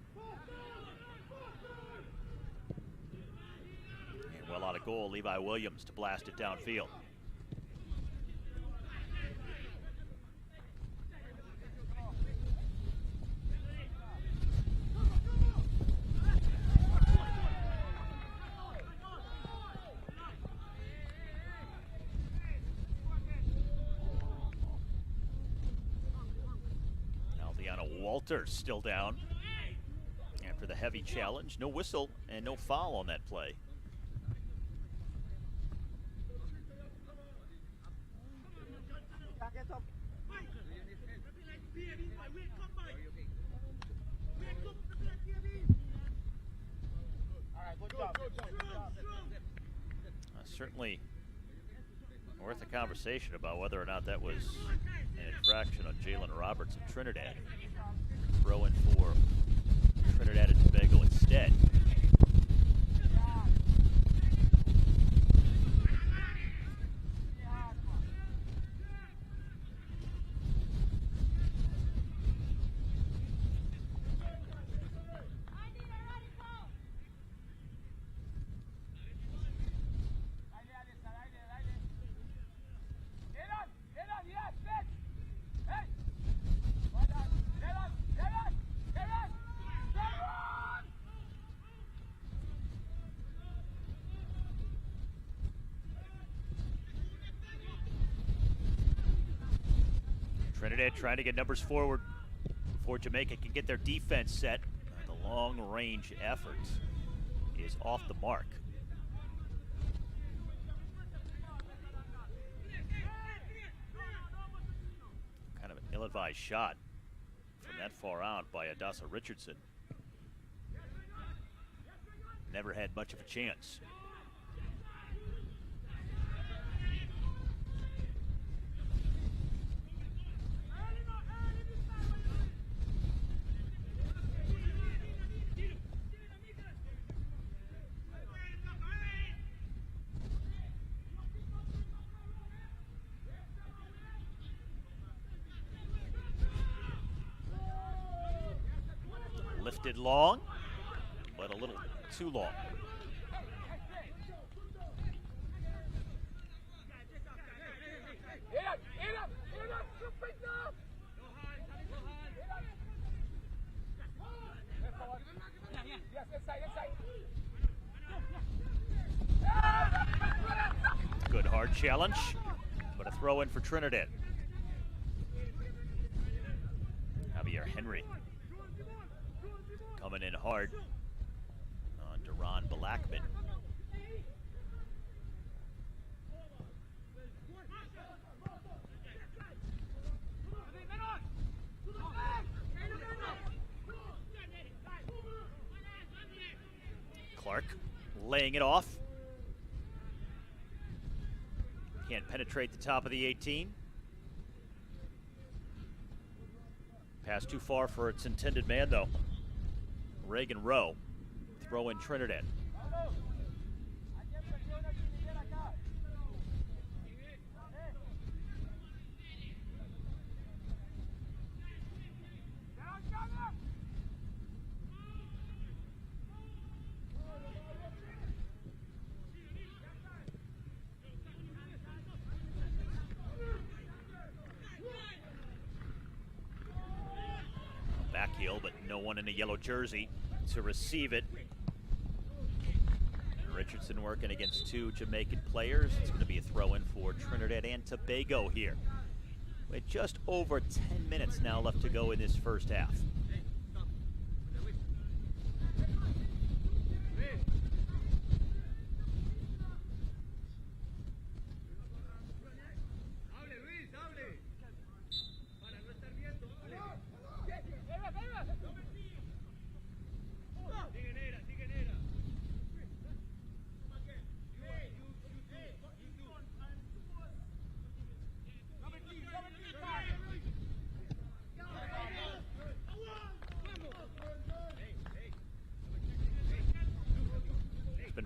And well out of goal, Levi Williams to blast it downfield. Walters still down after the heavy challenge. No whistle and no foul on that play. Certainly worth a conversation about whether or not that was an traction on Jalen Roberts of Trinidad. Throw in for Trinidad and Tobago instead. Trinidad trying to get numbers forward before Jamaica can get their defense set. The long-range effort is off the mark. Kind of an ill-advised shot from that far out by Adasa Richardson. Never had much of a chance. Lifted long, but a little too long. Good hard challenge, but a throw in for Trinidad. Javier Henry coming in hard on Duran Blackman. Clark laying it off. Can't penetrate the top of the 18. Pass too far for its intended man, though. Reagan Rowe, throw in Trinidad. Back heel, but no one in a yellow jersey to receive it. Richardson working against two Jamaican players. It's going to be a throw-in for Trinidad and Tobago here. With just over 10 minutes now left to go in this first half.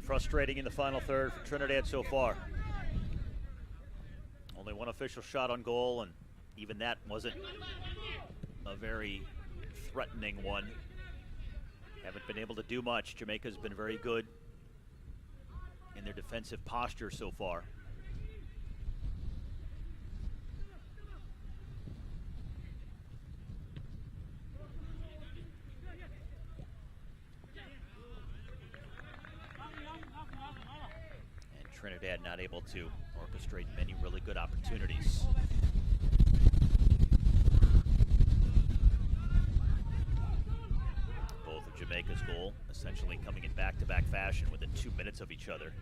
Frustrating in the final third for Trinidad so far. Only one official shot on goal, and even that wasn't a very threatening one. Haven't been able to do much. Jamaica's been very good in their defensive posture so far. Trinidad not able to orchestrate many really good opportunities. Both of Jamaica's goal essentially coming in back-to-back fashion within 2 minutes of each other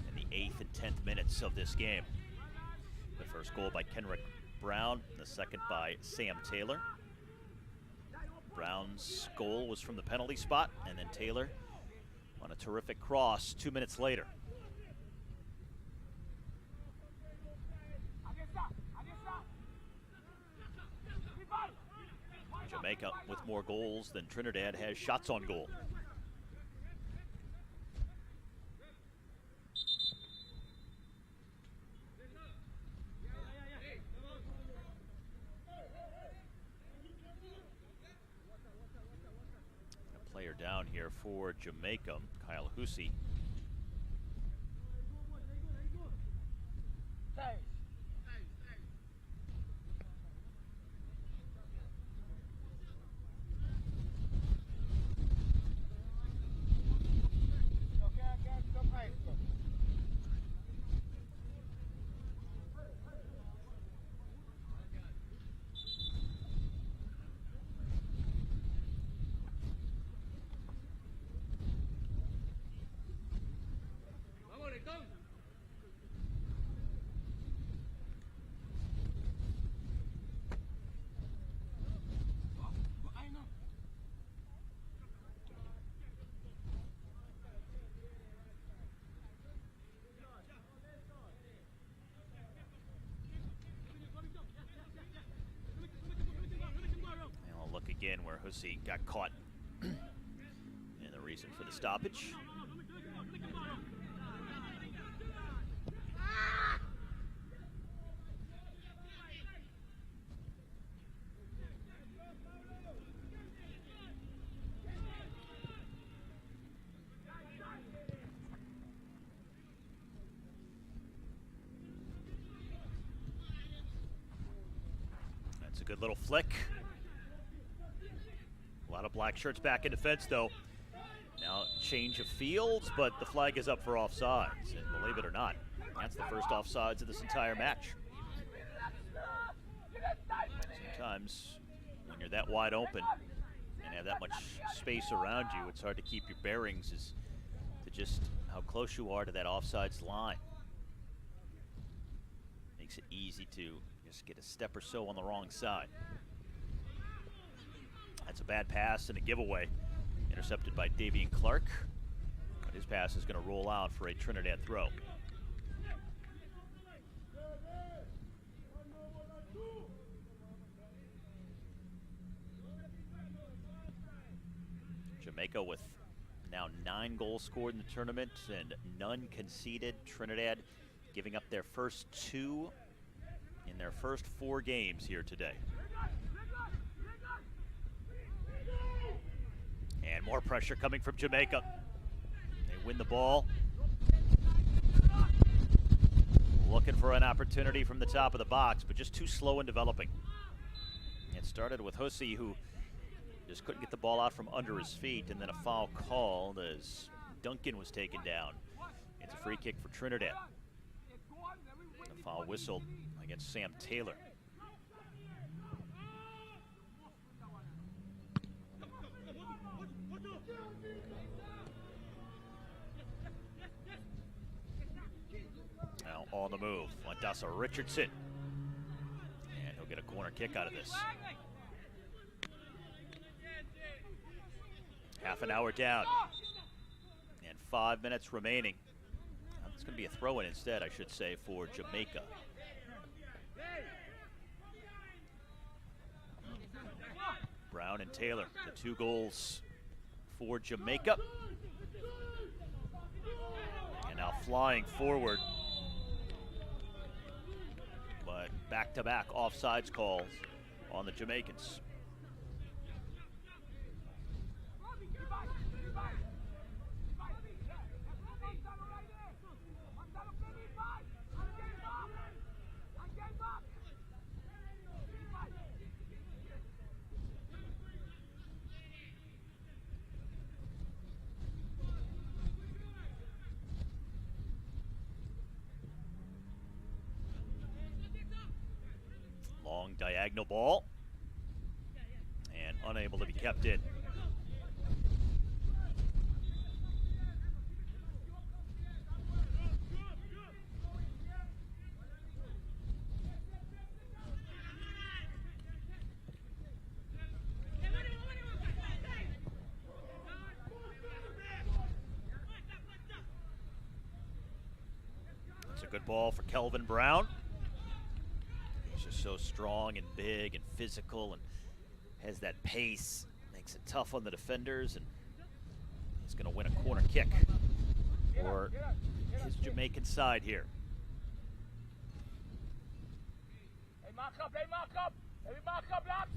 in the 8th and 10th minutes of this game. The first goal by Kenrick Brown, the second by Sam Taylor. Brown's goal was from the penalty spot, and then Taylor on a terrific cross 2 minutes later. Jamaica with more goals than Trinidad has shots on goal. A player down here for Jamaica, Kyle Hussey. Again, where Hussey got caught, and the reason for the stoppage. That's a good little flick. A lot of black shirts back in defense, though. Now, change of fields, but the flag is up for offsides. And believe it or not, that's the first offsides of this entire match. Sometimes, when you're that wide open and have that much space around you, it's hard to keep your bearings as to just how close you are to that offsides line. Makes it easy to just get a step or so on the wrong side. That's a bad pass and a giveaway. Intercepted by Davian Clark. But his pass is going to roll out for a Trinidad throw. Jamaica with now 9 goals scored in the tournament and none conceded. Trinidad giving up their first 2 in their first 4 games here today. And more pressure coming from Jamaica. They win the ball. Looking for an opportunity from the top of the box, but just too slow in developing. It started with Hussey, who just couldn't get the ball out from under his feet, and then a foul called as Duncan was taken down. It's a free kick for Trinidad. The foul whistled against Sam Taylor. Now on the move, Landasa Richardson. And he'll get a corner kick out of this. Half an hour down. And 5 minutes remaining. Now, it's going to be a throw-in instead, I should say, for Jamaica. Brown and Taylor, the 2 goals for Jamaica. And now flying forward. But back-to-back offsides calls on the Jamaicans. Long diagonal ball, and unable to be kept in. It's a good ball for Kelvin Brown. So strong and big and physical and has that pace, makes it tough on the defenders, and he's going to win a corner kick for his Jamaican side here. Hey, mark up, hey, mark up. Hey, mark up, lads.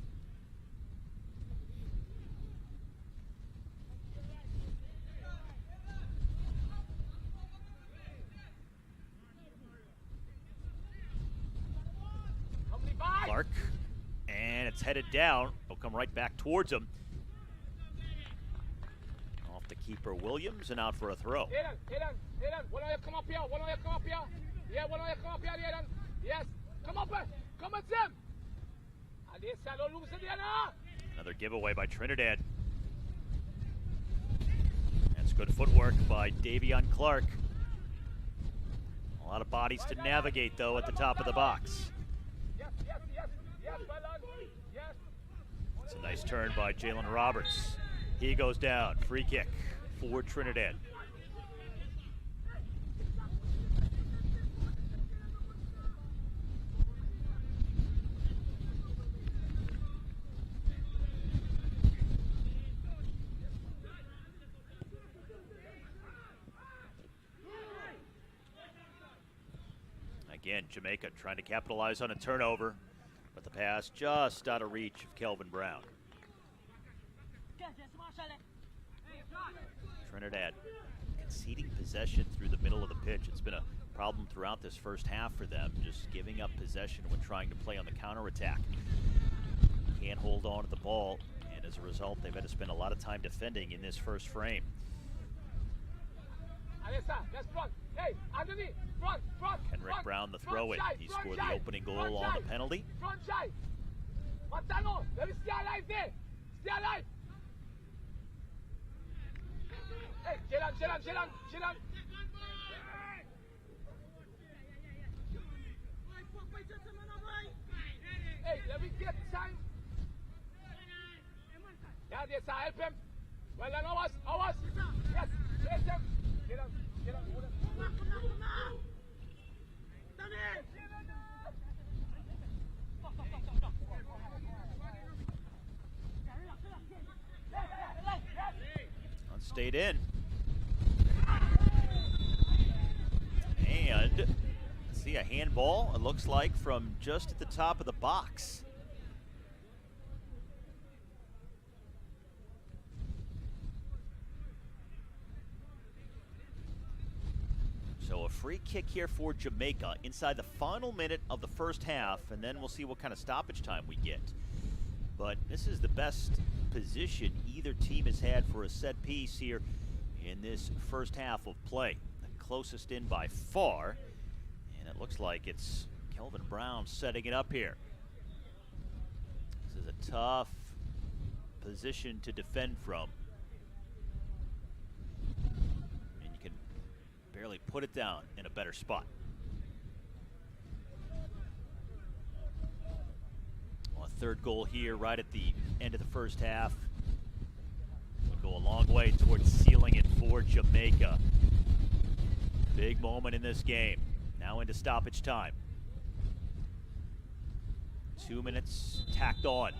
Clark, and it's headed down. It'll come right back towards him. Off the keeper Williams and out for a throw. Hayden, one of you come up here, Yeah, one of you come up here, Hayden. Yes, come up, come on, Tim. And they say, don't lose it, now. Another giveaway by Trinidad. That's good footwork by Davion Clark. A lot of bodies to navigate, though, at the top of the box. Yes, well done. Yes. It's a nice turn by Jalen Roberts. He goes down. Free kick for Trinidad. Again, Jamaica trying to capitalize on a turnover, but the pass just out of reach of Kelvin Brown. Trinidad conceding possession through the middle of the pitch. It's been a problem throughout this first half for them, just giving up possession when trying to play on the counterattack. Can't hold on to the ball, and as a result, they've had to spend a lot of time defending in this first frame. Kenrick Brown, the throw-in. He scored the opening goal on the penalty. Matano, let me stay alive there. Stay alive. Hey, Jilan. Hey, let me get time. Yeah, yes, I help him. Well done, ours. Yes, yes, him. Jilan. Stayed in. And see a handball, it looks like, from just at the top of the box. So a free kick here for Jamaica inside the final minute of the first half, and then we'll see what kind of stoppage time we get. But this is the best position either team has had for a set piece here in this first half of play. The closest in by far, and it looks like it's Kelvin Brown setting it up here. This is a tough position to defend from. And you can barely put it down in a better spot. Third goal here right at the end of the first half would go a long way towards sealing it for Jamaica. Big moment in this game. Now into stoppage time. 2 minutes tacked on.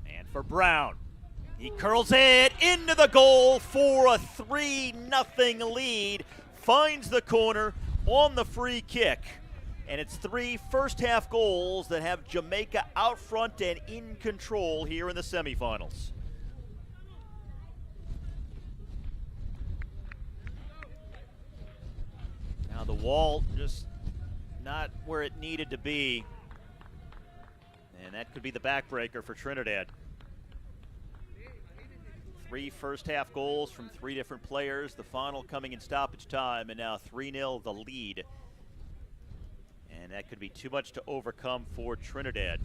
And for Brown, he curls it into the goal for a 3-0 lead. Finds the corner on the free kick. And it's 3 first-half goals that have Jamaica out front and in control here in the semifinals. Now the wall just not where it needed to be. And that could be the backbreaker for Trinidad. 3 first-half goals from 3 different players. The final coming in stoppage time, and now 3-0 the lead. And that could be too much to overcome for Trinidad.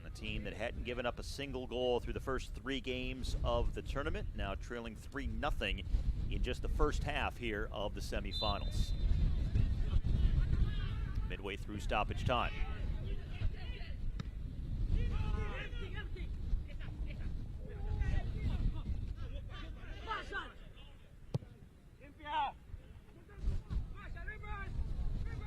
A team that hadn't given up a single goal through the first 3 games of the tournament, now trailing 3-0 in just the first half here of the semifinals. Midway through stoppage time.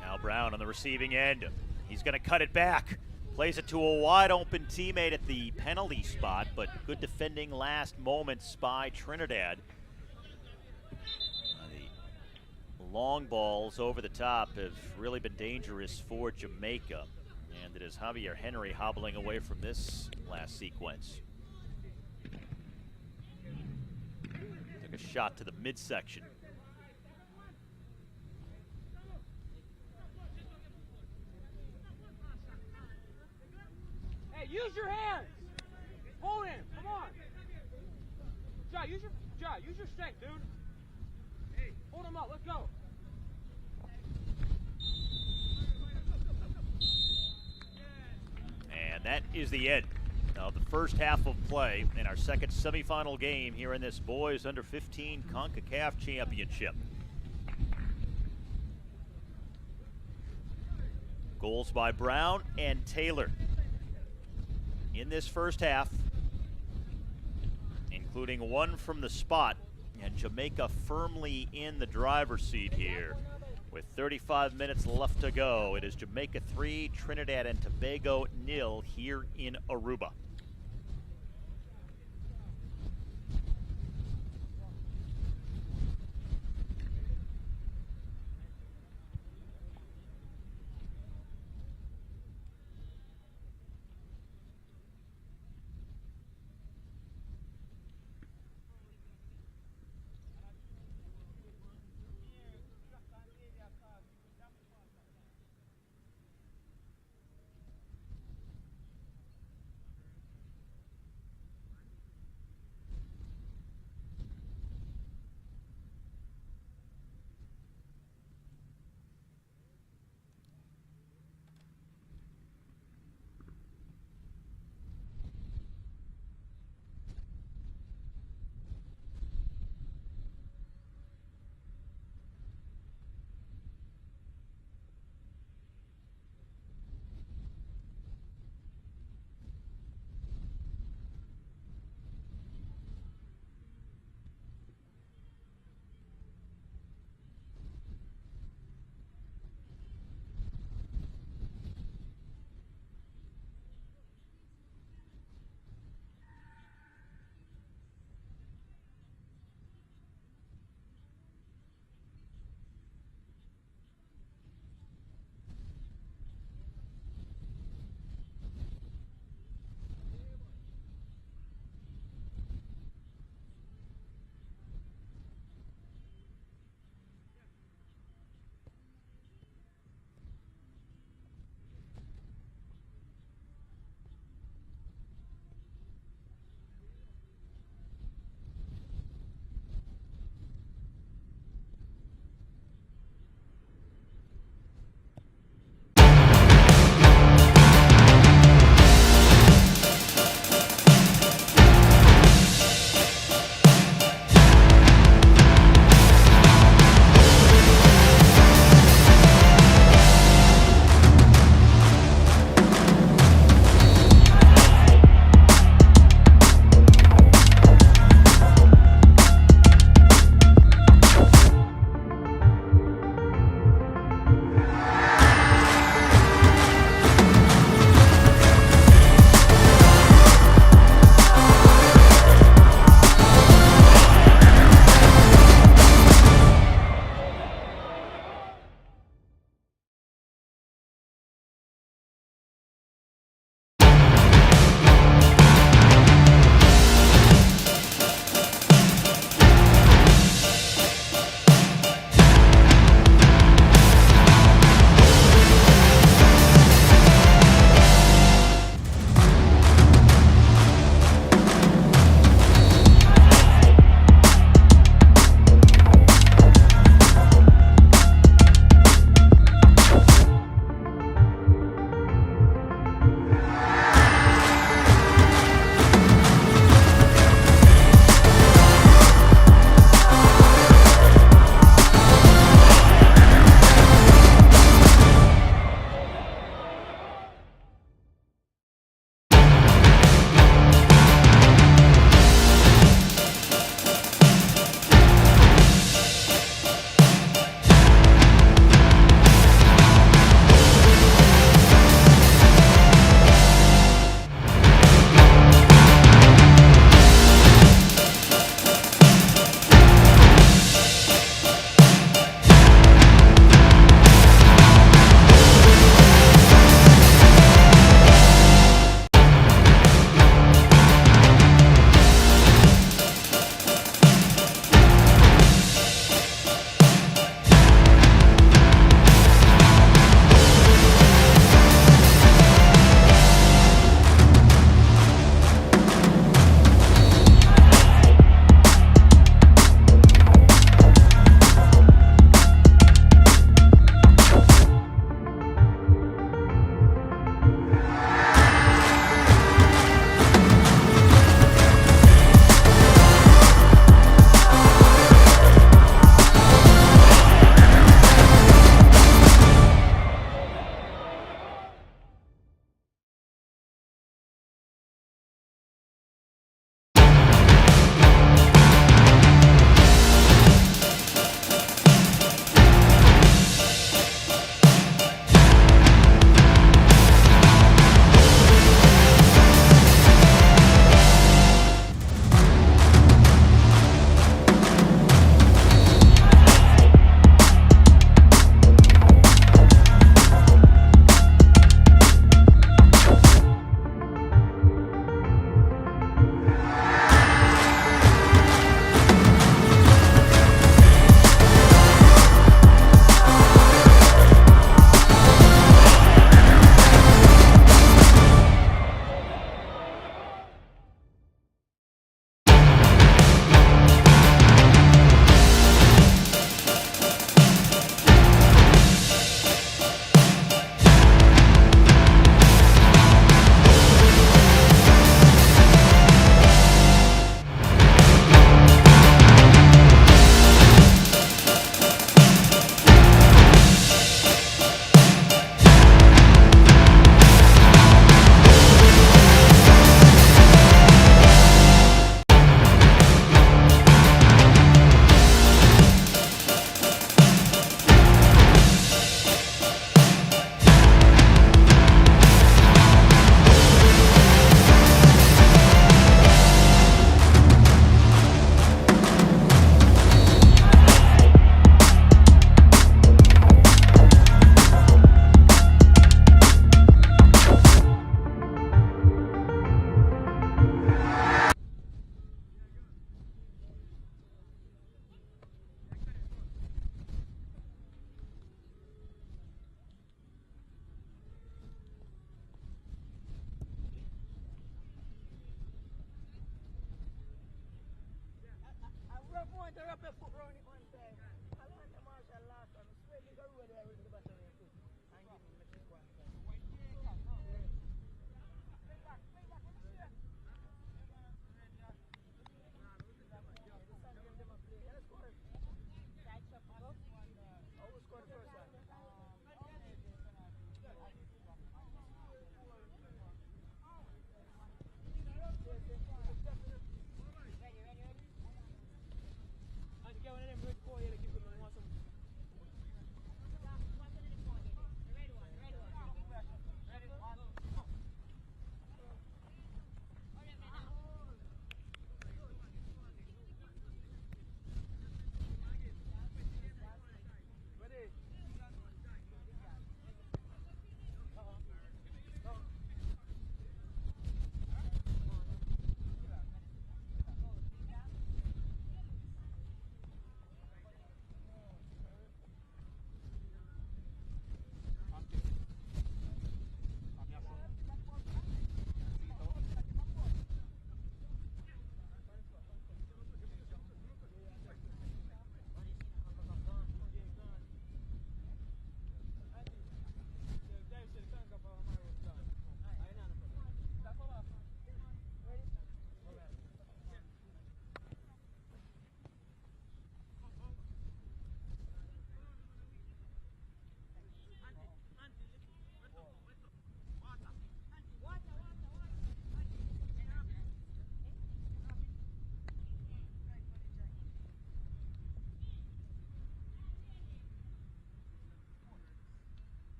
Now Brown on the receiving end. He's going to cut it back. Plays it to a wide open teammate at the penalty spot, but good defending last moments by Trinidad. The long balls over the top have really been dangerous for Jamaica. And it is Javier Henry hobbling away from this last sequence. Took a shot to the midsection. Hey, use your hands. Hold him. Come on. Use your strength, dude. Hey, hold him up. Let's go. And that is the end of the first half of play in our second semifinal game here in this boys under 15 Concacaf Championship. Goals by Brown and Taylor in this first half, including one from the spot, and Jamaica firmly in the driver's seat here. With 35 minutes left to go, it is Jamaica 3, Trinidad and Tobago 0 here in Aruba. wrap your foot round it one time. I learned the martial last time. I swear you go over there with the back of your foot. And give him the kick one time. Play back, what you say? Let's go. Oh, who scored the first one?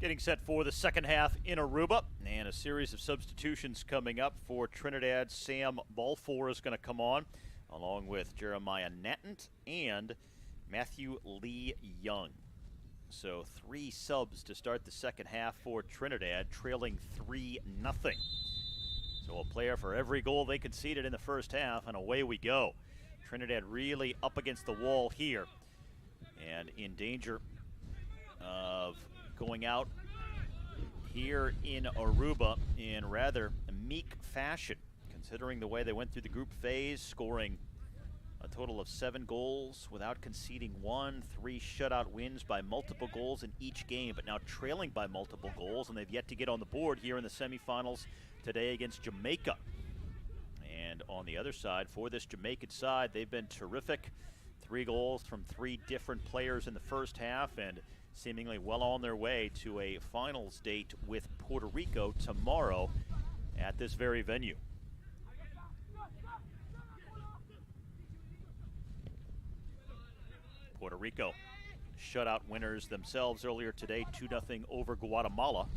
Getting set for the second half in Aruba, and a series of substitutions coming up for Trinidad. Sam Balfour is going to come on, along with Jeremiah Natant and Matthew Lee Young. So 3 subs to start the second half for Trinidad, trailing 3-0. So a player for every goal they conceded in the first half, and away we go. Trinidad really up against the wall here, and in danger of going out here in Aruba in rather meek fashion, considering the way they went through the group phase, scoring a total of 7 goals without conceding 1, 3 shutout wins by multiple goals in each game, but now trailing by multiple goals, and they've yet to get on the board here in the semifinals today against Jamaica. And on the other side, for this Jamaican side, they've been terrific. 3 goals from 3 different players in the first half, and seemingly well on their way to a finals date with Puerto Rico tomorrow at this very venue. Puerto Rico shutout winners themselves earlier today, 2-0 over Guatemala.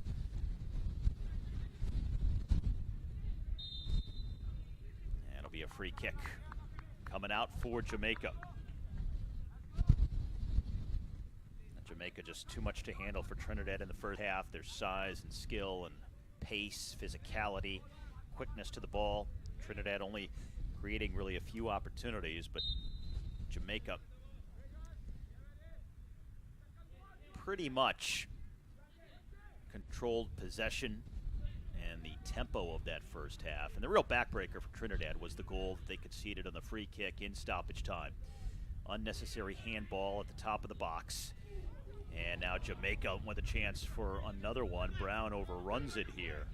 And it'll be a free kick coming out for Jamaica. Jamaica just too much to handle for Trinidad in the first half. Their size and skill and pace, physicality, quickness to the ball. Trinidad only creating really a few opportunities, but Jamaica pretty much controlled possession and the tempo of that first half. And the real backbreaker for Trinidad was the goal that they conceded on the free kick in stoppage time. Unnecessary handball at the top of the box. And now Jamaica with a chance for another one. Brown overruns it here.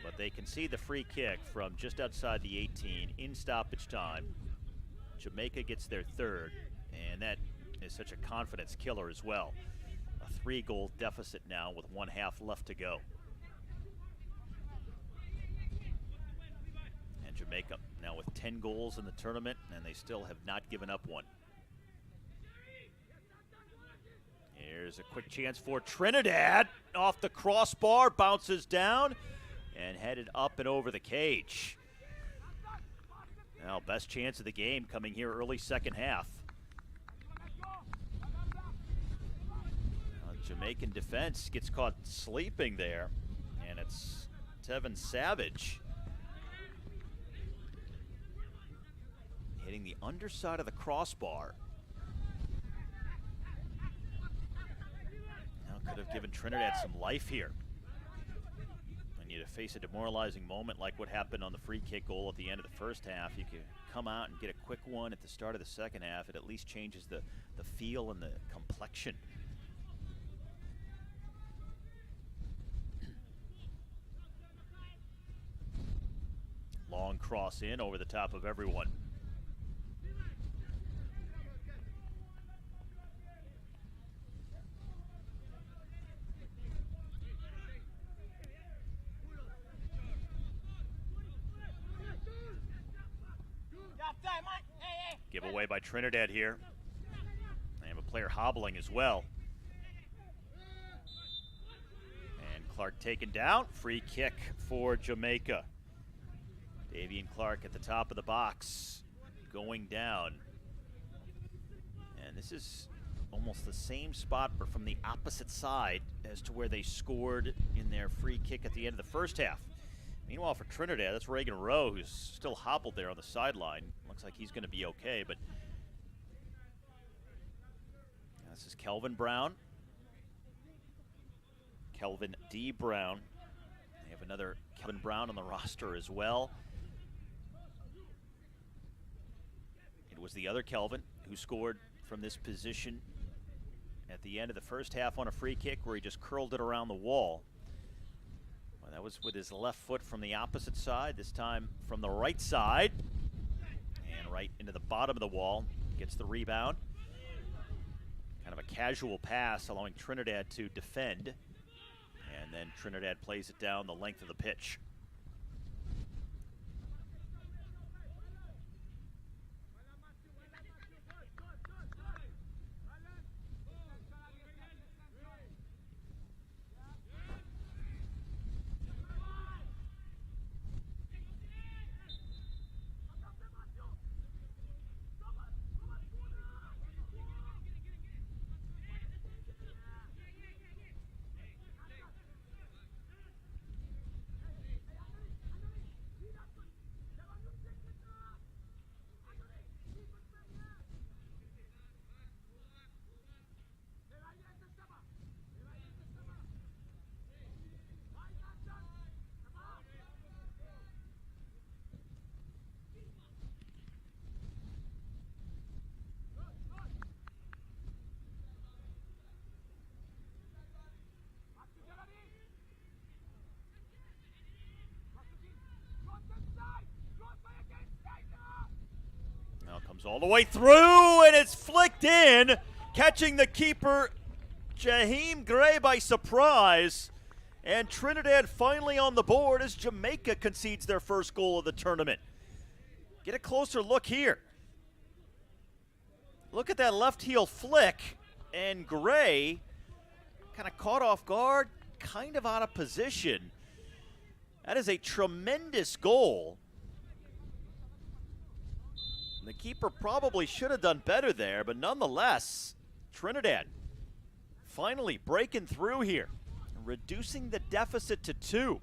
But they concede the free kick from just outside the 18 in stoppage time. Jamaica gets their third, and that is such a confidence killer as well. A 3-goal deficit now with 1 half left to go. And Jamaica now with 10 goals in the tournament, and they still have not given up one. Here's a quick chance for Trinidad. Off the crossbar, bounces down, and headed up and over the cage. Now, best chance of the game coming here early second half. Jamaican defense gets caught sleeping there, and it's Tevin Savage hitting the underside of the crossbar. Now could have given Trinidad some life here. When you face a demoralizing moment like what happened on the free kick goal at the end of the first half, you could come out and get a quick one at the start of the second half. It at least changes the feel and the complexion. Long cross in over the top of everyone. Give away by Trinidad here. They have a player hobbling as well. And Clark taken down. Free kick for Jamaica. Davian Clark at the top of the box, going down. And this is almost the same spot, but from the opposite side as to where they scored in their free kick at the end of the first half. Meanwhile, for Trinidad, that's Reagan Rowe, who's still hobbled there on the sideline. Looks like he's going to be okay, but this is Kelvin Brown. Kelvin D. Brown. They have another Kelvin Brown on the roster as well. It was the other Kelvin who scored from this position at the end of the first half on a free kick where he just curled it around the wall. Well, that was with his left foot from the opposite side, this time from the right side. And right into the bottom of the wall, gets the rebound. Kind of a casual pass, allowing Trinidad to defend. And then Trinidad plays it down the length of the pitch. Comes all the way through, and it's flicked in, catching the keeper, Jaheim Gray, by surprise. And Trinidad finally on the board as Jamaica concedes their first goal of the tournament. Get a closer look here. Look at that left heel flick, and Gray kind of caught off guard, kind of out of position. That is a tremendous goal. The keeper probably should have done better there, but nonetheless, Trinidad finally breaking through here, reducing the deficit to 2.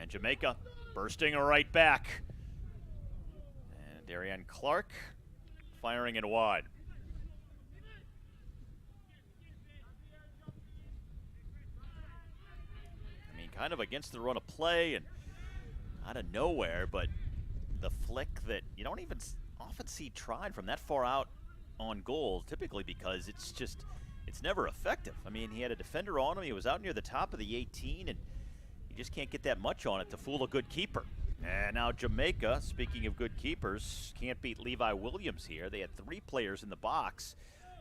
And Jamaica bursting right back. And Darian Clark firing it wide. Kind of against the run of play and out of nowhere, but the flick that you don't even often see tried from that far out on goal, typically because it's never effective. I mean, he had a defender on him, he was out near the top of the 18, and you just can't get that much on it to fool a good keeper. And now Jamaica, speaking of good keepers, can't beat Levi Williams here. They had 3 players in the box.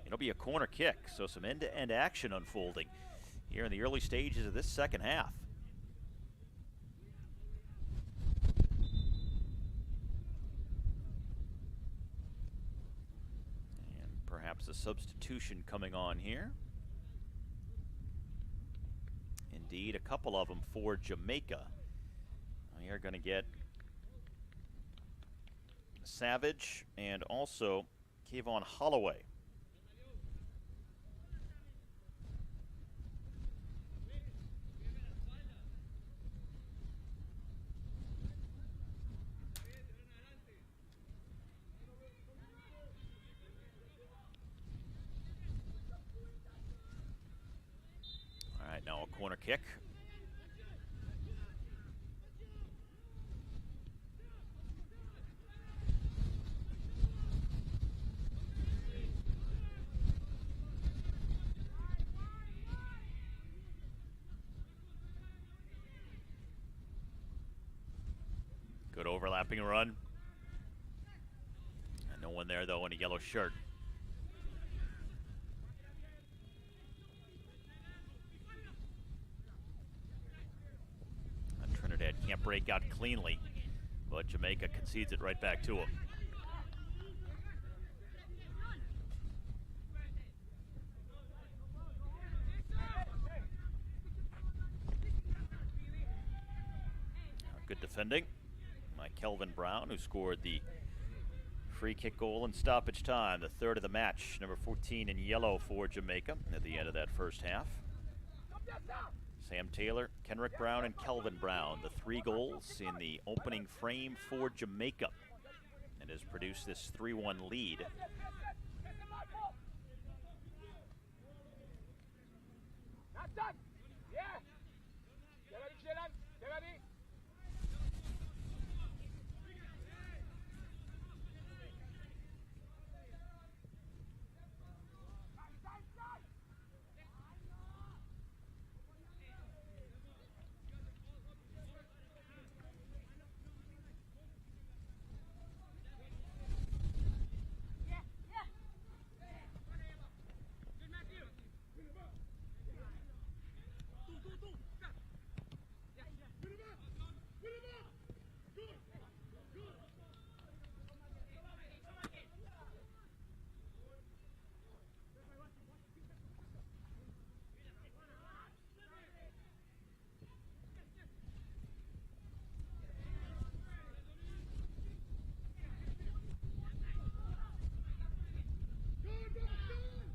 It'll be a corner kick, so some end-to-end action unfolding here in the early stages of this second half. Perhaps a substitution coming on here. Indeed, a couple of them for Jamaica. We are going to get Savage and also Kayvon Holloway. All right, now a corner kick. Good overlapping run. And no one there, though, in a yellow shirt. And Trinidad can't break out cleanly, but Jamaica concedes it right back to him. Good defending by Kelvin Brown, who scored the free kick goal in stoppage time, the third of the match. Number 14 in yellow for Jamaica at the end of that first half. Sam Taylor, Kenrick Brown, and Kelvin Brown, the 3 goals in the opening frame for Jamaica, and has produced this 3-1 lead.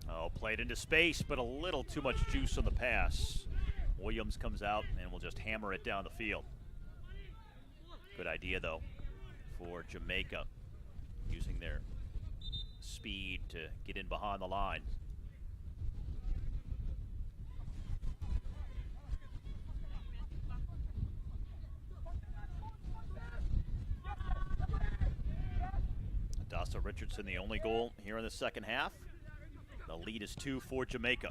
Oh, played into space, but a little too much juice on the pass. Williams comes out and will just hammer it down the field. Good idea, though, for Jamaica, using their speed to get in behind the line. Adasa Richardson, the only goal here in the second half. The lead is 2 for Jamaica.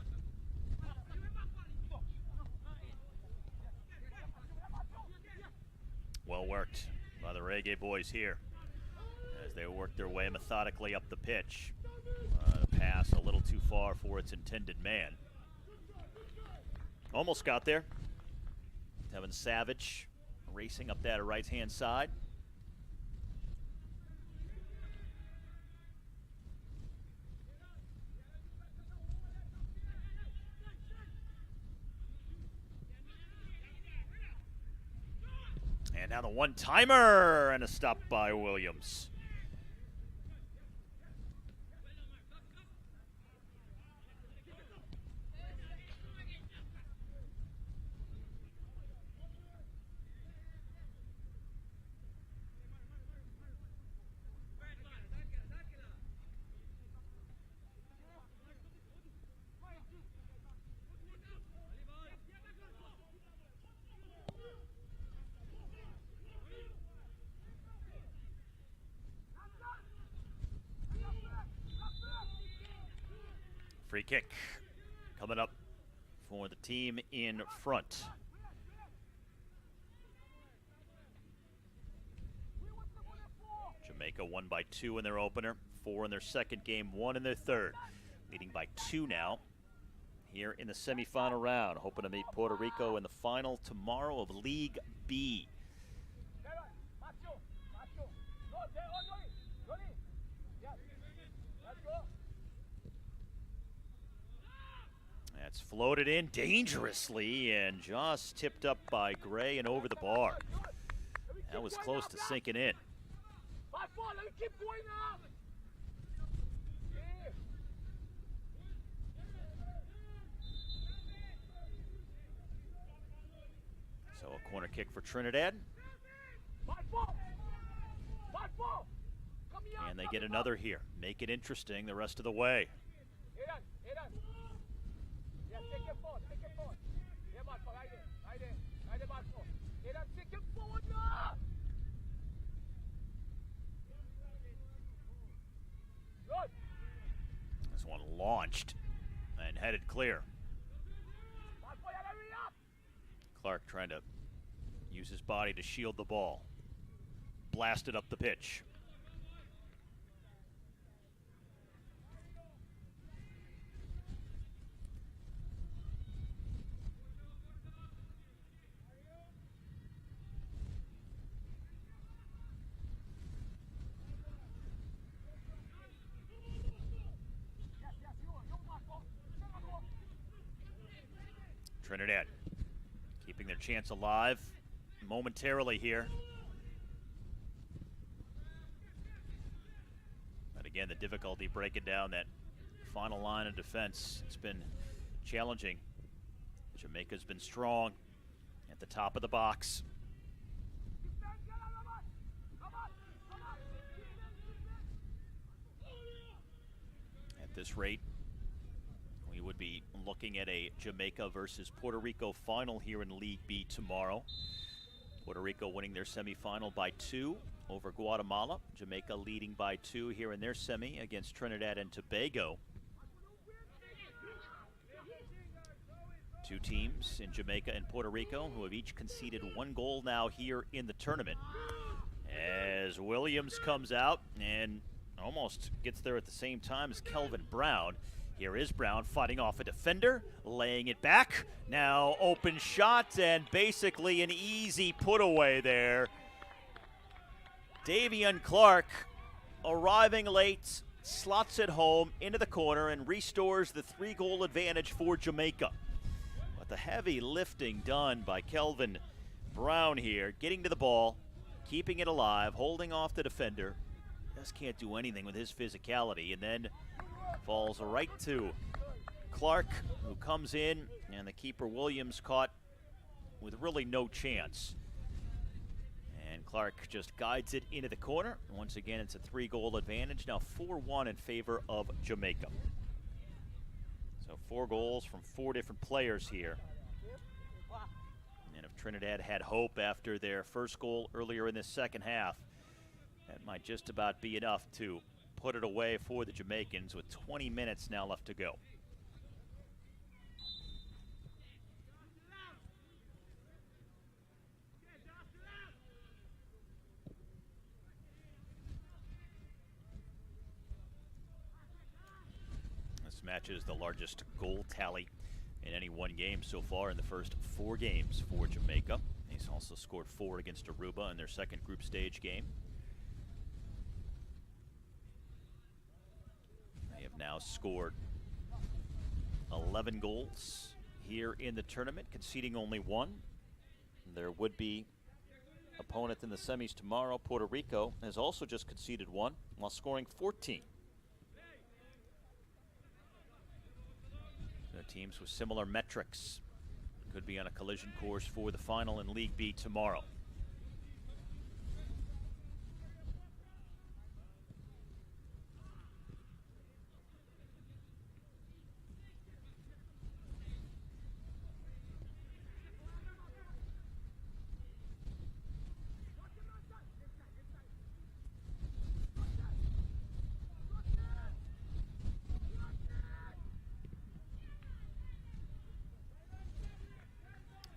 Well worked by the Reggae boys here as they work their way methodically up the pitch. The pass a little too far for its intended man. Almost got there. Tevin Savage racing up that right-hand side. And now the one-timer and a stop by Williams. Free kick coming up for the team in front. Jamaica won by 2 in their opener, 4 in their second game, 1 in their third. Leading by 2 now here in the semifinal round. Hoping to meet Puerto Rico in the final tomorrow of League B. That's floated in dangerously and just tipped up by Gray and over the bar. That was close to sinking in. 5-4, let me keep going now. Yeah. So a corner kick for Trinidad. 5-4. 5-4. Come here. And they get another here. Make it interesting the rest of the way. Aidan. Yeah, take it forward. Yeah, man, right there, man. Aidan, take it forward now. Good. This one launched and headed clear. 5-4, hurry up. Clark trying to use his body to shield the ball. Blasted up the pitch. Trinidad keeping their chance alive momentarily here. But again, the difficulty breaking down that final line of defense. It's been challenging. Jamaica's been strong at the top of the box. At this rate, we would be looking at a Jamaica versus Puerto Rico final here in League B tomorrow. Puerto Rico winning their semifinal by 2 over Guatemala. Jamaica leading by 2 here in their semi against Trinidad and Tobago. Two teams in Jamaica and Puerto Rico who have each conceded 1 goal now here in the tournament. As Williams comes out and almost gets there at the same time as Kelvin Brown. Here is Brown fighting off a defender, laying it back. Now open shot and basically an easy put away there. Davion Clark arriving late, slots it home into the corner and restores the 3-goal advantage for Jamaica. But the heavy lifting done by Kelvin Brown here, getting to the ball, keeping it alive, holding off the defender. Just can't do anything with his physicality, and then falls right to Clark, who comes in, and the keeper Williams caught with really no chance. And Clark just guides it into the corner. Once again, it's a 3-goal advantage, now 4-1 in favor of Jamaica. So 4 goals from 4 different players here. And if Trinidad had hope after their first goal earlier in the second half, that might just about be enough to put it away for the Jamaicans with 20 minutes now left to go. This match is the largest goal tally in any one game so far in the first 4 games for Jamaica. He's also scored 4 against Aruba in their second group stage game. They have now scored 11 goals here in the tournament, conceding only 1. Their would-be opponent in the semis tomorrow, Puerto Rico, has also just conceded 1 while scoring 14. So teams with similar metrics could be on a collision course for the final in League B tomorrow.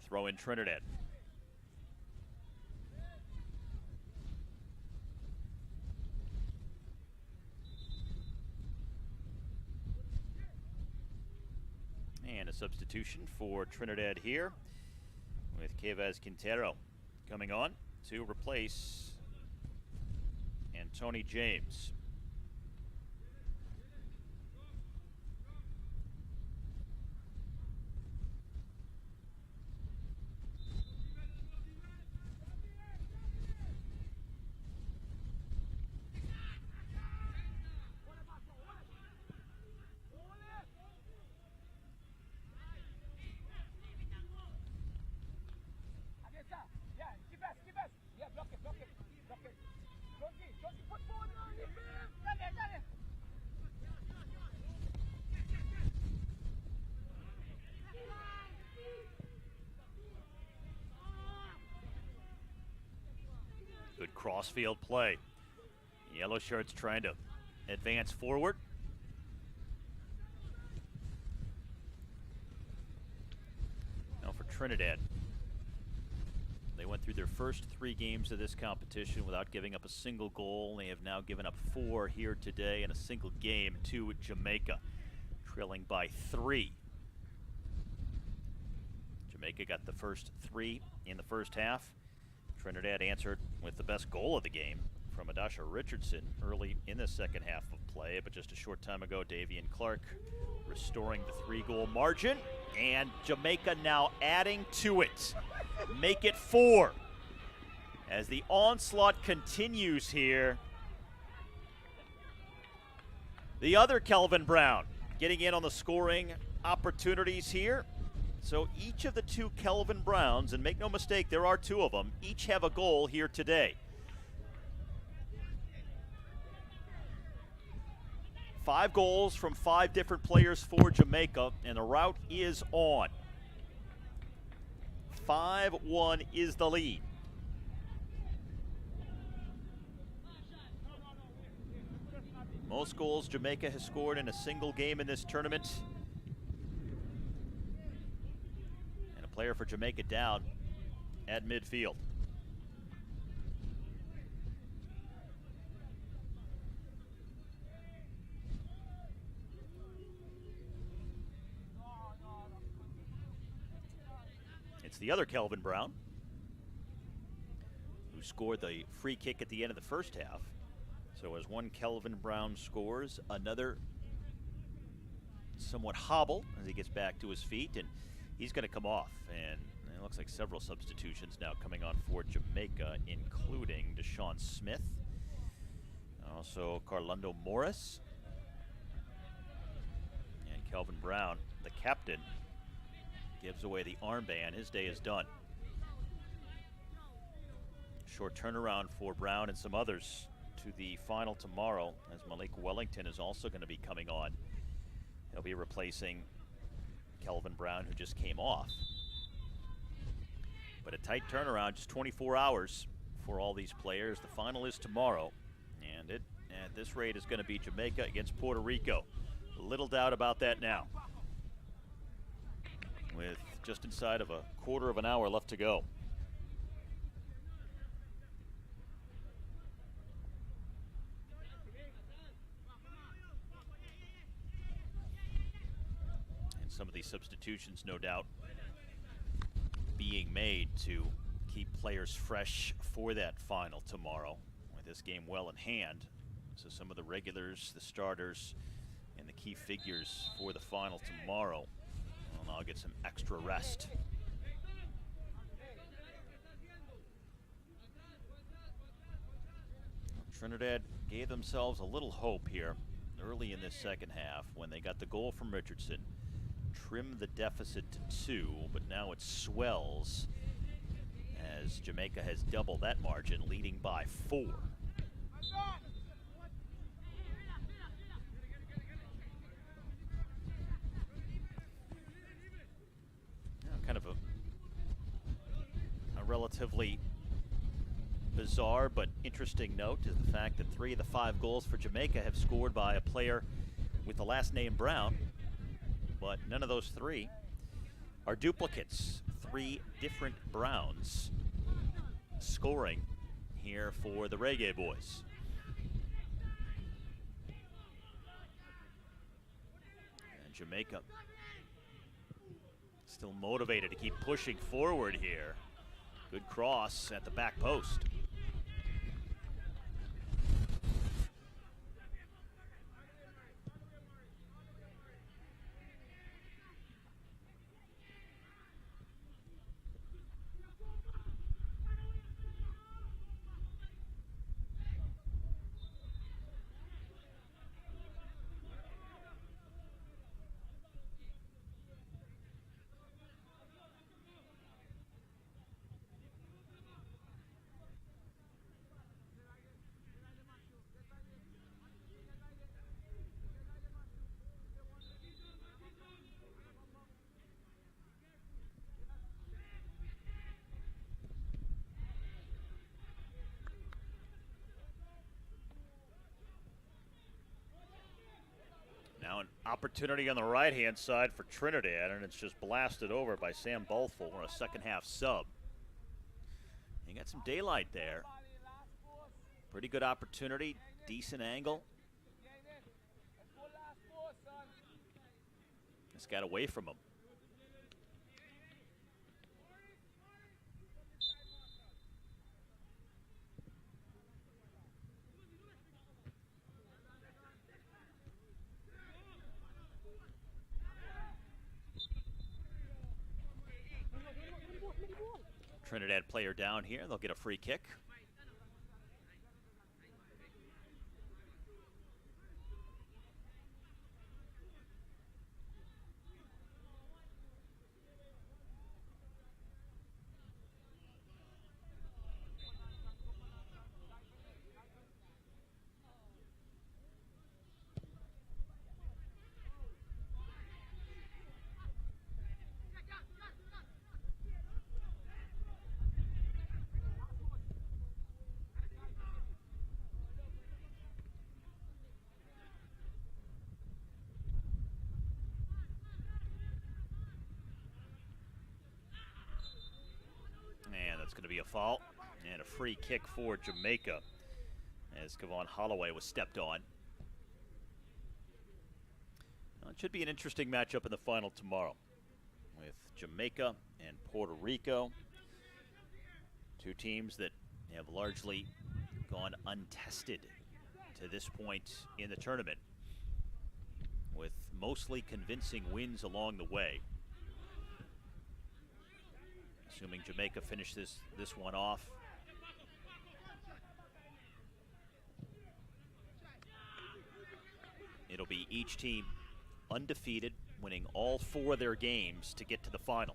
Throw in Trinidad. And a substitution for Trinidad here with Kevez Quintero coming on to replace Anthony James. Good cross-field play. Yellow shirts trying to advance forward. Now for Trinidad. They went through their first 3 games of this competition without giving up a single goal. They have now given up 4 here today in a single game to Jamaica, trailing by 3. Jamaica got the first 3 in the first half. Trinidad answered with the best goal of the game from Adasha Richardson early in the second half of play, but just a short time ago, Davian Clark restoring the 3-goal margin, and Jamaica now adding to it. Make it 4 as the onslaught continues here. The other Kelvin Brown getting in on the scoring opportunities here. So each of the 2 Kelvin Browns, and make no mistake, there are 2 of them, each have a goal here today. 5 goals from 5 different players for Jamaica, and the route is on. 5-1 is the lead. Most goals Jamaica has scored in a single game in this tournament. Player for Jamaica down at midfield. It's the other Kelvin Brown who scored the free kick at the end of the first half. So as one Kelvin Brown scores, another somewhat hobble as he gets back to his feet, and he's going to come off, and it looks like several substitutions now coming on for Jamaica, including Deshaun Smith, also Carlundo Morris, and Kelvin Brown, the captain, gives away the armband. His day is done. Short turnaround for Brown and some others to the final tomorrow, as Malik Wellington is also going to be coming on. He'll be replacing Kelvin Brown, who just came off. But a tight turnaround, just 24 hours for all these players. The final is tomorrow, and it, at this rate, is going to be Jamaica against Puerto Rico. Little doubt about that now, with just inside of a quarter of an hour left to go. Some of these substitutions, no doubt, being made to keep players fresh for that final tomorrow, with this game well in hand. So some of the regulars, the starters, and the key figures for the final tomorrow will now get some extra rest. Trinidad gave themselves a little hope here early in this second half when they got the goal from Richardson. Trimmed the deficit to 2, but now it swells as Jamaica has doubled that margin, leading by 4. Kind of a relatively bizarre but interesting note is the fact that 3 of the 5 goals for Jamaica have scored by a player with the last name Brown. But none of those 3 are duplicates. 3 different Browns scoring here for the Reggae Boys. And Jamaica still motivated to keep pushing forward here. Good cross at the back post. opportunity on the right-hand side for Trinidad, and it's just blasted over by Sam Balfour, a second-half sub. You got some daylight there. Pretty good opportunity, decent angle. Just got away from him. Trinidad player down here. They'll get a free kick. That's going to be a foul and a free kick for Jamaica as Kevon Holloway was stepped on. Well, it should be an interesting matchup in the final tomorrow with Jamaica and Puerto Rico. Two teams that have largely gone untested to this point in the tournament, with mostly convincing wins along the way. Assuming Jamaica finishes this one off. It'll be each team undefeated, winning all 4 of their games to get to the final.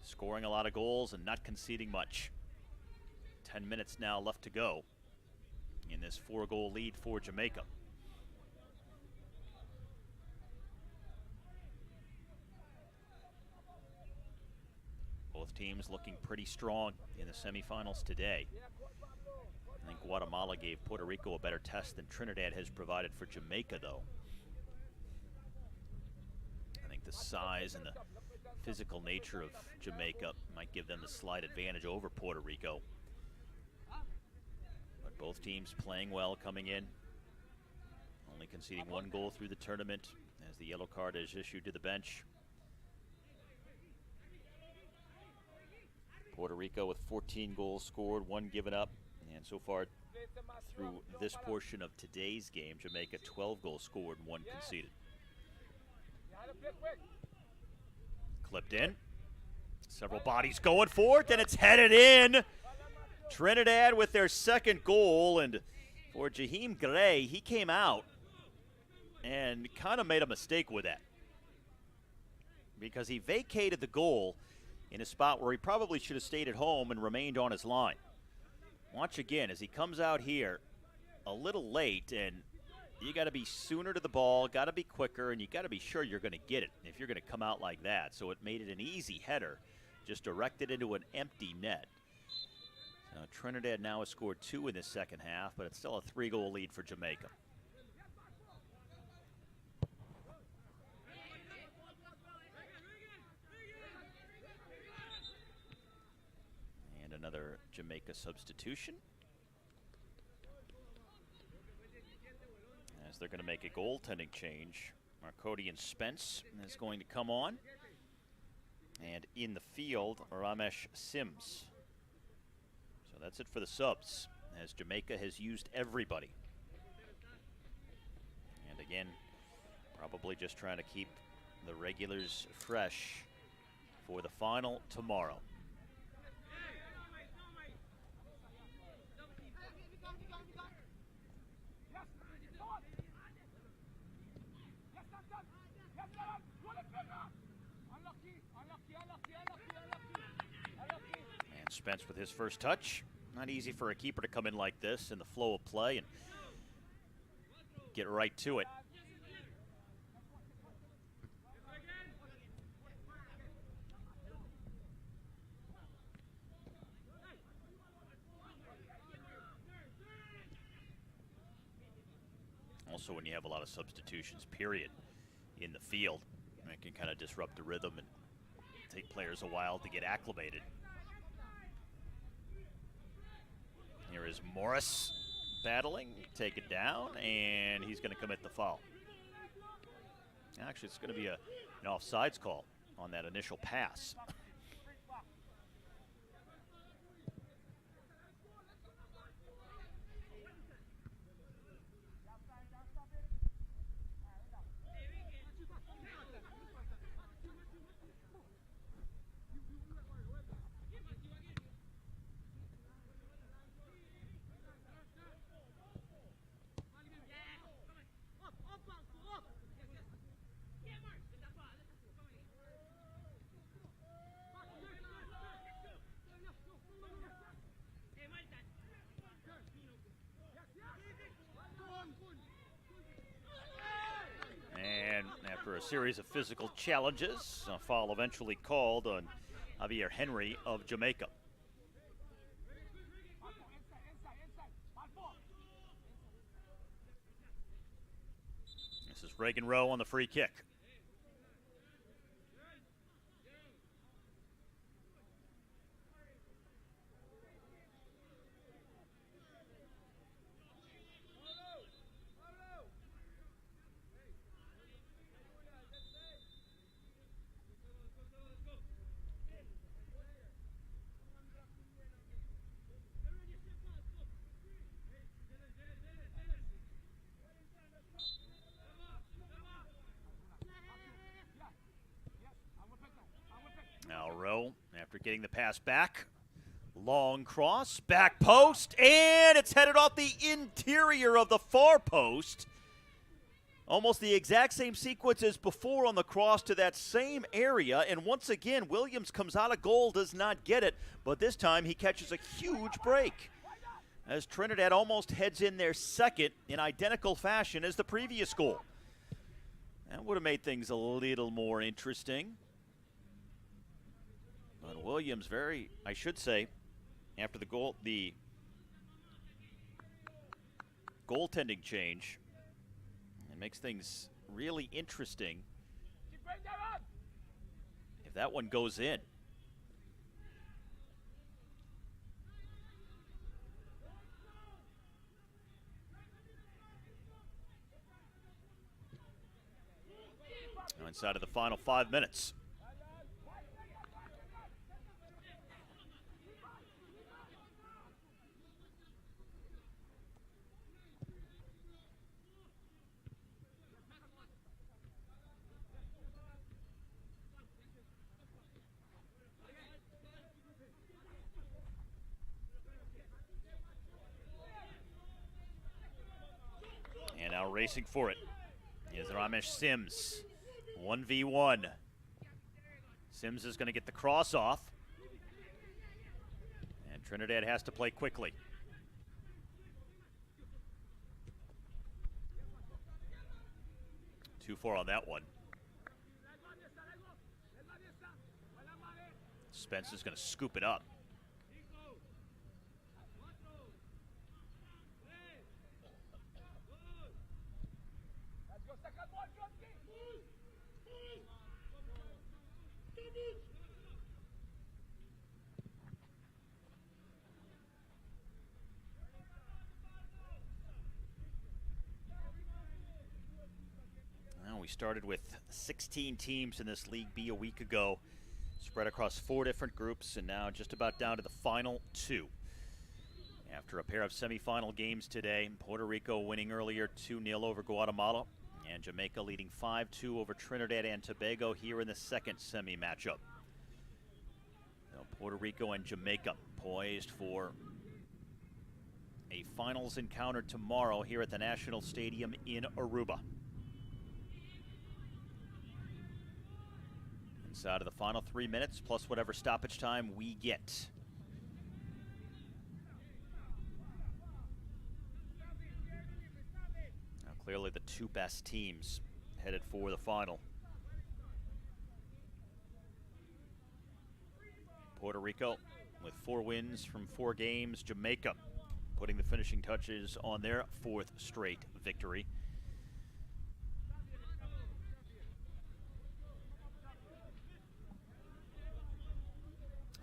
Scoring a lot of goals and not conceding much. 10 minutes now left to go in this 4-goal lead for Jamaica. Both teams looking pretty strong in the semifinals today. I think Guatemala gave Puerto Rico a better test than Trinidad has provided for Jamaica, though. I think the size and the physical nature of Jamaica might give them the slight advantage over Puerto Rico. But both teams playing well coming in. Only conceding 1 goal through the tournament as the yellow card is issued to the bench. Puerto Rico with 14 goals scored, 1 given up. And so far through this portion of today's game, Jamaica 12 goals scored and 1 conceded. Clipped in. Several bodies going for it, and it's headed in. Trinidad with their 2nd goal, and for Jaheim Gray, he came out and kind of made a mistake with that, because he vacated the goal in a spot where he probably should have stayed at home and remained on his line. Watch again as he comes out here a little late, and you got to be sooner to the ball, got to be quicker, and you got to be sure you're going to get it if you're going to come out like that. So it made it an easy header, just directed into an empty net. So Trinidad now has scored 2 in this 2nd half, but it's still a 3-goal lead for Jamaica. Another Jamaica substitution, as they're going to make a goaltending change. Marcodian Spence is going to come on, and in the field, Ramesh Sims. So that's it for the subs, as Jamaica has used everybody. And again, probably just trying to keep the regulars fresh for the final tomorrow. And Spence with his first touch. Not easy for a keeper to come in like this in the flow of play and get right to it. also when you have a lot of substitutions, period, in the field. It can kind of disrupt the rhythm and take players a while to get acclimated. Here is Morris battling, take it down, and he's going to commit the foul. Actually, it's going to be an offsides call on that initial pass. After a series of physical challenges, a foul eventually called on Javier Henry of Jamaica. This is Reagan Rowe on the free kick. Now Rowe, after getting the pass back, long cross, back post, and it's headed off the interior of the far post. Almost the exact same sequence as before on the cross to that same area, and once again, Williams comes out of goal, does not get it, but this time he catches a huge break as Trinidad almost heads in their second in identical fashion as the previous goal. That would have made things a little more interesting. But Williams I should say, after the goaltending change, it makes things really interesting if that one goes in. Now inside of the final 5 minutes. And now racing for it is Ramesh Sims. 1v1. Sims is going to get the cross off. And Trinidad has to play quickly. Too far on that one. Spence is going to scoop it up. We started with 16 teams in this League B a week ago, spread across 4 different groups, and now just about down to the final 2. After a pair of semifinal games today, Puerto Rico winning earlier 2-0 over Guatemala, and Jamaica leading 5-2 over Trinidad and Tobago here in the second semi matchup. Now, Puerto Rico and Jamaica poised for a finals encounter tomorrow here at the National Stadium in Aruba. Inside of the final 3 minutes, plus whatever stoppage time we get. Now, clearly the 2 best teams headed for the final. Puerto Rico with 4 wins from 4 games. Jamaica putting the finishing touches on their 4th straight victory.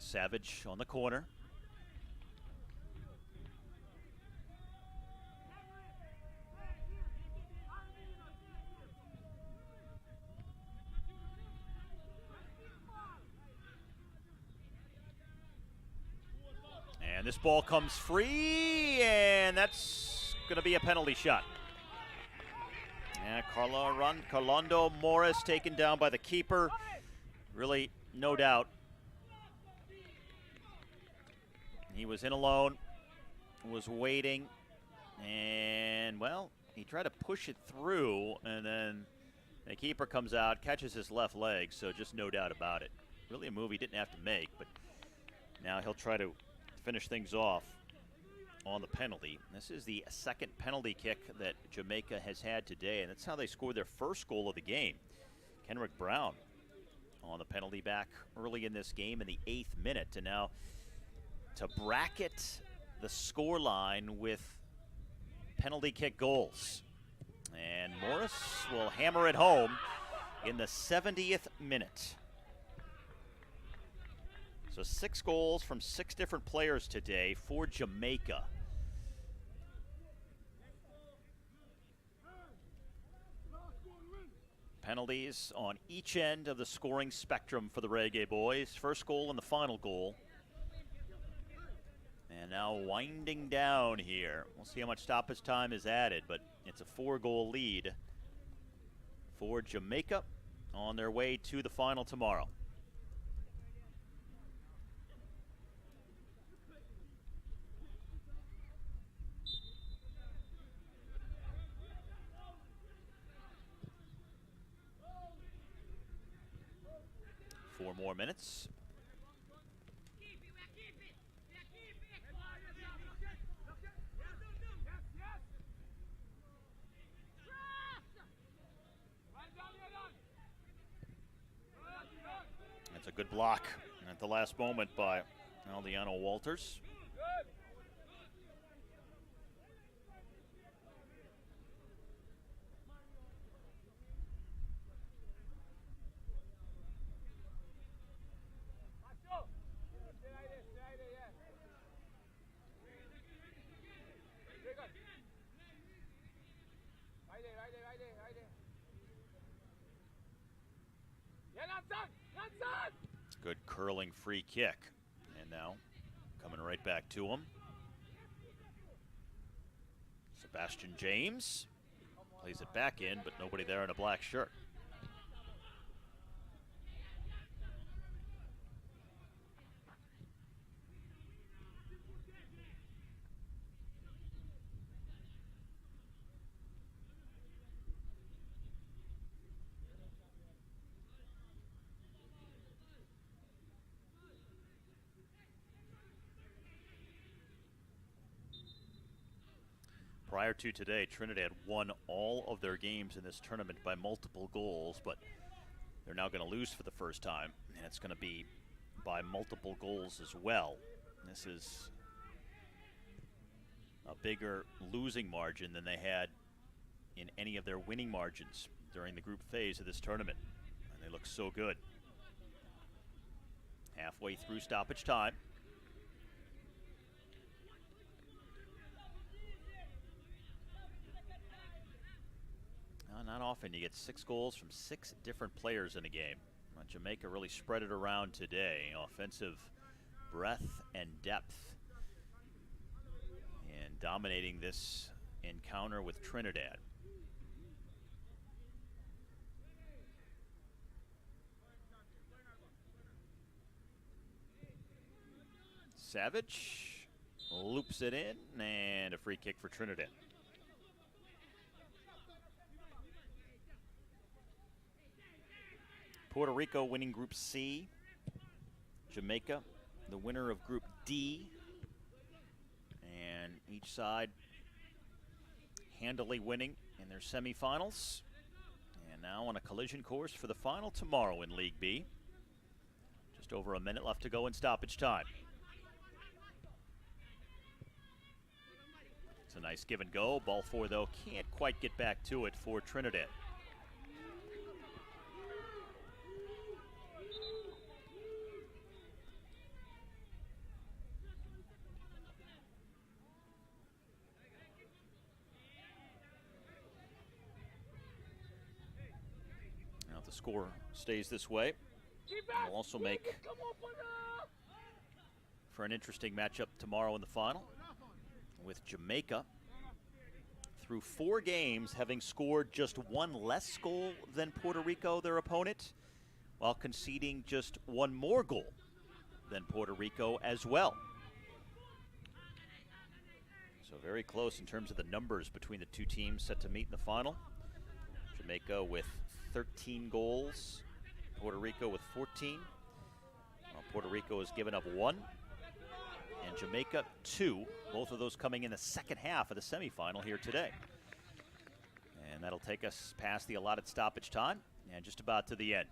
Savage on the corner. And this ball comes free, and that's going to be a penalty shot. And Carlondo Morris taken down by the keeper. Really, no doubt. He was in alone, was waiting, and, well, he tried to push it through, and then the keeper comes out, catches his left leg, so just no doubt about it. Really a move he didn't have to make, but now he'll try to finish things off on the penalty. This is the second penalty kick that Jamaica has had today, and that's how they scored their first goal of the game. Kenrick Brown on the penalty back early in this game in the 8th minute, and now to bracket the score line with penalty kick goals. And Morris will hammer it home in the 70th minute. So 6 goals from 6 different players today for Jamaica. Penalties on each end of the scoring spectrum for the Reggae Boys. First goal and the final goal. And now winding down here. We'll see how much stoppage time is added, but it's a 4-goal lead for Jamaica on their way to the final tomorrow. Four more minutes. That's a good block at the last moment by Aldiano Walters. Good curling free kick. And now coming right back to him. Sebastian James plays it back in, but nobody there in a black shirt. Prior to today, Trinidad won all of their games in this tournament by multiple goals, but they're now going to lose for the first time, and it's going to be by multiple goals as well. This is a bigger losing margin than they had in any of their winning margins during the group phase of this tournament, and they look so good. Halfway through stoppage time. Not often you get 6 goals from 6 different players in a game. Jamaica really spread it around today. Offensive breadth and depth, and dominating this encounter with Trinidad. Savage loops it in, and a free kick for Trinidad. Puerto Rico winning Group C. Jamaica, the winner of Group D. And each side handily winning in their semifinals. And now on a collision course for the final tomorrow in League B. Just over a minute left to go in stoppage time. It's a nice give and go. Ball 4, though, can't quite get back to it for Trinidad. the score stays this way. It'll also make for an interesting matchup tomorrow in the final, with Jamaica through 4 games having scored just 1 less goal than Puerto Rico, their opponent, while conceding just 1 more goal than Puerto Rico as well. So very close in terms of the numbers between the 2 teams set to meet in the final. Jamaica with 13 goals, Puerto Rico with 14. Puerto Rico has given up 1, and Jamaica 2, both of those coming in the second half of the semifinal here today. And that'll take us past the allotted stoppage time and just about to the end.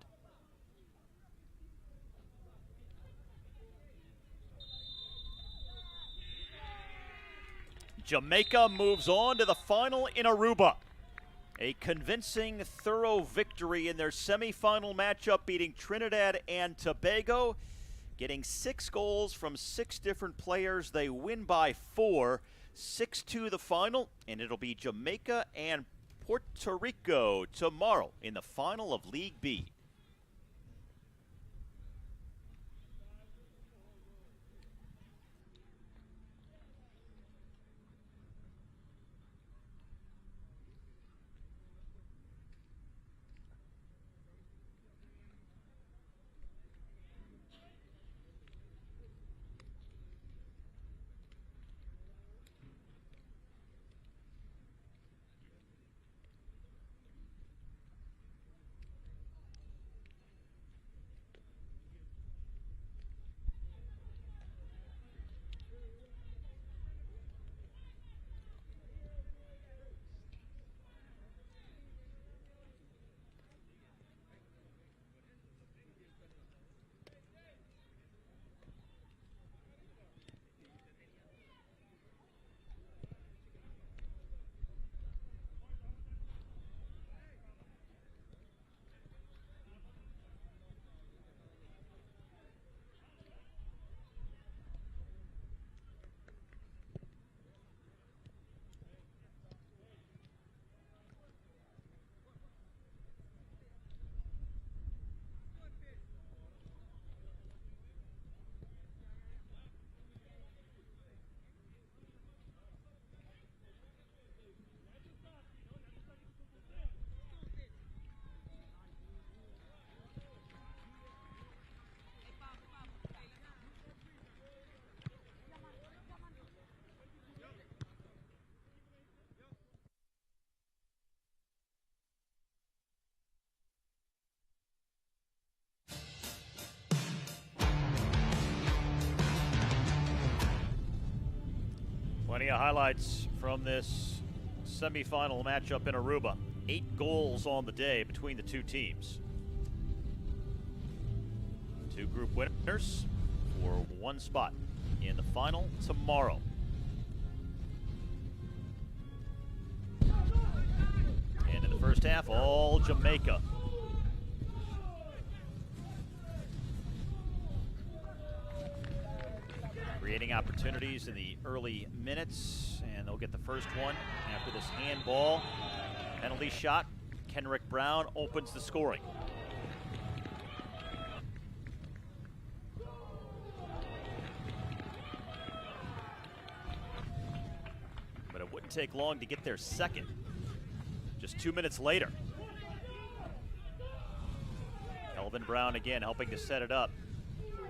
Jamaica moves on to the final in Aruba. A convincing, thorough victory in their semifinal matchup, beating Trinidad and Tobago. Getting 6 goals from 6 different players. They win by 4, 6-2 the final, and it'll be Jamaica and Puerto Rico tomorrow in the final of League B. Plenty of highlights from this semifinal matchup in Aruba. 8 goals on the day between the 2 teams. 2 group winners for 1 spot in the final tomorrow. And in the first half, all Jamaica. Creating opportunities in the early minutes, and they'll get the first one after this handball. Penalty shot. Kenrick Brown opens the scoring. But it wouldn't take long to get their second. Just 2 minutes later. Kelvin Brown again helping to set it up.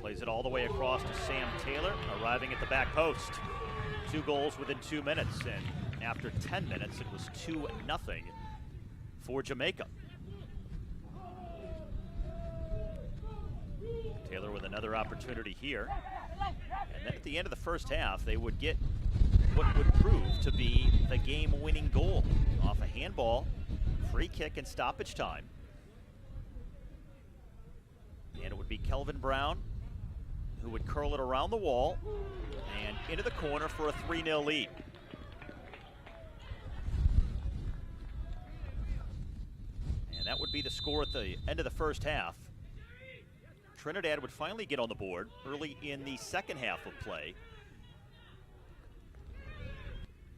Plays it all the way across to Sam Taylor, arriving at the back post. 2 goals within 2 minutes, and after 10 minutes, it was 2-0 for Jamaica. Taylor with another opportunity here. And then at the end of the first half, they would get what would prove to be the game-winning goal off a handball, free kick, and stoppage time. And it would be Kelvin Brown who would curl it around the wall and into the corner for a 3-0 lead. And that would be the score at the end of the first half. Trinidad would finally get on the board early in the second half of play.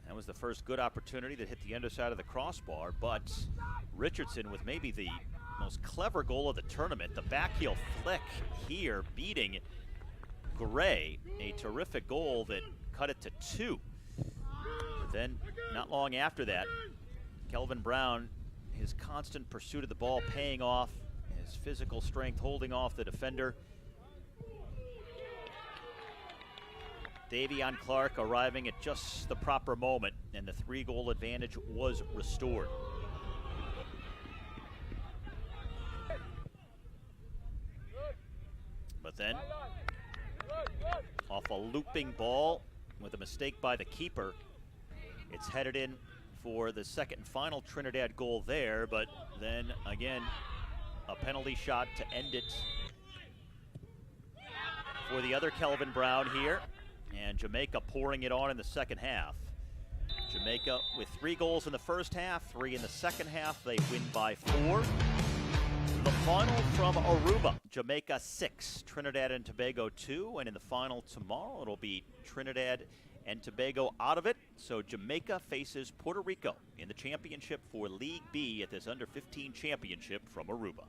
That was the first good opportunity that hit the underside of the crossbar, but Richardson, with maybe the most clever goal of the tournament. The backheel flick here, beating Gray. A terrific goal that cut it to 2. But then, not long after that, Kelvin Brown, his constant pursuit of the ball paying off, his physical strength holding off the defender. Davion Clark arriving at just the proper moment, and the 3-goal advantage was restored. But then, off a looping ball with a mistake by the keeper, it's headed in for the second and final Trinidad goal there, but then again, a penalty shot to end it for the other Kelvin Brown here, and Jamaica pouring it on in the second half. Jamaica with 3 goals in the first half, 3 in the second half. They win by 4. The final from Aruba, Jamaica 6, Trinidad and Tobago 2, and in the final tomorrow it'll be Trinidad and Tobago out of it. So Jamaica faces Puerto Rico in the championship for League B at this under-15 championship from Aruba.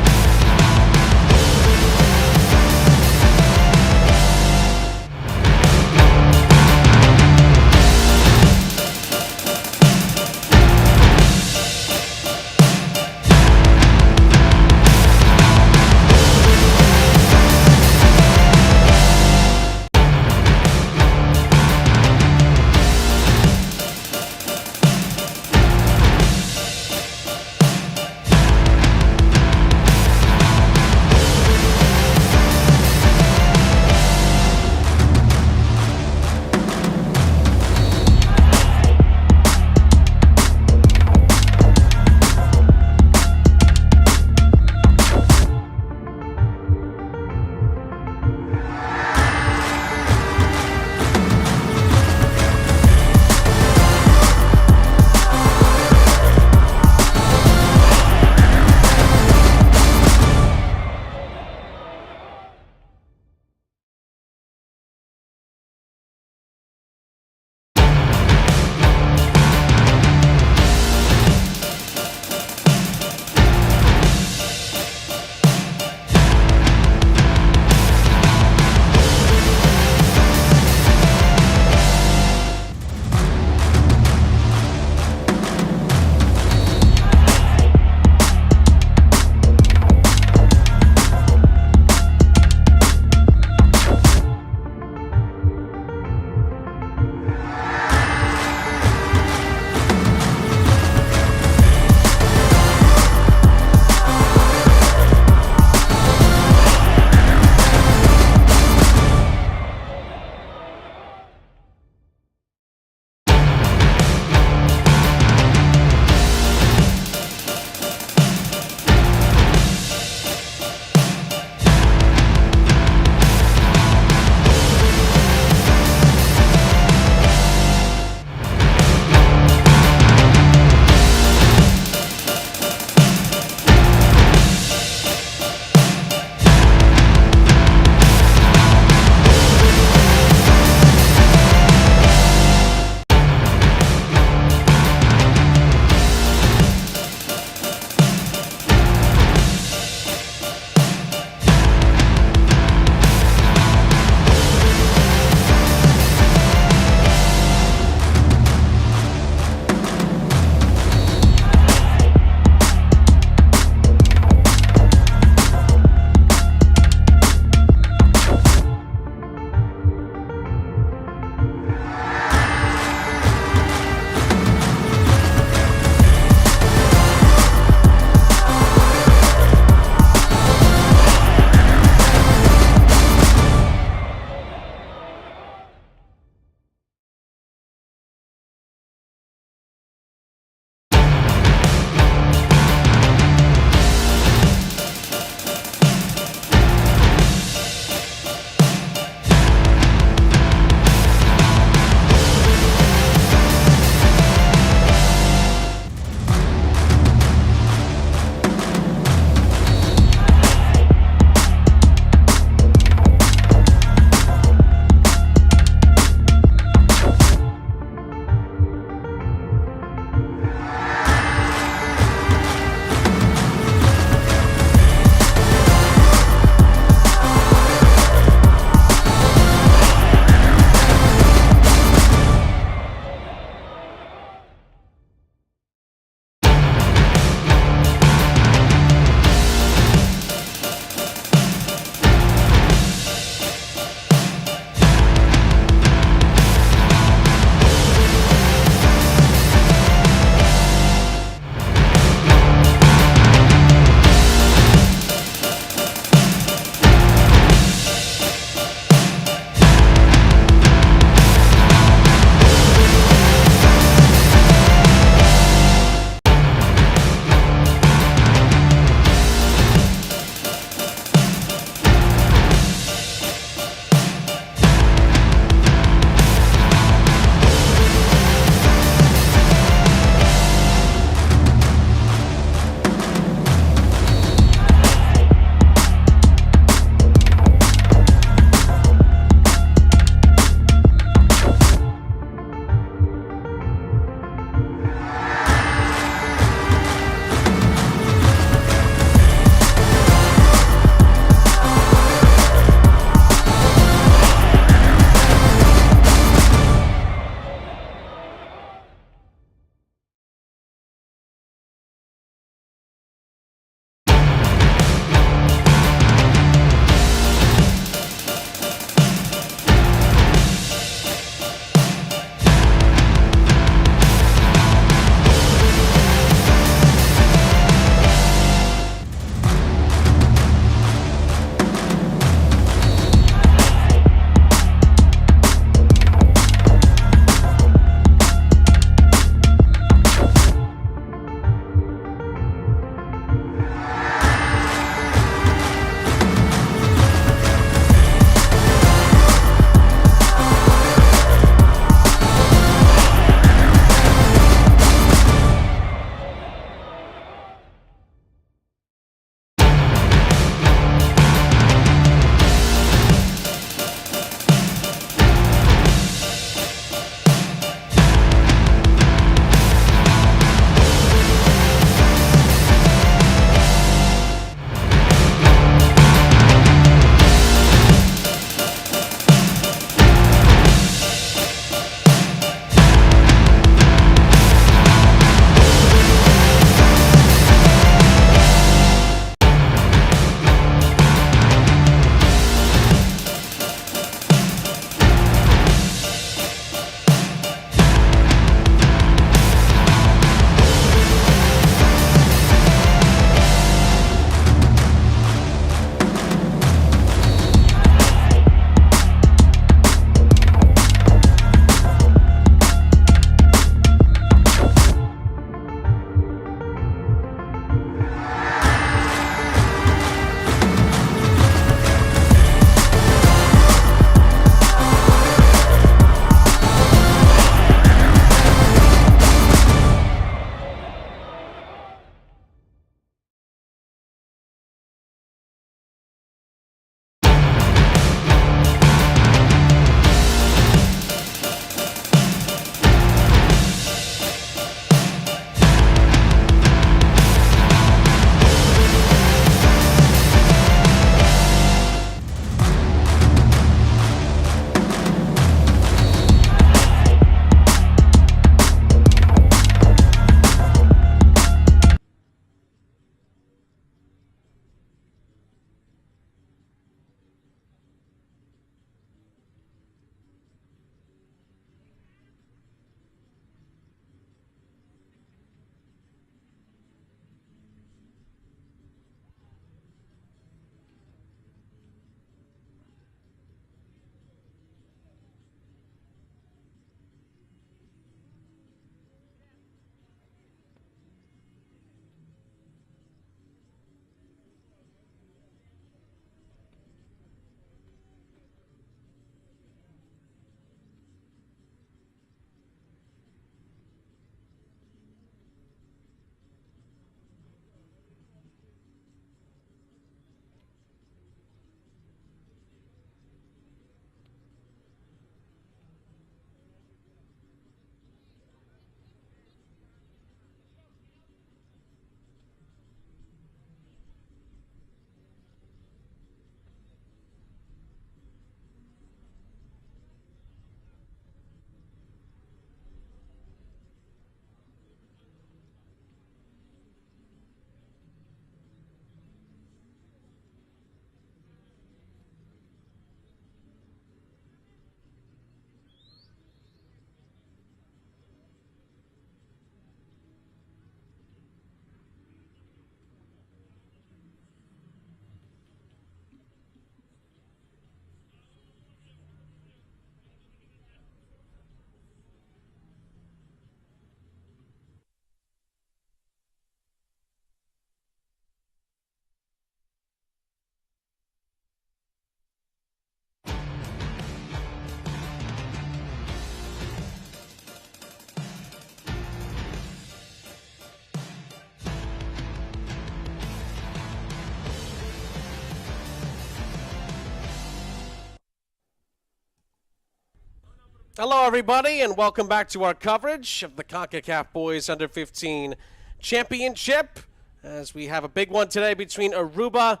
Hello, everybody, and welcome back to our coverage of the Concacaf Boys Under-15 Championship, as we have a big one today between Aruba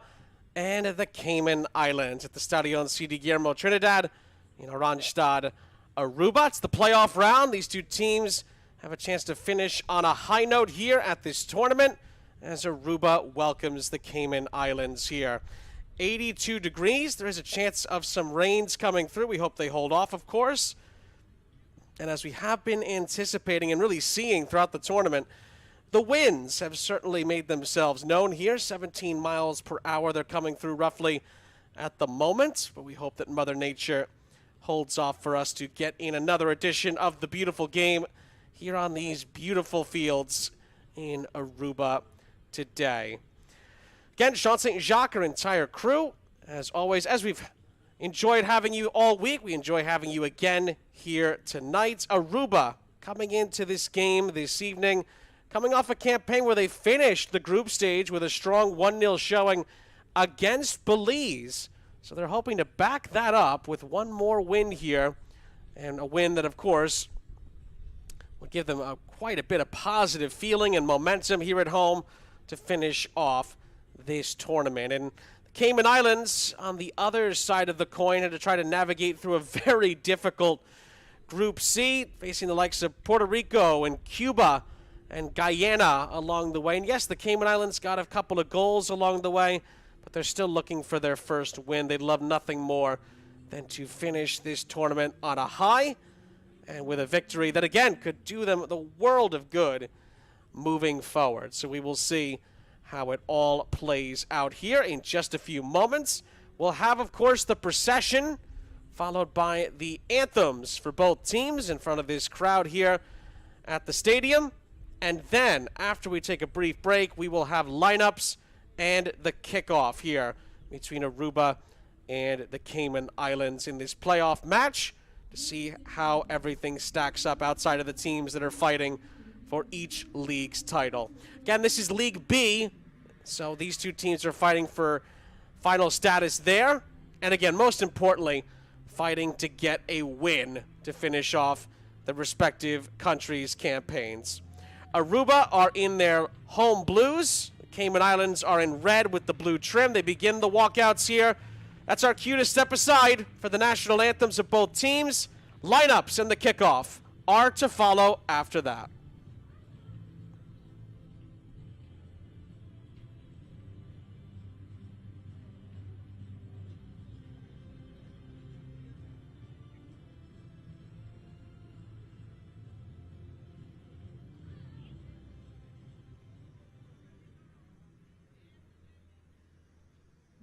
and the Cayman Islands at the Stadion C. Guillermo Trinidad in Oranjestad, Aruba. It's the playoff round. These two teams have a chance to finish on a high note here at this tournament as Aruba welcomes the Cayman Islands here. 82 degrees. There is a chance of some rains coming through. We hope they hold off, of course. And as we have been anticipating and really seeing throughout the tournament, the winds have certainly made themselves known here. 17 miles per hour they're coming through roughly at the moment. But we hope that Mother Nature holds off for us to get in another edition of the beautiful game here on these beautiful fields in Aruba today. Again, Sean St. Jacques, our entire crew, as always, as we've enjoyed having you all week, we enjoy having you again here tonight. Aruba coming into this game this evening, coming off a campaign where they finished the group stage with a strong 1-0 showing against Belize. So they're hoping to back that up with one more win here, and a win that, of course, will give them quite a bit of positive feeling and momentum here at home to finish off this tournament. And Cayman Islands, on the other side of the coin, had to try to navigate through a very difficult Group C, facing the likes of Puerto Rico and Cuba and Guyana along the way. And yes, the Cayman Islands got a couple of goals along the way, but they're still looking for their first win. They'd love nothing more than to finish this tournament on a high and with a victory that, again, could do them the world of good moving forward. So we will see how it all plays out here in just a few moments. We'll have, of course, the procession, followed by the anthems for both teams in front of this crowd here at the stadium. And then, after we take a brief break, we will have lineups and the kickoff here between Aruba and the Cayman Islands in this playoff match to see how everything stacks up outside of the teams that are fighting for each league's title. Again, this is League B, so these two teams are fighting for final status there. And again, most importantly, fighting to get a win to finish off the respective countries' campaigns. Aruba are in their home blues. The Cayman Islands are in red with the blue trim. They begin the walkouts here. That's our cue to step aside for the national anthems of both teams. Lineups and the kickoff are to follow after that.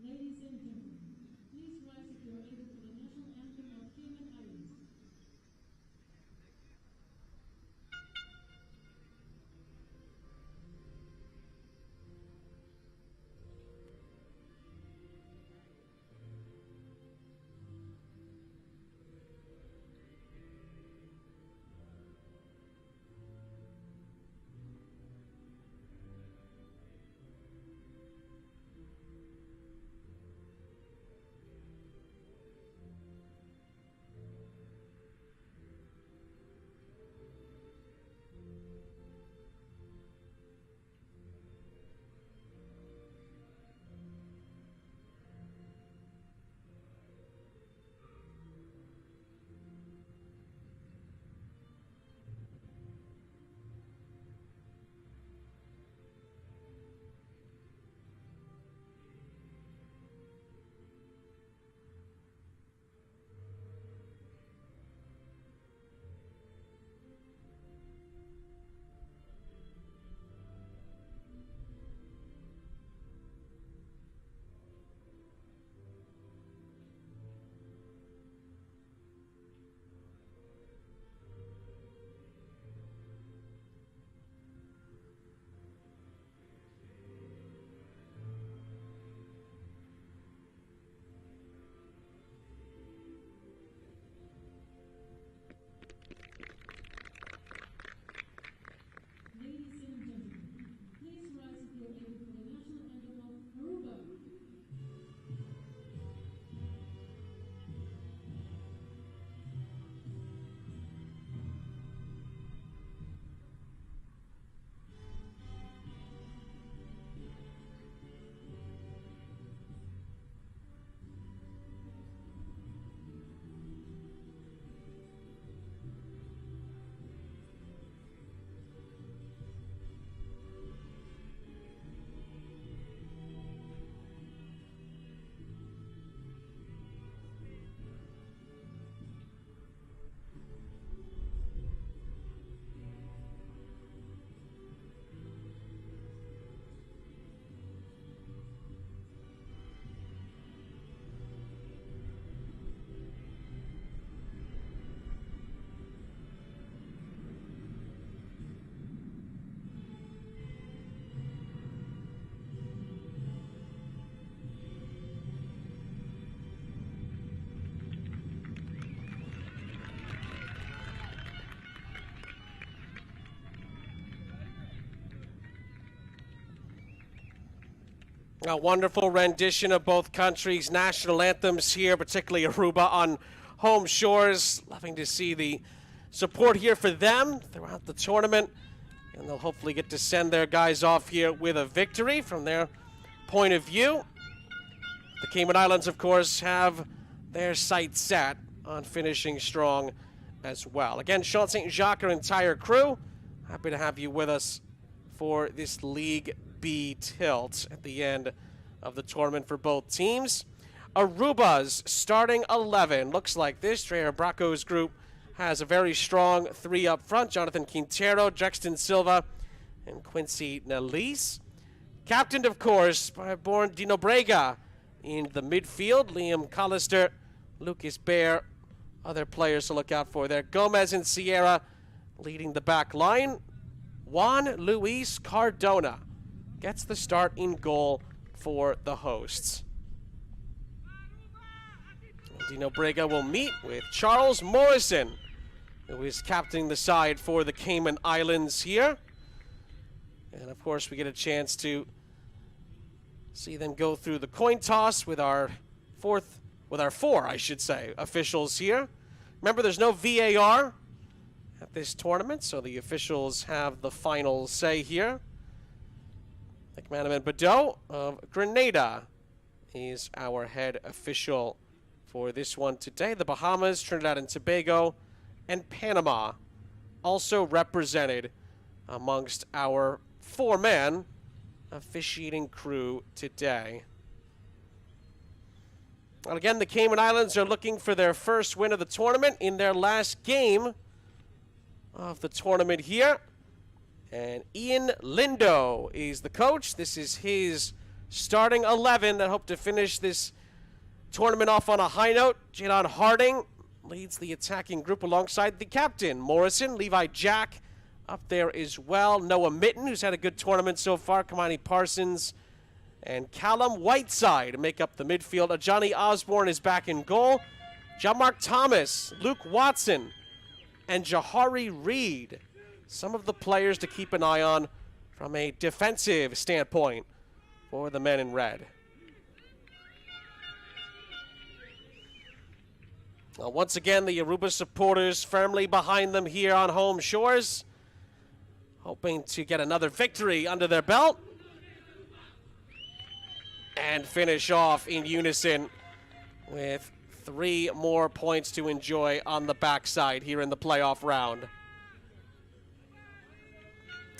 Ladies and gentlemen, please rise if you are able for the national anthem of Cayman Islands. A wonderful rendition of both countries' national anthems here, particularly Aruba on home shores. Loving to see the support here for them throughout the tournament. And they'll hopefully get to send their guys off here with a victory from their point of view. The Cayman Islands, of course, have their sights set on finishing strong as well. Again, Sean St. Jacques, our entire crew, happy to have you with us for this League B tilt at the end of the tournament for both teams. Aruba's starting 11 looks like this. Trey Bracco's group has a very strong 3 up front. Jonathan Quintero, Drexton Silva, and Quincy Nelise. Captained, of course, by born Dino Brega. In the midfield, Liam Collister, Lucas Bear, other players to look out for there. Gomez and Sierra leading the back line. Juan Luis Cardona gets the start in goal for the hosts. Dino Brega will meet with Charles Morrison, who is captaining the side for the Cayman Islands here. And of course, we get a chance to see them go through the coin toss with our four officials here. Remember, there's no VAR at this tournament, so the officials have the final say here. McManaman Badeau of Grenada is our head official for this one today. The Bahamas, Trinidad and Tobago, and Panama also represented amongst our 4-man officiating crew today. Well, again, the Cayman Islands are looking for their first win of the tournament in their last game of the tournament here. And Ian Lindo is the coach. This is his starting 11 that hope to finish this tournament off on a high note. Jadon Harding leads the attacking group alongside the captain, Morrison. Levi Jack up there as well. Noah Mitten, who's had a good tournament so far. Kamani Parsons and Callum Whiteside make up the midfield. Ajani Osborne is back in goal. John Mark Thomas, Luke Watson, and Jahari Reed. Some of the players to keep an eye on from a defensive standpoint for the men in red. Well, once again, the Aruba supporters firmly behind them here on home shores, hoping to get another victory under their belt and finish off in unison with 3 more points to enjoy on the backside here in the playoff round.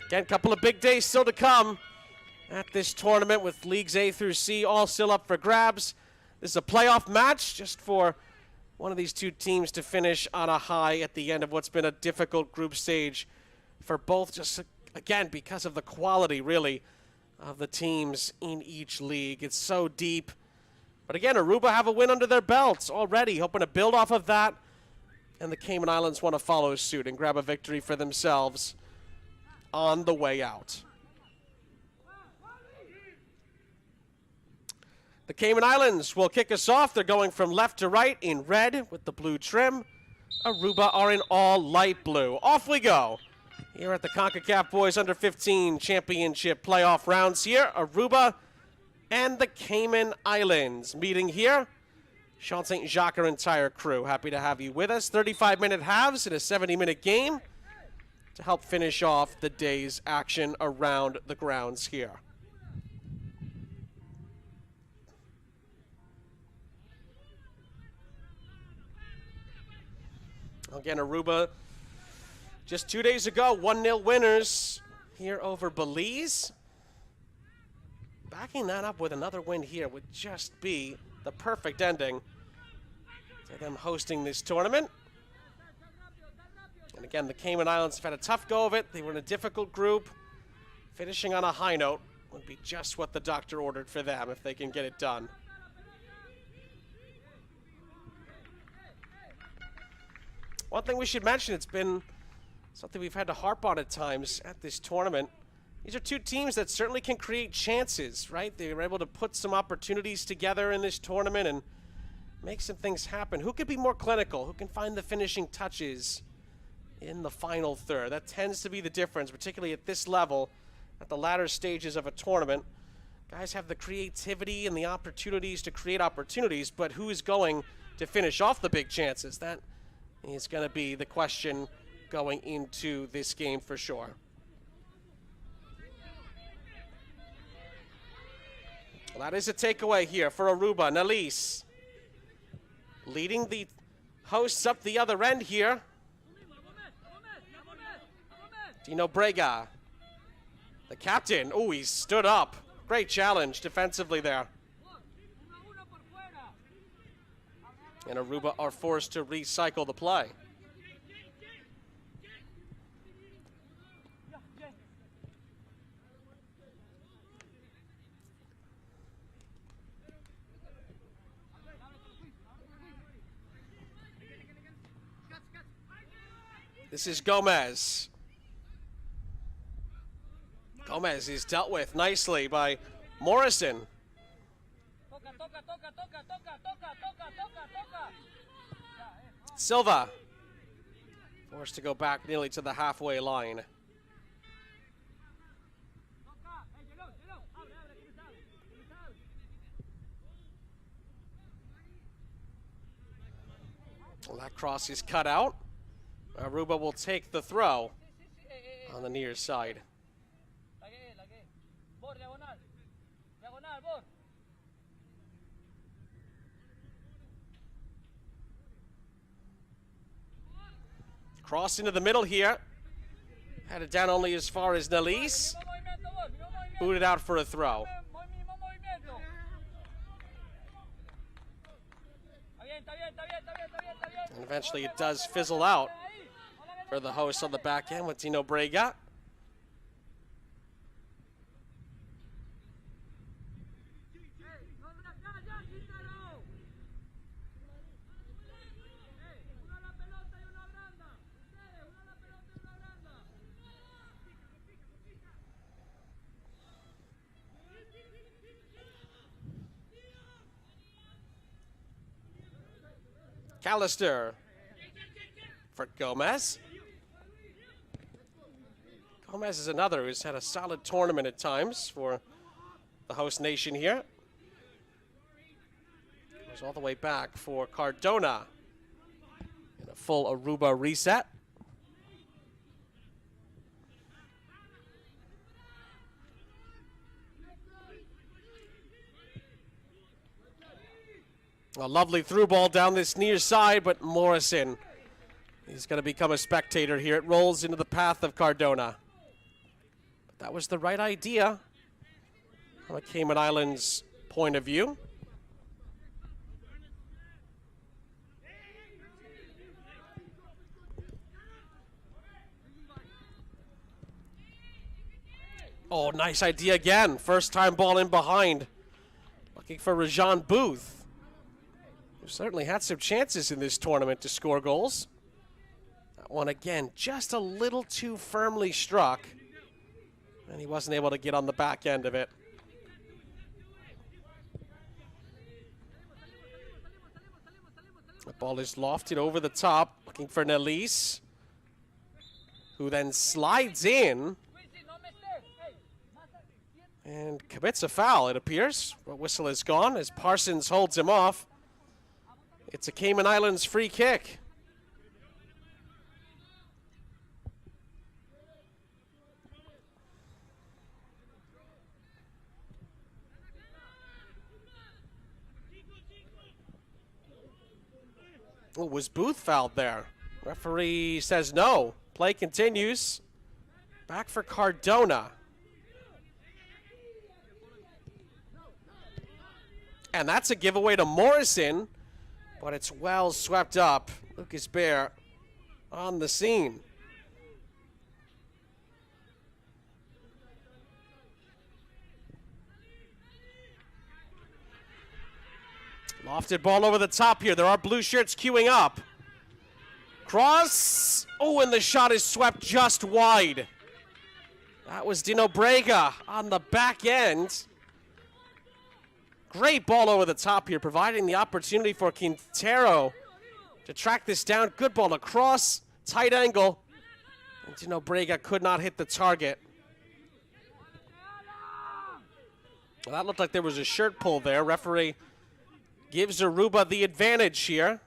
Again, a couple of big days still to come at this tournament with Leagues A through C all still up for grabs. This is a playoff match just for one of these two teams to finish on a high at the end of what's been a difficult group stage for both, just again because of the quality really of the teams in each league. It's so deep. But again, Aruba have a win under their belts already, hoping to build off of that. And the Cayman Islands want to follow suit and grab a victory for themselves on the way out. The Cayman Islands will kick us off. They're going from left to right in red with the blue trim. Aruba are in all light blue. Off we go here at the Concacaf Boys Under-15 Championship playoff rounds here. Aruba and the Cayman Islands meeting here. Sean St. Jacques, our entire crew, happy to have you with us. 35-minute halves in a 70-minute game to help finish off the day's action around the grounds here. Again, Aruba, just 2 days ago, 1-0 winners here over Belize. Backing that up with another win here would just be the perfect ending to them hosting this tournament. And again, the Cayman Islands have had a tough go of it. They were in a difficult group. Finishing on a high note would be just what the doctor ordered for them if they can get it done. One thing we should mention, it's been something we've had to harp on at times at this tournament. These are two teams that certainly can create chances, right? They were able to put some opportunities together in this tournament and make some things happen. Who could be more clinical? Who can find the finishing touches in the final third? That tends to be the difference, particularly at this level, at the latter stages of a tournament. Guys have the creativity and the opportunities to create opportunities, but who is going to finish off the big chances? That is going to be the question going into this game for sure. Well, that is a takeaway here for Aruba. Nalis leading the hosts up the other end here. Dino Brega, the captain. Oh, he stood up. Great challenge defensively there. And Aruba are forced to recycle the play. This is Gomez. Gomez is dealt with nicely by Morrison. Silva forced to go back nearly to the halfway line. Well, that cross is cut out. Aruba will take the throw on the near side. Cross into the middle here. Had it down only as far as Nalis. Booted out for a throw. And eventually it does fizzle out for the hosts on the back end with Dino Brega. Callister for Gomez. Gomez is another who's had a solid tournament at times for the host nation here. Goes all the way back for Cardona in a full Aruba reset. A lovely through ball down this near side, but Morrison, he's going to become a spectator here. It rolls into the path of Cardona. But that was the right idea from a Cayman Islands point of view. Oh, nice idea again. First time ball in behind. Looking for Rajan Booth. We've certainly had some chances in this tournament to score goals. That one, again, just a little too firmly struck. And he wasn't able to get on the back end of it. The ball is lofted over the top, looking for Nalis, who then slides in and commits a foul, it appears. The whistle is gone as Parsons holds him off. It's a Cayman Islands free kick. Oh, was Booth fouled there? Referee says no. Play continues. Back for Cardona. And that's a giveaway to Morrison. But it's well swept up. Lucas Bear on the scene. Lofted ball over the top here. There are blue shirts queuing up. Cross. Oh, and the shot is swept just wide. That was Dino Brega on the back end. Great ball over the top here, providing the opportunity for Quintero to track this down. Good ball across, tight angle. And Dino Brega could not hit the target. Well, that looked like there was a shirt pull there. Referee gives Aruba the advantage here.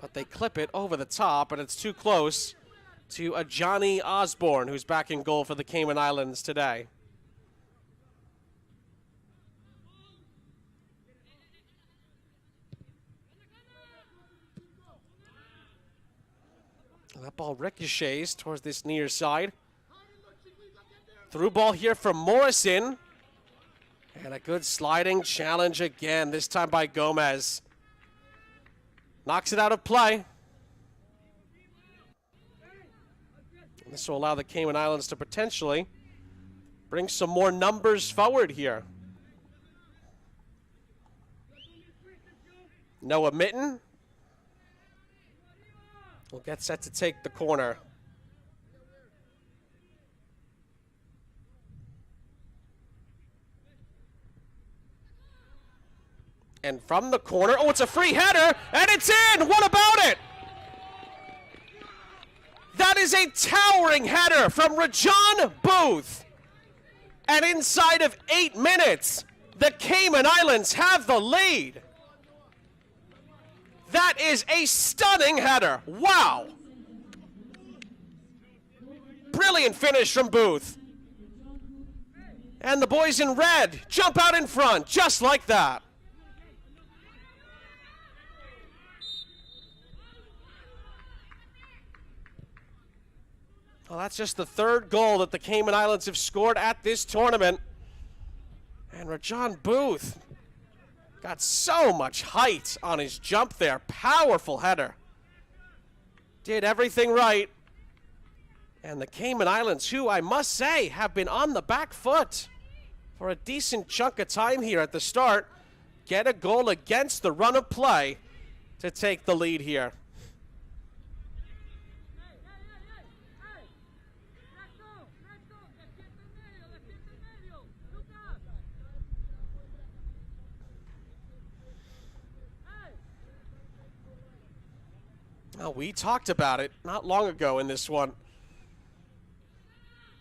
But they clip it over the top, and it's too close to a Johnny Osborne, who's back in goal for the Cayman Islands today. That ball ricochets towards this near side. Through ball here from Morrison. And a good sliding challenge again, this time by Gomez. Knocks it out of play. And this will allow the Cayman Islands to potentially bring some more numbers forward here. Noah Mitten will get set to take the corner. And from the corner, oh, it's a free header, and it's in! What about it? That is a towering header from Rajon Booth. And inside of 8 minutes, the Cayman Islands have the lead. That is a stunning header. Wow. Brilliant finish from Booth. And the boys in red jump out in front, just like that. Well, that's just the third goal that the Cayman Islands have scored at this tournament. And Rajon Booth got so much height on his jump there. Powerful header. Did everything right. And the Cayman Islands, who I must say have been on the back foot for a decent chunk of time here at the start, get a goal against the run of play to take the lead here. Now, we talked about it not long ago in this one.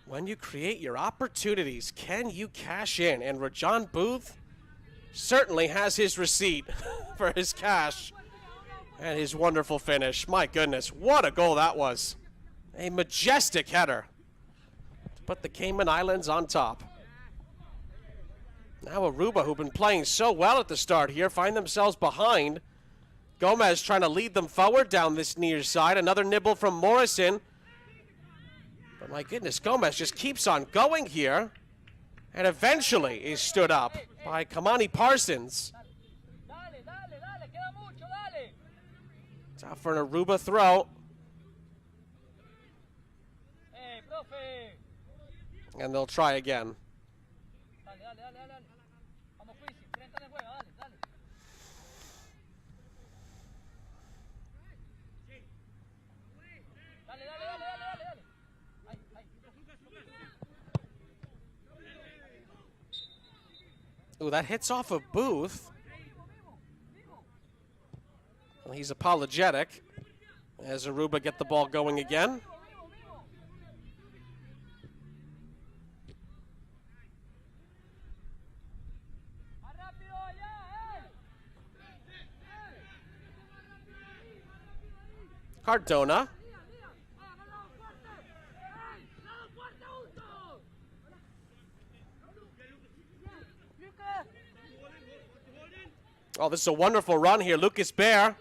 When you create your opportunities, can you cash in? And Rajon Booth certainly has his receipt for his cash and his wonderful finish. My goodness, what a goal that was. A majestic header to put the Cayman Islands on top. Now Aruba, who've been playing so well at the start here, find themselves behind. Gomez trying to lead them forward down this near side. Another nibble from Morrison. But my goodness, Gomez just keeps on going here. And eventually is stood up by Kamani Parsons. It's out for an Aruba throw. And they'll try again. Ooh, that hits off of Booth. Well, he's apologetic as Aruba get the ball going again. Cardona. Oh, this is a wonderful run here. Lucas Bear.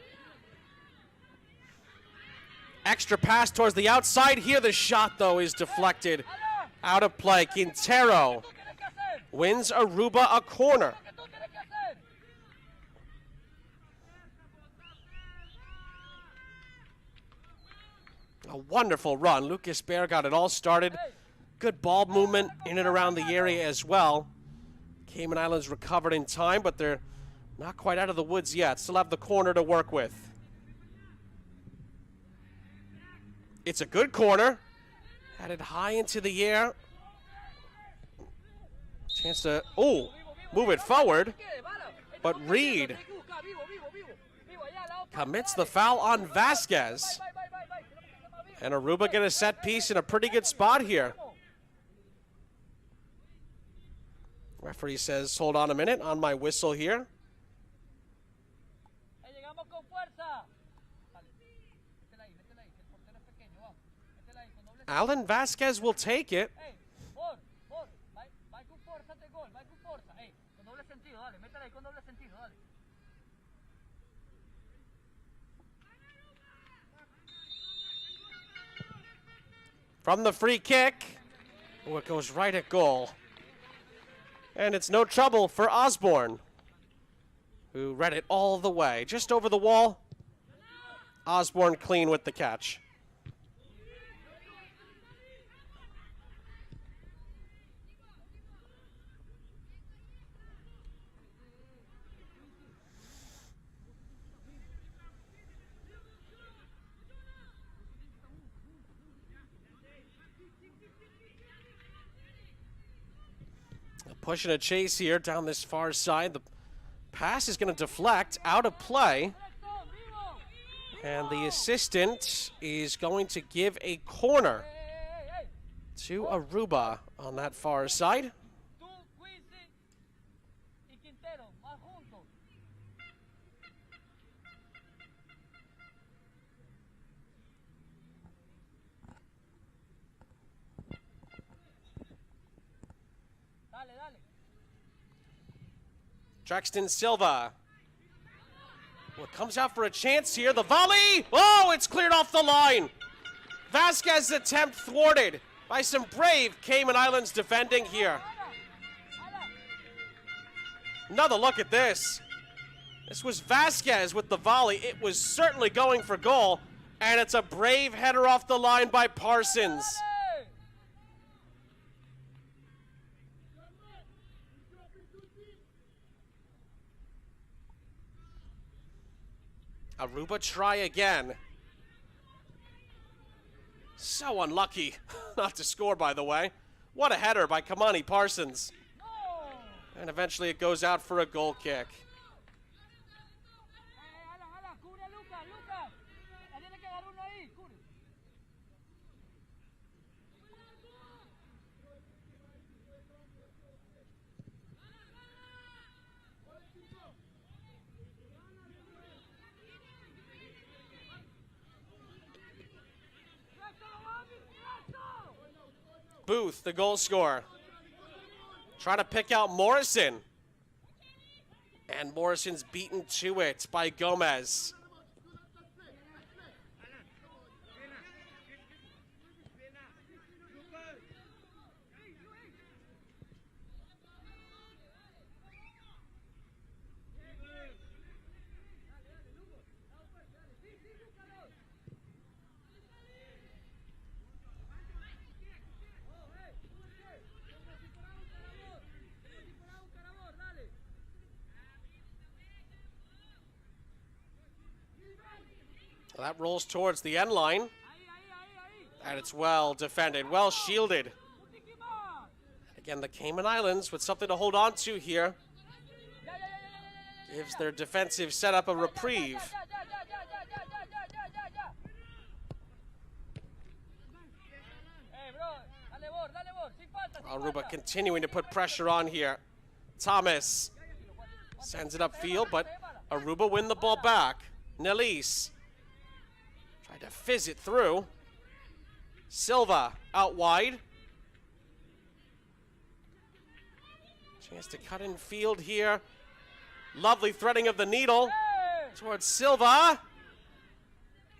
Extra pass towards the outside here. The shot, though, is deflected out of play. Quintero wins Aruba a corner. A wonderful run. Lucas Bear got it all started. Good ball movement in and around the area as well. Cayman Islands recovered in time, but they're not quite out of the woods yet. Still have the corner to work with. It's a good corner. Had it high into the air. Chance to, move it forward. But Reed commits the foul on Vasquez. And Aruba get a set piece in a pretty good spot here. Referee says, hold on a minute on my whistle here. Llegamos con fuerza. Métela ahí, métela ahí, que el portero es pequeño, vamos. Métela ahí con doble. Alan Vasquez will take it. Ey, vai con fuerza de gol, vai con fuerza. Ey, con doble sentido, dale, métela ahí con doble sentido, dale. From the free kick. Oh, it goes right at goal. And it's no trouble for Osborne, who read it all the way. Just over the wall. Osborne clean with the catch. Pushing a chase here down this far side. The pass is going to deflect out of play. And the assistant is going to give a corner to Aruba on that far side. Truxton Silva. Well, comes out for a chance here. The volley. Oh, it's cleared off the line. Vasquez's attempt thwarted by some brave Cayman Islands defending here. Another look at this. This was Vasquez with the volley. It was certainly going for goal. And it's a brave header off the line by Parsons. Aruba try again. So unlucky not to score, by the way. What a header by Kamani Parsons. And eventually it goes out for a goal kick. Booth, the goal scorer. Trying to pick out Morrison. And Morrison's beaten to it by Gomez. Well, that rolls towards the end line. And it's well defended, well shielded. Again, the Cayman Islands with something to hold on to here. Gives their defensive setup a reprieve. Aruba continuing to put pressure on here. Thomas sends it upfield, but Aruba win the ball back. Nelis tried to fizz it through. Silva out wide. Chance to cut in field here. Lovely threading of the needle towards Silva.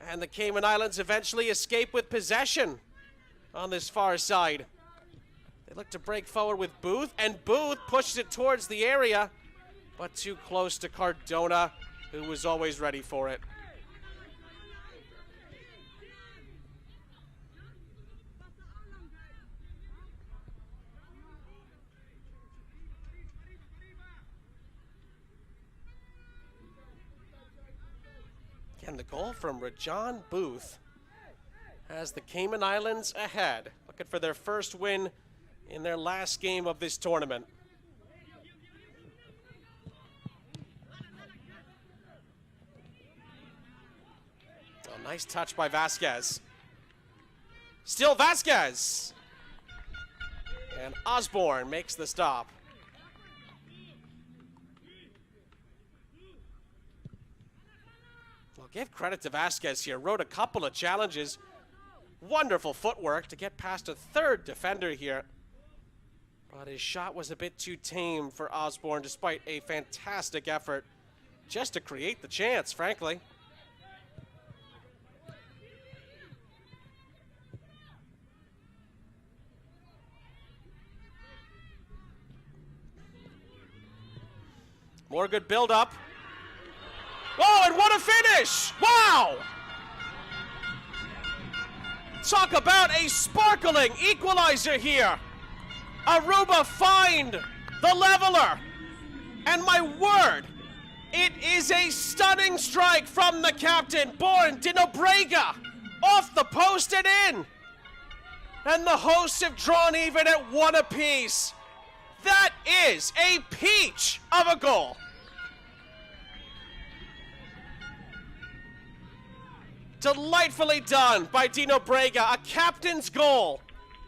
And the Cayman Islands eventually escape with possession on this far side. They look to break forward with Booth, and Booth pushes it towards the area, but too close to Cardona, who was always ready for it. And the goal from Rajon Booth has the Cayman Islands ahead, looking for their first win in their last game of this tournament. A nice touch by Vasquez. Still Vasquez. And Osborne makes the stop. Give credit to Vasquez here. Rode a couple of challenges. Wonderful footwork to get past a third defender here. But his shot was a bit too tame for Osborne, despite a fantastic effort just to create the chance, frankly. More good build-up. Oh, and what a finish! Wow! Talk about a sparkling equalizer here. Aruba find the leveler. And my word, it is a stunning strike from the captain, Born Dinobrega, off the post and in. And the hosts have drawn even at 1 apiece. That is a peach of a goal. Delightfully done by Dinobrega, a captain's goal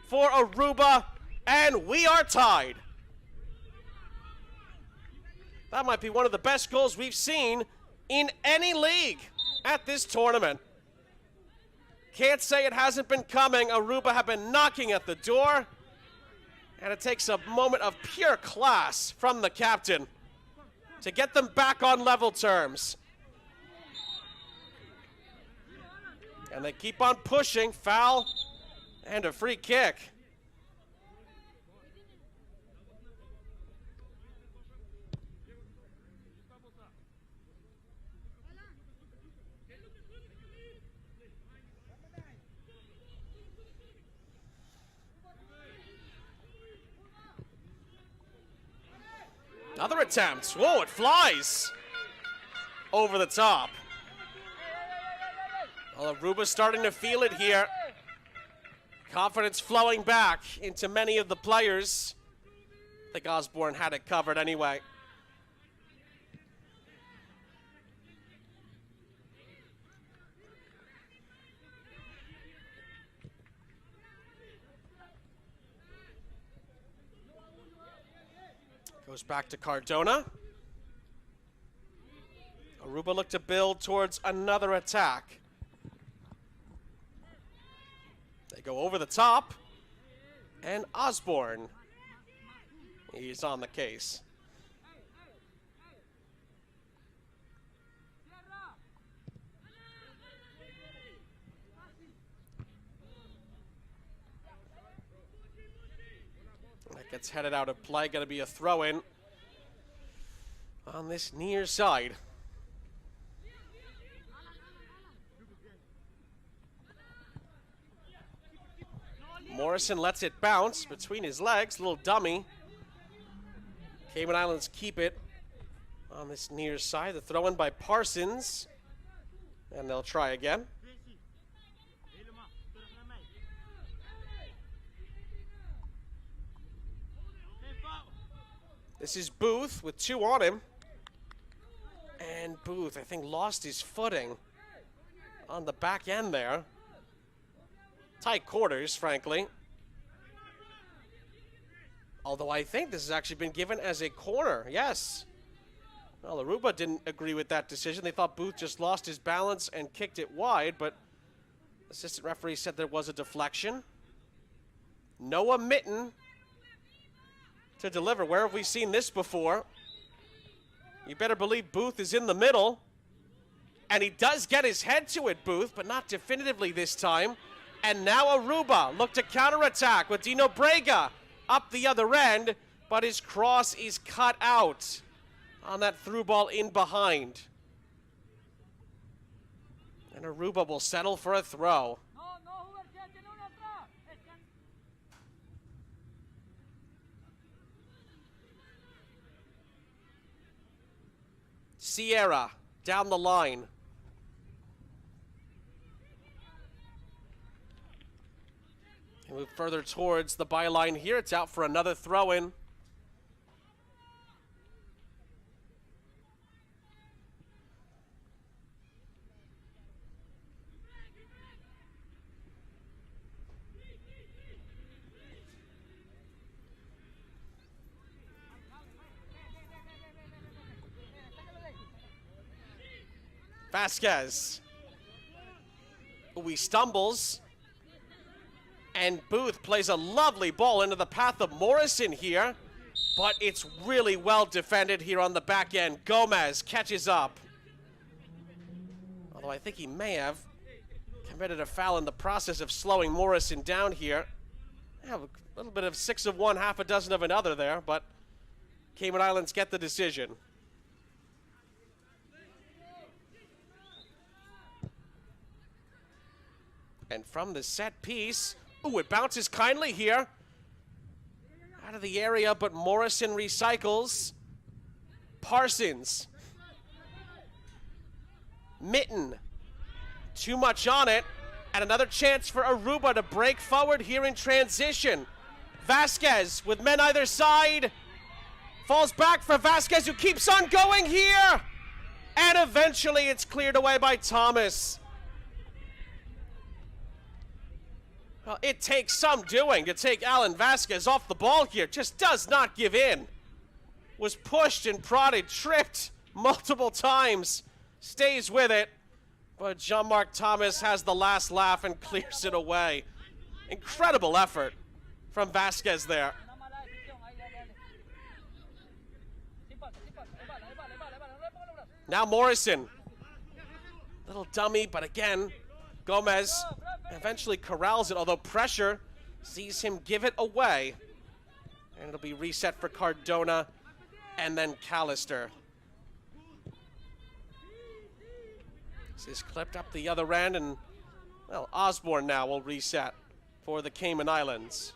for Aruba, and we are tied. That might be one of the best goals we've seen in any league at this tournament. Can't say it hasn't been coming. Aruba have been knocking at the door, and it takes a moment of pure class from the captain to get them back on level terms. And they keep on pushing. Foul and a free kick. Another attempt. Whoa, it flies over the top. Well, Aruba's starting to feel it here. Confidence flowing back into many of the players. I think Osborne had it covered anyway. Goes back to Cardona. Aruba look to build towards another attack. They go over the top, and Osborne, he's on the case. That gets headed out of play, going to be a throw-in on this near side. Morrison lets it bounce between his legs, little dummy. Cayman Islands keep it on this near side. The throw in by Parsons, and they'll try again. This is Booth with 2 on him. And Booth, I think, lost his footing on the back end there. Tight quarters, frankly. Although I think this has actually been given as a corner. Yes. Well, Aruba didn't agree with that decision. They thought Booth just lost his balance and kicked it wide, but assistant referee said there was a deflection. Noah Mitten to deliver. Where have we seen this before? You better believe Booth is in the middle. And he does get his head to it, Booth, but not definitively this time. And now Aruba look to counterattack with Dinobrega up the other end, but his cross is cut out on that through ball in behind. And Aruba will settle for a throw. Sierra down the line. And move further towards the byline here. It's out for another throw-in. Vasquez. Ooh, he stumbles. And Booth plays a lovely ball into the path of Morrison here. But it's really well defended here on the back end. Gomez catches up. Although I think he may have committed a foul in the process of slowing Morrison down here. Yeah, a little bit of 6 of one, half a dozen of another there, but Cayman Islands get the decision. And from the set piece, ooh, it bounces kindly here. Out of the area, but Morrison recycles. Parsons. Mitten. Too much on it. And another chance for Aruba to break forward here in transition. Vasquez with men either side. Falls back for Vasquez, who keeps on going here. And eventually it's cleared away by Thomas. Well, it takes some doing to take Alan Vasquez off the ball here. Just does not give in. Was pushed and prodded, tripped multiple times. Stays with it. But Jean-Marc Thomas has the last laugh and clears it away. Incredible effort from Vasquez there. Now Morrison. Little dummy, but again, Gomez eventually corrals it, although pressure sees him give it away. And it'll be reset for Cardona and then Callister. This is clipped up the other end, and, well, Osborne now will reset for the Cayman Islands.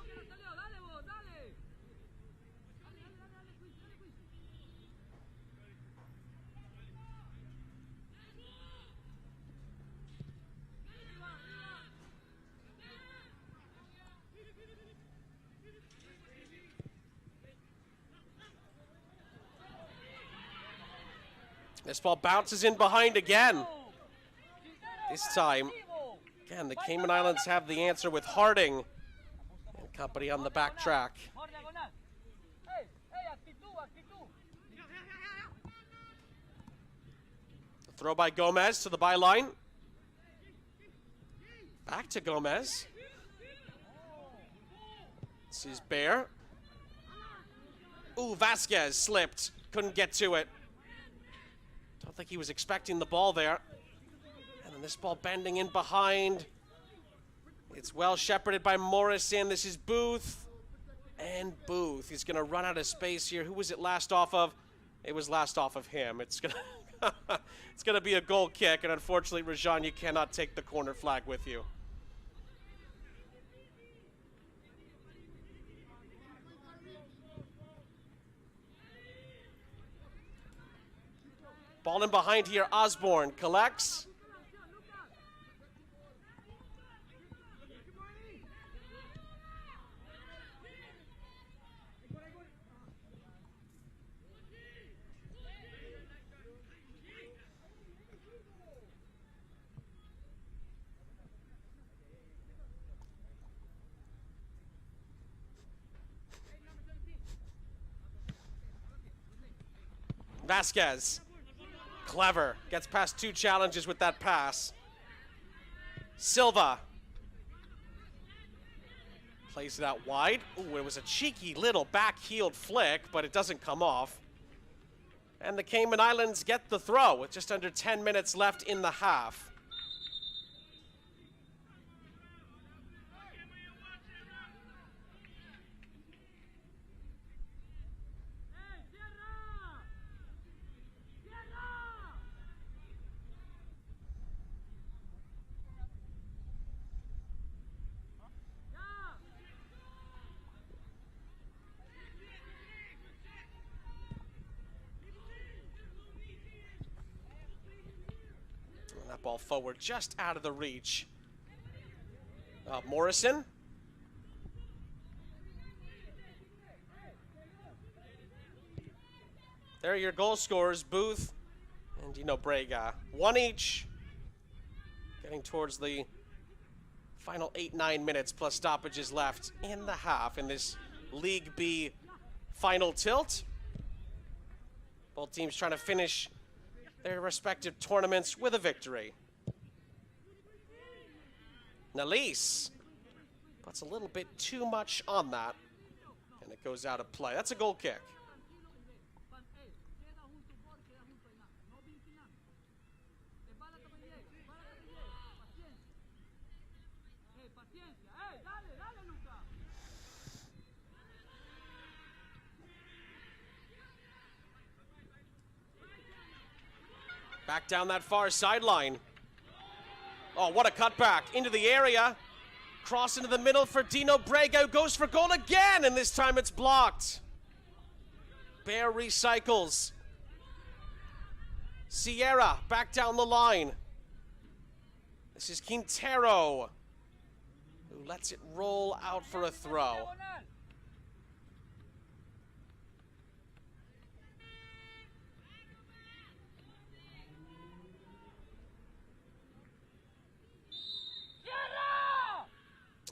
This ball bounces in behind again. This time, again, the Cayman Islands have the answer with Harding and company on the back track. The throw by Gomez to the byline. Back to Gomez. This is Bear. Ooh, Vasquez slipped. Couldn't get to it. Don't think he was expecting the ball there. And then this ball bending in behind. It's well shepherded by Morrison. This is Booth. And Booth. He's going to run out of space here. Who was it last off of? It was last off of him. It's going to be a goal kick. And unfortunately, Rajan, you cannot take the corner flag with you. Ball in behind here, Osborne collects. Vasquez. Clever. Gets past two challenges with that pass. Silva. Plays it out wide. Ooh, it was a cheeky little back-heeled flick, but it doesn't come off. And the Cayman Islands get the throw with just under 10 minutes left in the half. Ball forward, just out of the reach. Morrison. There are your goal scorers, Booth and Brega. One each. Getting towards the final 8-9 minutes plus stoppages left in the half in this League B final tilt. Both teams trying to finish their respective tournaments with a victory. Nalise puts a little bit too much on that, and it goes out of play. That's a goal kick. Back down that far sideline. Oh, what a cutback into the area. Cross into the middle for Dino Brega, goes for goal again, and this time it's blocked. Bear recycles. Sierra back down the line. This is Quintero, who lets it roll out for a throw.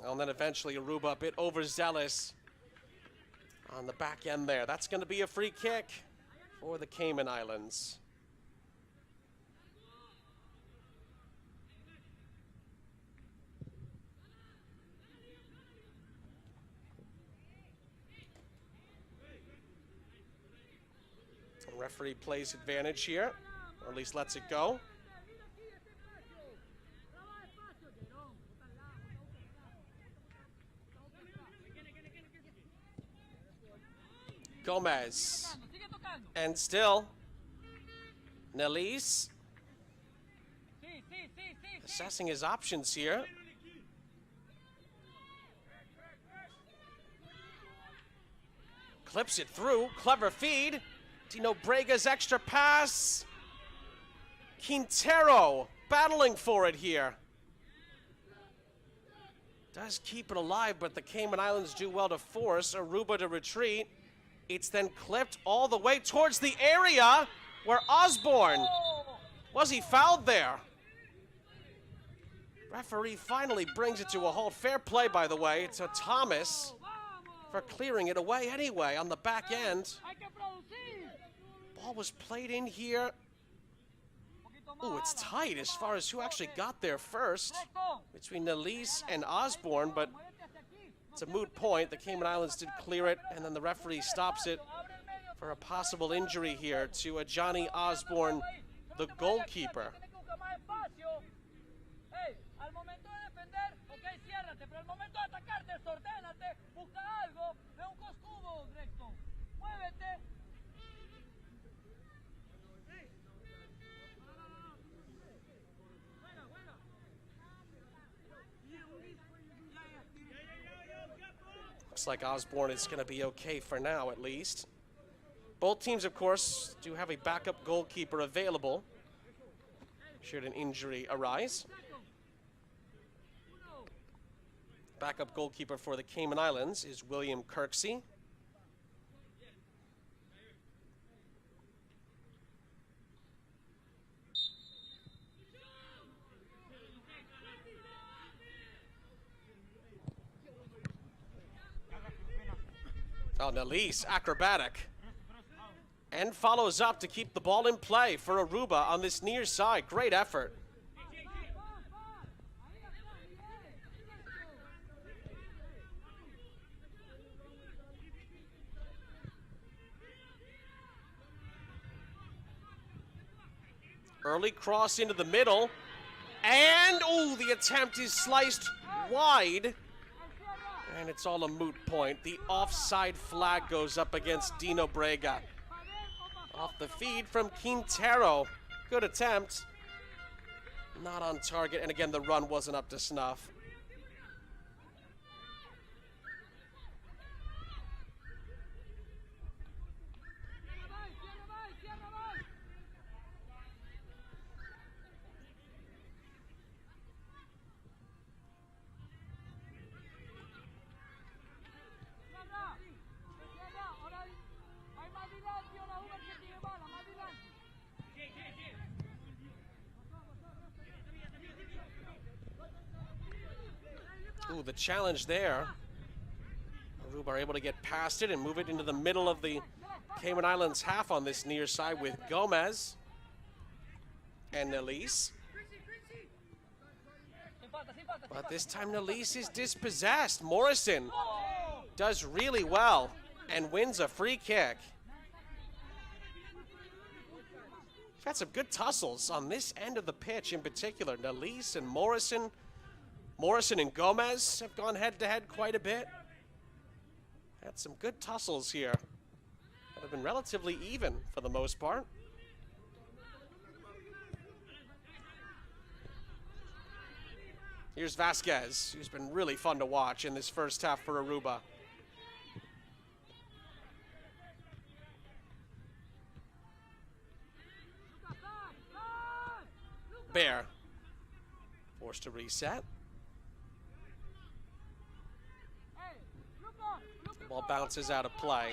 And then eventually Aruba a bit overzealous on the back end there. That's going to be a free kick for the Cayman Islands. The referee plays advantage here, or at least lets it go. Gomez, and still, Nalise assessing his options here. Clips it through, clever feed. Dino Brega's extra pass. Quintero battling for it here. Does keep it alive, but the Cayman Islands do well to force Aruba to retreat. It's then clipped all the way towards the area where Osborne, was he fouled there? Referee finally brings it to a halt. Fair play, by the way, to Thomas for clearing it away anyway on the back end. Ball was played in here. Ooh, it's tight as far as who actually got there first between Nalise and Osborne, but it's a moot point. The Cayman Islands did clear it, and then the referee stops it for a possible injury here to a Johnny Osborne, the goalkeeper. Looks like Osborne is going to be okay for now, at least. Both teams, of course, do have a backup goalkeeper available should an injury arise. Backup goalkeeper for the Cayman Islands is William Kirksey. Oh, Nalise, acrobatic. And follows up to keep the ball in play for Aruba on this near side. Great effort. Early cross into the middle. And, oh, the attempt is sliced wide. And it's all a moot point. The offside flag goes up against Dino Brega. Off the feed from Quintero. Good attempt. Not on target. And again, the run wasn't up to snuff. Ooh, the challenge there. Aruba are able to get past it and move it into the middle of the Cayman Islands half on this near side with Gomez. and Nelise. But this time Nelise is dispossessed. Morrison does really well and wins a free kick. We've had some good tussles on this end of the pitch in particular. Nelise and Morrison. Morrison and Gomez have gone head-to-head quite a bit. Had some good tussles here that have been relatively even for the most part. Here's Vasquez, who's been really fun to watch in this first half for Aruba. Bear forced to reset. The ball bounces out of play.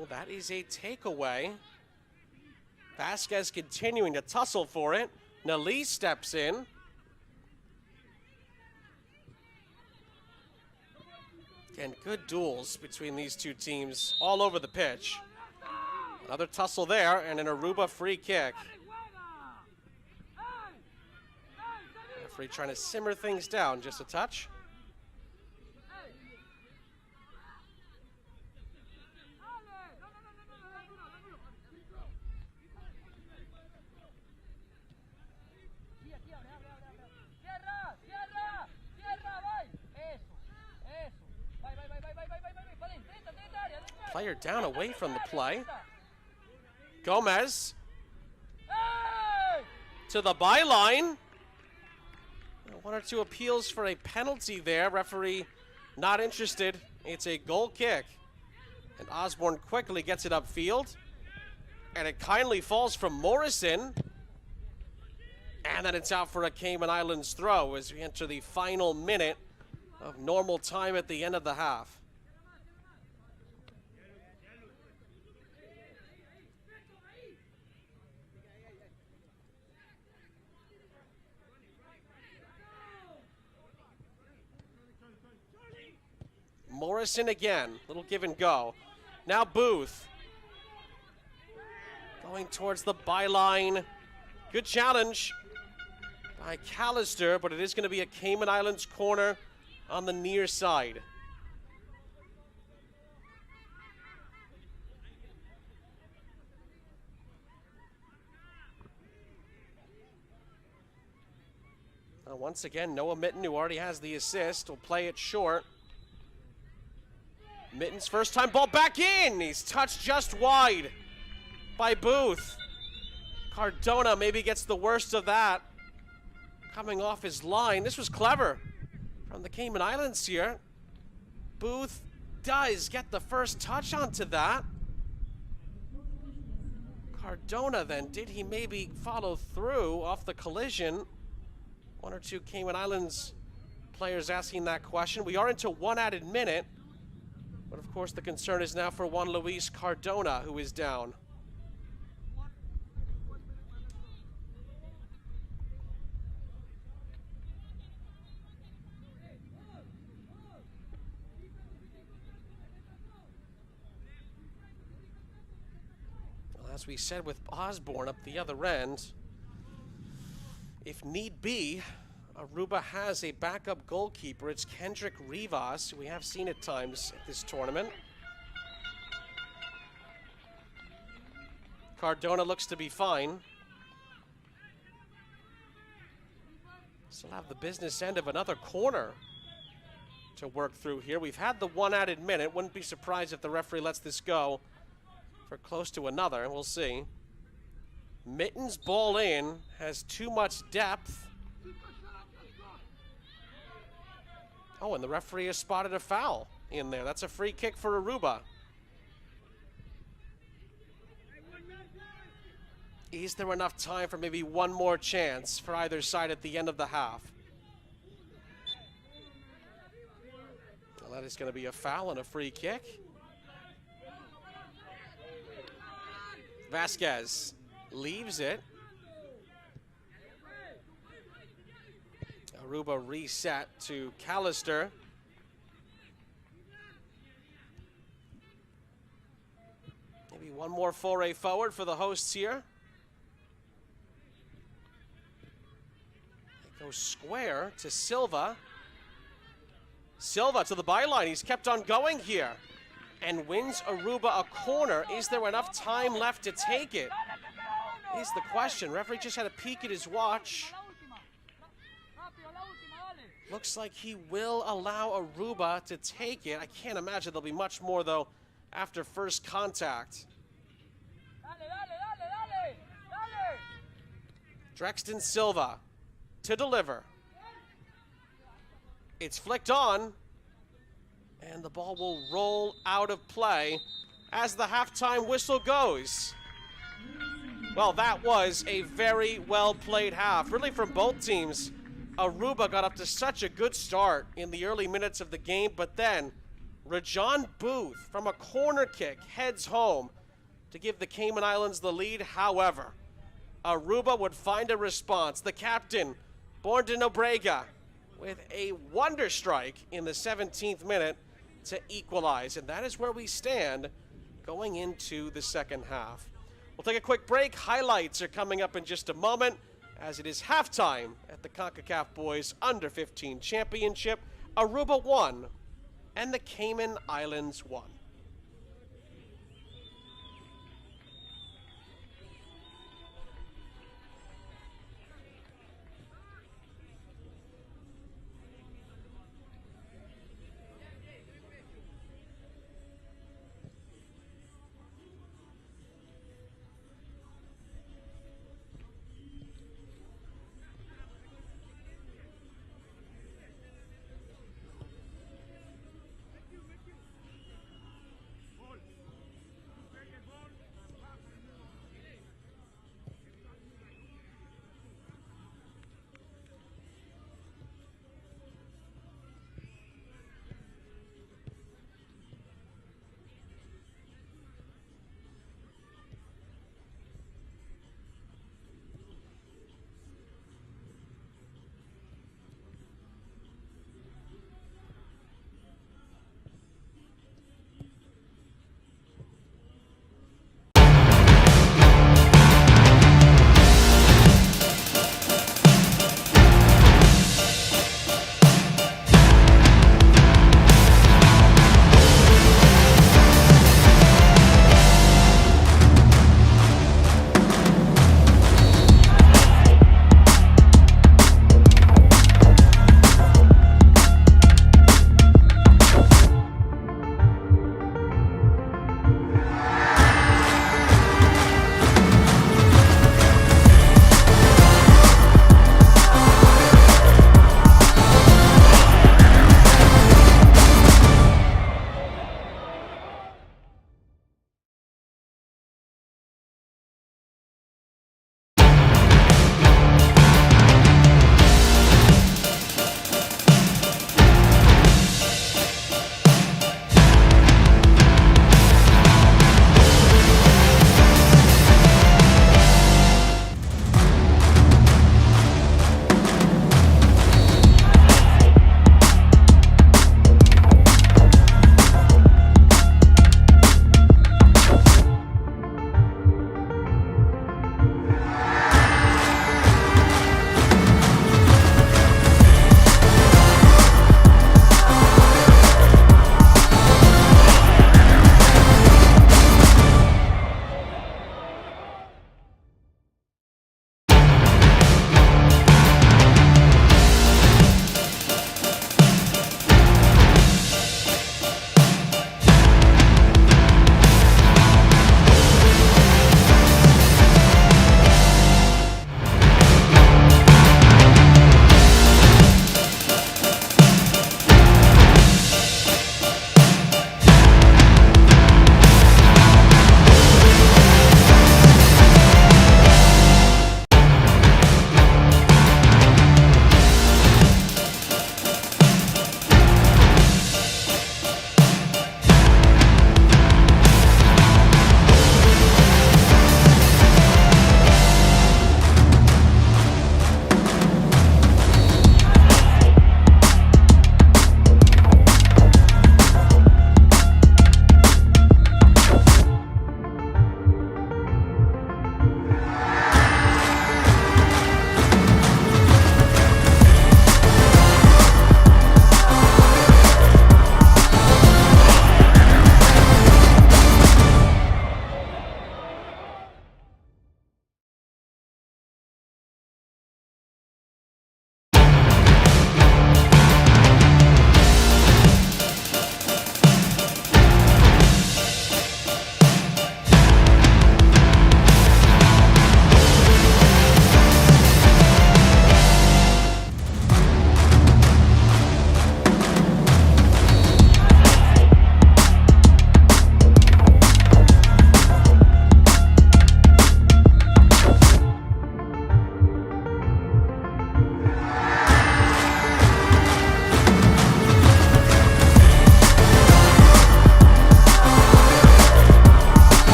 Oh, that is a takeaway. Vasquez continuing to tussle for it. Nelise steps in. Again, good duels between these two teams all over the pitch. Another tussle there and an Aruba free kick. Referee trying to simmer things down just a touch. Player down away from the play. Gomez to the byline. One or two appeals for a penalty there. Referee not interested. It's a goal kick. And Osborne quickly gets it upfield. And it kindly falls from Morrison. And then it's out for a Cayman Islands throw as we enter the final minute of normal time at the end of the half. Morrison again, little give and go. Now Booth. Going towards the byline. Good challenge by Callister, but it is going to be a Cayman Islands corner on the near side. Once again, Noah Mitten, who already has the assist, will play it short. Mitten's first time ball back in. He's touched just wide by Booth. Cardona maybe gets the worst of that. Coming off his line. This was clever from the Cayman Islands here. Booth does get the first touch onto that. Cardona then, did he maybe follow through off the collision? One or two Cayman Islands players asking that question. We are into one added minute. But of course the concern is now for Juan Luis Cardona, who is down. Well, as we said with Osborne up the other end, if need be, Aruba has a backup goalkeeper. It's Kendrick Rivas, who we have seen at times at this tournament. Cardona looks to be fine. Still have the business end of another corner to work through here. We've had the one added minute. Wouldn't be surprised if the referee lets this go for close to another. We'll see. Mitten's ball in has too much depth. Oh, and the referee has spotted a foul in there. That's a free kick for Aruba. Is there enough time for maybe one more chance for either side at the end of the half? Well, that is going to be a foul and a free kick. Vasquez leaves it. Aruba reset to Callister. Maybe one more foray forward for the hosts here. It goes square to Silva. Silva to the byline. He's kept on going here and wins Aruba a corner. Is there enough time left to take it? Is the question. Referee just had a peek at his watch. Looks like he will allow Aruba to take it. I can't imagine there'll be much more, though, after first contact. Drexton Silva to deliver. It's flicked on, and the ball will roll out of play as the halftime whistle goes. Well, that was a very well-played half, really from both teams. Aruba got up to such a good start in the early minutes of the game, but then Rajon Booth from a corner kick heads home to give the Cayman Islands the lead. However, Aruba would find a response. The captain, Born de Nobrega, with a wonder strike in the 17th minute to equalize. And that is where we stand going into the second half. We'll take a quick break. Highlights are coming up in just a moment, as it is halftime at the Concacaf Boys Under-15 Championship. Aruba won, and the Cayman Islands won.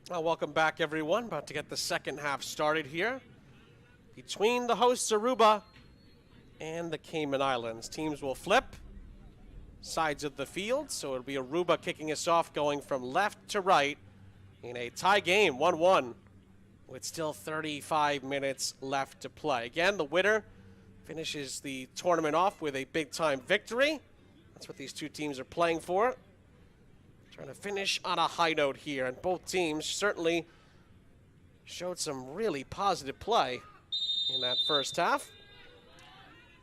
Well, welcome back, everyone. About to get the second half started here between the hosts Aruba and the Cayman Islands. Teams will flip sides of the field, so it'll be Aruba kicking us off, going from left to right in a tie game, 1-1, with still 35 minutes left to play. Again, the winner finishes the tournament off with a big-time victory. That's what these two teams are playing for. Trying to finish on a high note here, and both teams certainly showed some really positive play in that first half.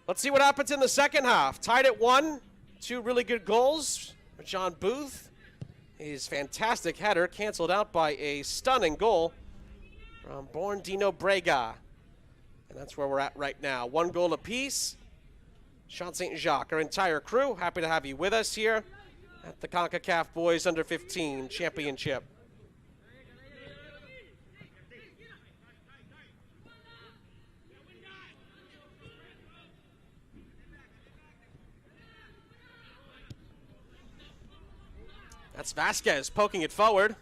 Let's see what happens in the second half. Tied at 1, 2 really good goals. John Booth, his fantastic header canceled out by a stunning goal from Born Dino Brega. And that's where we're at right now. 1 goal apiece. Sean St. Jacques, our entire crew, happy to have you with us here at the Concacaf Boys Under 15 Championship. That's Vasquez poking it forward.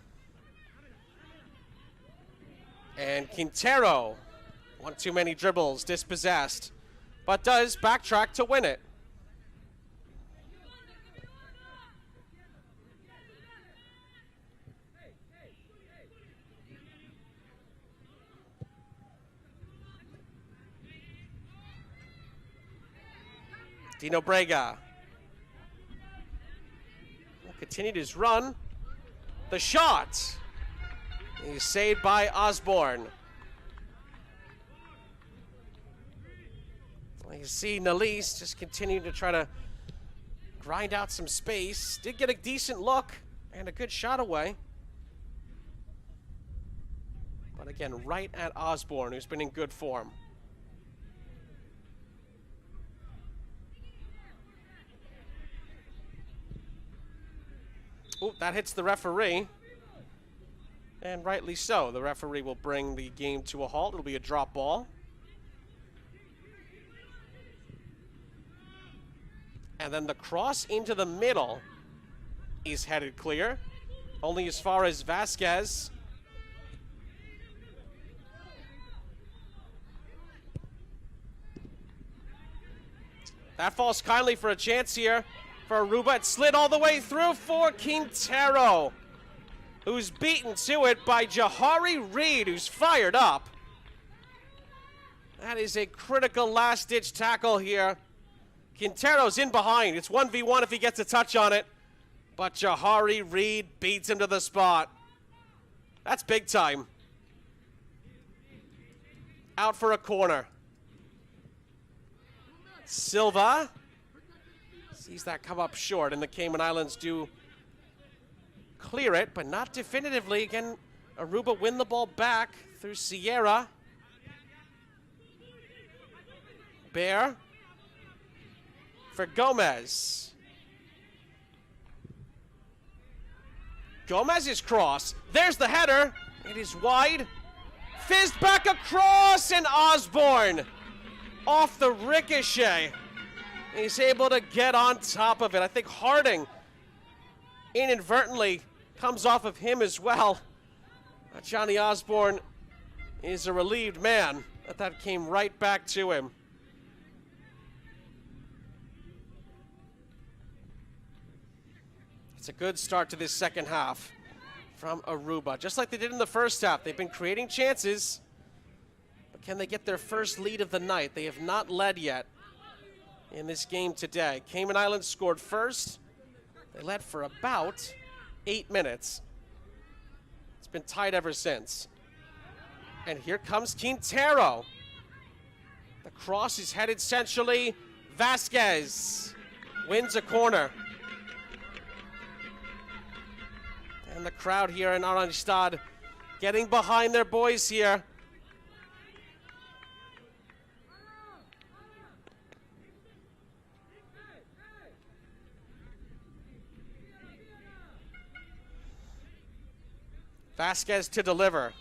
And Quintero, one too many dribbles, dispossessed, but does backtrack to win it. Dino Brega continued his run. The shot. He's saved by Osborne. Well, you see Nalise just continuing to try to grind out some space. Did get a decent look and a good shot away. But again, right at Osborne, who's been in good form. Ooh, that hits the referee. And rightly so. The referee will bring the game to a halt. It'll be a drop ball. And then the cross into the middle is headed clear. Only as far as Vasquez. That falls kindly for a chance here for Aruba. It slid all the way through for Quintero, who's beaten to it by Jahari Reed, who's fired up. That is a critical last-ditch tackle here. Quintero's in behind. It's 1v1 if he gets a touch on it. But Jahari Reed beats him to the spot. That's big time. Out for a corner. Silva sees that come up short, and the Cayman Islands do clear it, but not definitively. Again, Aruba win the ball back through Sierra. Bear for Gomez. Gomez's cross. There's the header. It is wide. Fizzed back across, and Osborne off the ricochet. He's able to get on top of it. I think Harding inadvertently comes off of him as well. Johnny Osborne is a relieved man that came right back to him. It's a good start to this second half from Aruba. Just like they did in the first half, they've been creating chances, but can they get their first lead of the night? They have not led yet in this game today. Cayman Islands scored first. They led for about 8 minutes. It's been tied ever since. And here comes Quintero. The cross is headed centrally. Vasquez wins a corner. And the crowd here in Oranjestad getting behind their boys here. Vasquez to deliver.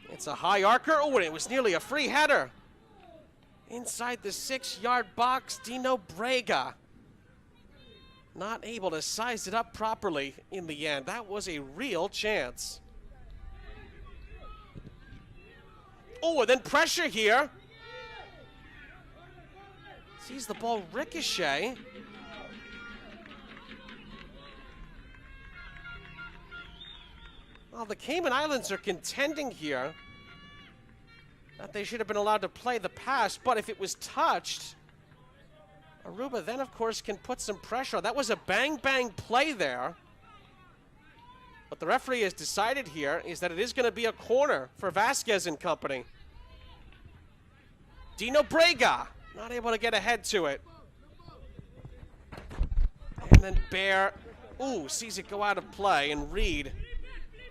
It's a high arcer. Oh, and it was nearly a free header. Inside the 6-yard box, Dino Brega not able to size it up properly in the end. That was a real chance. Oh, and then pressure here. Sees the ball ricochet. Well, the Cayman Islands are contending here that they should have been allowed to play the pass, but if it was touched, Aruba then, of course, can put some pressure on. That was a bang-bang play there. What the referee has decided here is that it is going to be a corner for Vasquez and company. Dino Brega not able to get ahead to it. And then Bear, sees it go out of play, and Reed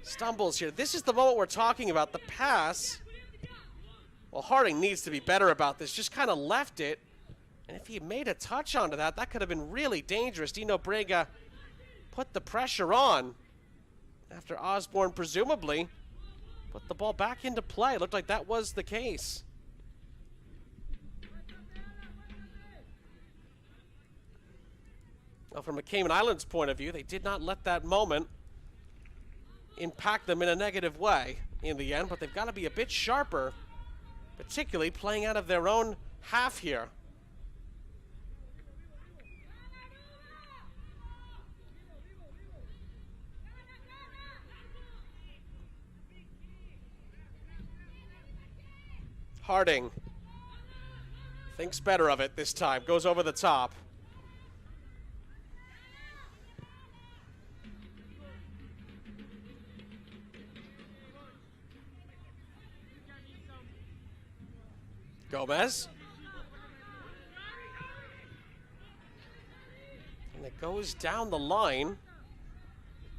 stumbles here. This is the moment we're talking about, the pass. Well, Harding needs to be better about this. Just kind of left it. And if he made a touch onto that, that could have been really dangerous. Dino Brega put the pressure on after Osborne presumably put the ball back into play. It looked like that was the case. Well, from a Cayman Islands point of view, they did not let that moment impact them in a negative way in the end, but they've got to be a bit sharper, particularly playing out of their own half here. Harding thinks better of it this time, goes over the top. Gomez. And it goes down the line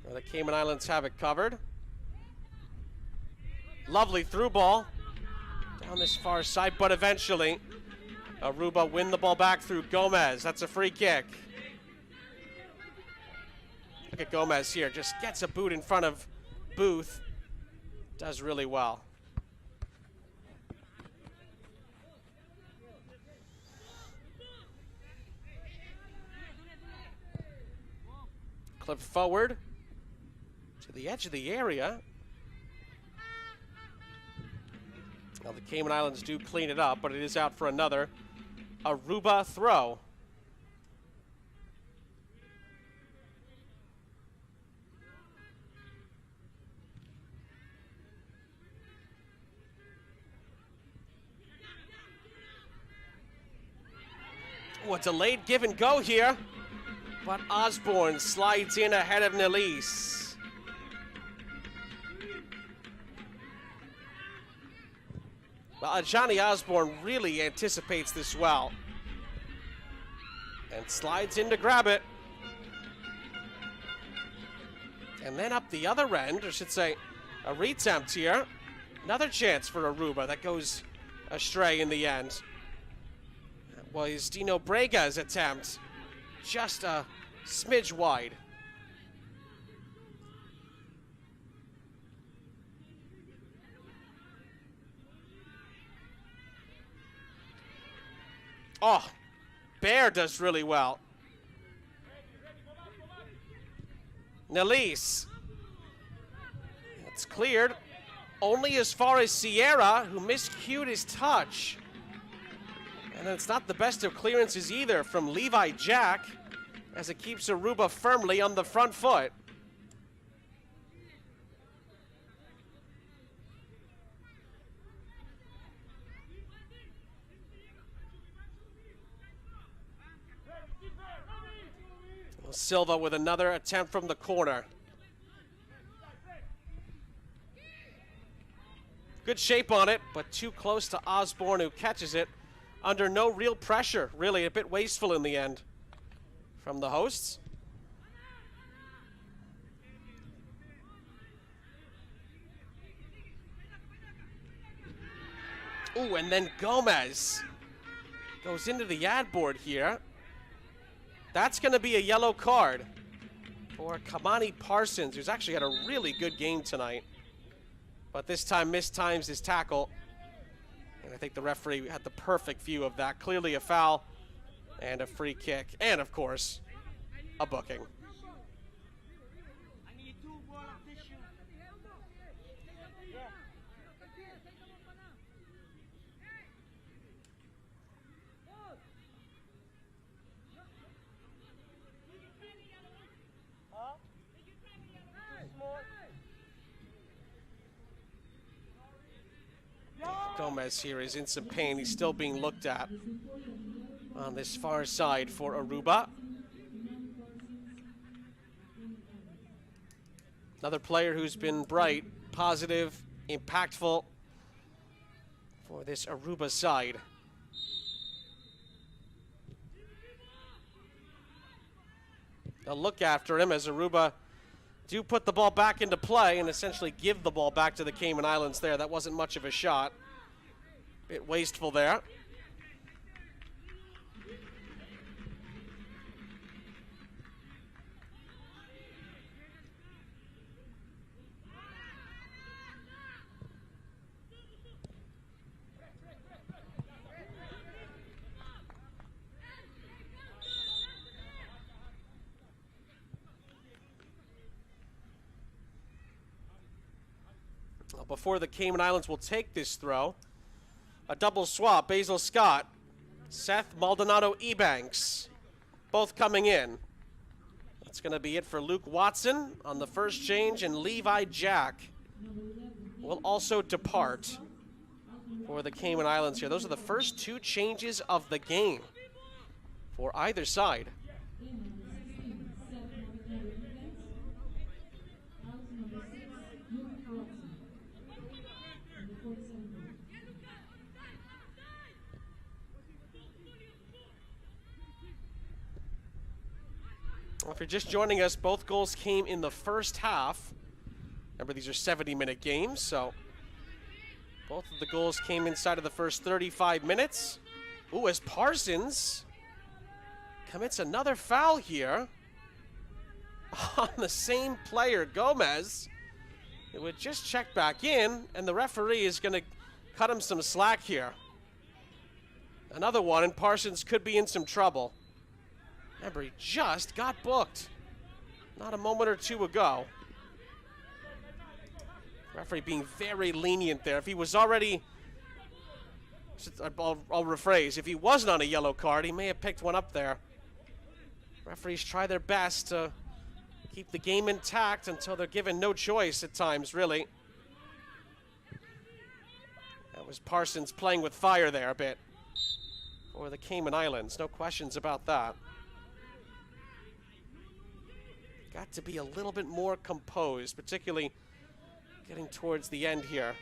where the Cayman Islands have it covered. Lovely through ball down this far side, but eventually Aruba win the ball back through Gomez. That's a free kick. Look at Gomez here, just gets a boot in front of Booth. Does really well. Clip forward to the edge of the area. Now the Cayman Islands do clean it up, but it is out for another Aruba throw. Oh, a delayed give and go here. But Osborne slides in ahead of Nelise. Well, Johnny Osborne really anticipates this well. And slides in to grab it. And then up the other end, or I should say, a retempt here. Another chance for Aruba that goes astray in the end. That was Dino Brega's attempt. Just a smidge wide. Oh, Bear does really well. Nelise. It's cleared only as far as Sierra, who miscued his touch. And it's not the best of clearances either from Levi Jack, as it keeps Aruba firmly on the front foot. Silva with another attempt from the corner. Good shape on it, but too close to Osborne, who catches it under no real pressure. Really a bit wasteful in the end from the hosts. Ooh, and then Gomez goes into the ad board here. That's going to be a yellow card for Kamani Parsons, who's actually had a really good game tonight. But this time mistimes his tackle. And I think the referee had the perfect view of that. Clearly a foul and a free kick. And, of course, a booking. Gomez here is in some pain. He's still being looked at on this far side for Aruba. Another player who's been bright, positive, impactful for this Aruba side. They'll look after him as Aruba do put the ball back into play and essentially give the ball back to the Cayman Islands there. That wasn't much of a shot. Bit wasteful there. Before the Cayman Islands will take this throw, a double swap, Basil Scott, Seth Maldonado Ebanks, both coming in. That's going to be it for Luke Watson on the first change, and Levi Jack will also depart for the Cayman Islands here. Those are the first two changes of the game for either side. Well, if you're just joining us, both goals came in the first half. Remember, these are 70-minute games, so both of the goals came inside of the first 35 minutes. Ooh, as Parsons commits another foul here on the same player, Gomez. It would just check back in, and the referee is going to cut him some slack here. Another one, and Parsons could be in some trouble. Remember, he just got booked not a moment or two ago. Referee being very lenient there. If he was already, I'll rephrase, if he wasn't on a yellow card, he may have picked one up there. Referees try their best to keep the game intact until they're given no choice at times, really. That was Parsons playing with fire there a bit for the Cayman Islands. No questions about that. Got to be a little bit more composed, particularly getting towards the end here.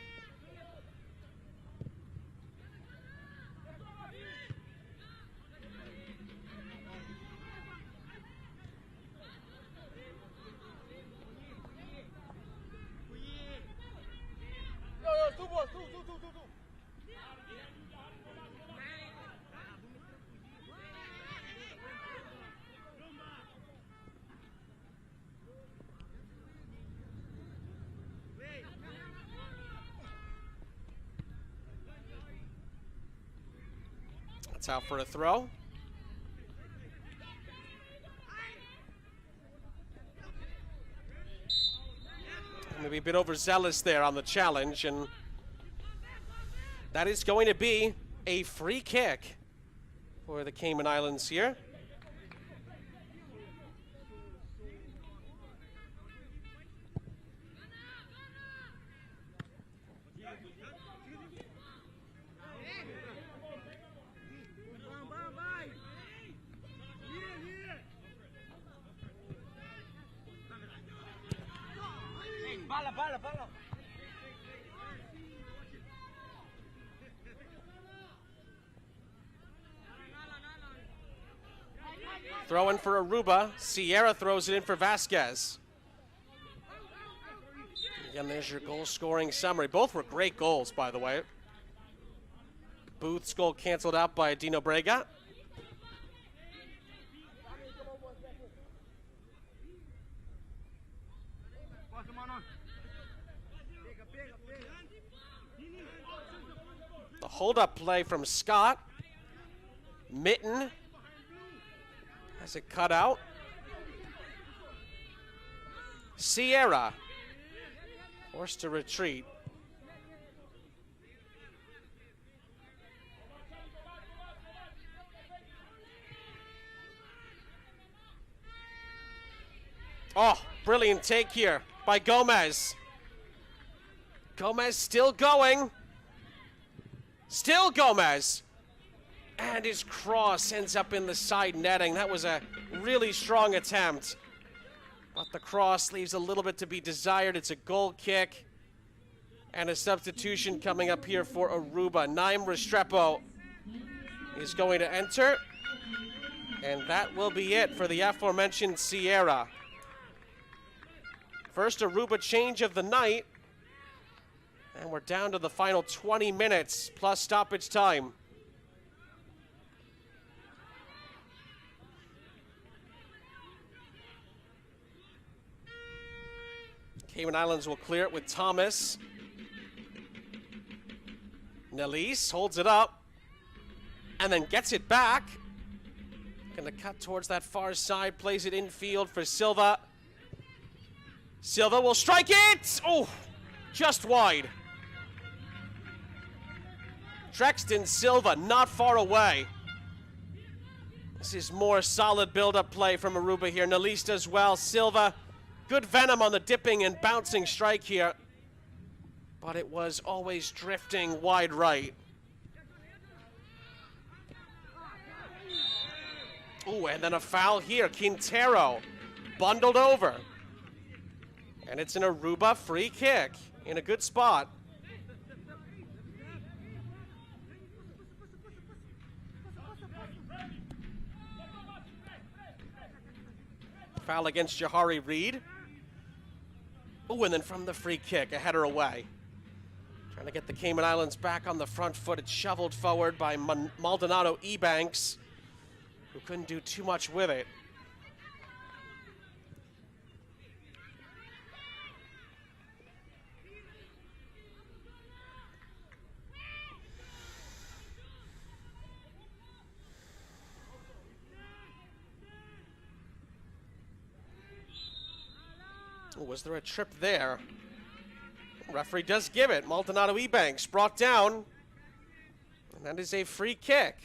It's out for a throw. Maybe a bit overzealous there on the challenge, and that is going to be a free kick for the Cayman Islands here. Throw in for Aruba. Sierra throws it in for Vasquez. Again, there's your goal scoring summary. Both were great goals, by the way. Booth's goal canceled out by Dino Brega. The hold-up play from Scott. Mitten has it cut out. Sierra forced to retreat. Oh, brilliant take here by Gomez. Gomez still going. Still Gomez. And his cross ends up in the side netting. That was a really strong attempt. But the cross leaves a little bit to be desired. It's a goal kick. And a substitution coming up here for Aruba. Naim Restrepo is going to enter. And that will be it for the aforementioned Sierra. First Aruba change of the night. And we're down to the final 20 minutes plus stoppage time. Cayman Islands will clear it with Thomas. Nelis holds it up and then gets it back. Gonna cut towards that far side, plays it infield for Silva. Silva will strike it! Oh, just wide. Trexton Silva not far away. This is more solid build-up play from Aruba here. Nelis does well. Silva, good venom on the dipping and bouncing strike here. But it was always drifting wide right. Ooh, and then a foul here. Quintero bundled over. And it's an Aruba free kick in a good spot. Foul against Jahari Reed. Oh, and then from the free kick, a header away. Trying to get the Cayman Islands back on the front foot. It's shoveled forward by Maldonado Ebanks, who couldn't do too much with it. Was there a trip there? The referee does give it. Maldonado Ebanks brought down. And that is a free kick.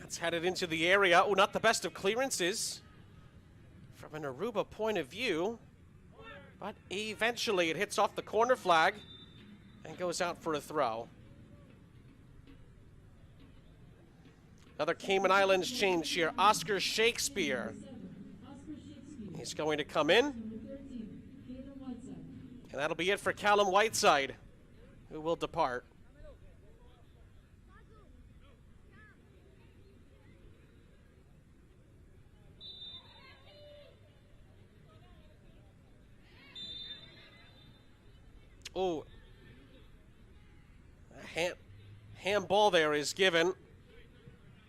It's headed into the area. Oh, not the best of clearances from an Aruba point of view. But eventually it hits off the corner flag and goes out for a throw. Another Cayman Islands change here. Oscar Shakespeare. He's going to come in. And that'll be it for Callum Whiteside, who will depart. Oh, a handball there is given.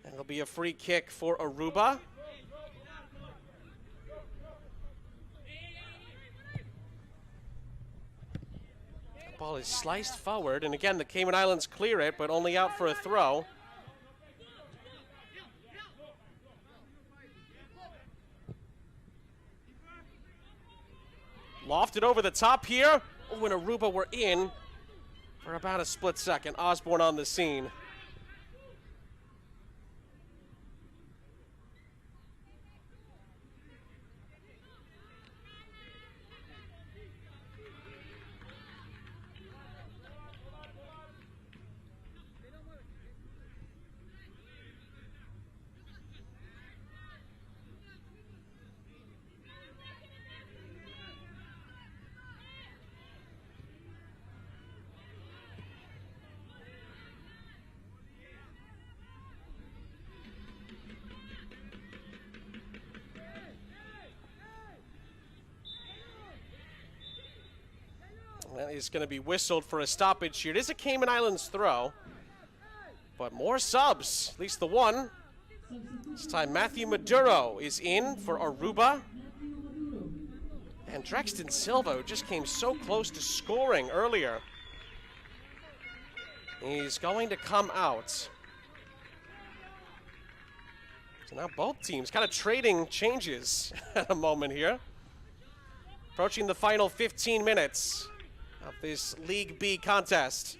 And it'll be a free kick for Aruba. The ball is sliced forward, and again, the Cayman Islands clear it, but only out for a throw. Lofted over the top here. Oh, and Aruba were in for about a split second. Osborne on the scene. That is going to be whistled for a stoppage here. It is a Cayman Islands throw, but more subs, at least the one. This time Matthew Maduro is in for Aruba. And Drexton Silva, who just came so close to scoring earlier, he's going to come out. So now both teams kind of trading changes at a moment here. Approaching the final 15 minutes of this League B contest.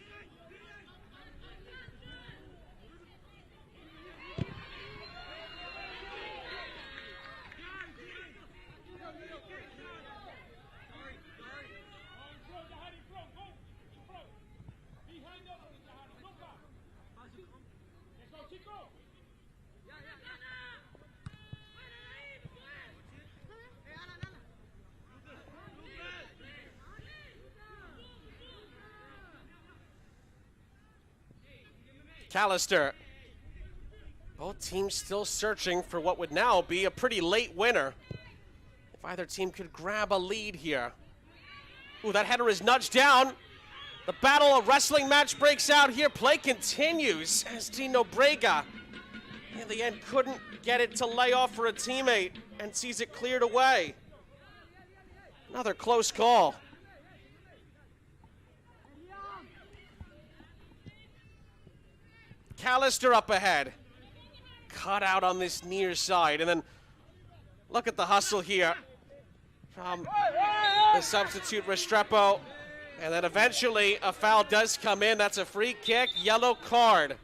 Callister. Both teams still searching for what would now be a pretty late winner. If either team could grab a lead here. Ooh, that header is nudged down. The battle of wrestling match breaks out here. Play continues as Dino Brega in the end couldn't get it to lay off for a teammate and sees it cleared away. Another close call. Callister up ahead. Cut out on this near side. And then look at the hustle here from the substitute Restrepo. And then eventually a foul does come in. That's a free kick, yellow card.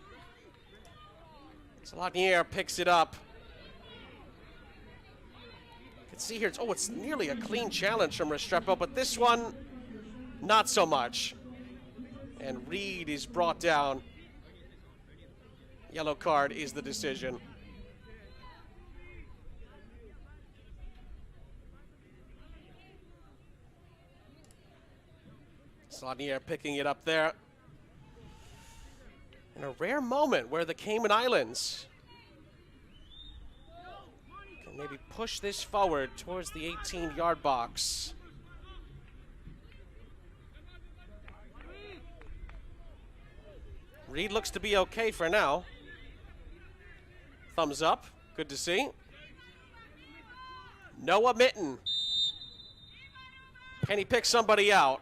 Salanier picks it up. You can see here, it's nearly a clean challenge from Restrepo, but this one, not so much. And Reed is brought down. Yellow card is the decision. Salanier picking it up there. In a rare moment where the Cayman Islands can maybe push this forward towards the 18-yard box. Reed looks to be okay for now. Thumbs up, good to see. Noah Mitten. Can he pick somebody out?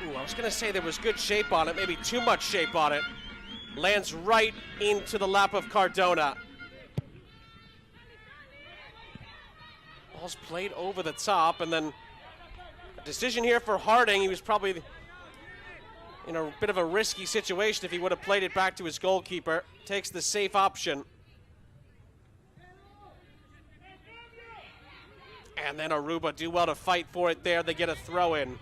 Ooh, I was gonna say there was good shape on it, maybe too much shape on it. Lands right into the lap of Cardona. Ball's played over the top, and then a decision here for Harding. He was probably in a bit of a risky situation if he would have played it back to his goalkeeper. Takes the safe option. And then Aruba do well to fight for it there. They get a throw in.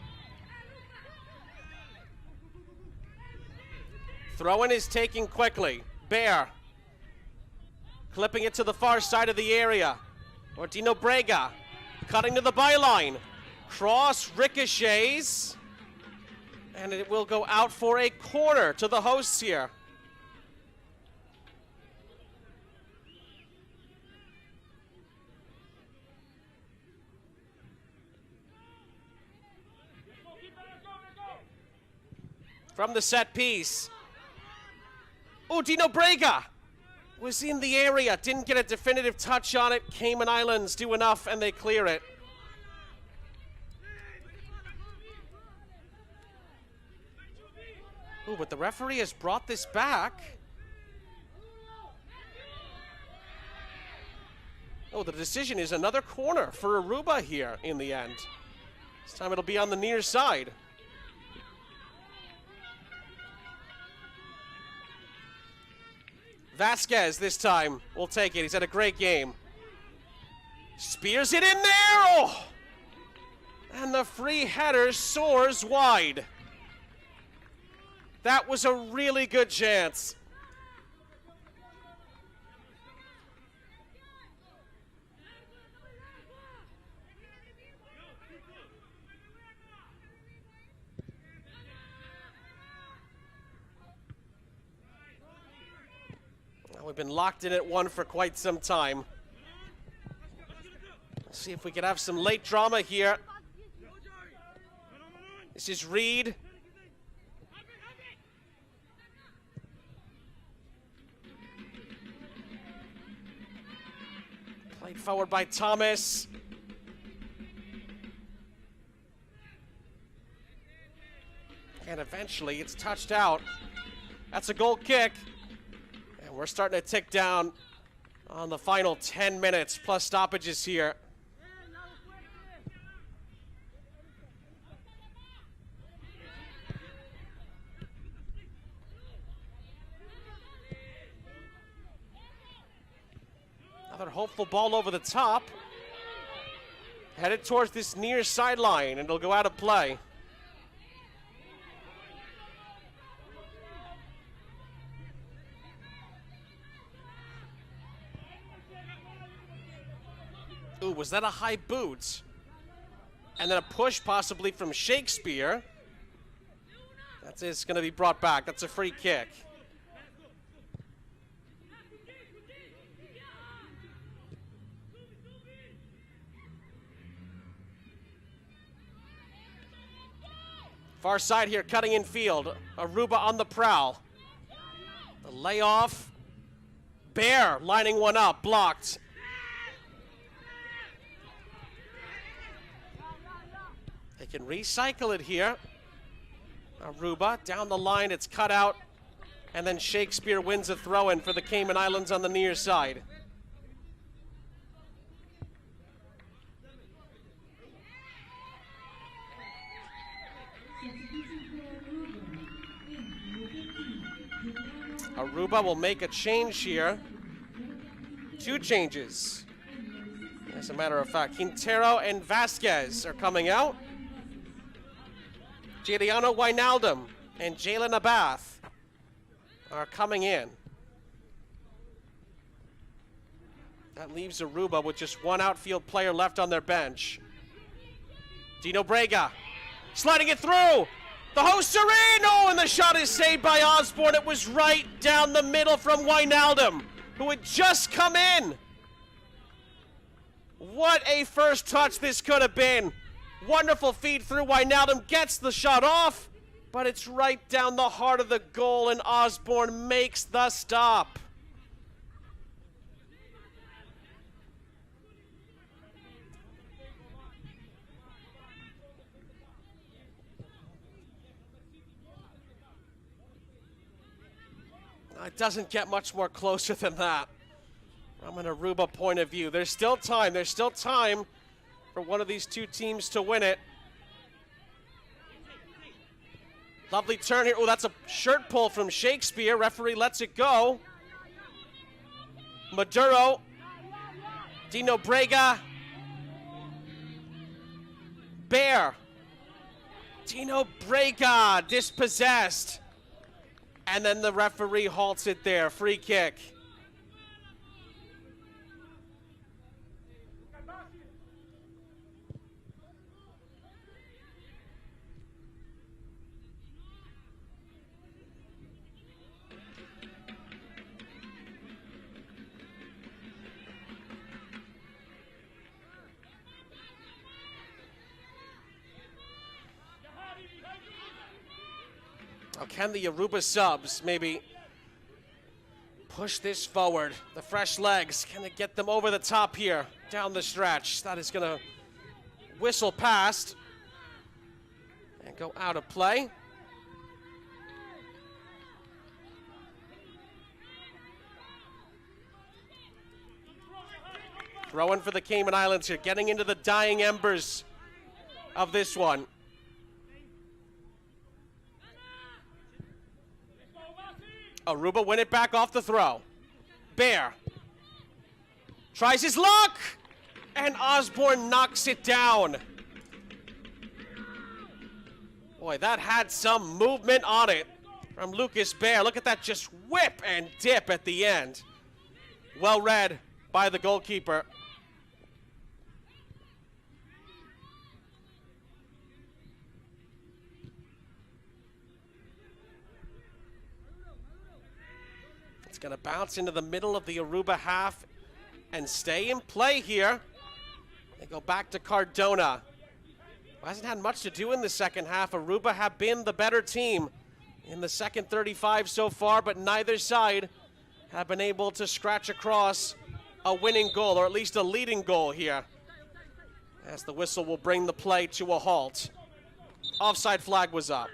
Throw in is taken quickly. Bear clipping it to the far side of the area. Ortino Brega cutting to the byline. Cross ricochets. And it will go out for a corner to the hosts here. From the set piece. Oh, Dino Brega was in the area. Didn't get a definitive touch on it. Cayman Islands do enough and they clear it. Oh, but the referee has brought this back. Oh, the decision is another corner for Aruba here in the end. This time it'll be on the near side. Vasquez this time will take it. He's had a great game. Spears it in there! Oh! And the free header soars wide. That was a really good chance. Now we've been locked in at one for quite some time. Let's see if we can have some late drama here. This is Reed. Played forward by Thomas. And eventually it's touched out. That's a goal kick. And we're starting to tick down on the final 10 minutes plus stoppages here. Another hopeful ball over the top. Headed towards this near sideline, and it'll go out of play. Ooh, was that a high boot? And then a push possibly from Shakespeare. It's going to be brought back. That's a free kick. Far side here, cutting in field. Aruba on the prowl. The layoff. Bear lining one up, blocked. They can recycle it here. Aruba down the line, it's cut out. And then Shakespeare wins a throw-in for the Cayman Islands on the near side. Aruba will make a change here. 2 changes. As a matter of fact, Quintero and Vasquez are coming out. Giuliano Wijnaldum and Jalen Abath are coming in. That leaves Aruba with just 1 outfield player left on their bench. Dino Brega sliding it through. The hosts are in! Oh, and the shot is saved by Osborne. It was right down the middle from Wijnaldum, who had just come in. What a first touch this could have been. Wonderful feed through. Wijnaldum gets the shot off, but it's right down the heart of the goal, and Osborne makes the stop. It doesn't get much more closer than that from an Aruba point of view. There's still time. There's still time for one of these 2 teams to win it. Lovely turn here. Oh, that's a shirt pull from Shakespeare. Referee lets it go. Maduro. Dino Brega. Bear. Dino Brega dispossessed. And then the referee halts it there. Free kick. Now, can the Aruba subs maybe push this forward? The fresh legs, can it get them over the top here down the stretch? That is going to whistle past and go out of play. Throw in for the Cayman Islands here, getting into the dying embers of this one. Aruba win it back off the throw. Bear tries his luck, and Osborne knocks it down. Boy, that had some movement on it from Lucas Bear. Look at that, just whip and dip at the end. Well read by the goalkeeper. Going to bounce into the middle of the Aruba half and stay in play here. They go back to Cardona. Hasn't had much to do in the second half. Aruba have been the better team in the second 35 so far, but neither side have been able to scratch across a winning goal, or at least a leading goal here, as the whistle will bring the play to a halt. Offside flag was up.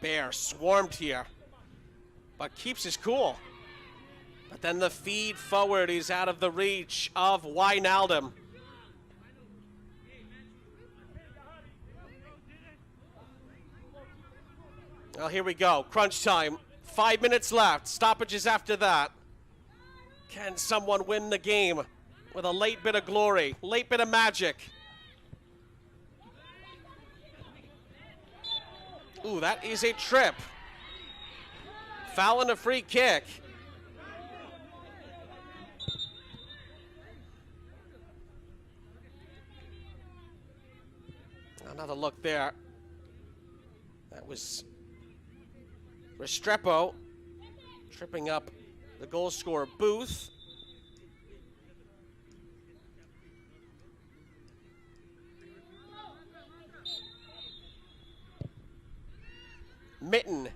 Bear swarmed here, but keeps his cool. But then the feed forward is out of the reach of Wijnaldum. Well, here we go. Crunch time. 5 minutes left. Stoppages after that. Can someone win the game with a late bit of glory, late bit of magic? Ooh, that is a trip. Foul and a free kick. Another look there. That was Restrepo tripping up the goal scorer Booth. Mitten.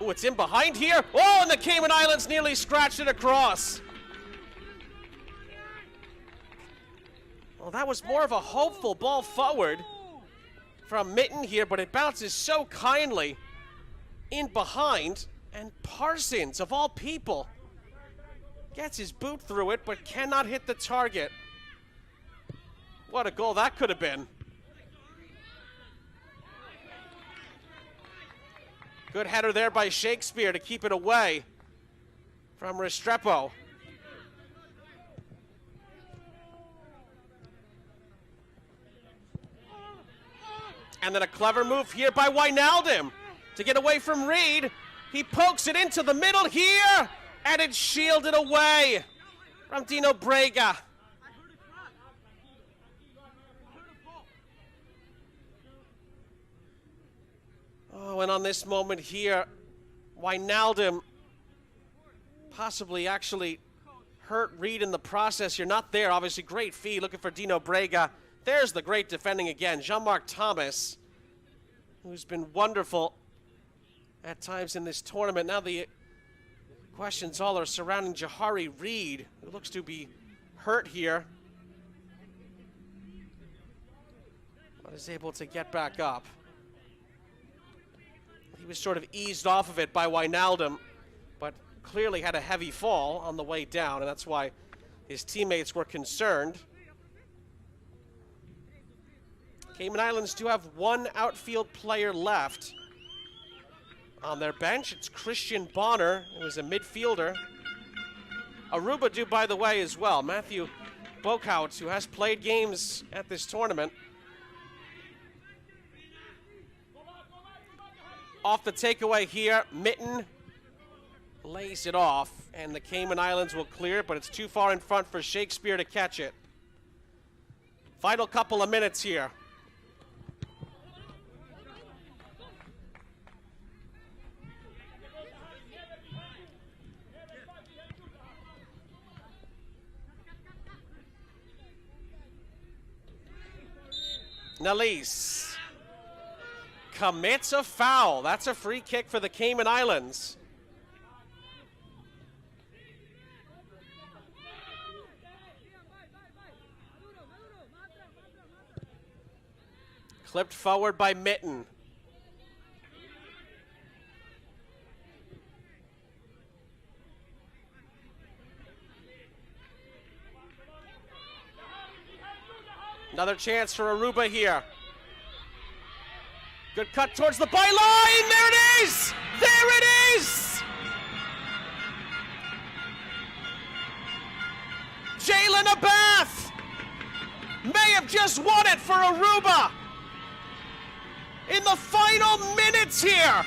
Oh, it's in behind here. Oh, and the Cayman Islands nearly scratched it across. Well, that was more of a hopeful ball forward from Mitten here, but it bounces so kindly in behind, and Parsons, of all people, gets his boot through it, but cannot hit the target. What a goal that could have been. Good header there by Shakespeare to keep it away from Restrepo. And then a clever move here by Wijnaldum to get away from Reed. He pokes it into the middle here, and it's shielded away from Dino Brega. Oh, and on this moment here, Wijnaldum possibly actually hurt Reed in the process. You're not there, obviously. Great feed, looking for Dino Brega. There's the great defending again, Jean-Marc Thomas, who's been wonderful at times in this tournament. Now the questions all are surrounding Jahari Reed, who looks to be hurt here, but is able to get back up. He was sort of eased off of it by Wijnaldum, but clearly had a heavy fall on the way down, and that's why his teammates were concerned. Cayman Islands do have one outfield player left on their bench. It's Christian Bonner, who is a midfielder. Aruba do, by the way, as well. Matthew Boekhout, who has played games at this tournament. Off the takeaway here, Mitten lays it off, and the Cayman Islands will clear it, but it's too far in front for Shakespeare to catch it. Final couple of minutes here. Nalis commits a foul. That's a free kick for the Cayman Islands. Clipped forward by Mitten. Another chance for Aruba here. Good cut towards the byline. There it is! There it is! Jalen Abath may have just won it for Aruba in the final minutes here.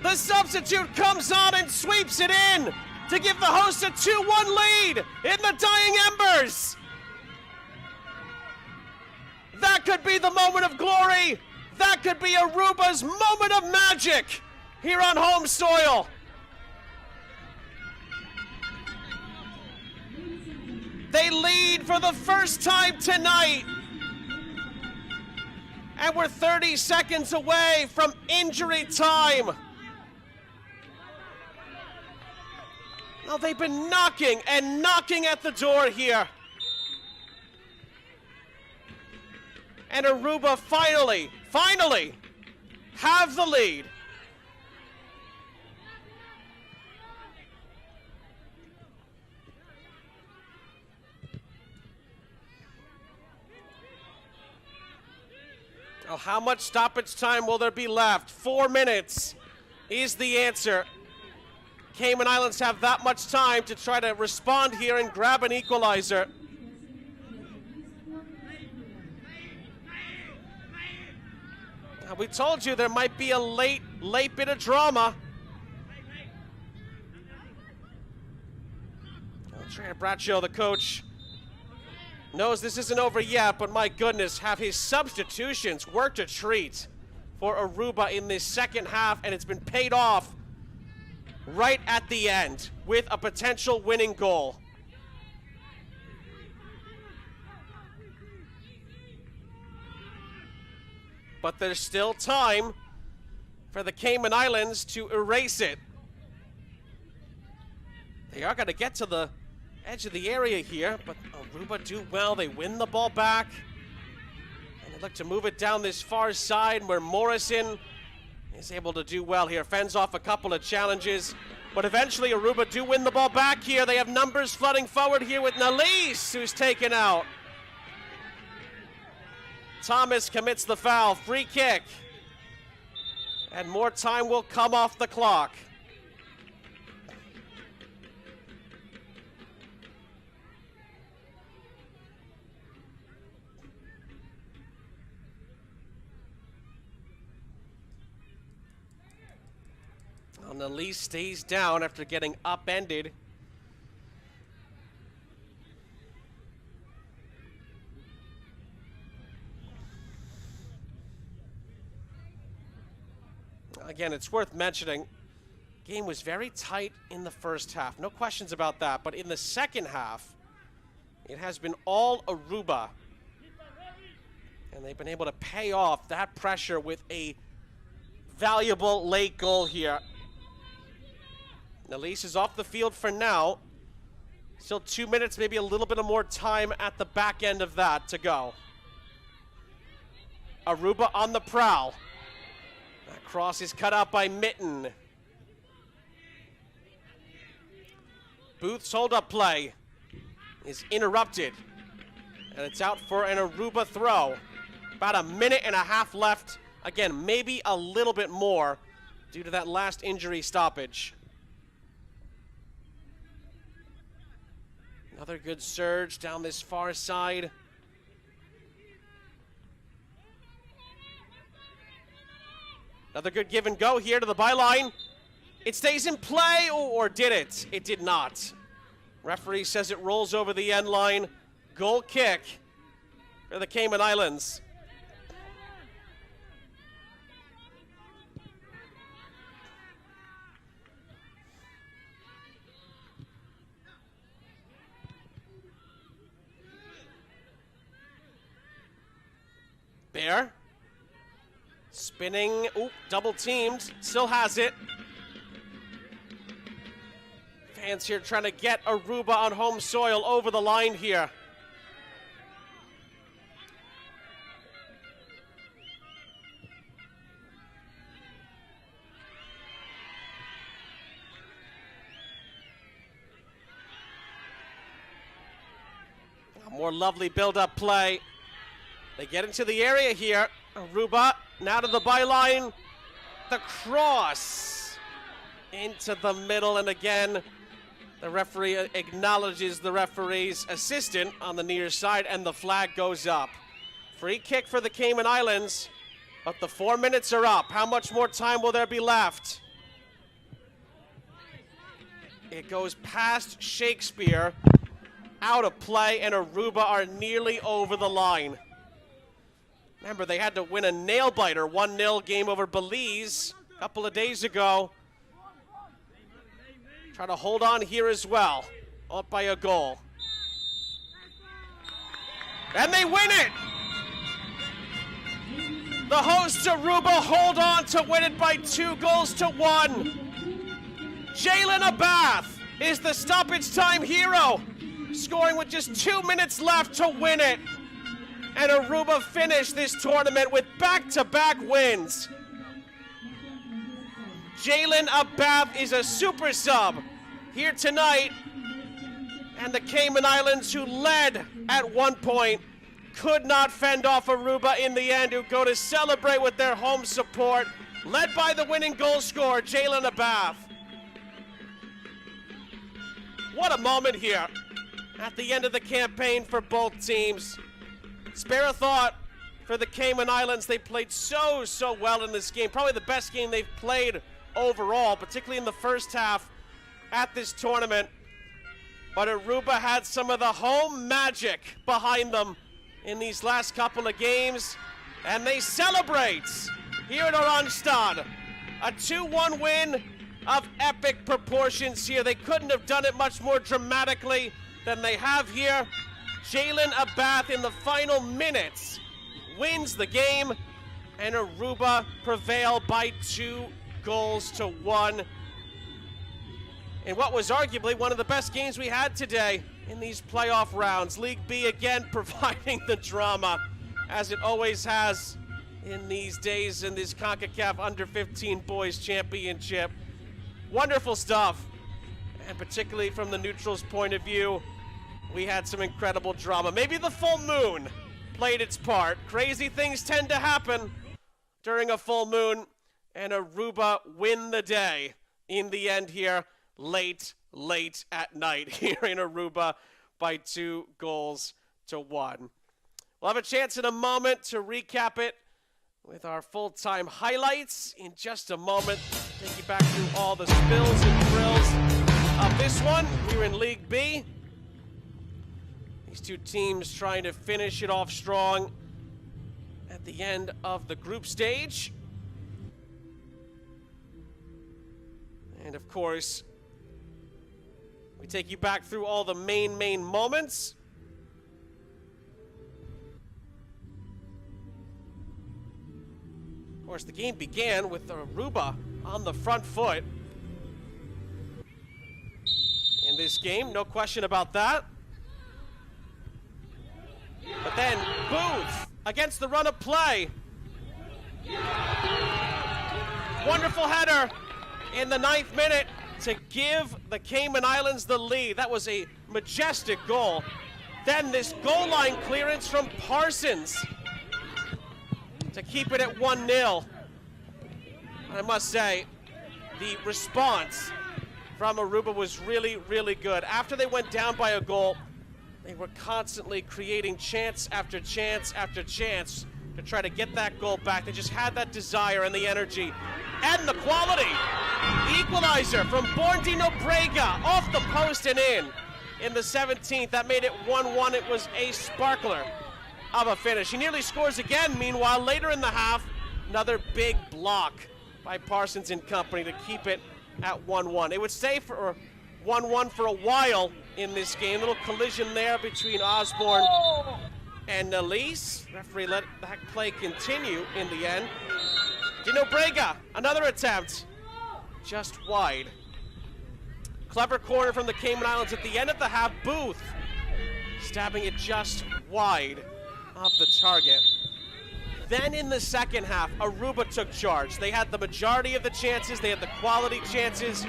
The substitute comes on and sweeps it in to give the hosts a 2-1 lead in the dying embers. That could be the moment of glory. That could be Aruba's moment of magic here on home soil. They lead for the first time tonight. And we're 30 seconds away from injury time. Now they've been knocking and knocking at the door here. And Aruba finally have the lead. Now, how much stoppage time will there be left? 4 minutes is the answer. Cayman Islands have that much time to try to respond here and grab an equalizer. Now, we told you there might be a late bit of Trainer Braccio, the coach, knows this isn't over yet, but my goodness, have his substitutions worked a treat for Aruba in this second half, and it's been paid off right at the end with a potential winning goal. But there's still time for the Cayman Islands to erase it. They are going to get to the edge of the area here, but Aruba do well. They win the ball back, and they look to move it down this far side where Morrison is able to do well here. Fends off a couple of challenges, but eventually Aruba do win the ball back here. They have numbers flooding forward here with Nalise, who's taken out. Thomas commits the foul. Free kick. And more time will come off the clock. Nalise stays down after getting upended. Again, it's worth mentioning, game was very tight in the first half. No questions about that. But in the second half, it has been all Aruba. And they've been able to pay off that pressure with a valuable late goal here. Nalise is off the field for now. Still 2 minutes, maybe a little bit of more time at the back end of that to go. Aruba on the prowl. That cross is cut out by Mitten. Booth's hold-up play is interrupted. And it's out for an Aruba throw. About a minute and a half left. Again, maybe a little bit more due to that last injury stoppage. Another good surge down this far side. Another good give and go here to the byline. It stays in play, or did it? It did not. Referee says it rolls over the end line. Goal kick for the Cayman Islands. Bear. Spinning. Oop, double teamed. Still has it. Fans here trying to get Aruba on home soil over the line here. A more lovely build-up play. They get into the area here. Aruba now to the byline. The cross into the middle, and again, the referee acknowledges the referee's assistant on the near side, and the flag goes up. Free kick for the Cayman Islands, but the 4 minutes are up. How much more time will there be left? It goes past Shakespeare, out of play, and Aruba are nearly over the line. Remember, they had to win a nail-biter 1-0 game over Belize a couple of days ago. Try to hold on here as well, up by a goal. And they win it! The hosts Aruba hold on to win it by 2-1. Jalen Abath is the stoppage time hero, scoring with just 2 minutes left to win it. And Aruba finished this tournament with back-to-back wins. Jalen Abath is a super sub here tonight. And the Cayman Islands, who led at one point, could not fend off Aruba in the end, who go to celebrate with their home support, led by the winning goal scorer, Jalen Abath. What a moment here at the end of the campaign for both teams. Spare a thought for the Cayman Islands. They played so well in this game. Probably the best game they've played overall, particularly in the first half at this tournament. But Aruba had some of the home magic behind them in these last couple of games, and they celebrate here at Oranjestad. A 2-1 win of epic proportions here. They couldn't have done it much more dramatically than they have here. Jalen Abath in the final minutes wins the game, and Aruba prevail by 2-1 in what was arguably one of the best games we had today in these playoff rounds. League B again providing the drama, as it always has in these days in this Concacaf Under-15 Boys Championship. Wonderful stuff, and particularly from the neutrals' point of view, we had some incredible drama. Maybe the full moon played its part. Crazy things tend to happen during a full moon, and Aruba win the day in the end here, late at night here in Aruba by 2-1. We'll have a chance in a moment to recap it with our full-time highlights in just a moment. Take you back through all the spills and thrills of this one here in League B. These two teams trying to finish it off strong at the end of the group stage. And of course, we take you back through all the main moments. Of course, the game began with Aruba on the front foot in this game, no question about that. But then Booth against the run of play. Wonderful header in the 9th minute to give the Cayman Islands the lead. That was a majestic goal. Then this goal line clearance from Parsons to keep it at 1-0. I must say, the response from Aruba was really good. After they went down by a goal, they were constantly creating chance after chance after chance to try to get that goal back. They just had that desire and the energy and the quality. The equalizer from Dino Brega off the post and in the 17th. That made it 1-1. It was a sparkler of a finish. He nearly scores again. Meanwhile, later in the half, another big block by Parsons and company to keep it at 1-1. It would stay for 1-1 for a while in this game. Little collision there between Osborne and Nelise. Referee let that play continue in the end. Dino Brega, another attempt. Just wide. Clever corner from the Cayman Islands at the end of the half. Booth stabbing it just wide of the target. Then in the second half, Aruba took charge. They had the majority of the chances. They had the quality chances.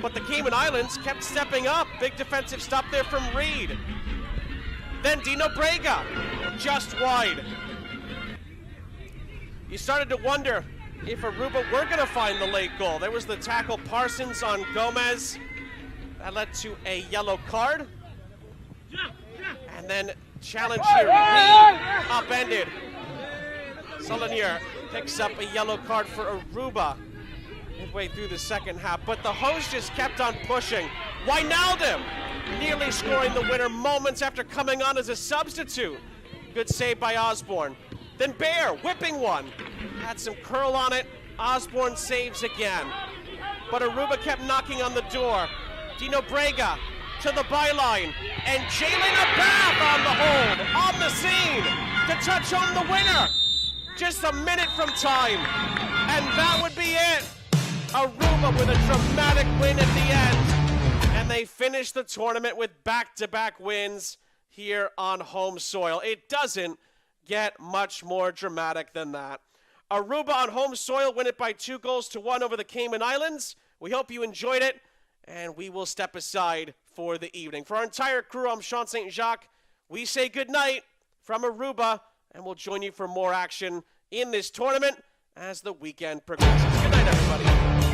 But the Cayman Islands kept stepping up. Big defensive stop there from Reed. Then Dino Brega, just wide. You started to wonder if Aruba were going to find the late goal. There was the tackle Parsons on Gomez. That led to a yellow card. And then challenger Reed upended. Solonier picks up a yellow card for Aruba midway through the second half, but the host just kept on pushing. Wijnaldum nearly scoring the winner moments after coming on as a substitute. Good save by Osborne. Then Bear whipping one. Had some curl on it. Osborne saves again. But Aruba kept knocking on the door. Dino Brega to the byline. And Jalen Abath on the hold, on the scene, to touch home the winner. Just a minute from time. And that would be it. Aruba with a dramatic win at the end. And they finish the tournament with back-to-back wins here on home soil. It doesn't get much more dramatic than that. Aruba on home soil win it by 2-1 over the Cayman Islands. We hope you enjoyed it, and we will step aside for the evening. For our entire crew, I'm Sean St. Jacques. We say goodnight from Aruba, and we'll join you for more action in this tournament as the weekend progresses. Good night, everybody.